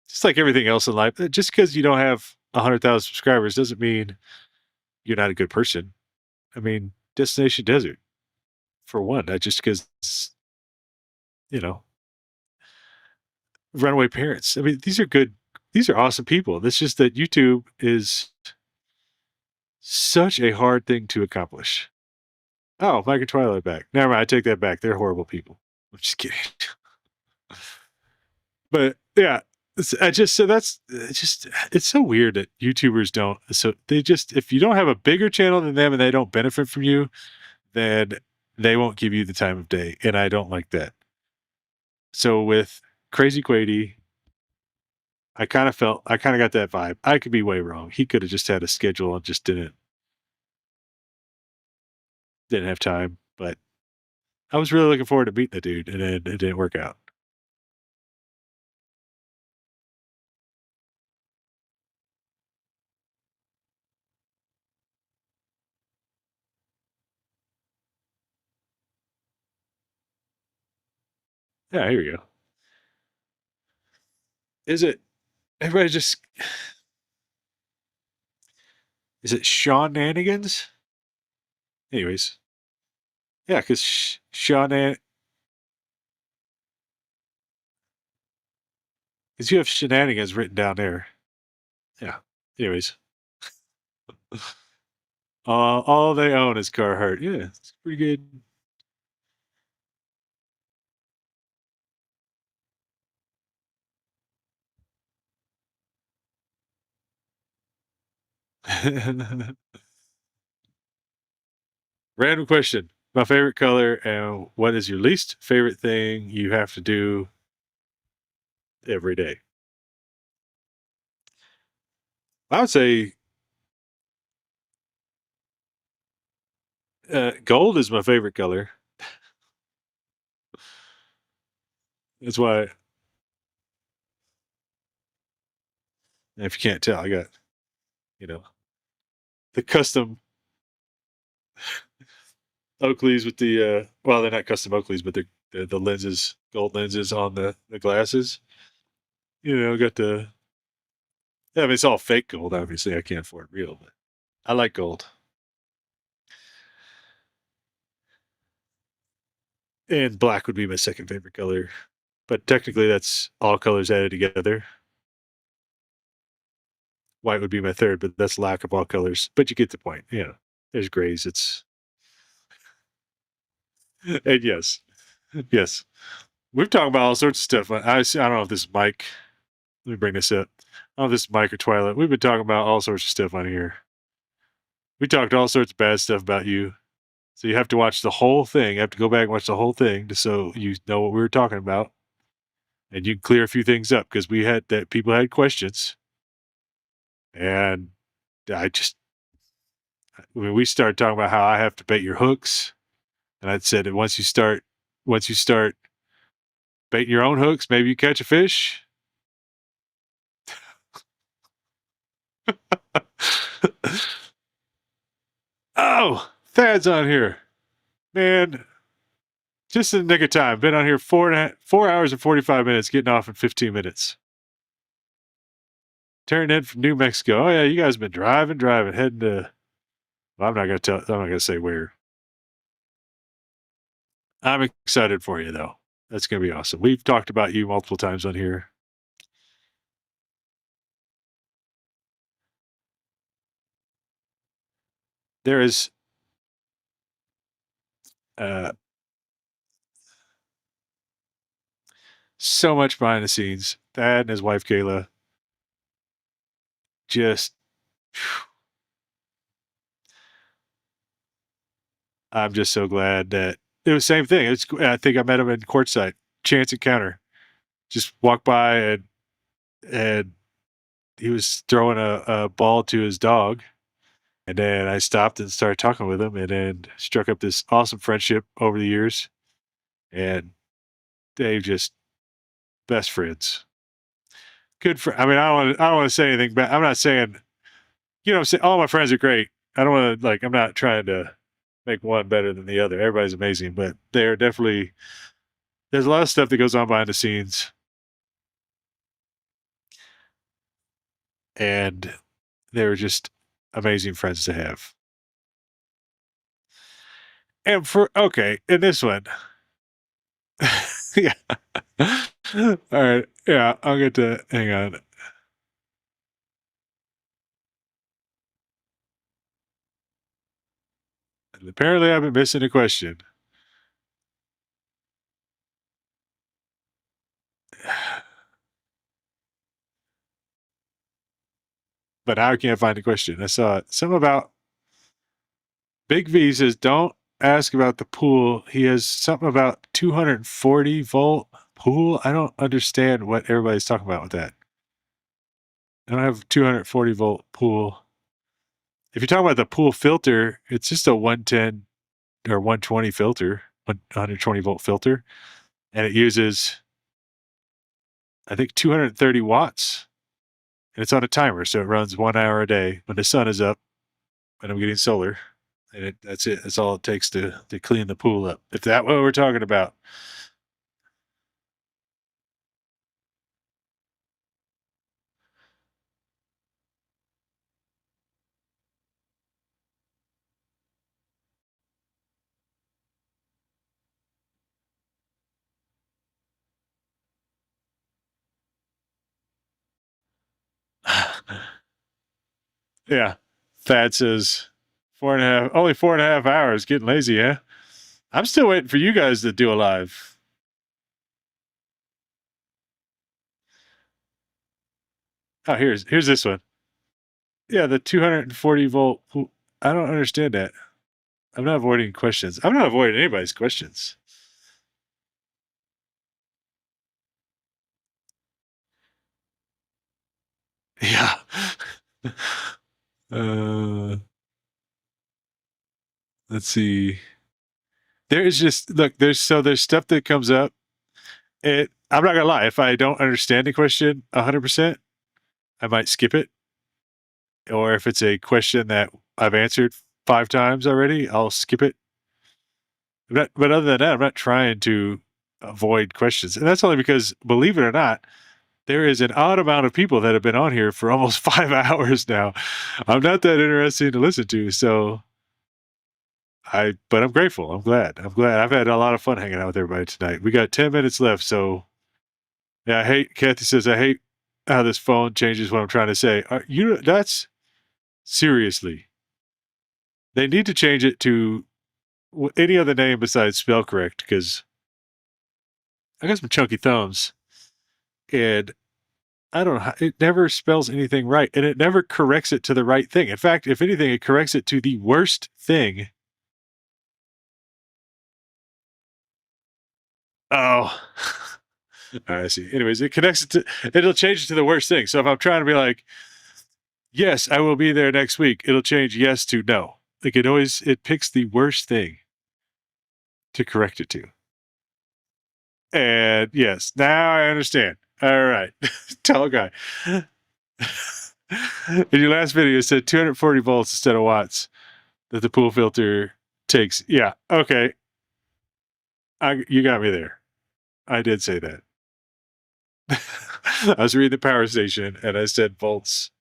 Speaker 1: just like everything else in life. Just because you don't have 100,000 subscribers doesn't mean you're not a good person. I mean, Destination Desert, for one, not just because you know Runaway Parents. I mean, these are good. These are awesome people. It's just that YouTube is such a hard thing to accomplish. Oh, Mike and Twilight back. Never mind. I take that back. They're horrible people. I'm just kidding. But yeah, I just so that's it's so weird that YouTubers don't. So they just if you don't have a bigger channel than them and they don't benefit from you, then they won't give you the time of day, and I don't like that. So with crazy Quady. I kind of got that vibe. I could be way wrong. He could have just had a schedule and just didn't have time. But I was really looking forward to meeting the dude, and then it didn't work out. Yeah, here we go. Is it everybody just is it Sean Nanigans? Anyways, yeah, because because you have shenanigans written down there. Yeah. Anyways, all they own is Carhartt. Yeah, it's pretty good. Random question. My favorite color and what is your least favorite thing you have to do every day? I would say gold is my favorite color. That's why, if you can't tell, I got, you know, the custom Oakleys with the, well, they're not custom Oakleys, but they're the lenses, gold lenses on the glasses. Got the, yeah, I mean, it's all fake gold. Obviously, I can't afford real, but I like gold. And black would be my second favorite color. But technically, that's all colors added together. White would be my third, but that's lack of all colors. But you get the point. There's grays. And yes. We've talked about all sorts of stuff. I don't know if this is Mike. Let me bring this up. I don't know if this is Mike or Twilight. We've been talking about all sorts of stuff on here. We talked all sorts of bad stuff about you. So you have to watch the whole thing. You have to go back and watch the whole thing just so you know what we were talking about. And you can clear a few things up because people had questions. And when we started talking about how I have to bait your hooks, and I said that once you start baiting your own hooks, maybe you catch a fish. Oh, Thad's on here, man. Just in the nick of time. Been on here 4 hours and 45 minutes, getting off in 15 minutes. Turned in from New Mexico. Oh yeah, you guys have been driving, heading to. Well, I'm not gonna say where. I'm excited for you though. That's gonna be awesome. We've talked about you multiple times on here. There is uh, so much behind the scenes. Thad and his wife Kayla just. I'm just so glad that it was the same thing. I think I met him in courtside, chance encounter. Just walked by and he was throwing a ball to his dog. And then I stopped and started talking with him and then struck up this awesome friendship over the years. And they just best friends. Good for, I mean, I don't want to say anything, but I'm not saying, I'm saying all my friends are great. I don't want to, I'm not trying to make one better than the other. Everybody's amazing, but they're definitely, there's a lot of stuff that goes on behind the scenes. And they were just amazing friends to have. And in this one, yeah. All right. Yeah, I'll get to hang on. And apparently, I've been missing a question. But now I can't find the question. I saw it. Something about Big V says, don't ask about the pool. He has something about 240 volt. pool? I don't understand what everybody's talking about with that. I don't have 240-volt pool. If you're talking about the pool filter, it's just a 110 or 120 filter, 120-volt filter, and it uses, I think, 230 watts, and it's on a timer, so it runs 1 hour a day when the sun is up and I'm getting solar, and that's it. That's all it takes to clean the pool up. If that's what we're talking about. Yeah. Thad says 4.5, only 4.5 hours. Getting lazy, huh? I'm still waiting for you guys to do a live. Oh, here's this one. Yeah, the 240-volt. I don't understand that. I'm not avoiding questions. I'm not avoiding anybody's questions. Yeah. uh, let's see. There is just look. There's stuff that comes up. I'm not gonna lie. If I don't understand the question 100%, I might skip it. Or if it's a question that I've answered 5 times already, I'll skip it. But other than that, I'm not trying to avoid questions, and that's only because, believe it or not, there is an odd amount of people that have been on here for almost 5 hours now. I'm not that interesting to listen to, so but I'm grateful. I'm glad. I'm glad. I've had a lot of fun hanging out with everybody tonight. We got 10 minutes left, so yeah. Kathy says, I hate how this phone changes what I'm trying to say. That's seriously. They need to change it to any other name besides spell correct because I got some chunky thumbs and I don't know. It never spells anything right, and it never corrects it to the right thing. In fact, if anything, it corrects it to the worst thing. Oh, I see. Anyways, it connects it to. It'll change it to the worst thing. So if I'm trying to be like, yes, I will be there next week, it'll change yes to no. Like it picks the worst thing to correct it to. And yes, now I understand. All right, tall guy. In your last video, it said 240 volts instead of watts that the pool filter takes. Yeah. Okay. You got me there. I did say that. I was reading the power station and I said volts.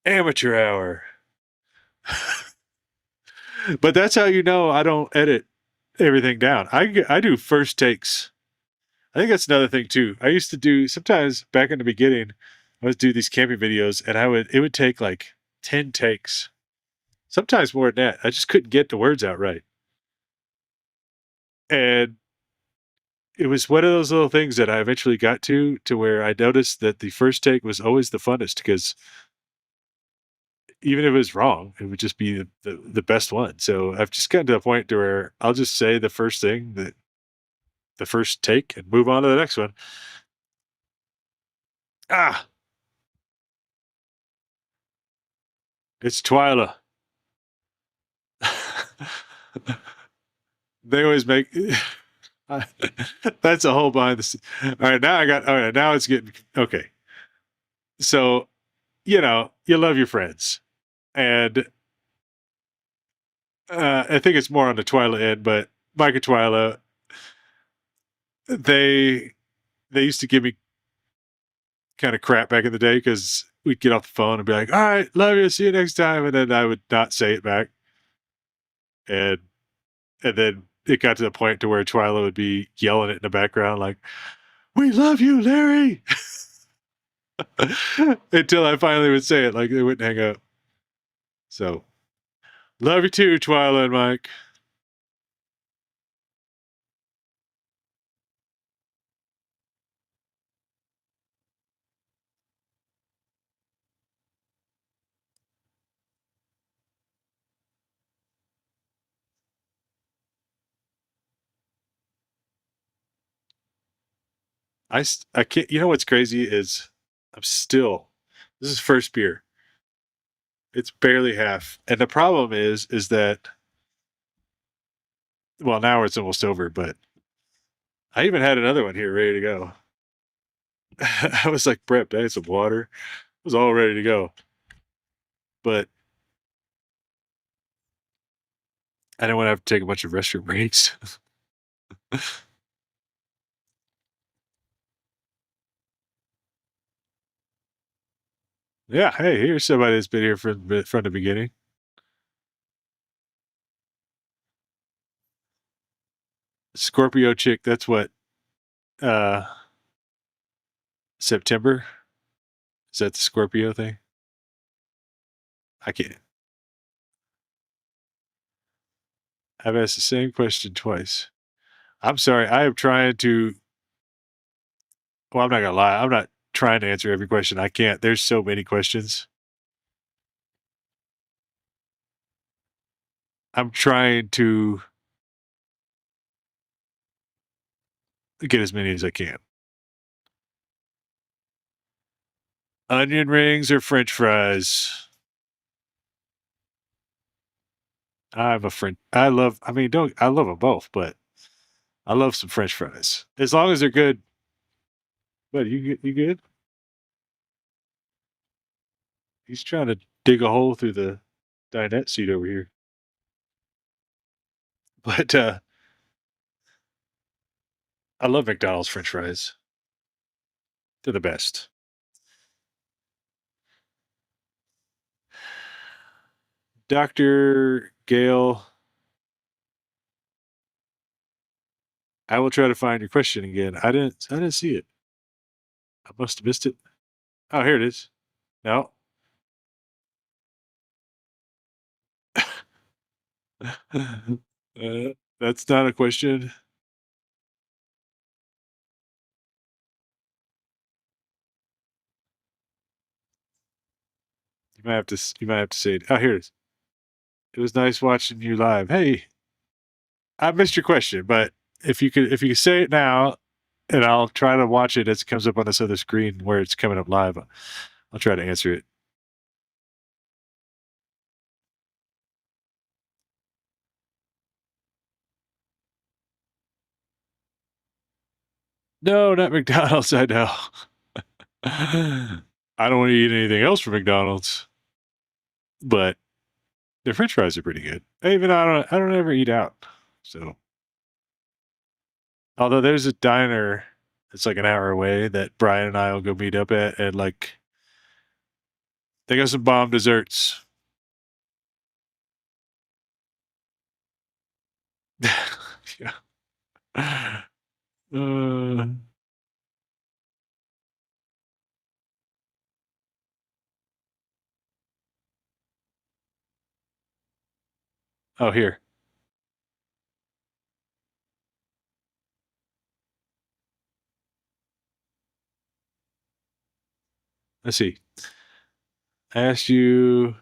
Speaker 1: Amateur hour. But that's how you know I don't edit everything down. I do first takes. I think that's another thing too. I used to do sometimes back in the beginning, I would do these camping videos and it would take like 10 takes. Sometimes more than that. I just couldn't get the words out right. And it was one of those little things that I eventually got to where I noticed that the first take was always the funnest because even if it was wrong, it would just be the best one. So I've just gotten to a point to where I'll just say the first thing that the first take and move on to the next one. Ah, it's Twyla. They always make that's a whole behind the scenes. All right, now I got all right, now it's getting okay. So, you love your friends. And I think it's more on the Twyla end, but Mike and Twyla, they they used to give me kind of crap back in the day because we'd get off the phone and be like, "All right, love you, see you next time," and then I would not say it back, and then it got to the point to where Twyla would be yelling it in the background like, "We love you, Larry," until I finally would say it, like they wouldn't hang up. So, love you too, Twyla and Mike. I can't. You know what's crazy is I'm still. This is first beer. It's barely half, and the problem is that well now it's almost over, but I even had another one here ready to go. I was like prepped. I had some water. It was all ready to go, but I didn't want to have to take a bunch of restroom breaks. Yeah, hey, here's somebody that's been here from the beginning. Scorpio chick. That's what uh September. Is that the Scorpio thing? I can't. I've asked the same question twice. I'm sorry. I am trying to. Well, I'm not gonna lie. I'm not trying to answer every question. I can't. There's so many questions. I'm trying to get as many as I can. Onion rings or French fries? I'm a friend. I love. I mean, don't. I love them both, but I love some French fries as long as they're good. But you good? He's trying to dig a hole through the dinette seat over here. But I love McDonald's French fries. They're the best. Dr. Gale, I will try to find your question again. I didn't see it. I must have missed it. Oh, here it is. No. That's not a question. You might have to say it. Oh, here it is. It was nice watching you live. Hey, I missed your question, but if you could say it now, and I'll try to watch it as it comes up on this other screen where it's coming up live. I'll try to answer it. No, not McDonald's. I know. I don't want to eat anything else from McDonald's, but their French fries are pretty good. Even I don't ever eat out. So, although there's a diner that's like an hour away that Brian and I will go meet up at, and like they got some bomb desserts. Yeah. Uh, oh, here. Let's see. I asked you,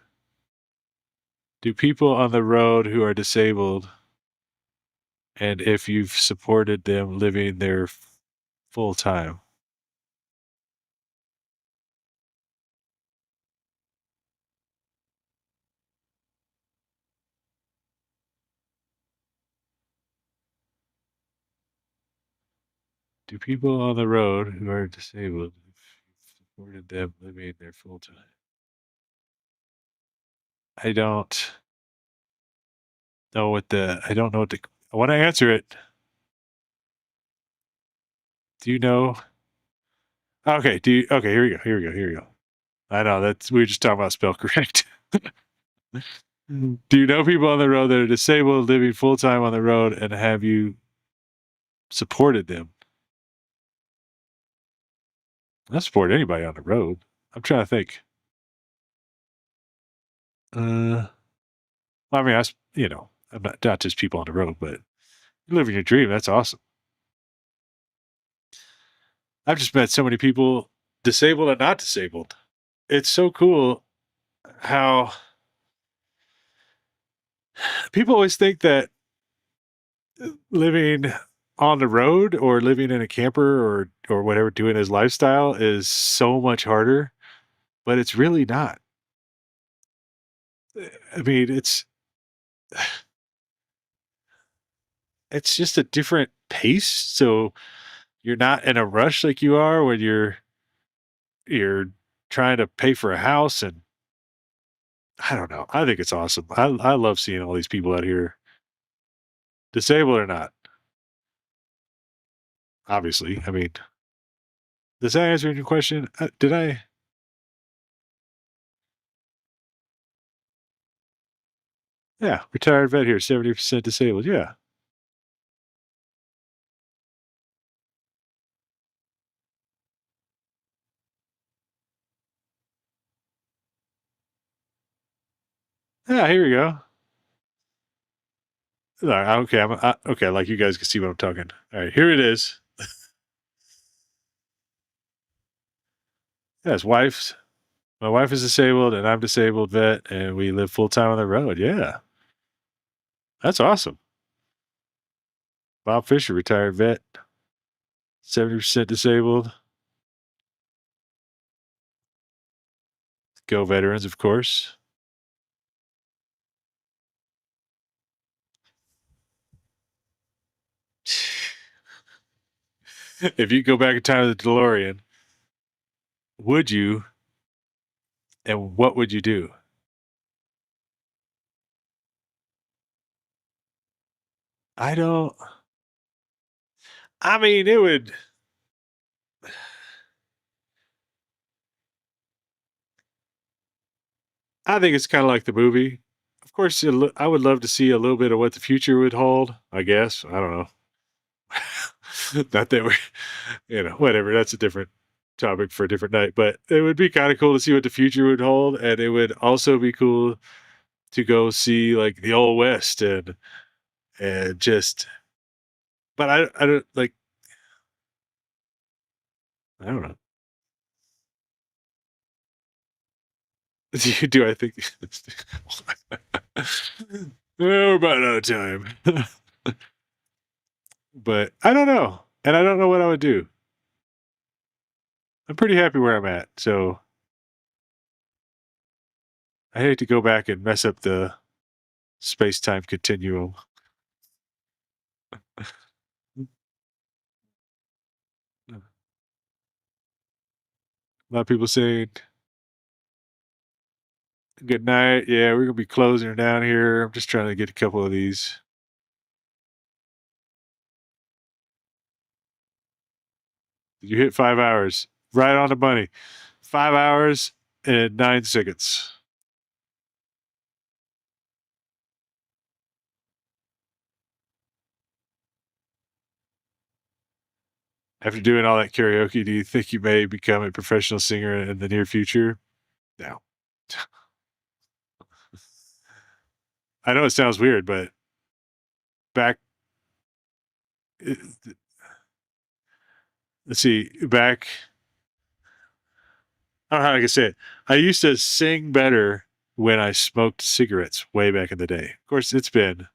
Speaker 1: do people on the road who are disabled, and if you've supported them living there full time? Do people on the road who are disabled, if you've supported them living there full time? I don't know what the, I don't know what the, I want to answer it. Do you know? Okay, okay, here we go, here we go, here we go. I know that's, we were just talking about spell correct. Do you know people on the road that are disabled living full time on the road, and have you supported them? I support anybody on the road. I'm trying to think. Well, I mean, I'm not just people on the road, but living your dream. That's awesome. I've just met so many people, disabled and not disabled. It's so cool how people always think that living on the road or living in a camper or whatever, doing his lifestyle is so much harder, but it's really not. I mean, it's just a different pace. So you're not in a rush like you are when you're trying to pay for a house. And I don't know. I think it's awesome. I love seeing all these people out here, disabled or not. Obviously, I mean, does that answer your question? Did I? Yeah, retired vet here, 70% disabled. Yeah, yeah. Here we go. All right, okay, okay. Like you guys can see what I'm talking. All right, here it is. Yeah, his wife's. My wife is disabled, and I'm disabled vet, and we live full time on the road. Yeah, that's awesome. Bob Fisher, retired vet, 70% disabled. Go veterans, of course. If you go back in time to the DeLorean, would you? And what would you do? I don't. I mean, it would. I think it's kind of like the movie. Of course, I would love to see a little bit of what the future would hold. I guess I don't know. Not that we, whatever. That's a different topic for a different night. But it would be kind of cool to see what the future would hold, and it would also be cool to go see like the old west and just. But I don't like. I don't know. Do I think? We're about out of time. But I don't know, and I don't know what I would do. I'm pretty happy where I'm at, so I hate to go back and mess up the space-time continuum. A lot of people saying good night. Yeah, we're gonna be closing her down here. I'm just trying to get a couple of these. You hit 5 hours, right on the money. 5 hours and 9 seconds. After doing all that karaoke, do you think you may become a professional singer in the near future? No. I know it sounds weird, but back, uh, let's see, back, I don't know how I can say it. I used to sing better when I smoked cigarettes way back in the day. Of course, it's been,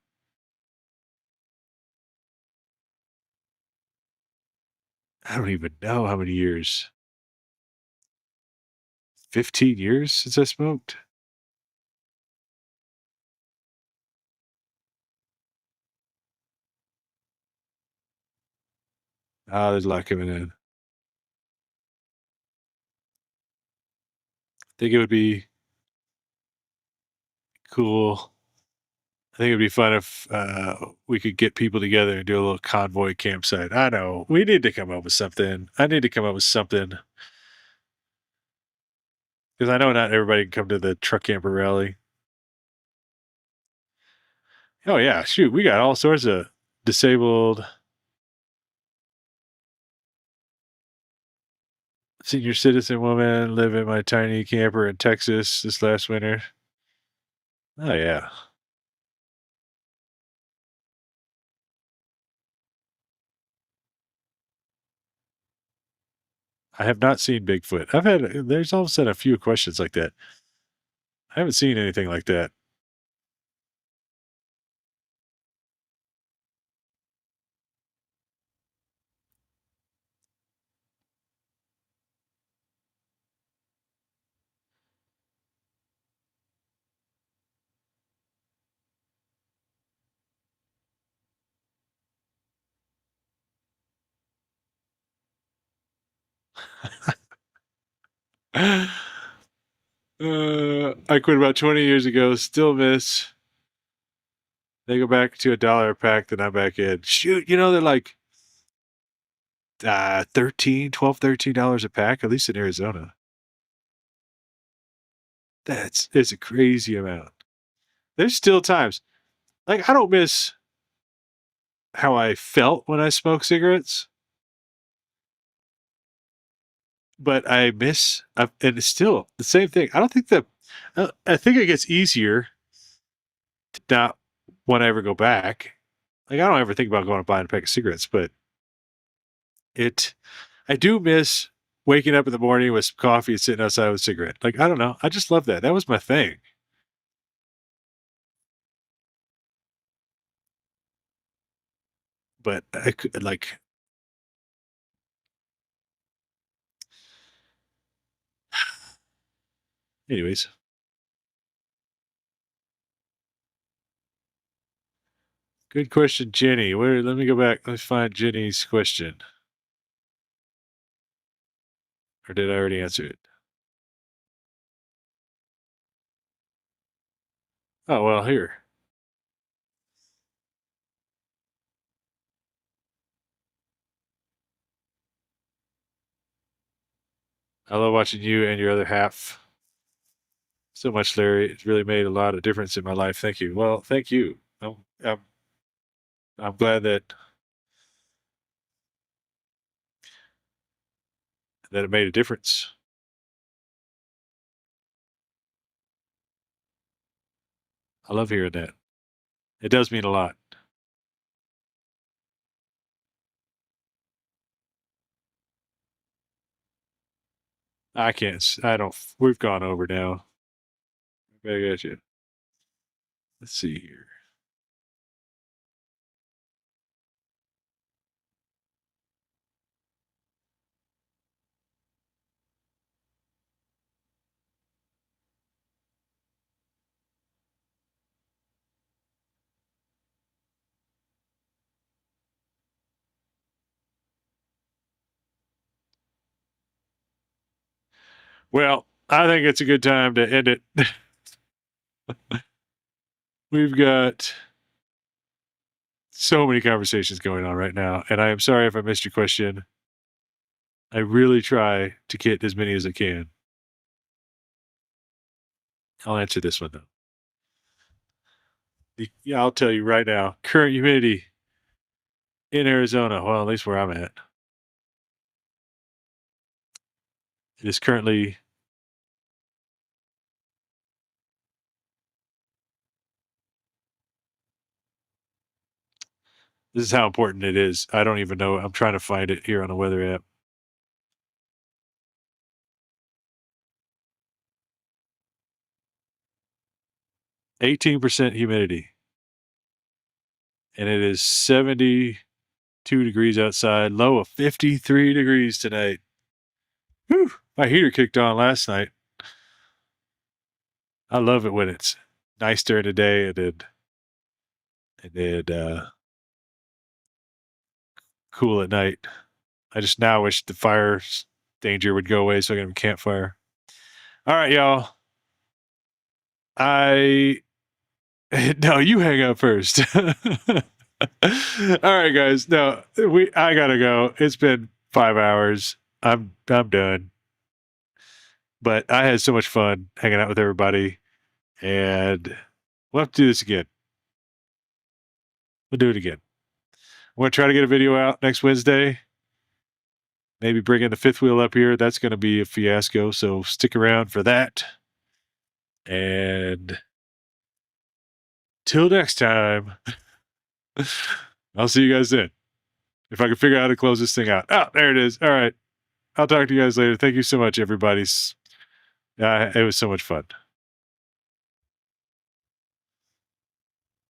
Speaker 1: I don't even know how many years. 15 years since I smoked. Ah, there's a lot coming in. I think it would be cool. I think it'd be fun if we could get people together and do a little convoy campsite. I know we need to come up with something. I need to come up with something because I know not everybody can come to the truck camper rally. Oh yeah, shoot, we got all sorts of disabled senior citizen woman live in my tiny camper in Texas this last winter. Oh yeah, I have not seen Bigfoot. There's all of a sudden a few questions like that. I haven't seen anything like that. I quit about 20 years ago. Still miss. They go back to $1 a pack, then I'm back in. Shoot, they're like 13 $12 $13 a pack, at least in Arizona. It's a crazy amount. There's still times. Like, I don't miss how I felt when I smoked cigarettes, but I miss, and it's still the same thing. I don't think that, I think it gets easier to not want to ever go back. Like, I don't ever think about going and buying a pack of cigarettes, but I do miss waking up in the morning with some coffee and sitting outside with a cigarette. Like, I don't know. I just love that. That was my thing. But I could, like, anyways, good question, Jenny. Let me go back. Let's find Jenny's question. Or did I already answer it? Oh, well, here. I love watching you and your other half so much, Larry. It's really made a lot of difference in my life. Thank you. Well, thank you. I'm glad that it made a difference. I love hearing that. It does mean a lot. I can't. I don't. We've gone over now. I got you. Let's see here. Well, I think it's a good time to end it. We've got so many conversations going on right now, and I am sorry if I missed your question. I really try to get as many as I can. I'll answer this one though. Yeah, I'll tell you right now. Current humidity in Arizona, well, at least where I'm at, it is currently 'This is how important it is. I don't even know. I'm trying to find it here on the weather app. 18% humidity, and it is 72 degrees outside, low of 53 degrees tonight. Whew, my heater kicked on last night. I love it when it's nice during the day and then cool at night. I just now wish the fire danger would go away so I can have a campfire. All right, y'all. I No, you hang up first. All right, guys. No, I gotta go. It's been 5 hours. I'm done. But I had so much fun hanging out with everybody, and we'll have to do this again. We'll do it again. I'm gonna try to get a video out next Wednesday. Maybe bring in the fifth wheel up here. That's gonna be a fiasco. So stick around for that. And till next time, I'll see you guys then. If I can figure out how to close this thing out. Oh, there it is. All right. I'll talk to you guys later. Thank you so much, everybody. It was so much fun.